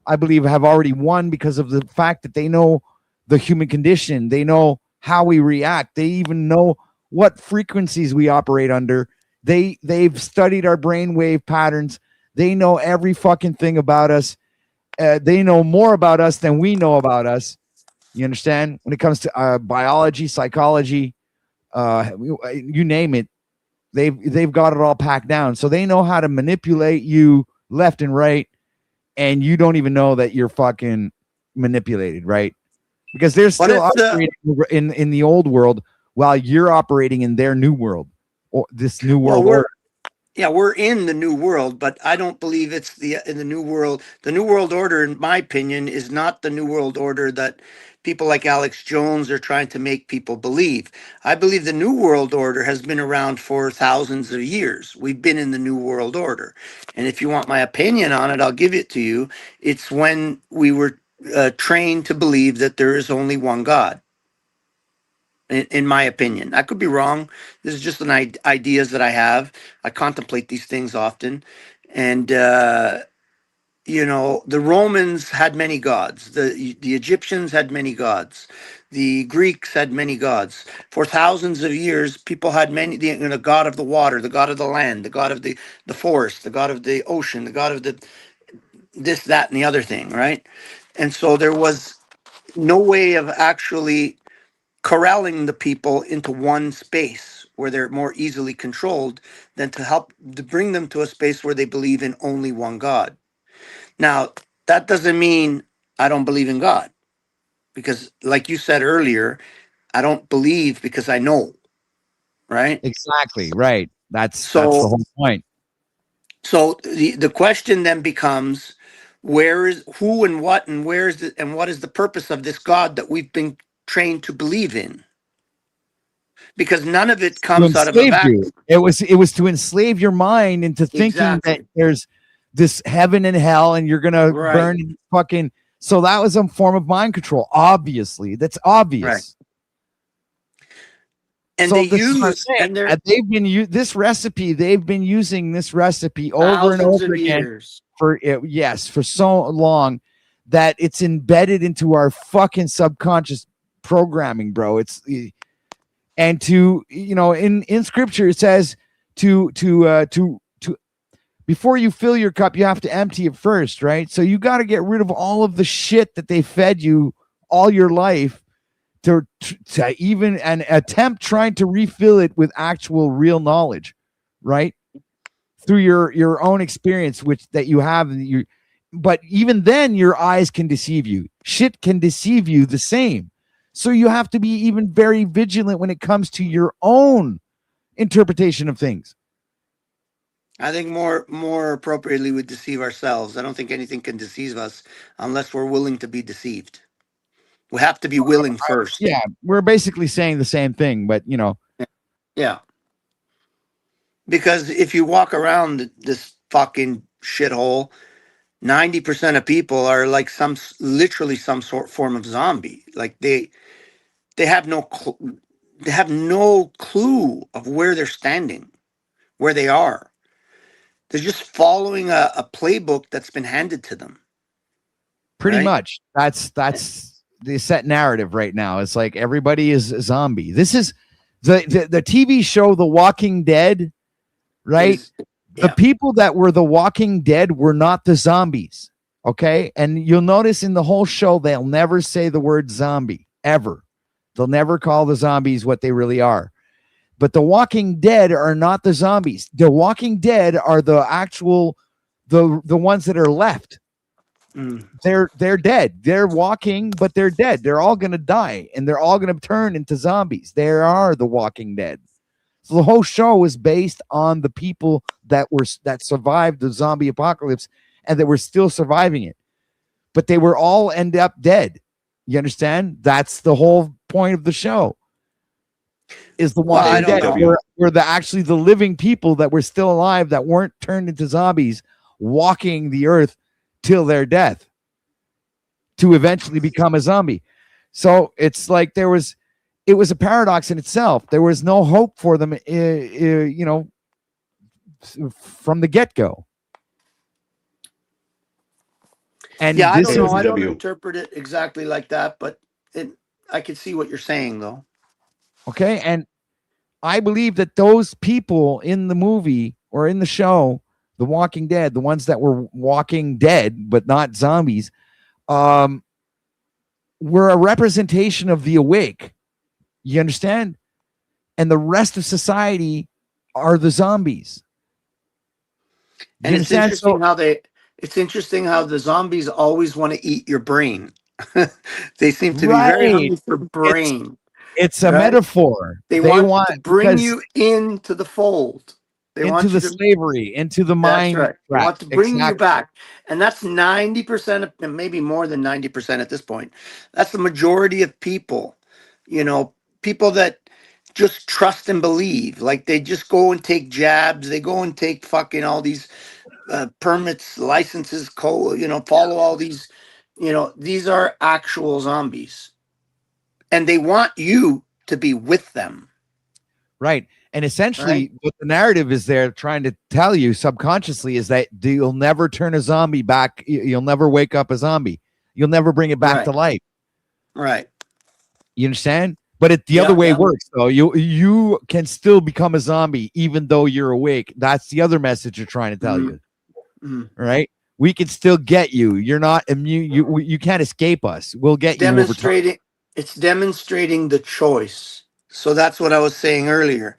I believe have already won because of the fact that they know the human condition. They know how we react. They even know what frequencies we operate under. They've studied our brainwave patterns. They know every fucking thing about us. They know more about us than we know about us. You understand? When it comes to biology, psychology, you name it, they've got it all packed down. So they know how to manipulate you left and right, and you don't even know that you're fucking manipulated, right? Because they're still operating in the old world while you're operating in their new world, or this new world order. Yeah, we're in the new world, but I don't believe it's in the new world. The new world order, in my opinion, is not the new world order that people like Alex Jones are trying to make people believe. I believe the new world order has been around for thousands of years. We've been in the new world order. And if you want my opinion on it, I'll give it to you. It's when we were trained to believe that there is only one God. In my opinion, I could be wrong. This is just ideas that I have. I contemplate these things often, and the Romans had many gods. The Egyptians had many gods. The Greeks had many gods. For thousands of years, people had many. The god of the water, the god of the land, the god of the forest, the god of the ocean, the god of the this, that, and the other thing, right? And so there was no way of actually corralling the people into one space where they're more easily controlled than to help to bring them to a space where they believe in only one God. Now, that doesn't mean I don't believe in God, because like you said earlier, I don't believe because I know, right? Exactly, right. That's the So whole point. so the question then becomes, where is who and what and where is the, and what is the purpose of this God that we've been trained to believe in? Because none of it To comes out of a enslave you. vacuum. It was to enslave your mind into thinking that Exactly. there's this heaven and hell and you're gonna Right. burn in fucking. So that was a form of mind control. Obviously, that's obvious. Right. And So they this is what I'm use, saying. and they're They've been this recipe. They've been using this recipe over and thousands over of again years. for yes, for so long that it's embedded into our fucking subconscious programming, bro. It's and to in scripture it says to before you fill your cup, you have to empty it first, right? So you got to get rid of all of the shit that they fed you all your life to even and attempt trying to refill it with actual real knowledge, right? Through your own experience, which that you have, but even then your eyes can deceive you. Shit can deceive you the same. So you have to be even very vigilant when it comes to your own interpretation of things. I think more appropriately we deceive ourselves. I don't think anything can deceive us unless we're willing to be deceived. We have to be willing first. Yeah, we're basically saying the same thing, but Yeah. Because if you walk around this fucking shithole, 90% of people are like literally some sort form of zombie. Like they have they have no clue of where they're standing, where they are. They're just following a playbook that's been handed to them. pretty Right? much that's the set narrative right now. It's like everybody is a zombie. This is the TV show The Walking Dead, right? The people that were The Walking Dead were not the zombies, okay? And you'll notice in the whole show they'll never say the word zombie ever. They'll never call the zombies what they really are. But The Walking Dead are not the zombies. The Walking Dead are the actual the ones that are left. They're dead. They're walking, but they're dead. They're all gonna die, and they're all gonna turn into zombies. They are the Walking Dead. So the whole show is based on the people that survived the zombie apocalypse and that were still surviving it, but they were all end up dead. You understand? That's the whole point of the show. Is the Walking Dead were actually the living people that were still alive that weren't turned into zombies, walking the earth till their death to eventually become a zombie. So it's like it was a paradox in itself. There was no hope for them, from the get-go. And yeah, I don't know. I don't interpret it exactly like that, but I can see what you're saying, though. Okay, and I believe that those people in the movie or in the show, The Walking Dead, the ones that were walking dead but not zombies, were a representation of the awake. You understand? And the rest of society are the zombies. And it's interesting how the zombies always want to eat your brain. They seem to be very hungry for brain. It's a metaphor. They want to bring you into the fold. They into want the slavery, into the mind. That's right. They want to bring you back. And that's 90%, and maybe more than 90% at this point. That's the majority of people. People that just trust and believe. Like they just go and take jabs. They go and take fucking all these permits, licenses, follow all these. These are actual zombies. And they want you to be with them. Right. And essentially what the narrative is there trying to tell you subconsciously is that you'll never turn a zombie back. You'll never wake up a zombie. You'll never bring it back to life. Right. You understand? But the other way works though. You can still become a zombie even though you're awake. That's the other message you're trying to tell you. Right? We can still get you. You're not immune. You can't escape us. We'll get you over time. It's demonstrating the choice. So that's what I was saying earlier.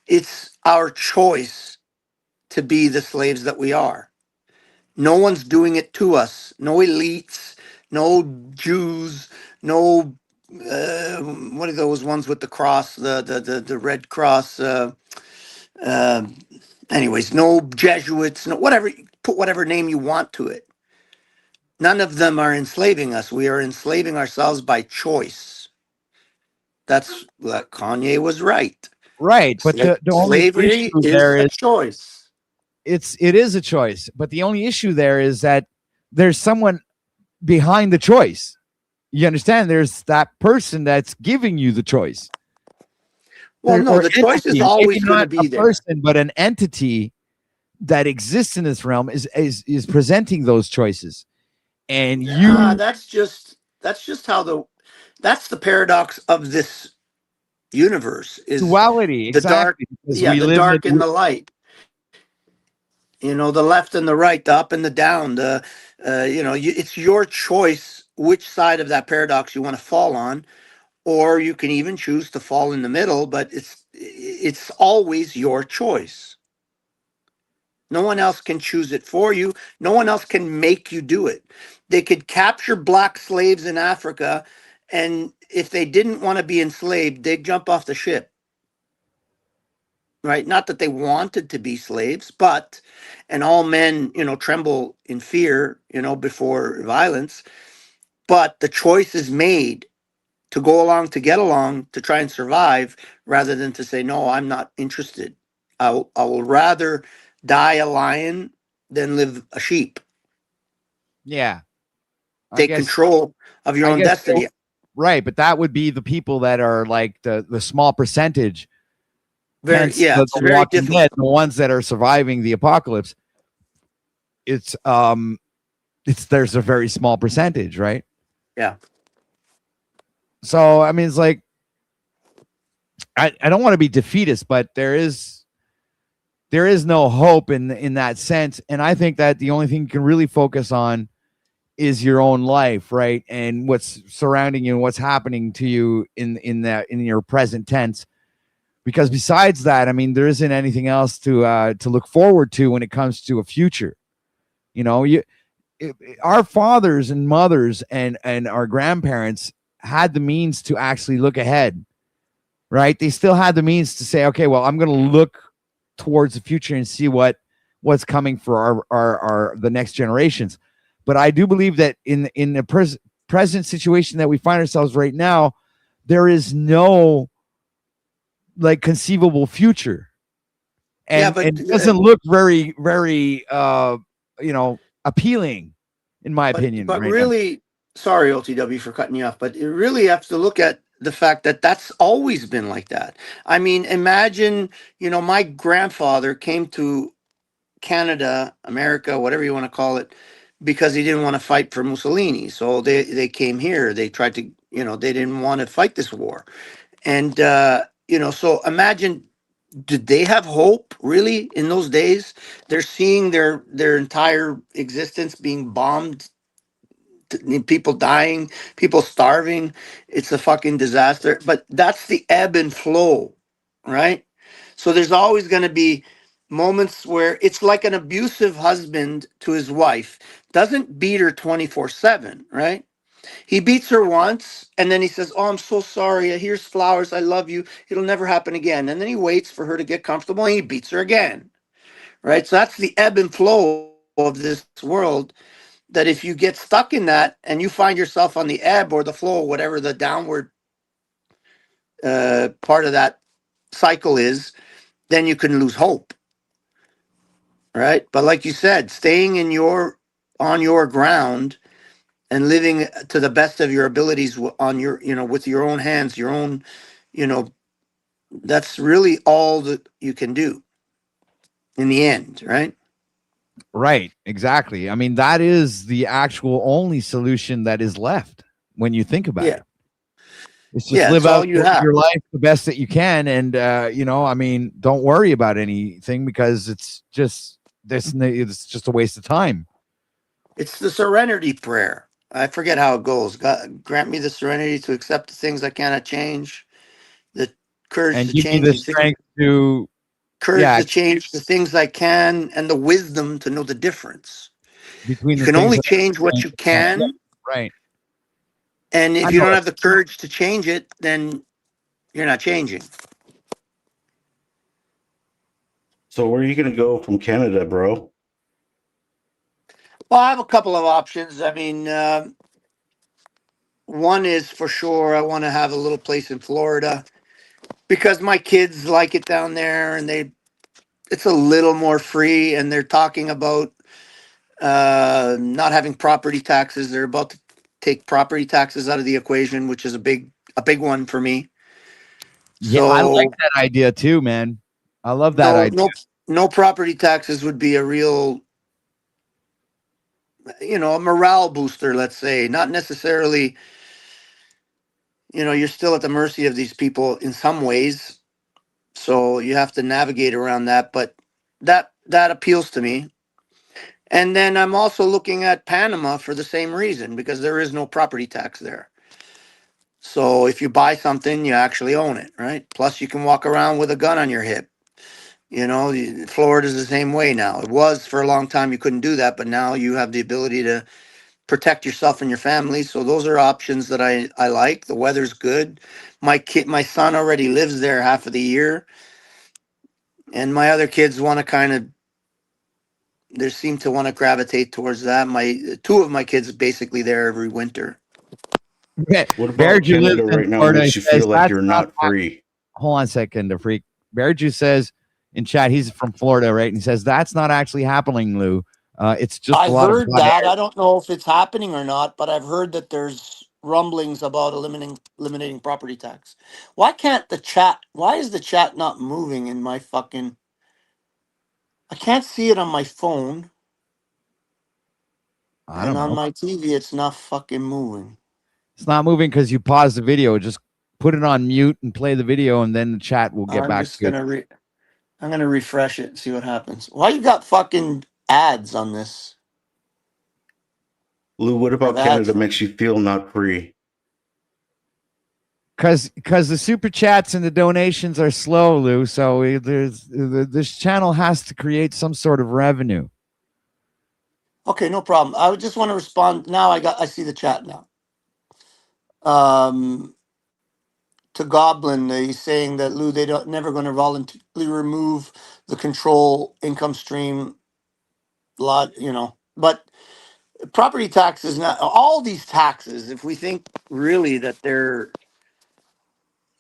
It's our choice to be the slaves that we are. No one's doing it to us. No elites, no Jews, no what are those ones with the cross, the red cross? Uh, anyways, no Jesuits, no whatever. Put whatever name you want to it. None of them are enslaving us. We are enslaving ourselves by choice. That's what Kanye was right. Right, but the only Slavery issue is there a is choice. it is a choice, but the only issue there is that there's someone behind the choice. You understand? There's that person that's giving you the choice. Well, no, Or the choice is entity, always maybe going to not a be there. person, but an entity that exists in this realm is presenting those choices, and you That's just how that's the paradox of this universe is duality the dark, exactly because yeah, we the live in dark and the light. You know, the left and the right, the up and the down. It's your choice which side of that paradox you want to fall on, or you can even choose to fall in the middle. But it's always your choice. No one else can choose it for you. No one else can make you do it. They could capture black slaves in Africa, and if they didn't want to be enslaved, they'd jump off the ship. Right? Not that they wanted to be slaves, but, and all men, tremble in fear, before violence. But the choice is made to go along, to get along, to try and survive, rather than to say, no, I'm not interested. I will rather die a lion than live a sheep. yeah. Take control of your own destiny. So, right, but that would be the people that are like the small percentage. Hence, it's the very Walking difficult. Dead, the ones that are surviving the apocalypse. It's there's a very small percentage, right? Yeah. So I mean, it's like I don't want to be defeatist, but there is no hope in that sense, and I think that the only thing you can really focus on is your own life, right? And what's surrounding you and what's happening to you in your present tense. Because besides that, I mean, there isn't anything else to look forward to when it comes to a future. Our fathers and mothers and our grandparents had the means to actually look ahead, right? They still had the means to say, okay, well, I'm going to look towards the future and see what's coming for our the next generations. But I do believe that in the present situation that we find ourselves right now, there is no like conceivable future, and it doesn't look very, very appealing, in my opinion. But right really, now. sorry, OTW, for cutting you off, but you really have to look at the fact that that's always been like that. I mean, imagine, my grandfather came to Canada, America, whatever you want to call it, because he didn't want to fight for Mussolini. So they came here. They tried to, they didn't want to fight this war. And, so imagine, did they have hope really in those days? They're seeing their entire existence being bombed, people dying, people starving. It's a fucking disaster. But that's the ebb and flow, right? So there's always going to be moments where it's like an abusive husband to his wife doesn't beat her 24/7, right? He beats her once and then he says, "Oh, I'm so sorry. Here's flowers. I love you. It'll never happen again." And then he waits for her to get comfortable and he beats her again, right? So that's the ebb and flow of this world, that if you get stuck in that and you find yourself on the ebb or the flow, whatever the downward part of that cycle is, then you can lose hope, right? But like you said, staying on your ground and living to the best of your abilities on your, with your own hands, your own, that's really all that you can do in the end, right? Right, exactly. I mean, that is the actual only solution that is left when you think about it. It's just live out your life the best that you can, and I mean, don't worry about anything, because it's just a waste of time. It's the serenity prayer. I forget how it goes. God, grant me the serenity to accept the things I cannot change, the courage And to give me change the the things, strength to, courage yeah, to change the things I can, and the wisdom to know the difference. between You the can things only that change what you yeah, can, right. and I if you know don't it. have the courage to change it, then you're not changing. So where are you gonna go from Canada, bro? Well, I have a couple of options. I mean, one is for sure I want to have a little place in Florida because my kids like it down there, and it's a little more free, and they're talking about not having property taxes. They're about to take property taxes out of the equation, which is a big one for me. Yeah, I like So that idea too, man. I love that no idea. no no property taxes would be a real, a morale booster, let's say. Not necessarily, you're still at the mercy of these people in some ways, so you have to navigate around that, but that appeals to me. And then I'm also looking at Panama for the same reason, because there is no property tax there. So if you buy something, you actually own it, right? Plus, you can walk around with a gun on your hip. Florida's the same way now. It was for a long time you couldn't do that, but now you have the ability to protect yourself and your family. So those are options that I like. The weather's good. My son already lives there half of the year, and my other kids want to they seem to want to gravitate towards that. My two of my kids basically there every winter. What Bear about Jew lives Canada in right now Florida. He makes you says feel like that's you're not. not free? Hold on a second, the freak. Bear Jew says in chat he's from Florida, right? And he says that's not actually happening, Lou. It's just a I've lot of heard hot that. air. I don't know if it's happening or not, but I've heard that there's rumblings about eliminating property tax. Why is the chat not moving in my fucking I can't see it on my phone, I and don't on know. my TV it's not fucking moving. It's not moving because you pause the video. Just put it on mute and play the video, and then the chat will get I'm back just to you. I'm gonna refresh it and see what happens. Why you got fucking ads on this? Lou, what I have about ads. Canada makes you feel not free? Because the super chats and the donations are slow, Lou. So this channel has to create some sort of revenue. Okay, no problem. I would just want to respond now. I see the chat now. Um, to Goblin, he's saying that Lou, they don't never going to voluntarily remove the control income stream lot, but property tax is not all these taxes. If we think really that they're,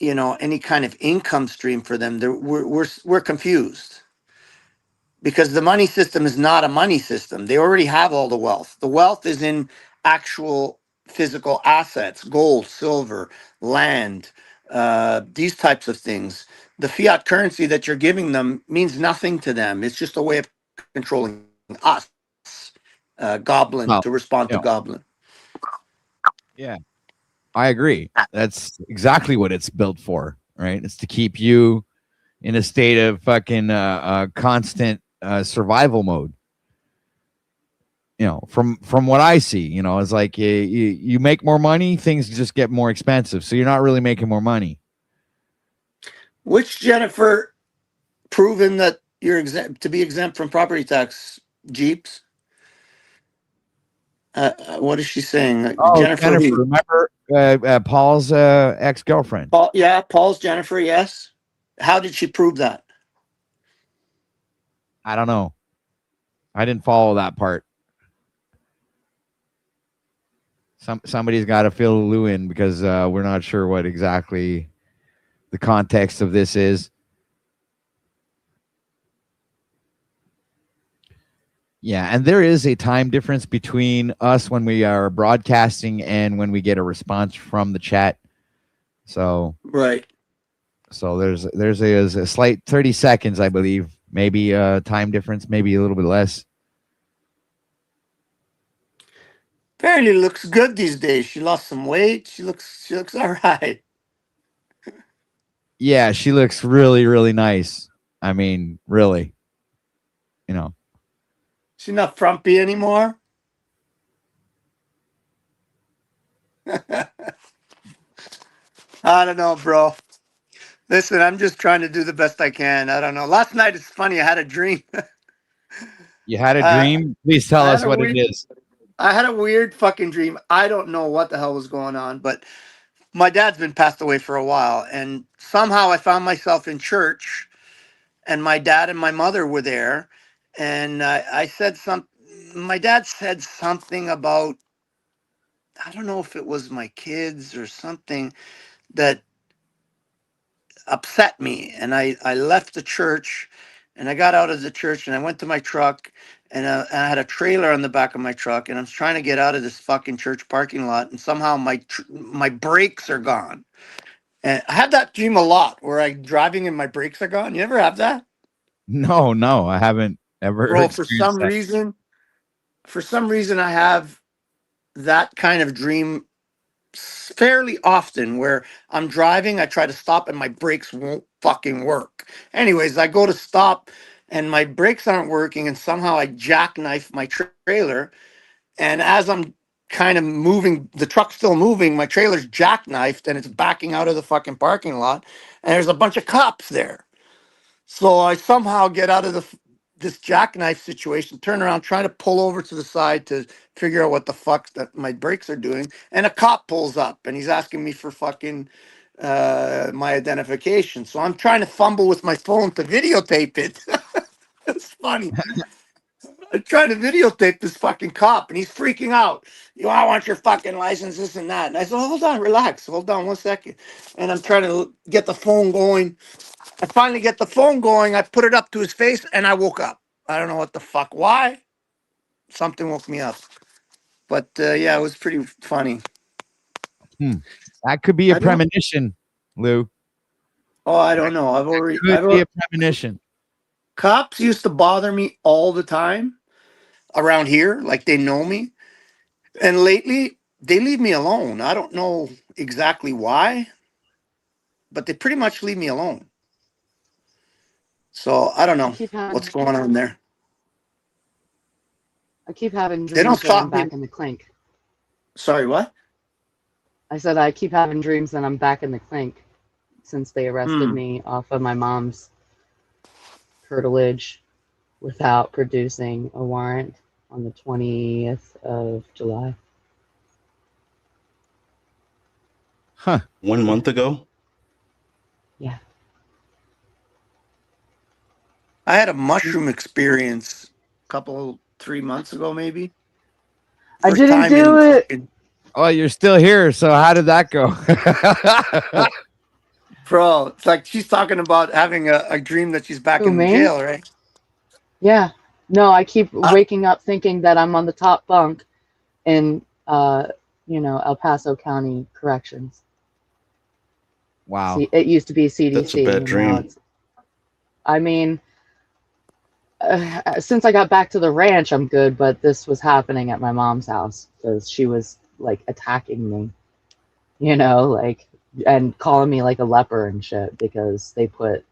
any kind of income stream for them, we're confused, because the money system is not a money system. They already have all the wealth. The wealth is in actual physical assets, gold, silver, land, these types of things. The fiat currency that you're giving them means nothing to them. It's just a way of controlling us. Goblin, Well, to respond to you know, Goblin. yeah, I agree. That's exactly what it's built for, right? It's to keep you in a state of fucking constant survival mode. From what I see, it's like you make more money, things just get more expensive. So you're not really making more money. Which Jennifer proven that you're exempt to be exempt from property tax? Jeeps. What is she saying? Oh, Jennifer Jennifer, who? remember Paul's ex-girlfriend? Paul, yeah, Paul's Jennifer, yes. How did she prove that? I don't know. I didn't follow that part. Somebody's got to fill Lou in, because we're not sure what exactly the context of this is. Yeah, and there is a time difference between us when we are broadcasting and when we get a response from the chat. So right. So there's a slight 30 seconds, I believe, maybe time difference, maybe a little bit less. Apparently looks good these days. She lost some weight. She looks all right. Yeah, she looks really, really nice. I mean, really. She's not frumpy anymore. I don't know, bro. Listen, I'm just trying to do the best I can. I don't know. Last night, it's funny. I had a dream. You had a Uh, dream? Please tell I us had a what it weird, is. I had a weird fucking dream. I don't know what the hell was going on, but my dad's been passed away for a while, and somehow I found myself in church, and my dad and my mother were there, and I said some. My dad said something about, I don't know if it was my kids or something that upset me, and I left the church, and I got out of the church, and I went to my truck, and I had a trailer on the back of my truck, and I was trying to get out of this fucking church parking lot, and somehow my brakes are gone. And I have that dream a lot where I'm driving and my brakes are gone. You ever have that? No, I haven't ever Bro, experienced that. for some reason I have that kind of dream fairly often where I'm driving, I try to stop and my brakes won't fucking work. Anyways, I go to stop and my brakes aren't working and somehow I jackknife my trailer, and as I'm kind of moving, the truck's still moving, my trailer's jackknifed and it's backing out of the fucking parking lot, and there's a bunch of cops there. So I somehow get out of this jackknife situation, turn around, trying to pull over to the side to figure out what the fuck that my brakes are doing, and a cop pulls up and he's asking me for fucking my identification. So I'm trying to fumble with my phone to videotape it. It's funny. I'm trying to videotape this fucking cop, and he's freaking out. I want your fucking license, this and that. And I said, hold on, relax, hold on 1 second. And I'm trying to get the phone going. I finally get the phone going. I put it up to his face, and I woke up. I don't know what the fuck. Why? Something woke me up. But yeah, it was pretty funny. That could be a I don't- premonition, Lou. Oh, I don't know. Could be a premonition. Cops used to bother me all the time around here, like they know me. And lately, they leave me alone. I don't know exactly why, but they pretty much leave me alone. So I don't know what's going on there. I keep having They don't dreams that I'm stop me. back in the clink. Sorry, what? I said I keep having dreams that I'm back in the clink since they arrested Hmm. me off of my mom's curtilage without producing a warrant on the 20th of July. Huh. 1 month ago? Yeah. I had a mushroom experience a couple, 3 months ago, maybe. I First didn't time do in it. fucking- Oh, you're still here. So how did that go? Bro, it's like she's talking about having a dream that she's back Who, in me? jail, right? Yeah. No, I keep waking up thinking that I'm on the top bunk in, El Paso County Corrections. Wow. See, it used to be CDC. That's a bad and now dream. it's- I mean, since I got back to the ranch, I'm good, but this was happening at my mom's house because she was like attacking me, and calling me like a leper and shit because they put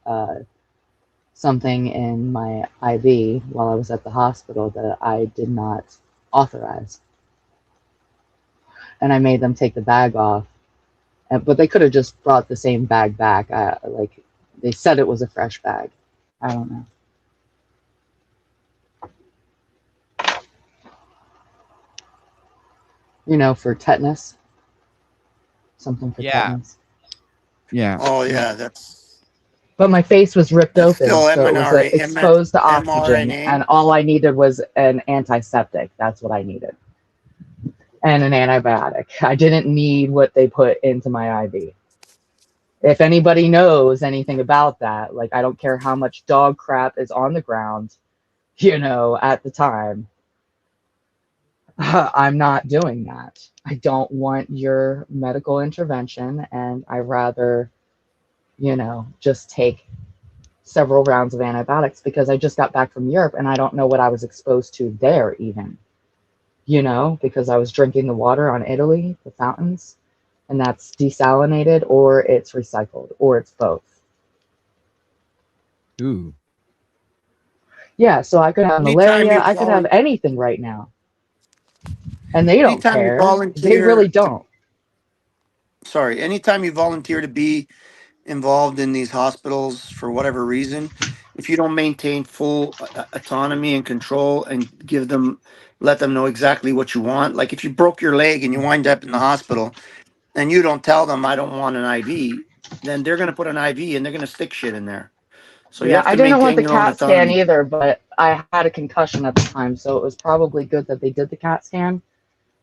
something in my IV while I was at the hospital that I did not authorize. And I made them take the bag off. But they could have just brought the same bag back. They said it was a fresh bag. I don't know. For tetanus. Something for tetanus. Yeah. Oh, yeah, that's But my face was ripped open, still so it was exposed to oxygen, mRNA. and all I needed was an antiseptic. That's what I needed. And an antibiotic. I didn't need what they put into my IV. If anybody knows anything about that, I don't care how much dog crap is on the ground, at the time, I'm not doing that. I don't want your medical intervention, and I rather, just take several rounds of antibiotics because I just got back from Europe and I don't know what I was exposed to there even, because I was drinking the water on Italy, the fountains, and that's desalinated or it's recycled or it's both. Ooh. Yeah, so I could have malaria. I could have anything right now. And they don't Anytime you care. They volunteer really to- don't. sorry, anytime you volunteer to be involved in these hospitals for whatever reason, if you don't maintain full autonomy and control and let them know exactly what you want, like if you broke your leg and you wind up in the hospital and you don't tell them I don't want an IV, then they're going to put an IV and they're going to stick shit in there. So you Yeah, have I to didn't want maintain the your own CAT scan autonomy. either, but I had a concussion at the time, so it was probably good that they did the CAT scan.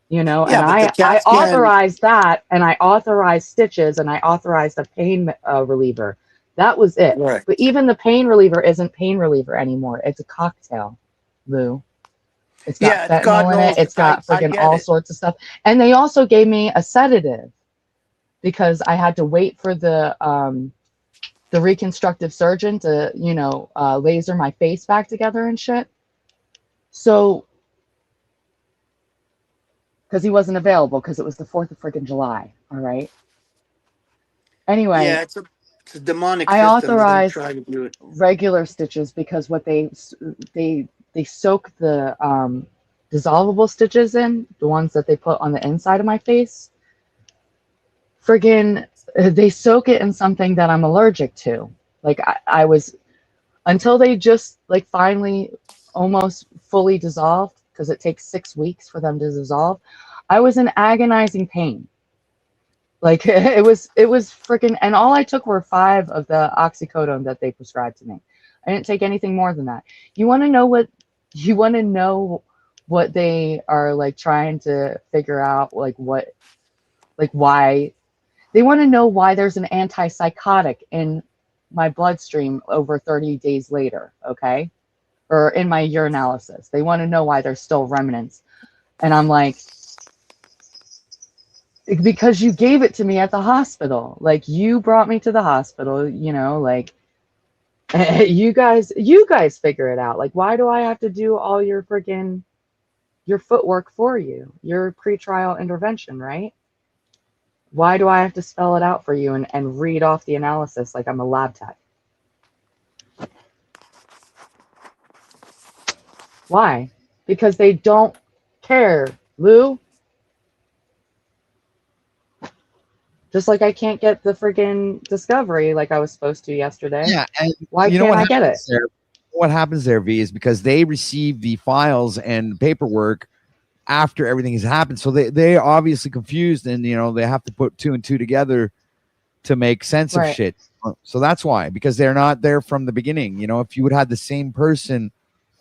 You know, Yeah, and but the I CAT scan, authorized that, and I authorized stitches, and I authorized a pain reliever. That was it. right. But even the pain reliever isn't pain reliever anymore. It's a cocktail, Lou. It's got Yeah, God fentanyl in it. knows. It's got I friggin' get all it. sorts of stuff. And they also gave me a sedative because I had to wait for the reconstructive surgeon to, you know, laser my face back together and shit. So, because he wasn't available because it was the 4th of friggin' July. All right. Anyway, Yeah, it's a demonic I system. They're going to authorized try to do it. regular stitches because what they soak the dissolvable stitches in, the ones that they put on the inside of my face. Friggin', they soak it in something that I'm allergic to. Like I was, until they just like finally almost fully dissolved, because it takes 6 weeks for them to dissolve. I was in agonizing pain. Like it was freaking, and all I took were 5 of the oxycodone that they prescribed to me. I didn't take anything more than that. You want to know what they are like trying to figure out, like why they want to know why there's an antipsychotic in my bloodstream over 30 days later, okay? Or in my urinalysis. They want to know why there's still remnants. And I'm like, because you gave it to me at the hospital. Like, you brought me to the hospital, you know, like, you guys figure it out. Like, why do I have to do all your footwork for you? Your pretrial intervention, right? Why do I have to spell it out for you and read off the analysis like I'm a lab tech? Why? Because they don't care, Lou. Just like I can't get the friggin' discovery like I was supposed to yesterday. Yeah, and why you know can't what I get it? happens there? What happens there, V, is because they receive the files and paperwork after everything has happened. So they're obviously confused, and you know they have to put 2 and 2 together to make sense of Right. shit. So that's why, because they're not there from the beginning. You know, if you would have the same person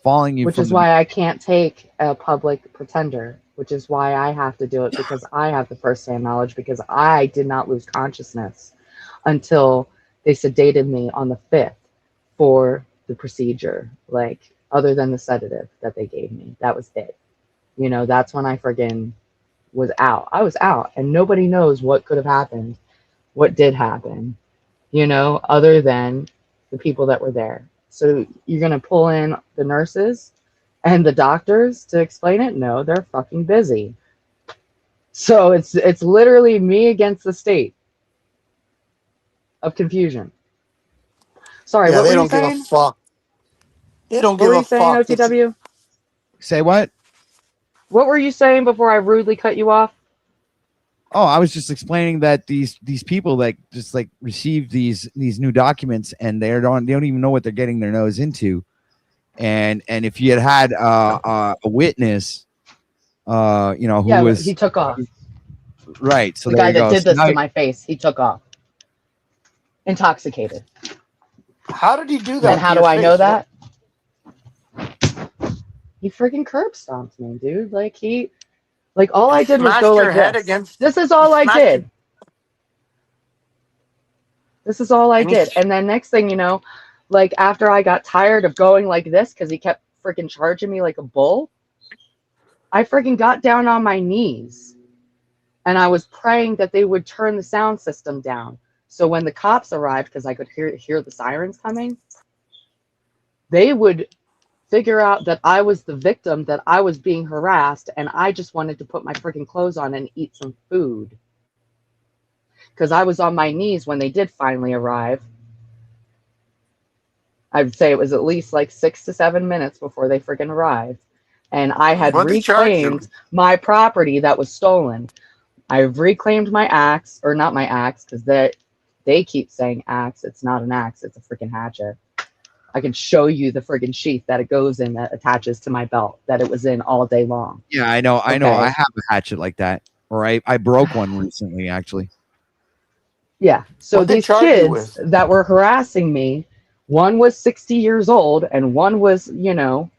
following you, Which from is the why I can't take a public pretender, which is why I have to do it, because I have the first-hand knowledge, because I did not lose consciousness until they sedated me on the 5th for the procedure. Like, other than the sedative that they gave me, that was it. You know, that's when I friggin' was out. I was out, and nobody knows what could have happened, what did happen, you know, other than the people that were there. So you're going to pull in the nurses and the doctors to explain it? No, they're fucking busy. So it's literally me against the state of confusion. Sorry, Yeah, what they were you don't give a saying? fuck. They don't What give were a you saying, fuck. OTW? Say what? What were you saying before I rudely cut you off? Oh, I was just explaining that these people like just like receive these new documents, and they don't even know what they're getting their nose into. And if you had a witness, you know, who Yeah, but was he took off. right. So The there guy you that go. did So this now, to my face, he took off. Intoxicated. How did he do And that to how your do I know face? that? He freaking curb stomped me, dude. Like all I did was go Smashed your like head this. against. This is He all I smashed did. you. This is all I And he, did. And then next thing you know, like after I got tired of going like this because he kept freaking charging me like a bull, I freaking got down on my knees and I was praying that they would turn the sound system down. So when the cops arrived, because I could hear the sirens coming, they would figure out that I was the victim, that I was being harassed, and I just wanted to put my freaking clothes on and eat some food. Because I was on my knees when they did finally arrive. I would say it was at least like 6 to 7 minutes before they freaking arrived. And I had what they charge you? reclaimed my property that was stolen. I've reclaimed my axe, or not my axe, because they keep saying axe. It's not an axe. It's a freaking hatchet. I can show you the friggin' sheath that it goes in that attaches to my belt that it was in all day long. Yeah, I know. I Okay. have a hatchet like that. Or I broke one recently, actually. Yeah. So What'd they these charge you kids with? that were harassing me, one was 60 years old and one was, you know,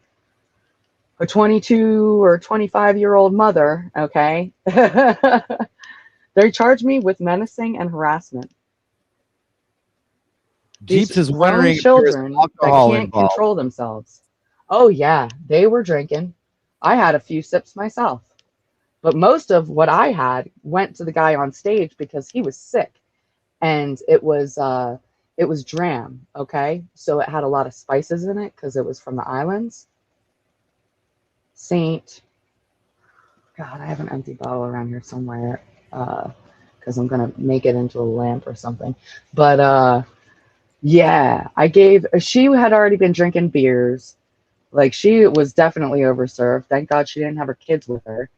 a 22 or 25-year-old mother. Okay. They charged me with menacing and harassment. Jeeps These is grown wondering if there's children that alcohol can't involved. control themselves. Oh yeah, they were drinking. I had a few sips myself. But most of what I had went to the guy on stage because he was sick. And it was dram, okay? So it had a lot of spices in it because it was from the islands. God, I have an empty bottle around here somewhere because I'm gonna make it into a lamp or something. But yeah, she had already been drinking beers. Like, she was definitely overserved. Thank God she didn't have her kids with her.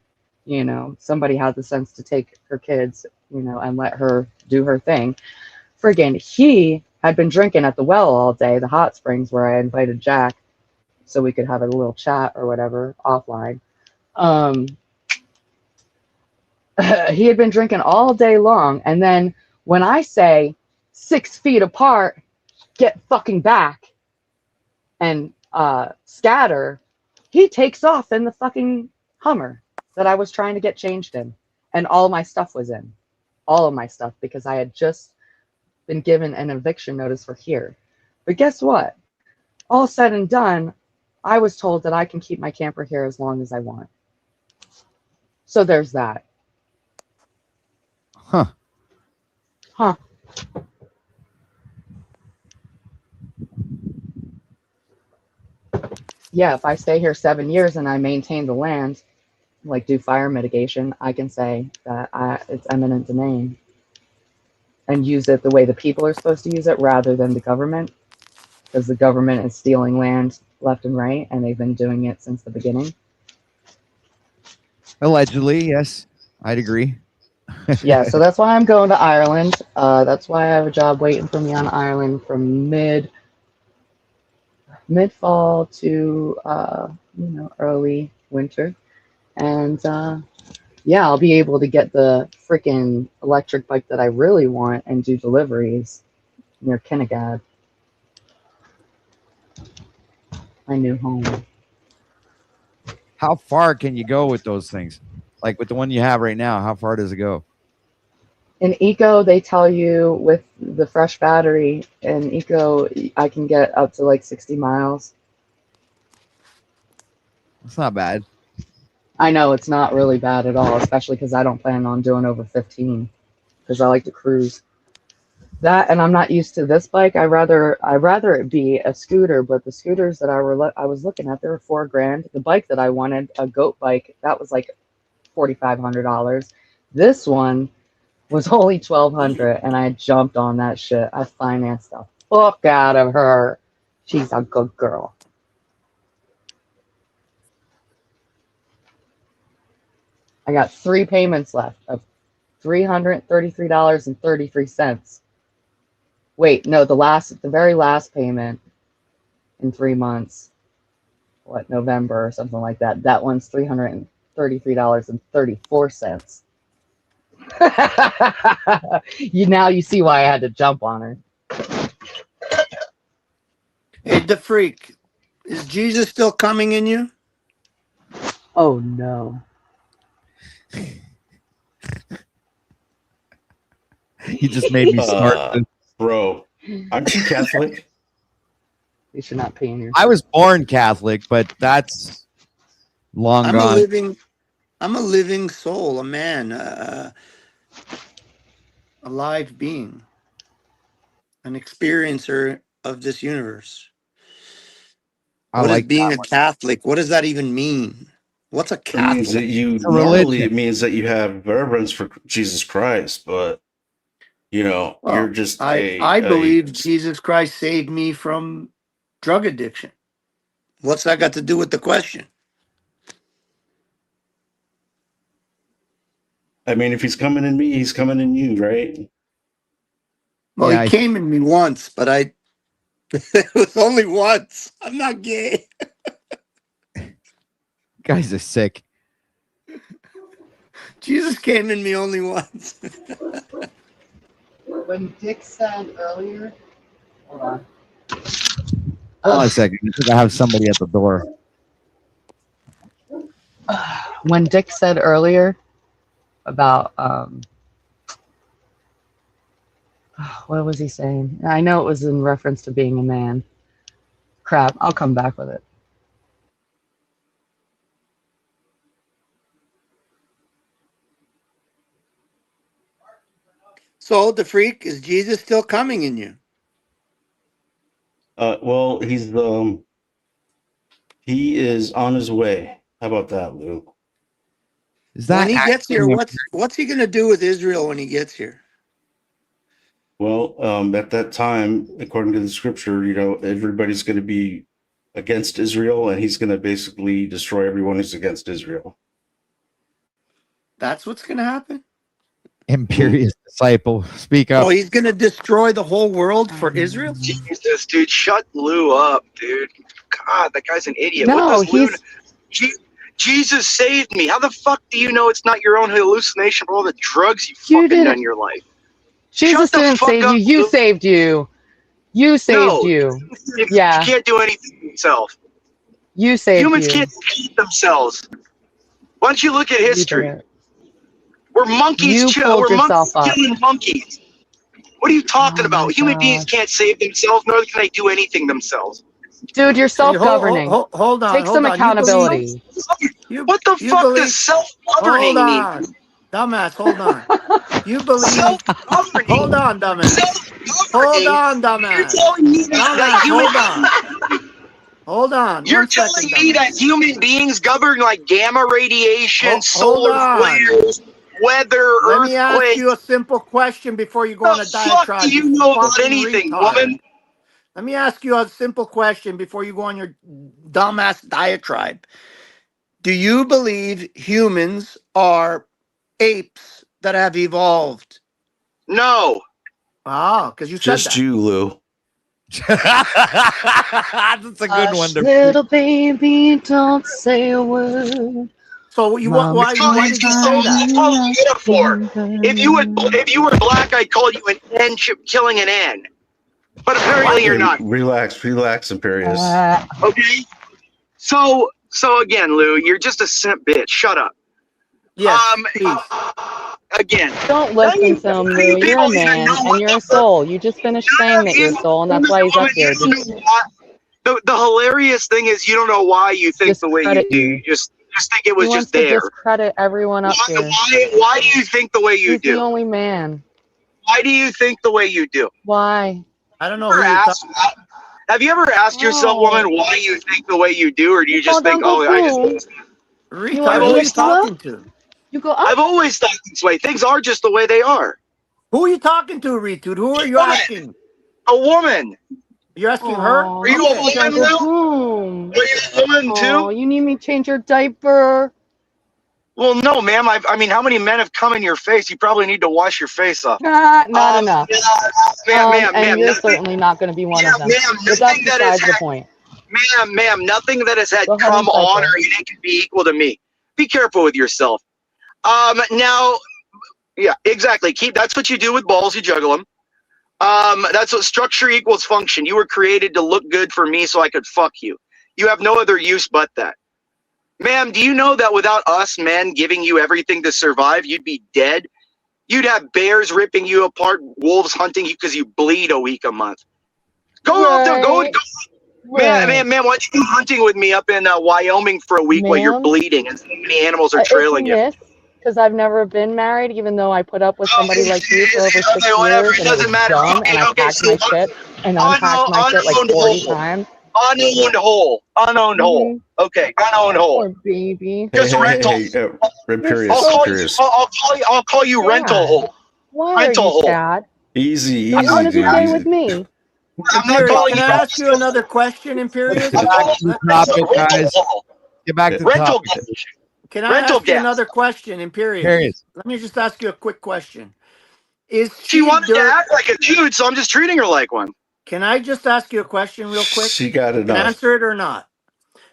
You know, somebody had the sense to take her kids, you know, and let her do her thing. Friggin', he had been drinking at the well all day, the hot springs where I invited Jack so we could have a little chat or whatever offline. He had been drinking all day long. And then when I say 6 feet apart, get fucking back and scatter, he takes off in the fucking Hummer that I was trying to get changed in. And all my stuff was in. All of my stuff, because I had just been given an eviction notice for here. But guess what? All said and done, I was told that I can keep my camper here as long as I want. So there's that. Huh. Yeah, if I stay here 7 years and I maintain the land, like do fire mitigation, I can say that it's eminent domain and use it the way the people are supposed to use it rather than the government, because the government is stealing land left and right, and they've been doing it since the beginning. Allegedly, yes, I'd agree. Yeah, so that's why I'm going to Ireland. That's why I have a job waiting for me on Ireland from mid-fall to early winter. And yeah, I'll be able to get the freaking electric bike that I really want and do deliveries near Kinnegad, my new home. How far can you go with those things? Like with the one you have right now, how far does it go? In Eco, they tell you with the fresh battery, in Eco, I can get up to like 60 miles. It's not bad. I know it's not really bad at all, especially because I don't plan on doing over 15 because I like to cruise. That, and I'm not used to this bike. I'd rather it be a scooter, but the scooters that I was looking at, they were $4,000. The bike that I wanted, a goat bike, that was like $4,500. This one was only $1,200, and I jumped on that shit. I financed the fuck out of her. She's a good girl. I got 3 payments left of $333.33. Wait, no, the very last payment in 3 months, November or something like that. That one's $333.34. Now you see why I had to jump on her. Hey, the freak, is Jesus still coming in you? Oh no. He just made me smart. Bro, aren't you Catholic? You should not pee in your. I was born Catholic, but that's long gone. I'm a living soul, a man, a live being, an experiencer of this universe. What is being a Catholic? What does that even mean? What's a Catholic? It means that it means that you have reverence for Jesus Christ, but you're just I believe Jesus Christ saved me from drug addiction. What's that got to do with the question? I mean, if he's coming in me, he's coming in you, right? Well, Yeah, he came in me once, but it was only once. I'm not gay. Guys are sick. Jesus came in me only once. When Dick said earlier, hold on. Hold on a second. I think I have somebody at the door. When Dick said earlier about what was he saying? I know it was in reference to being a man. Crap, I'll come back with it. So the freak, is Jesus still coming in you? Well, he is on his way. How about that, Lou? Is When he gets here, what's he going to do with Israel when he gets here? Well, at that time, according to the scripture, everybody's going to be against Israel, and he's going to basically destroy everyone who's against Israel. That's what's going to happen? Imperious disciple, speak up. Oh, he's going to destroy the whole world for Israel? Jesus, dude, shut Lou up, dude. God, that guy's an idiot. No, what does Lou... Jesus saved me. How the fuck do you know it's not your own hallucination for all the drugs you fucking done in your life? Jesus didn't save you. You saved you. You saved you. Yeah. You can't do anything for yourself. You saved Humans you. can't save themselves. Why don't you look at history? We're monkeys. We're monkeys killing monkeys. What are you talking about? Human beings can't save themselves, nor can they do anything themselves. Dude, you're self-governing. Hold on. Take some accountability. What the fuck does self-governing mean? Dumbass, hold on. You believe... Hold on, dumbass. Hold on, dumbass. You're telling me Hold on. You're telling me that human beings govern like gamma radiation, solar flares, weather, Let me ask earthquakes. you a simple question before you go on a diatribe. Fuck do you know about fucking anything, retard. woman? Let me ask you a simple question before you go on your dumbass diatribe. Do you believe humans are apes that have evolved? No. Oh, because you said Just that. you, Lou. That's a good one. Little baby, don't say a word. So why did you say that? If you were black, I'd call you an N killing an N. But apparently you're not. Relax, Imperious. Okay. So again, Lou, you're just a simp bitch. Shut up. Yes. Again. Don't listen to him, Lou. You're a man and you're a soul. You just finished saying that you're a soul, and that's why he's up here. The hilarious thing is you don't know why you think the way you do. You just think it was just there. He wants to discredit everyone up here. Why do you think the way you He's do? the only man. Why do you think the way you do? Why? I don't know. Have you ever asked yourself, woman, why you think the way you do, or do you just think, I just... I've always talking to. You go up. I've always thought this way. Things are just the way they are. Who are you talking to, Retude? Who are you asking? A woman. You're asking her? Are you a woman, Lou? Are you a woman too? Oh, you need me to change your diaper. Well, no, ma'am. I mean, how many men have come in your face? You probably need to wash your face off. Not enough. Ma'am, and you're certainly not going to be one of them. But that's besides the point. Ma'am, nothing that has had come on or anything can be equal to me. Be careful with yourself. Now, yeah, exactly. That's what you do with balls. You juggle them. That's what structure equals function. You were created to look good for me so I could fuck you. You have no other use but that. Ma'am, do you know that without us men giving you everything to survive, you'd be dead? You'd have bears ripping you apart, wolves hunting you because you bleed a week a month. Go out there, go. Man, why don't you go hunting with me up in Wyoming for a week while you're bleeding and so many animals are trailing you? Because I've never been married, even though I put up with somebody like you for over 6 years, and it was dumb, and I packed my shit and unpacked my shit like 40 times. Unowned hole. Okay, unowned hole. Poor baby. Just rental. I'll call you rental hole. Why rental are you hole. sad? Easy. You want to stay with me? I'm not calling Can I ask you another question, Imperious? Get back to the topic, guys. Get back to the topic. Can I Rental ask you gas. another question, Imperious? Imperious. Let me just ask you a quick question. Is She wanted to act like a dude, so I'm just treating her like one. Can I just ask you a question real quick? She got Can enough. answer it or not?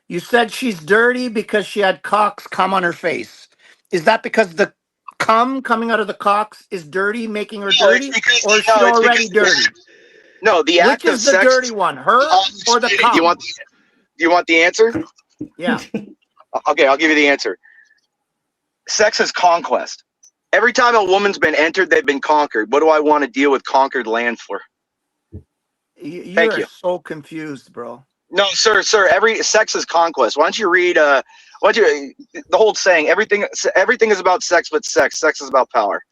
You said she's dirty because she had cocks come on her face. Is that because the cum coming out of the cocks is dirty, making her dirty, or is she already dirty? No, the act Which of is the sex. dirty one, her or the cum? Do you want the answer? Yeah. Okay, I'll give you the answer. Sex is conquest. Every time a woman's been entered, they've been conquered. What do I want to deal with conquered land for? You're so confused, bro. No, sir. Every sex is conquest. Why don't you read? The whole saying? Everything is about sex, but sex is about power.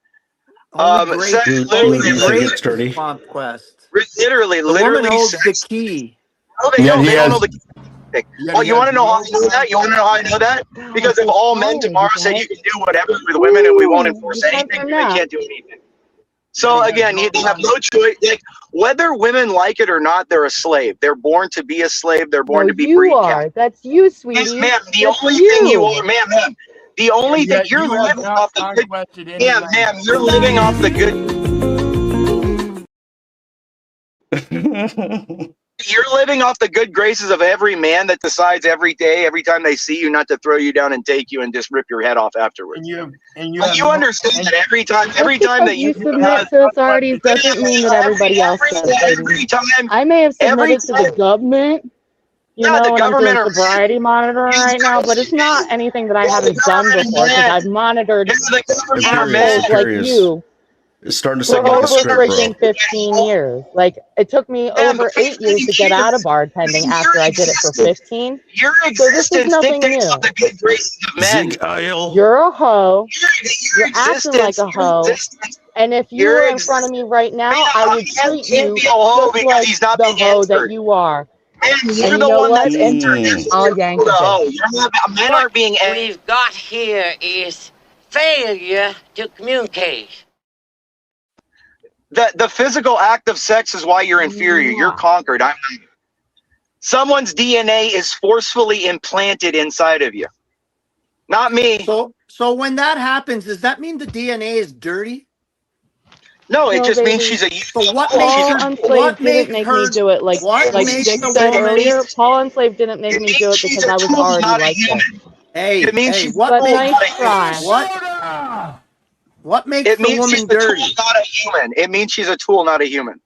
Sex, literally, conquest. Literally, The woman holds sex. the key. Oh, they don't know the key. Oh, you want to know how I know that? You want to know how I know that? Because if all men tomorrow said you can do whatever with women and we won't enforce anything, they can't do anything. So again, they have no choice. Like, whether women like it or not, they're a slave. They're born to be a slave. They're born to be breed cattle. That's you, sweetie. Ma'am, the only thing you are, ma'am, the only thing you're living off the good. Yeah, ma'am, you're living off the good. You're living off the good graces of every man that decides every day, every time they see you, not to throw you down and take you and just rip your head off afterwards. But you understand that every time that you submit to authorities doesn't mean that everybody else does. Every time, I may have submitted to the government, Yeah, the when I'm government doing sobriety monitoring right now, but it's not anything that I haven't done before because I've monitored assholes like you. It's starting to For sound like a over script, freaking bro. 15 years. Like, it took me over 8 years to get out of bartending after I did it for 15. Your So this is existence nothing dictates new. on the good graces of men. You're a hoe. You're acting existence- like a hoe. And if you were in front of me right now, I would treat you just like the hoe that you are. Man, And you're you the know one what? that's And I'll yank it. Men are being. What we've got here is failure to communicate. The physical act of sex is why you're inferior. You're conquered. Someone's DNA is forcefully implanted inside of you. Not me. So when that happens, does that mean the DNA is dirty? No, it just baby. means she's a. So what Paul makes Unslaved didn't make me do it like Dick said earlier. Paul Unslaved didn't make me do it because I was already like this. Hey, it means she's what but makes nice try. What makes it the means woman she's a tool, dirty? not a human. It means she's a tool, not a human.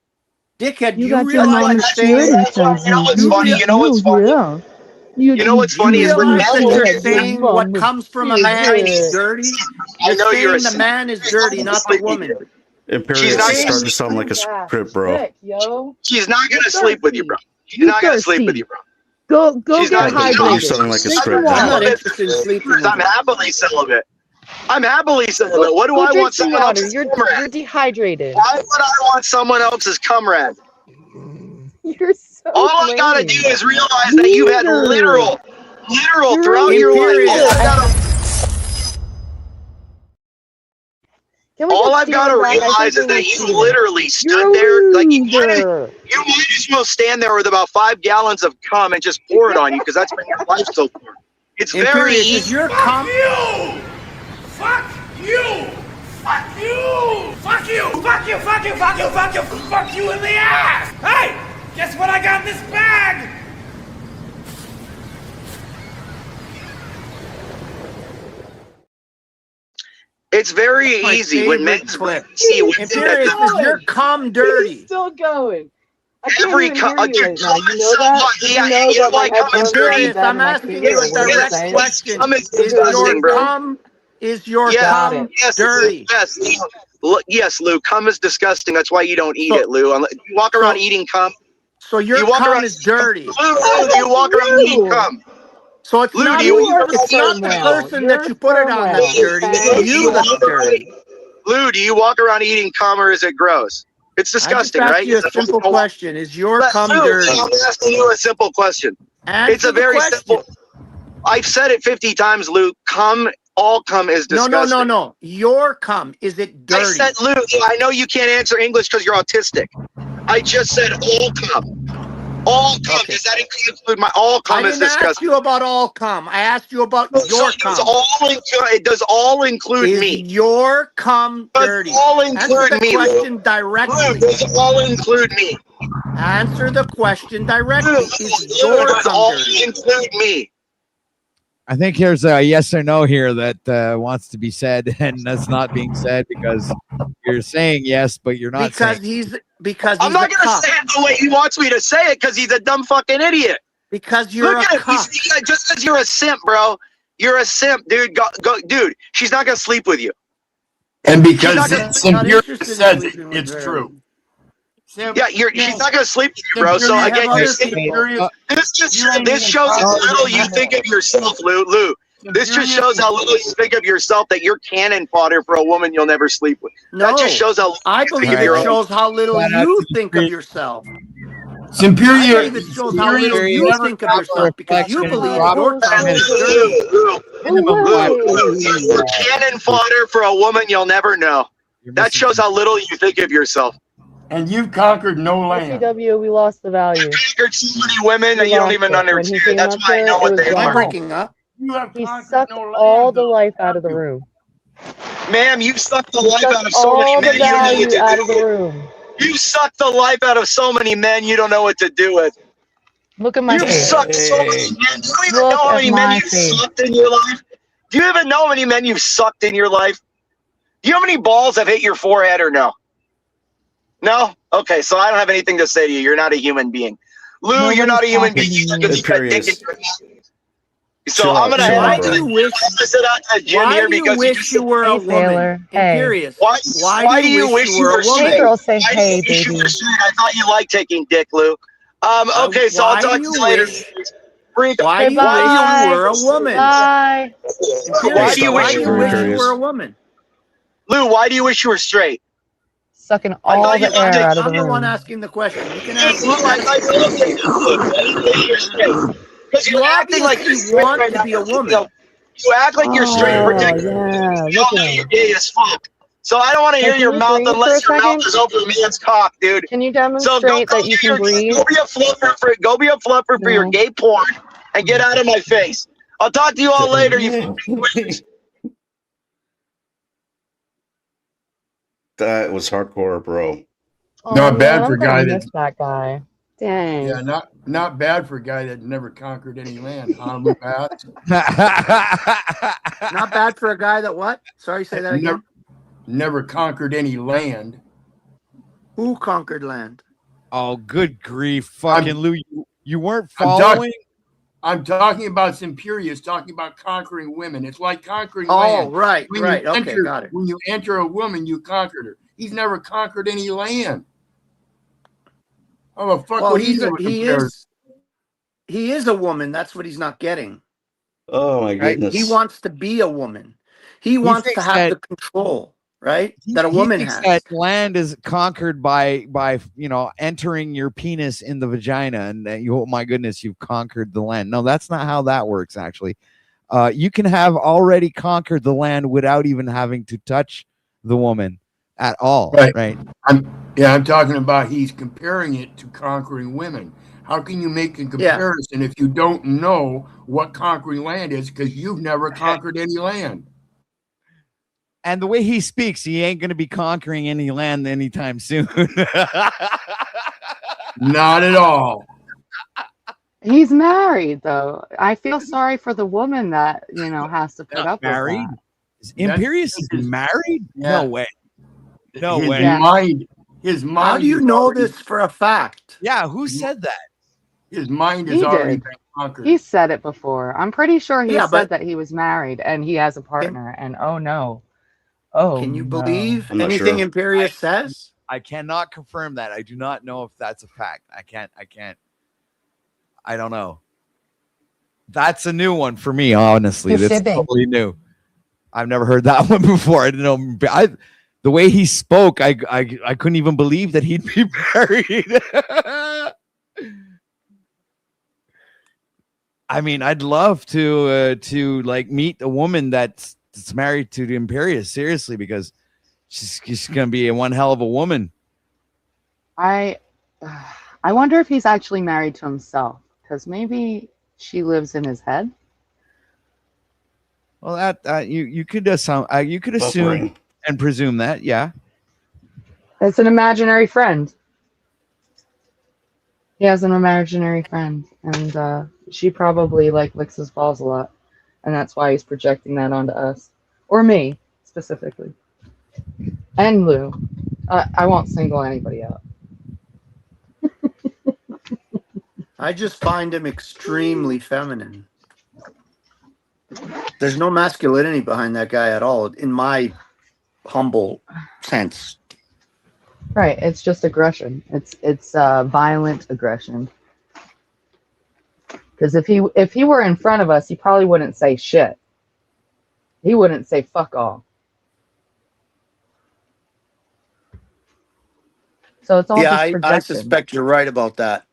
Dickhead, You you got your realize mom that scared saying? inside You know what's you. funny? You know what's funny? Yeah. You know what's funny You is when realize men that will you're get saying what comes from a man is dirty? I You're know you're saying a the man is dirty, not the woman. Imperious not is gonna starting to sound like a script, bro. Sick, yo. She's not gonna sleep with you, bro. She's You not gonna sleep with thirsty. you, bro. Go She's get not- You're hydrated. sounding like a Drink script, some I'm bro. not water. interested in sleeping with I'm you. happily celibate. I'm happily celibate. What do Go I drink want some someone water. else's You're comrade? dehydrated. Why would I want someone else's comrade? You're so All I gotta lame. do is realize that you've had literal You're throughout your life. Imperious. All I've got to realize is that you literally stood there, like you might as well stand there with about 5 gallons of cum and just pour it on you, because that's been your life so far. It's very Imperious, easy. is your Fuck you! Fuck you! Fuck you! Fuck you! Fuck you! Fuck you! Fuck you! Fuck you! Fuck you in the ass! Hey! Guess what I got in this bag? It's very My easy when men favorite clip. see women Imperious, that is your cum dirty? He's still going. I can't every even cum. hear you right now. You know that? You know that my headphones are in Imperious, bed I'm and my asking fingers you a are where direct it's question. Cum is Is disgusting, your bro. cum Got it. dirty? Yes, Lou. Cum is disgusting. That's why you don't eat So- it, Lou. You walk around eating cum. So your You walk cum around- is dirty. Lou, you walk around eating cum. So it's Lou, not, do you it's not the person that you put it on that's dirty. It's you that's dirty. Lou, do you walk around eating cum or is it gross? It's disgusting, I just asked right? you a simple question. Is your cum Lou, dirty? I'm asking you a simple question. It's a very simple. I've said it 50 times, Lou. All cum is disgusting. No. Your cum, is it dirty? I said, Lou, I know you can't answer English because you're autistic. I just said all cum. All cum. Okay. Does that include my all cum? I didn't ask you about all cum. I asked you about your cum. It does all include me. Your cum dirty? Does all include me? Question directly. Does all include me? Answer the question directly. Is your does cum all dirty? include me? I think here's a yes or no here that wants to be said, and that's not being said because you're saying yes, but you're not. Because saying I'm not going to say it the way he wants me to say it because he's a dumb fucking idiot. Because you're Look at him. Just because you're a simp, bro. You're a simp, dude. Go, dude. She's not going to sleep with you. And because Imperious says it's true. Yeah, she's not going to sleep with you, bro. So again, this shows how little you think of yourself, Lou. This just shows how little you think of yourself, that you're cannon fodder for a woman you'll never sleep with. No, that just shows how I believe it shows how little you think of yourself. Imperious. I believe it shows how little you think of yourself because you believe your cum is dirty. You're cannon fodder for a woman you'll never know. That shows how little you think of yourself. And you've conquered no land. CW, we lost the value. You conquered so many women that you don't even understand. That's why I know what they are. Breaking up. He sucked all the life out of the room. Ma'am, you sucked the life out of so many men. You don't know what to out do of the room. You sucked the life out of so many men you don't know what to do with. Look at my face. You sucked so many men. Do you even know how many men you've sucked in your life? Do you even know how many men you've sucked in your life? Do you know how many balls have hit your forehead or no? No? Okay, so I don't have anything to say to you. You're not a human being. Lou, you're not a human being. You got dick in your head. So I'm gonna head to sit out to Jim here because you were a woman. Imperious. Why do you wish you were straight? Hey, girl, say hey, baby. I thought you liked taking dick, Lou. Okay, so I'll talk to you later. Why do you wish you were a woman? Bye. Why do you wish you were a woman? Lou, why do you wish you were straight? Sucking all the air out of the room. I'm the one asking the question. You can ask because you're acting like you want to be a woman. You act like you're straight and protected. You all know you're gay as fuck. So I don't want to hear your mouth unless your mouth is over a man's cock, dude. Can you demonstrate that you can breathe? Go be a fluffer for your gay porn and get out of my face. I'll talk to you all later, you That was hardcore, bro. Not bad for a guy that guy. Dang. Yeah, not bad for a guy that never conquered any land. Not bad for a guy that what? Sorry, say that again. Never conquered any land. Who conquered land? Oh, good grief, fucking Lou! You weren't following. I'm talking about Imperious, talking about conquering women. It's like conquering land. Oh, right. Okay, got it. When you enter a woman, you conquered her. He's never conquered any land. Oh, fuck! Well, he is a woman. That's what he's not getting. Oh my goodness! He wants to be a woman. He wants to have the control, right? That a woman has. That land is conquered by entering your penis in the vagina, and oh my goodness, you've conquered the land. No, that's not how that works. Actually, you can have already conquered the land without even having to touch the woman at all. Right? I'm talking about he's comparing it to conquering women. How can you make a comparison if you don't know what conquering land is because you've never conquered any land? And the way he speaks, he ain't going to be conquering any land anytime soon. Not at all. He's married, though. I feel sorry for the woman that, has to put up with that. Imperious is married? Yeah. No way. No his way. His mind. How do you know this for a fact? Yeah, who said that? His mind has already been conquered. He said it before. I'm pretty sure he said that he was married and he has a partner. And oh no. Oh, can you believe anything Imperious says? I cannot confirm that. I do not know if that's a fact. I can't. I don't know. That's a new one for me, honestly. That's totally new. I've never heard that one before. I didn't know. The way he spoke, I couldn't even believe that he'd be married. I mean, I'd love to meet a woman that's married to the Imperious, seriously, because she's gonna be one hell of a woman. I I wonder if he's actually married to himself, because maybe she lives in his head. Well, that you could assume Buffering. and presume that, yeah. It's an imaginary friend. He has an imaginary friend, and she probably like licks his balls a lot, and that's why he's projecting that onto us, or me specifically, and Lou. I won't single anybody out. I just find him extremely feminine. There's no masculinity behind that guy at all, in my humble sense. Right, it's just aggression. It's violent aggression. Because if he were in front of us, he probably wouldn't say shit. He wouldn't say fuck all. So it's all just projection. I suspect you're right about that.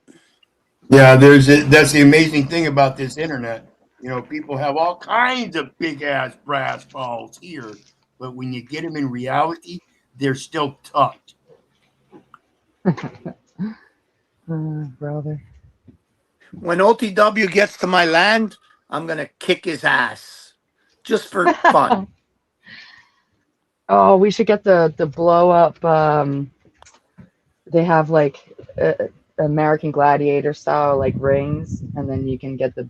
Yeah, that's the amazing thing about this internet. You know, people have all kinds of big ass brass balls here, but when you get them in reality, they're still tucked. Brother. When OTW gets to my land, I'm gonna kick his ass, just for fun. Oh, we should get the blow up. They have like American Gladiator style like rings, and then you can get the,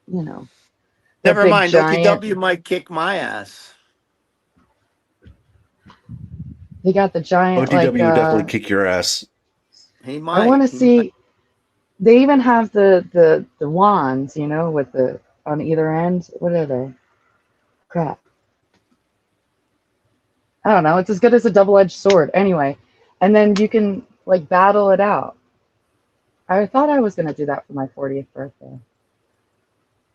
you know. Never mind. Giant, OTW might kick my ass. They got the giant. OTW would definitely kick your ass. He might. I want to see. They even have the wands, you know, with the on either end. What are they? Crap. I don't know. It's as good as a double-edged sword. Anyway, and then you can like battle it out. I thought I was gonna do that for my 40th birthday.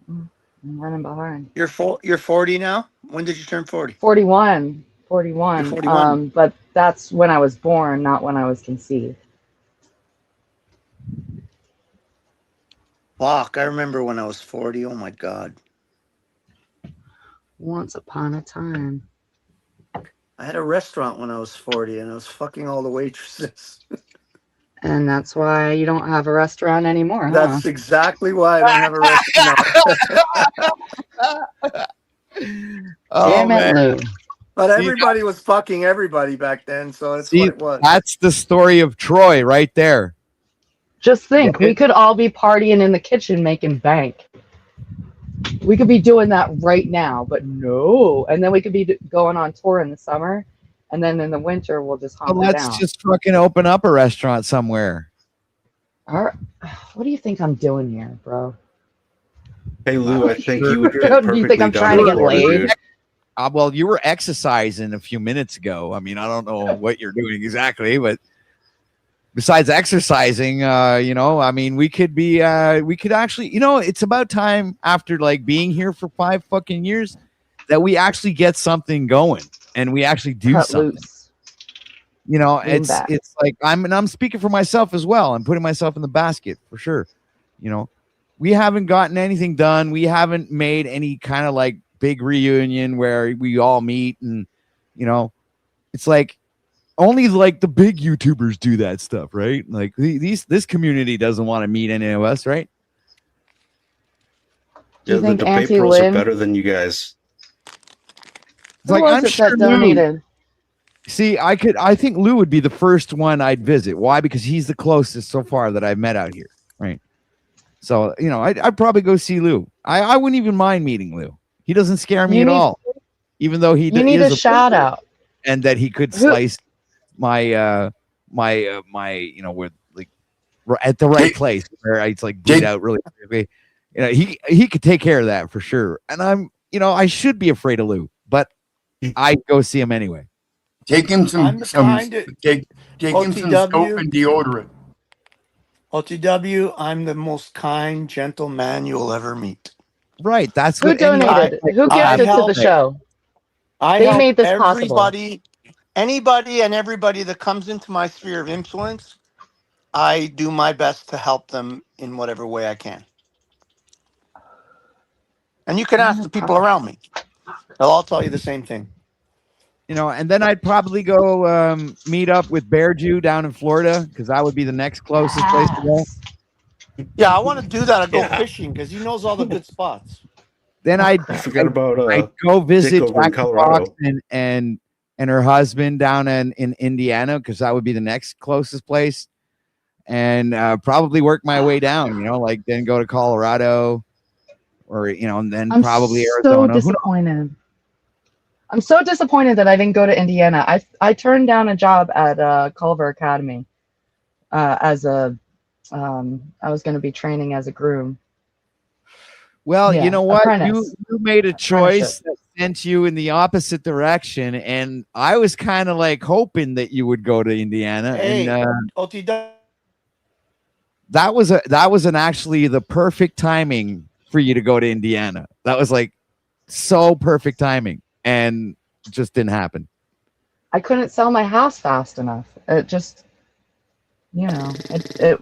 I'm running behind. You're 40 now? When did you turn 40? 41. 41. 41. But that's when I was born, not when I was conceived. Fuck, I remember when I was 40. Oh my God. Once upon a time. I had a restaurant when I was 40 and I was fucking all the waitresses. And that's why you don't have a restaurant anymore, huh? That's exactly why I don't have a restaurant. Damn it, Lou. But everybody was fucking everybody back then, so that's what it was. That's the story of Troy right there. Just think, we could all be partying in the kitchen making bank. We could be doing that right now, but no. And then we could be going on tour in the summer, and then in the winter we'll just hump it down. Let's just fucking open up a restaurant somewhere. All right. What do you think I'm doing here, bro? Hey Lou, I think you would fit Do perfectly you think I'm down trying to the get border, laid? dude. Well, you were exercising a few minutes ago. I mean, I don't know what you're doing exactly, but besides exercising, you know, I mean, we could actually, you know, it's about time after like being here for 5 fucking years that we actually get something going and we actually do something. Loose. You know, it's like I'm speaking for myself as well. I'm putting myself in the basket for sure. You know, we haven't gotten anything done. We haven't made any kind of like big reunion where we all meet, and you know, it's like only like the big YouTubers do that stuff, right? Like this community doesn't want to meet any of us, right? Yeah, the debate pros are better than you guys. It's like I'm sure Lou, see, I think Lou would be the first one I'd visit. Why? Because he's the closest so far that I've met out here, right? So, you know, I'd probably go see Lou. I wouldn't even mind meeting Lou. He doesn't scare me at all, even though he need a shout out, and that he could slice my you know, with like at the right place where it's like bleed out really quickly. You know, he could take care of that for sure. And I'm, you know, I should be afraid of Lou, but I go see him anyway. Take him some soap and deodorant. OTW, I'm the most kind, gentle man you'll ever meet. Right. That's who donated. Who gifted to the show? They made this possible. Anybody and everybody that comes into my sphere of influence, I do my best to help them in whatever way I can. And you can ask the people around me. They'll all tell you the same thing. You know, and then I'd probably go meet up with Bear Jew down in Florida because that would be the next closest place to go. Yeah, I want to do that. I go fishing because he knows all the good spots. Then I'd go visit Dick over in Jackie Fox Colorado. and her husband down in Indiana because that would be the next closest place, and probably work my way down. You know, like then go to Colorado, or you know, and then probably Arizona. So disappointed. I'm so disappointed that I didn't go to Indiana. I turned down a job at Culver Academy as a I was going to be training as a groom. Well, Yeah, you know what? apprentice. You made a choice that sent you in the opposite direction, and I was kind of like hoping that you would go to Indiana. Hey, And OTW. that was actually the perfect timing for you to go to Indiana. That was like so perfect timing, and it just didn't happen. I couldn't sell my house fast enough. It just, you know, it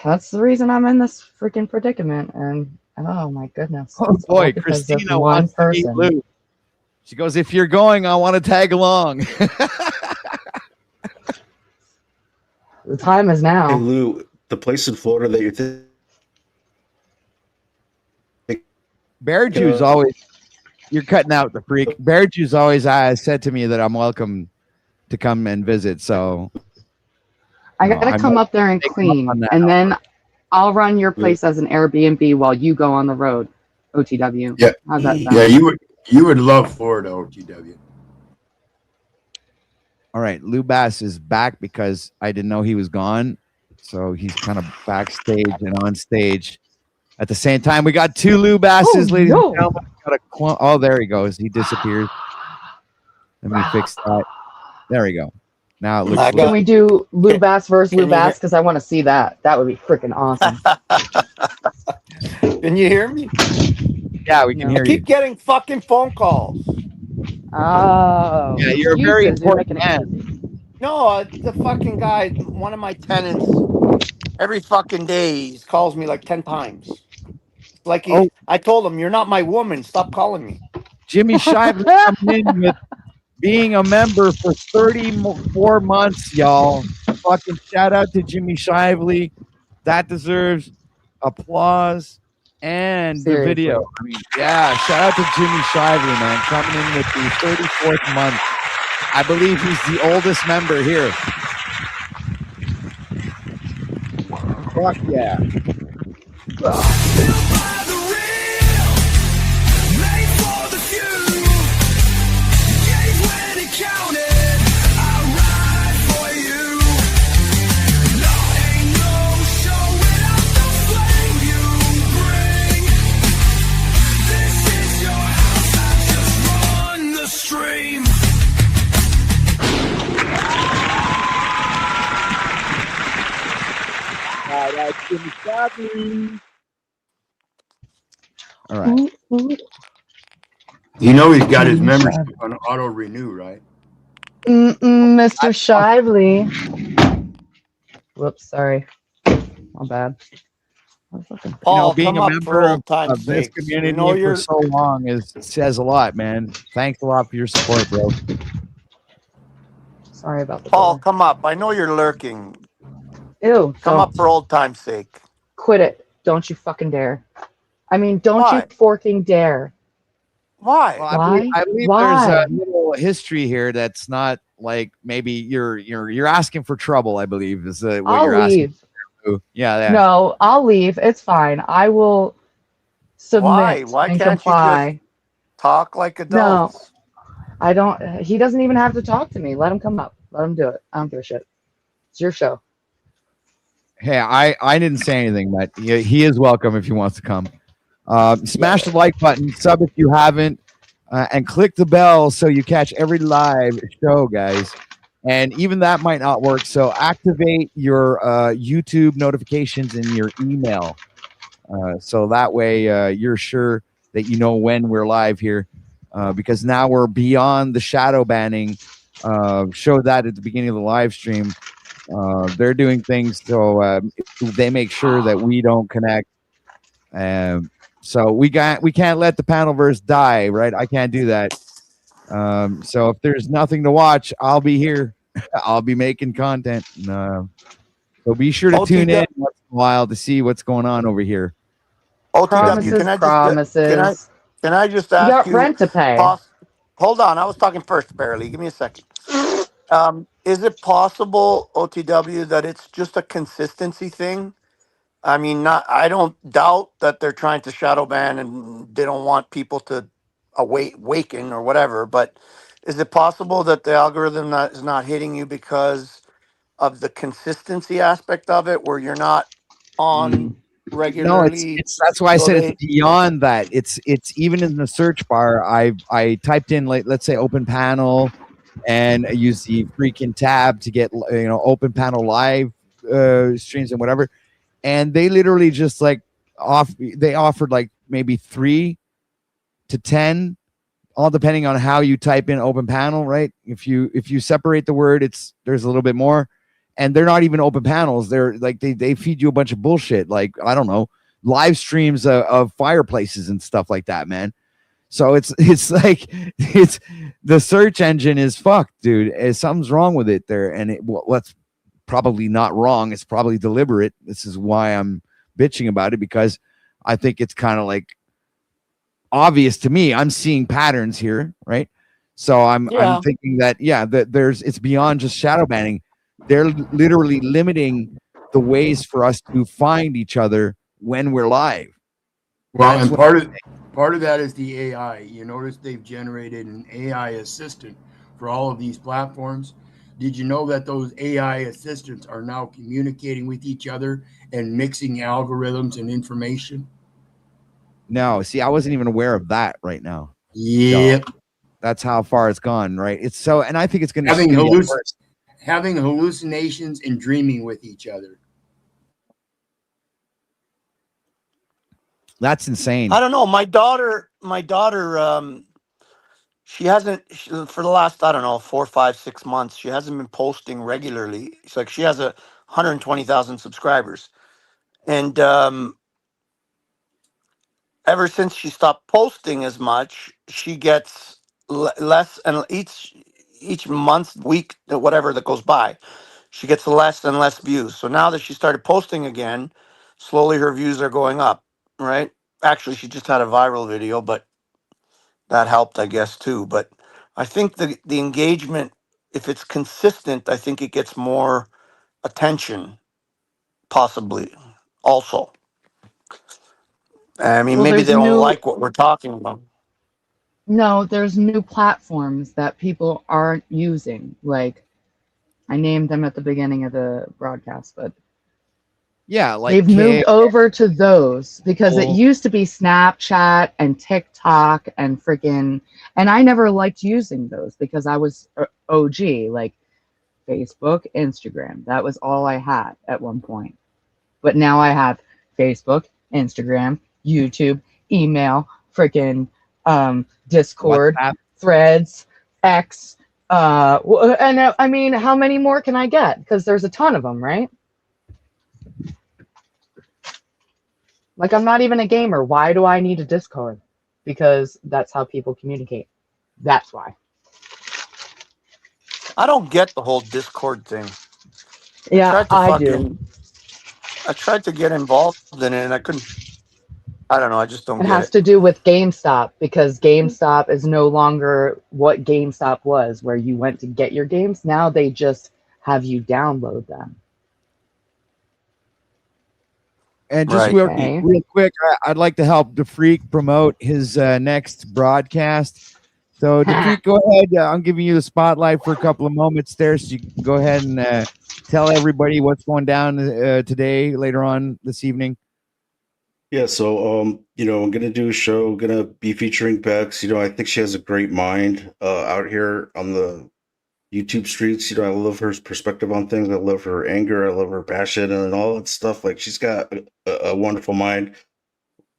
that's the reason I'm in this freaking predicament. And oh my goodness. Oh it's all boy, because of Christina one wants to meet person. Lou. She goes, "If you're going, I want to tag along." The time is now. Hey Lou, the place in Florida that you're Bear Jew's always, you're cutting out the freak. Bear Jew's always said to me that I'm welcome to come and visit. So I gotta come up there and clean, and then I'll run your place as an Airbnb while you go on the road. OTW. Yeah. How's that sound? Yeah, you would love Florida, OTW. All right, Lou Bass is back because I didn't know he was gone. So he's kind of backstage and on stage at the same time. We got two Lou Basses, ladies and gentlemen. Oh, there he goes. He disappears. Let me fix that. There we go. Now it looks. Can we do Lou Bass versus Lou Bass? Because I want to see that. That would be freaking awesome. Can you hear me? Yeah, we can hear I you. keep getting fucking phone calls. Oh. Yeah, you're a very important man. No, the fucking guy, one of my tenants, every fucking day he calls me like 10 times. Like I told him, "You're not my woman. Stop calling me." Jimmy Shively coming in with being a member for 34 months, y'all. Fucking shout out to Jimmy Shively. That deserves applause and the video. I mean, yeah, shout out to Jimmy Shively, man, coming in with the 34th month. I believe he's the oldest member here. Fuck yeah. All right. You know he's got his membership on auto renew, right? Mr. Shively. Whoops, sorry. My bad. Paul, being come a up member for old time's of this sake. community You know for you're so long says a lot, man. Thanks a lot for your support, bro. Sorry about the Paul, come up. I know you're lurking. Ew. Come don't. up for old time's sake. Quit it. Don't you fucking dare. I mean, don't Why? you forking dare. Why? Well, Why? I believe Why? there's a little history here that's not like maybe you're asking for trouble. I believe is what I'll you're asking. leave. For. Yeah. No, I'll leave. It's fine. I will submit Why and can't comply. you just talk like No, adults? I don't. He doesn't even have to talk to me. Let him come up. Let him do it. I don't give a shit. It's your show. Hey, I didn't say anything, but he is welcome if he wants to come. Smash the like button, sub if you haven't, and click the bell so you catch every live show, guys. And even that might not work, so activate your YouTube notifications in your email, so that way you're sure that you know when we're live here, because now we're beyond the shadow banning. Showed that at the beginning of the live stream. They're doing things so they make sure that we don't connect. So we can't let the panelverse die, right? I can't do that. So if there's nothing to watch, I'll be here. I'll be making content. So be sure to tune in once in a while to see what's going on over here. OTW, Promises. can I just You ask got you? rent to pay. Hold on, I was talking first, barely. Give me a second. Is it possible, OTW, that it's just a consistency thing? I mean, I don't doubt that they're trying to shadow ban and they don't want people to awaken or whatever. But is it possible that the algorithm is not hitting you because of the consistency aspect of it, where you're not on No, regularly? it's that's why I so said it's they- beyond that. It's even in the search bar. I typed in, like, let's say open panel, and I use the freaking tab to get open panel live streams and whatever, and they literally just like they offered like maybe 3 to 10, all depending on how you type in open panel, right? If you separate the word, there's a little bit more. And they're not even open panels. They're like they feed you a bunch of bullshit, like, I don't know, live streams of fireplaces and stuff like that, man. So it's like it's the search engine is fucked, dude. Something's wrong with it there, and what's probably not wrong, it's probably deliberate. This is why I'm bitching about it, because I think it's kind of like obvious to me. I'm seeing patterns here, right? So I'm thinking that that it's beyond just shadow banning. They're literally limiting the ways for us to find each other when we're live. Well, and part of that is the AI. You notice they've generated an AI assistant for all of these platforms. Did you know that those AI assistants are now communicating with each other and mixing algorithms and information? No, see, I wasn't even aware of that right now. Yep. So that's how far it's gone, right? It's so, and I think it's going to having hallucinations and dreaming with each other. That's insane. I don't know. My daughter, she hasn't for the last, I don't know, 4, 5, 6 months. She hasn't been posting regularly. It's like she has 120,000 subscribers, and ever since she stopped posting as much, she gets less, and each month, week, whatever that goes by, she gets less and less views. So now that she started posting again, slowly her views are going up. Right? Actually, she just had a viral video, but that helped, I guess, too. But I think the engagement, if it's consistent, I think it gets more attention, possibly. Also, I mean, Well, maybe there's they don't like what we're talking about. No, there's new platforms that people aren't using. Like, I named them at the beginning of the broadcast, but yeah, like they've moved over to those, because it Well- used to be Snapchat and TikTok and freaking, and I never liked using those because I was OG, like Facebook, Instagram. That was all I had at one point. But now I have Facebook, Instagram, YouTube, email, freaking Discord, WhatsApp. Threads, X, and I mean, how many more can I get? Because there's a ton of them, right? Like, I'm not even a gamer. Why do I need a Discord? Because that's how people communicate. That's why. I don't get the whole Discord thing. Yeah, I do. I tried to get involved in it, and I couldn't. I don't know. I just don't It get has it. to do with GameStop, because GameStop is no longer what GameStop was, where you went to get your games. Now they just have you download them. And just Right. real quick, I'd like to help DeFreak promote his next broadcast. So DeFreak, go ahead. I'm giving you the spotlight for a couple of moments there, so you can go ahead and tell everybody what's going down today, later on this evening. Yeah, so I'm gonna do a show, gonna be featuring bexx. I think she has a great mind out here on the YouTube streets. I love her perspective on things. I love her anger. I love her passion and all that stuff. Like, she's got a wonderful mind.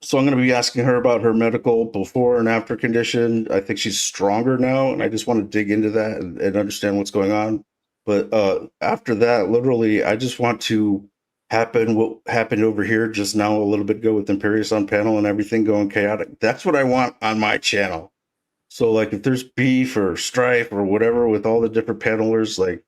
So I'm going to be asking her about her medical before and after condition. I think she's stronger now, and I just want to dig into that and understand what's going on. But after that, literally, I just want to what happened over here just now a little bit ago with Imperius on panel and everything going chaotic. That's what I want on my channel. So like if there's beef or strife or whatever with all the different panelers, like,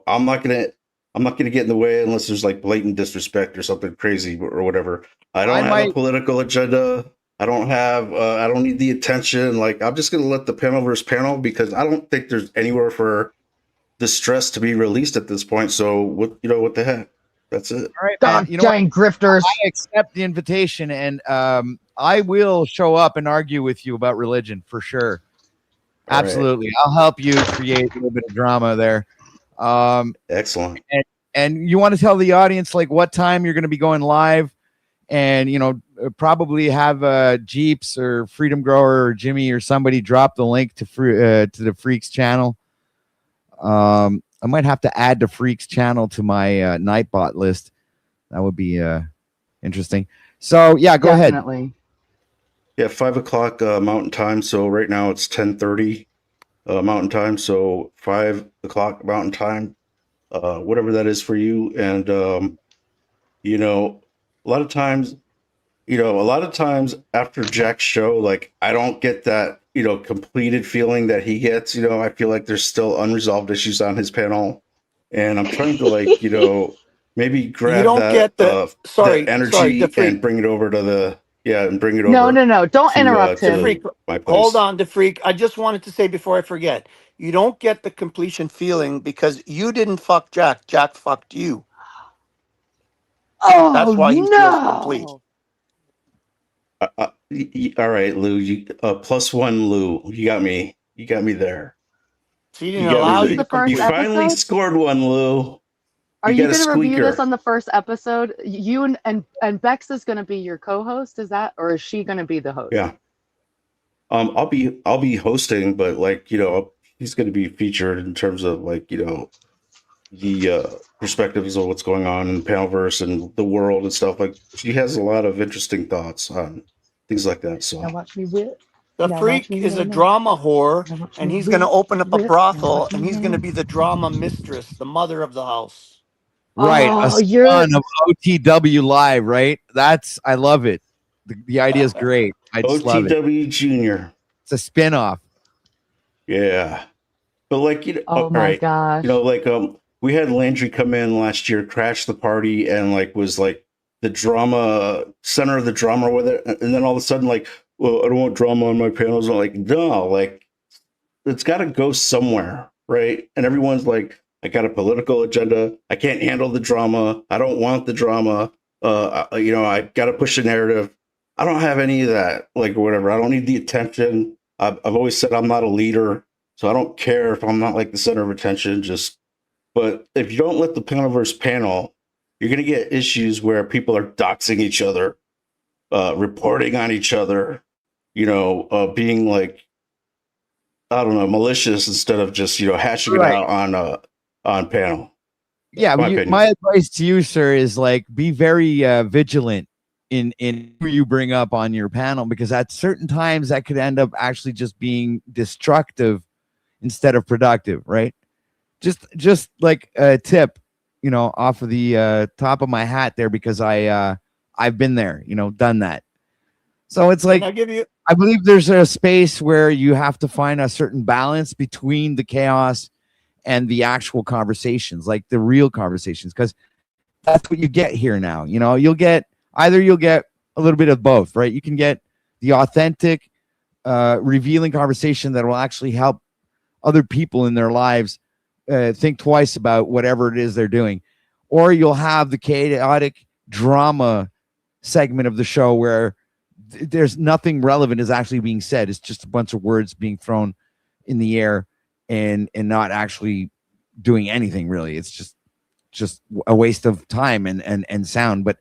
I'm not gonna get in the way unless there's like blatant disrespect or something crazy or whatever. I don't have a political agenda. I don't need the attention. Like, I'm just gonna let the panel versus panel, because I don't think there's anywhere for the stress to be released at this point. So what the heck? That's it. All right, God man. You know dang grifters. I accept the invitation, and I will show up and argue with you about religion for sure. All Absolutely. I'll help you create a little bit of drama there. Excellent. And you want to tell the audience like what time you're going to be going live, and probably have Jeeps or Freedom Grower or Jimmy or somebody drop the link to the Freaks channel. I might have to add the Freaks channel to my Nightbot list. That would be interesting. So yeah, go ahead. Yeah, 5:00 Mountain Time. So right now it's 10:30 Mountain Time. So 5:00 Mountain Time, whatever that is for you. And a lot of times after Jack's show, like I don't get that completed feeling that he gets. I feel like there's still unresolved issues on his panel, and I'm trying to maybe grab that energy and bring it over to the No. Don't interrupt him. My place. Hold on, DeFreak. I just wanted to say before I forget, you don't get the completion feeling because you didn't fuck Jack. Jack fucked you. Oh, that's why he feels complete. All right, Lou. +1, Lou. You got me there. He didn't allow you. You finally scored one, Lou. Are you going to review this on the first episode? You and bexx is going to be your co-host, is that, or is she going to be the host? Yeah. I'll be hosting, but he's going to be featured in terms of the perspectives of what's going on in Panelverse and the world and stuff. Like, she has a lot of interesting thoughts on things like that. So now watch me whip. The Freak is a drama whore, and he's going to open up a brothel, and he's going to be the drama mistress, the mother of the house. Right, a son of OTW Live, right? I love it. The idea is great. I just love it. OTW Junior. It's a spinoff. Yeah, but oh my gosh, we had Landry come in last year, crash the party, and was the drama center of the drama with it, and then all of a sudden well, I don't want drama on my panels. I'm like, no, it's got to go somewhere, right? And everyone's like, I got a political agenda. I can't handle the drama. I don't want the drama. I got to push the narrative. I don't have any of that, whatever. I don't need the attention. I've always said I'm not a leader, so I don't care if I'm not the center of attention. But if you don't let the Panelverse panel, you're going to get issues where people are doxing each other, reporting on each other, being I don't know, malicious instead of just hashing it out on panel. Yeah, my advice to you, sir, is be very vigilant in who you bring up on your panel, because at certain times that could end up actually just being destructive instead of productive, right? Just like a tip, off of the top of my hat there, because I've been there, done that. So it's I believe there's a space where you have to find a certain balance between the chaos and the actual conversations, the real conversations, because that's what you get here now. You'll get a little bit of both, right? You can get the authentic, revealing conversation that will actually help other people in their lives think twice about whatever it is they're doing, or you'll have the chaotic drama segment of the show where there's nothing relevant is actually being said. It's just a bunch of words being thrown in the air and not actually doing anything really. It's just a waste of time and sound. But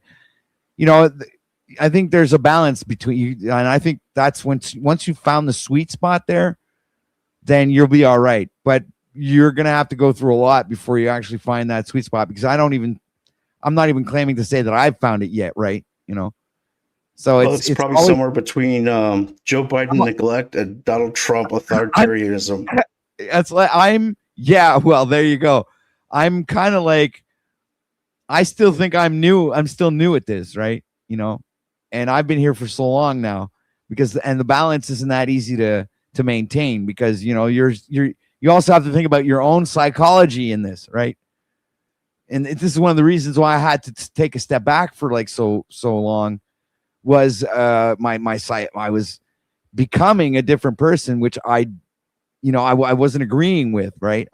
I think there's a balance between you, and I think that's once you found the sweet spot there, then you'll be all right. But you're gonna have to go through a lot before you actually find that sweet spot, because I'm not even claiming to say that I've found it yet, right? So it's probably somewhere between Joe Biden neglect and Donald Trump authoritarianism. Well, there you go. I'm kind of I still think I'm new. I'm still new at this, right? And I've been here for so long now, the balance isn't that easy to to maintain, because you also have to think about your own psychology in this, right? And this is one of the reasons why I had to take a step back for like so long, was my sight. I was becoming a different person, which I wasn't agreeing with, right?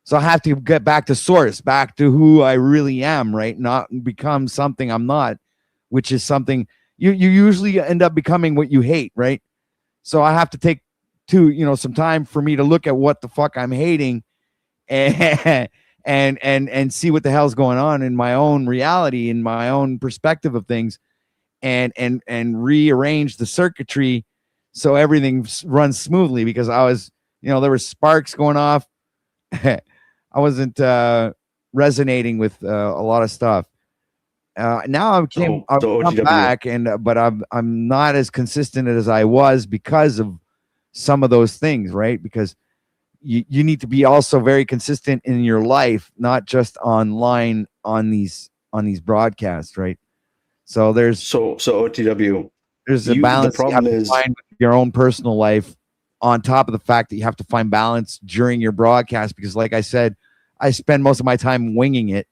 So I have to get back to source, back to who I really am, right? Not become something I'm not, which is something you usually end up becoming what you hate, right? So I have to take some time for me to look at what the fuck I'm hating and see what the hell's going on in my own reality, in my own perspective of things, and rearrange the circuitry so everything runs smoothly, because I was, there were sparks going off. I wasn't resonating with a lot of stuff. Now I've come back, but I'm not as consistent as I was because of some of those things, right? Because you need to be also very consistent in your life, not just online on these broadcasts, right? So there's OTW. There's a balance. The problem is find with your own personal life, on top of the fact that you have to find balance during your broadcast, because like I said, I spend most of my time winging it,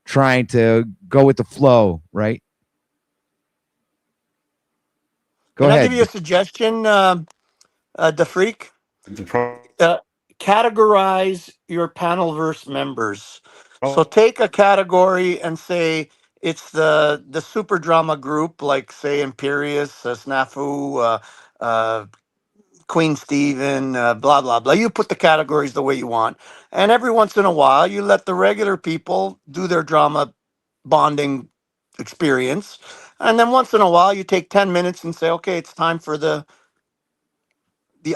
trying to go with the flow, right? Go ahead. Can I give you a suggestion, the freak? Categorize your panelverse members. So take a category and say it's the super drama group, like say Imperius, Snafu, Queen Stephen, blah blah blah. You put the categories the way you want, and every once in a while you let the regular people do their drama bonding experience, and then once in a while you take 10 minutes and say, okay, it's time for the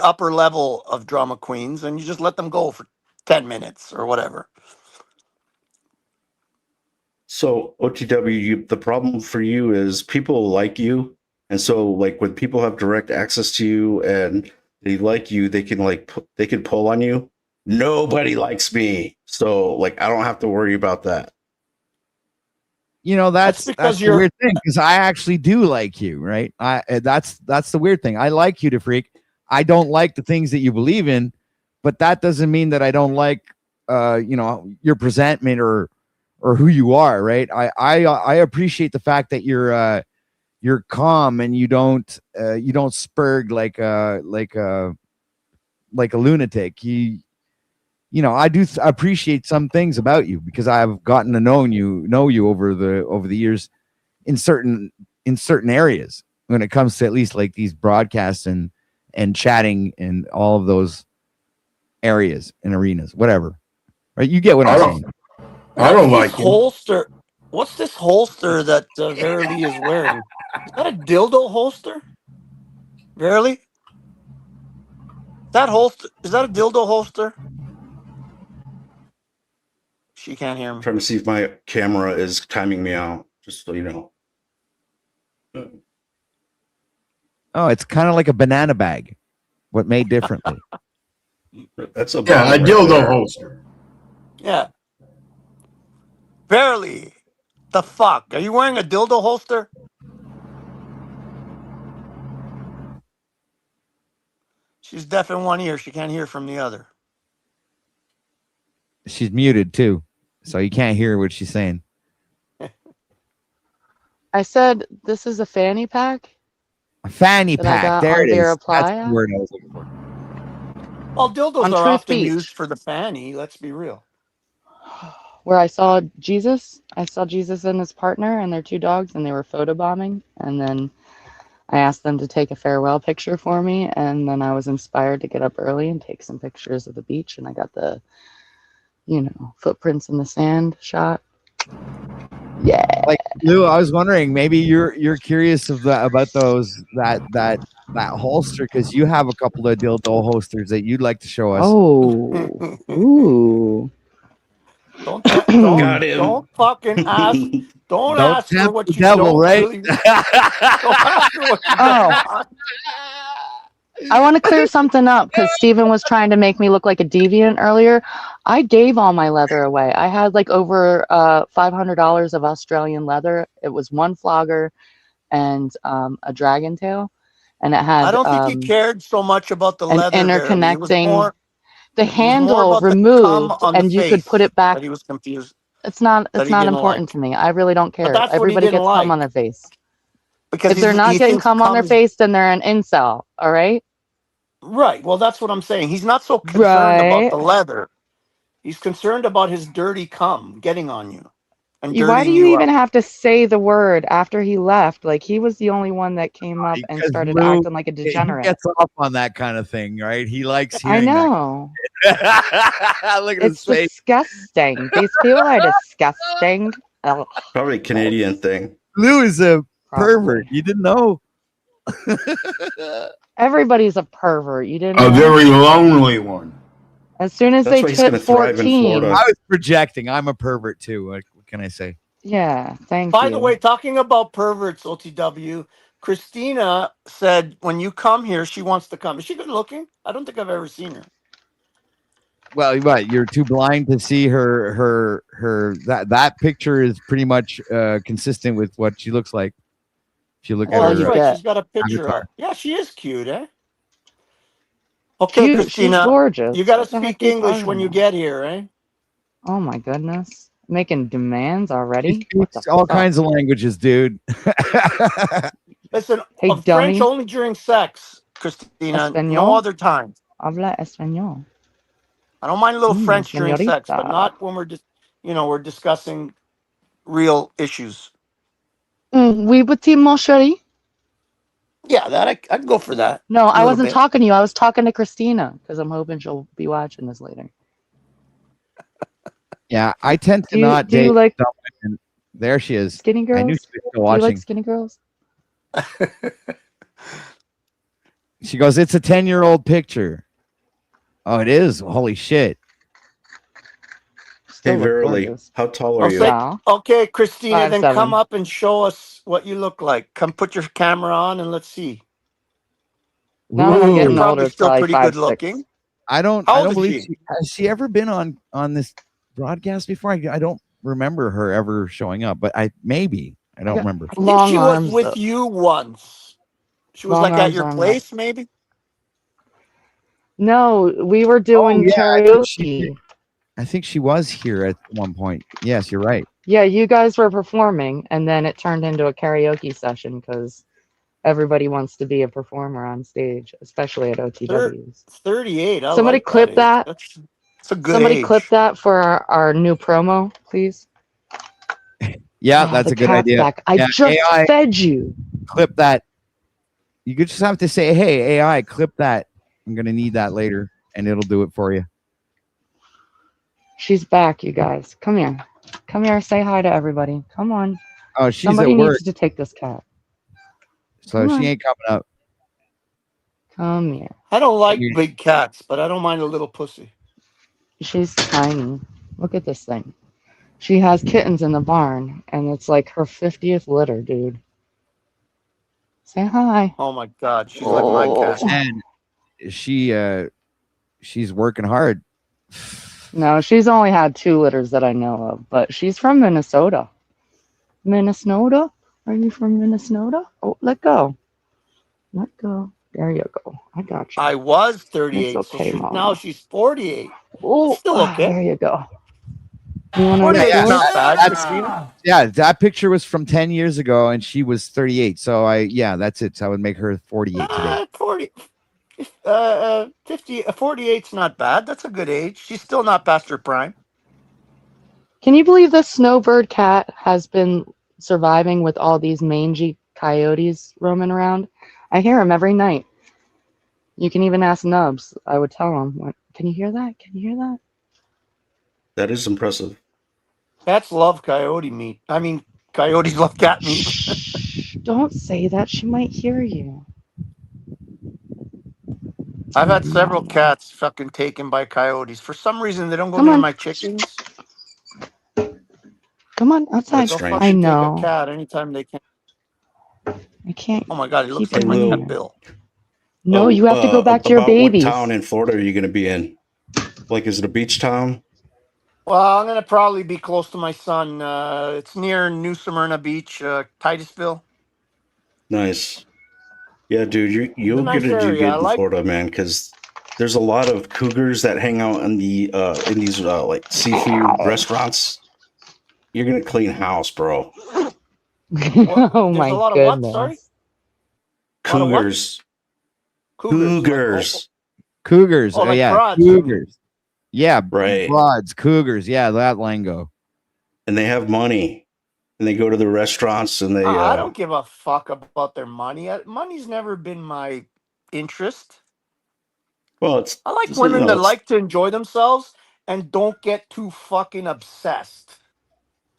upper level of drama queens, and you just let them go for 10 minutes or whatever. So OTW, the problem for you is people like you, and so like when people have direct access to you and they like you, they can pull on you. Nobody likes me, so like I don't have to worry about that. That's the weird thing, because I actually do like you, right? That's the weird thing. I like you, to freak. I don't like the things that you believe in, but that doesn't mean that I don't like your presentment or who you are, right? I appreciate the fact that you're calm and you don't spurg like a lunatic. I do appreciate some things about you, because I've gotten to know you over the years in certain areas, when it comes to at least like these broadcasts and chatting and all of those areas and arenas, whatever. Right? You get what I'm saying. I don't like holster. What's this holster that Verily is wearing? Is that a dildo holster? Verily? That holster, is that a dildo holster? She can't hear me. I'm trying to see if my camera is timing me out, just so you know. Oh, it's kind of like a banana bag, but made differently. That's a dildo holster. Yeah. Verily, the fuck? Are you wearing a dildo holster? She's deaf in one ear. She can't hear from the other. She's muted too, so you can't hear what she's saying. I said this is a fanny pack. A fanny pack. There it is. That's the word I was looking for. Well, dildos On are Truth often Beach. used for the fanny. Let's be real. Where I saw Jesus and his partner and their two dogs, and they were photobombing. And then I asked them to take a farewell picture for me, and then I was inspired to get up early and take some pictures of the beach, and I got the, footprints in the sand shot. Yeah. Like Lou, I was wondering, maybe you're curious about that holster, because you have a couple of dildo holsters that you'd like to show us. Oh, ooh. Don't Got him. Don't fucking ask. Don't ask her what you devil, don't right? really. Don't ask her what you don't want. I want to clear something up, because Steven was trying to make me look like a deviant earlier. I gave all my leather away. I had like over $500 of Australian leather. It was one flogger and a dragon tail. and it had I don't think he cared so much about the an leather there. It was interconnecting. more. The It was more handle about the cum removed, on the and you could put face it back. that he was confused. It's not. That It's he not didn't important like. to me. I really don't But care. that's what he Everybody didn't gets cum like. on their face. Because If they're not he getting thinks cum on their cum is face, then they're an incel. All right. right. Well, that's what I'm saying. He's not so concerned about Right. the leather. He's concerned about his dirty cum getting on you and Why do dirtying you you even up. have to say the word after he left? Like he was the only one that came up and Because started Lou, acting like a he degenerate. gets off on that kind of thing, right? He likes I hearing know. that. Look at his It's face. disgusting. These people are disgusting. Ugh. Probably a Canadian thing. Lou is a pervert. Probably. You didn't know? Everybody's a pervert. You didn't A know? very lonely one. As soon as That's they why he's hit gonna thrive in 14. Florida. I was projecting. I'm a pervert too. What can I say? Yeah, thank By you. the way, talking about perverts, OTW, Christina said when you come here, she wants to come. Is she good looking? I don't think I've ever seen her. Well, what? You're too blind to see her. That picture is pretty much consistent with what she looks like. If you look Oh, at that's her right. She's got a picture avatar. up. Yeah, she is cute, eh? Okay, Cute. She's Christina, gorgeous. you got to What the heck speak are you English talking when you about? get here, eh? Oh my goodness. Making demands She already? What the speaks all fuck? kinds of languages, dude. Listen, Hey, French dummy. only during sex, Christina. No Espanol? other time. Habla español. I don't mind a little French during sex, but Señorita. not when we're discussing real issues. Oui, petit mon chéri. Yeah, that I'd go for that. No, A I little wasn't bit. talking to you. I was talking to Christina because I'm hoping she'll be watching this later. Yeah, I tend to Do you- not do you date like some women. There she is. Skinny girls? I knew she was still Do you watching. like skinny girls? She goes, "It's a 10-year-old picture." Oh, it is. Holy shit. Hey, Still look Verily, gorgeous. how tall are Okay, you? Yeah. okay, Christina, then 5'7". come up and show us what you look like. Come put your camera on and let's see. Now when I'm Ooh. You're getting older, probably it's still probably pretty good 5'6". looking. I don't How old is believe she? she has she ever been on this broadcast before. I don't remember her ever showing up, but I don't got remember. I think long she was arms, with though. you once. She was Long like at arms, your long neck. place, maybe? No, we were Oh doing yeah, karaoke. I think she was here at one point. Yes, you're right. Yeah, you guys were performing, and then it turned into a karaoke session because everybody wants to be a performer on stage, especially at OTWs. 38. I Somebody like clip age. that. That's a good Somebody age. clip that for our new promo, please. Yeah, Oh, that's the a good cat's idea. back. I Yeah, just AI, fed you. clip that. You could just have to say, "Hey, AI, clip that." I'm gonna need that later, and it'll do it for you. She's back, you guys. Come here. Come here. Say hi to everybody. Come on. Oh, she's Somebody at work, needs to take this cat. so Come she on. ain't coming up. Come here. I don't like You- big cats, but I don't mind a little pussy. She's tiny. Look at this thing. She has kittens in the barn, and it's like her 50th litter, dude. Say hi. Oh my god, she's like my cat. And she's working hard. No, she's only had 2 litters that I know of, but she's from Minnesota. Minnesota? Are you from Minnesota? Oh, let go. Let go. There you go. I got you. I was It's 38, okay, so Mama. now she's 48. Oh, Still okay. there you go. You want to 48 enjoy? is not bad, Christina. Yeah, that picture was from 10 years ago, and she was 38. So that's it. So I would make her 48 today. 40, 50, 48's not bad. That's a good age. She's still not past her prime. Can you believe this snowbird cat has been surviving with all these mangy coyotes roaming around? I hear him every night. You can even ask Nubs. I would tell him, can you hear that? Can you hear that? That is impressive. Cats love coyote meat. I mean, coyotes love cat meat. Don't say that. She might hear you. I've had several cats fucking taken by coyotes. For some reason, they don't go Come near on. my chickens. Come on, outside. They'll strange. I fucking take a know. cat anytime they can. I can't Oh my god, he looks keep like him my in cat here. Bill. No, you have to go back to your About babies. what town in Florida are you going to be in? Like, is it a beach town? Well, I'm gonna probably be close to my son. It's near New Smyrna Beach, Titusville. Nice. Yeah, dude, you'll nice get to do area. I good in like- Florida, man, because there's a lot of cougars that hang out in these like seafood restaurants. You're gonna clean house, bro. Oh There's my a lot of what? Sorry. goodness. A lot of what? Cougars. Cougars. Cougars. Oh, like yeah, broads, you mean. cougars. Yeah, Right. broads, cougars. Yeah, that lingo. And they have money, and they go to the restaurants, and they. I don't give a fuck about their money. Money's never been my interest. Well, it's. I like it's, women that it's- like to enjoy themselves and don't get too fucking obsessed.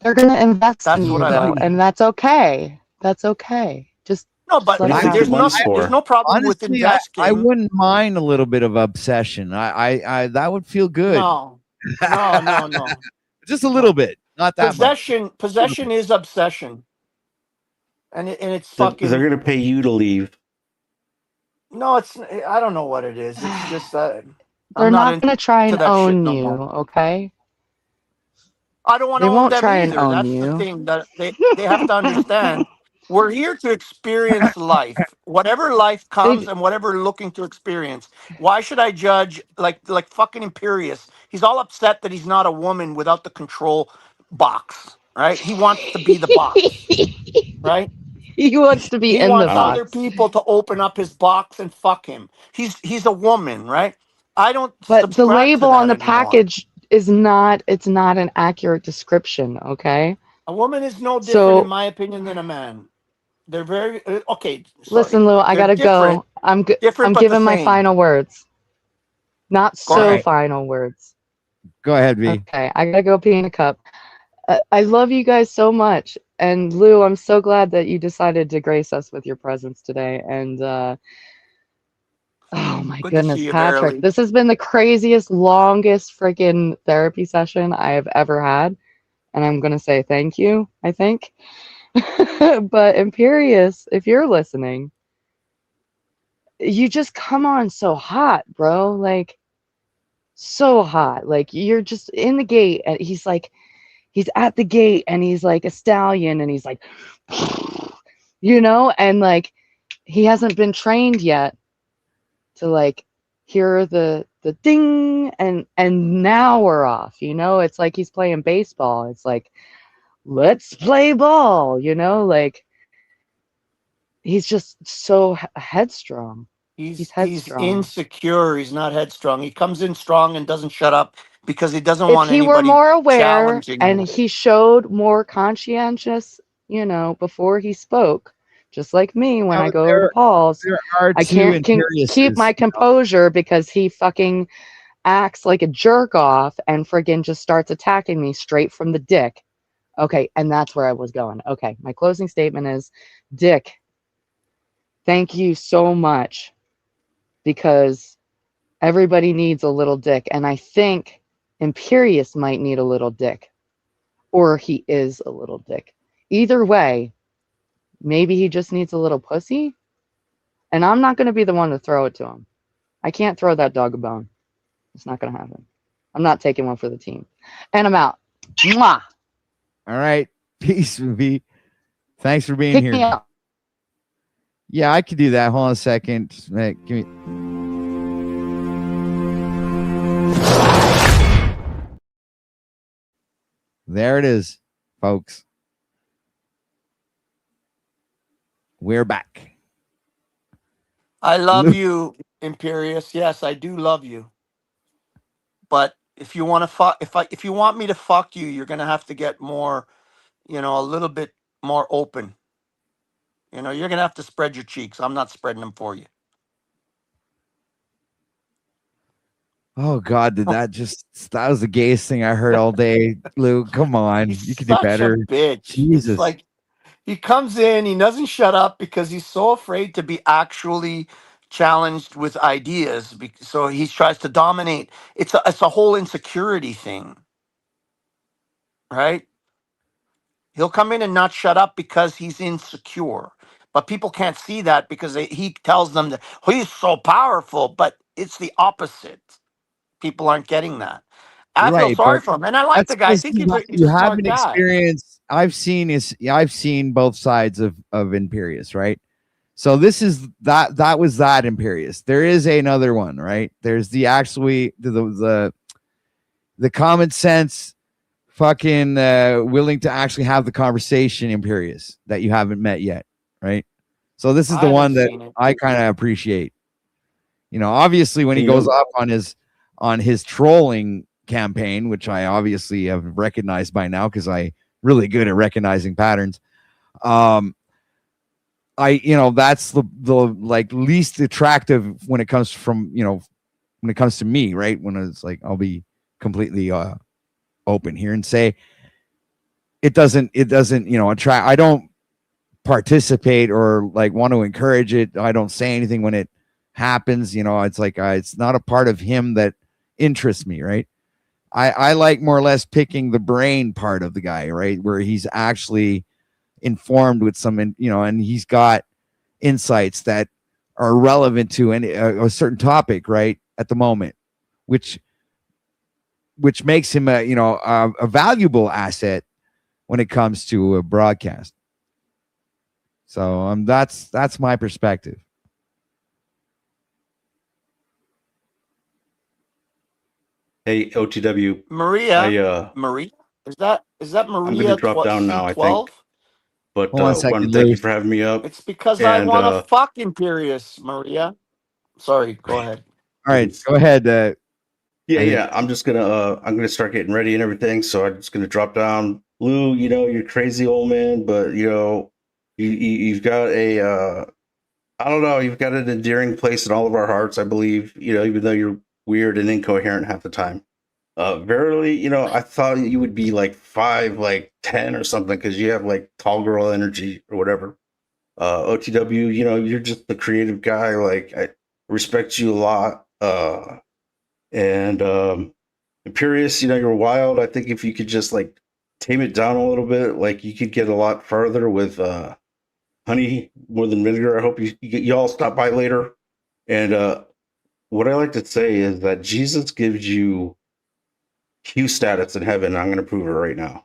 They're gonna invest That's in you what I though, like. and that's okay. That's okay. Just No, but let it there's happen. there's no problem with Honestly, investing. I wouldn't mind a little bit of obsession. I that would feel good. No. Just a little bit, not that much. Possession is obsession, and it's fucking. They're gonna pay you to leave. No, it's. I don't know what it is. It's just that They're I'm not gonna try into and that shit own no you, more. okay? I don't want They to own won't them try and either. own That's you. the thing that they have to understand. We're here to experience life, whatever life comes and whatever we're looking to experience. Why should I judge like fucking Imperious? He's all upset that he's not a woman without the control box, right? He wants to be the box, right? He wants to be He in the wants box. other people to open up his box and fuck him. He's a woman, right? I don't. But the subscribe to label that on the anymore. package is not. It's not an accurate description, okay? A woman is no different, So- in my opinion, than a man. They're very okay. Sorry. Listen, Lou, I They're gotta different. go. I'm Different, I'm but the giving my same. final words. Not Go so ahead. final words. Go ahead, V. Okay, I gotta go pee in a cup. I love you guys so much, and Lou, I'm so glad that you decided to grace us with your presence today. And oh my Good to goodness, see you, Patrick, Verily. this has been the craziest, longest freaking therapy session I have ever had, and I'm gonna say thank you. I think. But Imperious, if you're listening, you just come on so hot, bro. Like, so hot. Like, you're just in the gate, and he's at the gate, and he's like a stallion, and he's like, and like, he hasn't been trained yet to like hear the ding, and now we're off. It's like he's playing baseball. It's like, let's play ball, like he's just so headstrong. He's headstrong. insecure. He's not headstrong. He comes in strong and doesn't shut up because he doesn't If want he were anybody more aware challenging and him. he showed more conscientious, before he spoke, just like me when I go to Paul's, There are I two can't keep Imperiuses, my composure because he fucking acts like a jerk off and friggin' just starts attacking me straight from the dick. Okay, and that's where I was going. Okay, my closing statement is, Dick, thank you so much, because everybody needs a little dick, and I think Imperious might need a little dick, or he is a little dick. Either way, maybe he just needs a little pussy, and I'm not going to be the one to throw it to him. I can't throw that dog a bone. It's not going to happen. I'm not taking one for the team. And I'm out. Mwah! All right. Peace, V. Thanks for being Kick here. me out. Yeah, I could do that. Hold on a second. Hey, give me. There it is, folks. We're back. I love you, Imperious. Yes, I do love you. But if you want to fuck, if you want me to fuck you, you're gonna have to get more, a little bit more open. You're gonna have to spread your cheeks. I'm not spreading them for you. Oh God, that was the gayest thing I heard all day, Lou. Come on, you can do Such better. a bitch. Jesus. It's like he comes in, he doesn't shut up because he's so afraid to be actually challenged with ideas. So he tries to dominate. It's a whole insecurity thing, right? He'll come in and not shut up because he's insecure. But people can't see that because he tells them that he's so powerful, but it's the opposite. People aren't getting that. I feel sorry for him, and I like the guy. I think he's a you smart haven't guy. experienced. I've seen both sides of Imperious, right? So this is that was that Imperious. There is another one, right? There's the actually the common sense fucking willing to actually have the conversation Imperious that you haven't met yet, right? So this is the one that I kind of appreciate. You know, obviously when he goes off on his trolling campaign, which I obviously have recognized by now because I really good at recognizing patterns. That's the like least attractive when it comes from, when it comes to me, right? When it's like, I'll be completely open here and say it doesn't, attract. I don't participate or like want to encourage it. I don't say anything when it happens. It's like, it's not a part of him that interests me, right? I like more or less picking the brain part of the guy, right? Where he's actually informed with some, and he's got insights that are relevant to a certain topic, right? At the moment, which makes him a valuable asset when it comes to a broadcast. So that's my perspective. Hey, OTW. Maria. Maria? Is that I'm Maria gonna drop down now, I C12? think. But Hold on a second, thank you Lou. for having me up. It's because I want to fuck Imperious, Maria. Sorry, go ahead. All right, go ahead. Yeah. I'm just gonna start getting ready and everything. So I'm just gonna drop down. Lou, you're crazy old man, but you've got I don't know, you've got an endearing place in all of our hearts, I believe. Even though you're weird and incoherent half the time. Verily, I thought you would be like 5, like 10 or something, because you have like tall girl energy or whatever. OTW, you're just the creative guy. Like, I respect you a lot. And Imperious, you're wild. I think if you could just like tame it down a little bit, like you could get a lot further with Honey more than vinegar. I hope you all stop by later. And what I like to say is that Jesus gives you Q status in heaven. I'm going to prove it right now.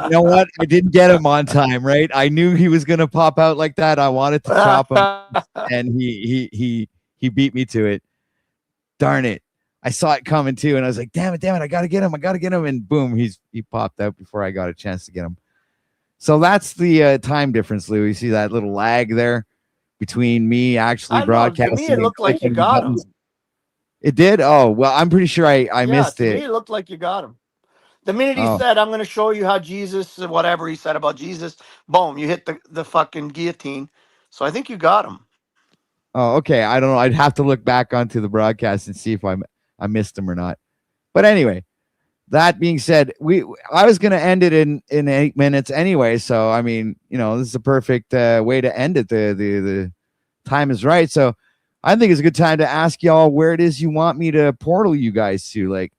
You know what? I didn't get him on time, right? I knew he was gonna pop out like that. I wanted to chop him, and he beat me to it. Darn it! I saw it coming too, and I was like, "Damn it! I gotta get him! And boom, he popped out before I got a chance to get him. So that's the time difference, Lou. You see that little lag there between me actually broadcasting. To me, it looked like you got him. It did? Oh well, I'm pretty sure I missed it. To me, it looked like you got him. The minute he said, "I'm going to show you how Jesus," whatever he said about Jesus, boom, you hit the fucking guillotine. So I think you got him. Oh, okay. I don't know. I'd have to look back onto the broadcast and see if I missed him or not. But anyway, that being said, I was going to end it in 8 minutes anyway. So I mean, this is a perfect way to end it. The time is right. So I think it's a good time to ask y'all where it is you want me to portal you guys to. Like,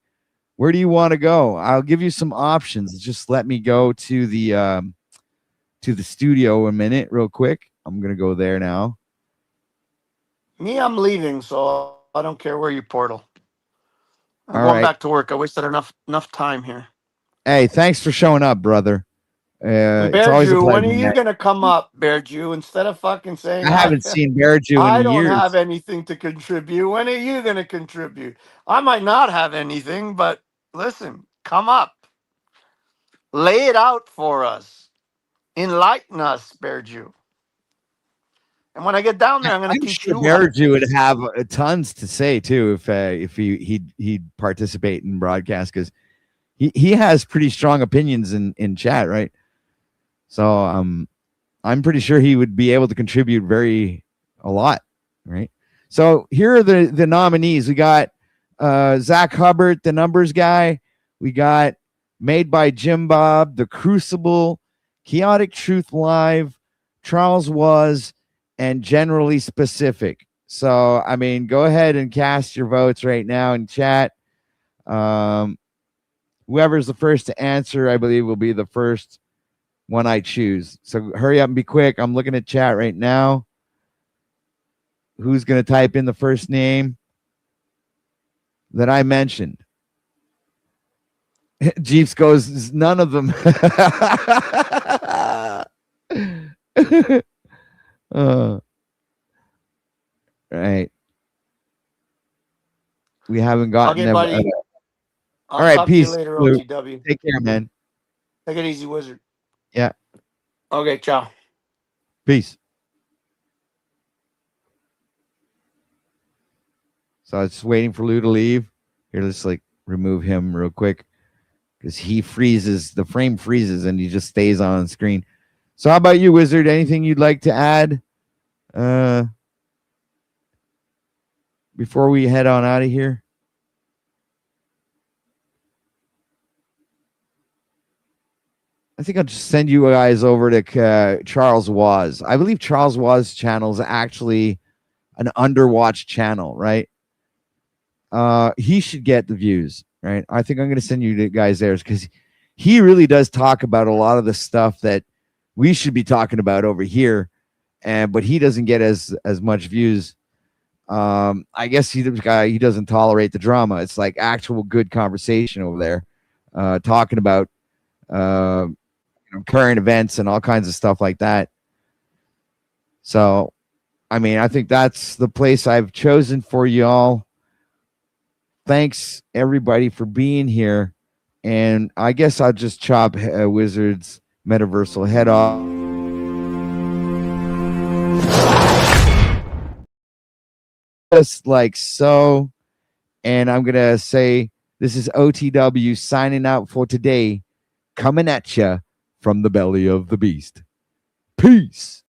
where do you want to go? I'll give you some options. Just let me go to the studio a minute real quick. I'm going to go there now. Me, I'm leaving, so I don't care where you portal. I'm going back to work. I wasted enough time here. Hey, thanks for showing up, brother. It's always a Bear Jew, when pleasure, are you man. going to come up, Bear Jew? Instead of fucking saying I haven't seen Bear Jew in I don't years. have anything to contribute. When are you going to contribute? I might not have anything, but listen, come up. Lay it out for us. Enlighten us, Bear Jew. And when I get down there, I'm going to teach you. Bear Jew would have tons to say too if he'd participate in broadcast, because he has pretty strong opinions in chat, right? So I'm pretty sure he would be able to contribute a lot, right? So here are the nominees. We got Zach Hubbard, the numbers guy. We got Made by Jim Bob, The Crucible, Chaotic Truth Live, Charles Was, and Generally Specific. So, I mean, go ahead and cast your votes right now in chat. Whoever's the first to answer, I believe, will be the first one I choose. So hurry up and be quick. I'm looking at chat right now. Who's going to type in the first name that I mentioned? Jeeps goes, none of them. Right. We haven't gotten Okay, buddy. all right, talk peace. to you later, Lou. OTW. Take care, man. Take it easy, Wizard. Yeah. Okay, ciao. Peace. So I was just waiting for Lou to leave. Here, let's like remove him real quick because he freezes. The frame freezes and he just stays on screen. So how about you, Wizard? Anything you'd like to add before we head on out of here? I think I'll just send you guys over to Charles Waz. I believe Charles Waz's channel is actually an underwatched channel, right? He should get the views, right? I think I'm going to send you guys there because he really does talk about a lot of the stuff that we should be talking about over here, but he doesn't get as much views. I guess he doesn't tolerate the drama. It's like actual good conversation over there, talking about current events and all kinds of stuff like that. So, I mean, I think that's the place I've chosen for y'all. Thanks everybody for being here, and I guess I'll just chop Wizard's metaversal head off. Just like so, and I'm gonna say this is OTW signing out for today, coming at you from the belly of the beast. Peace.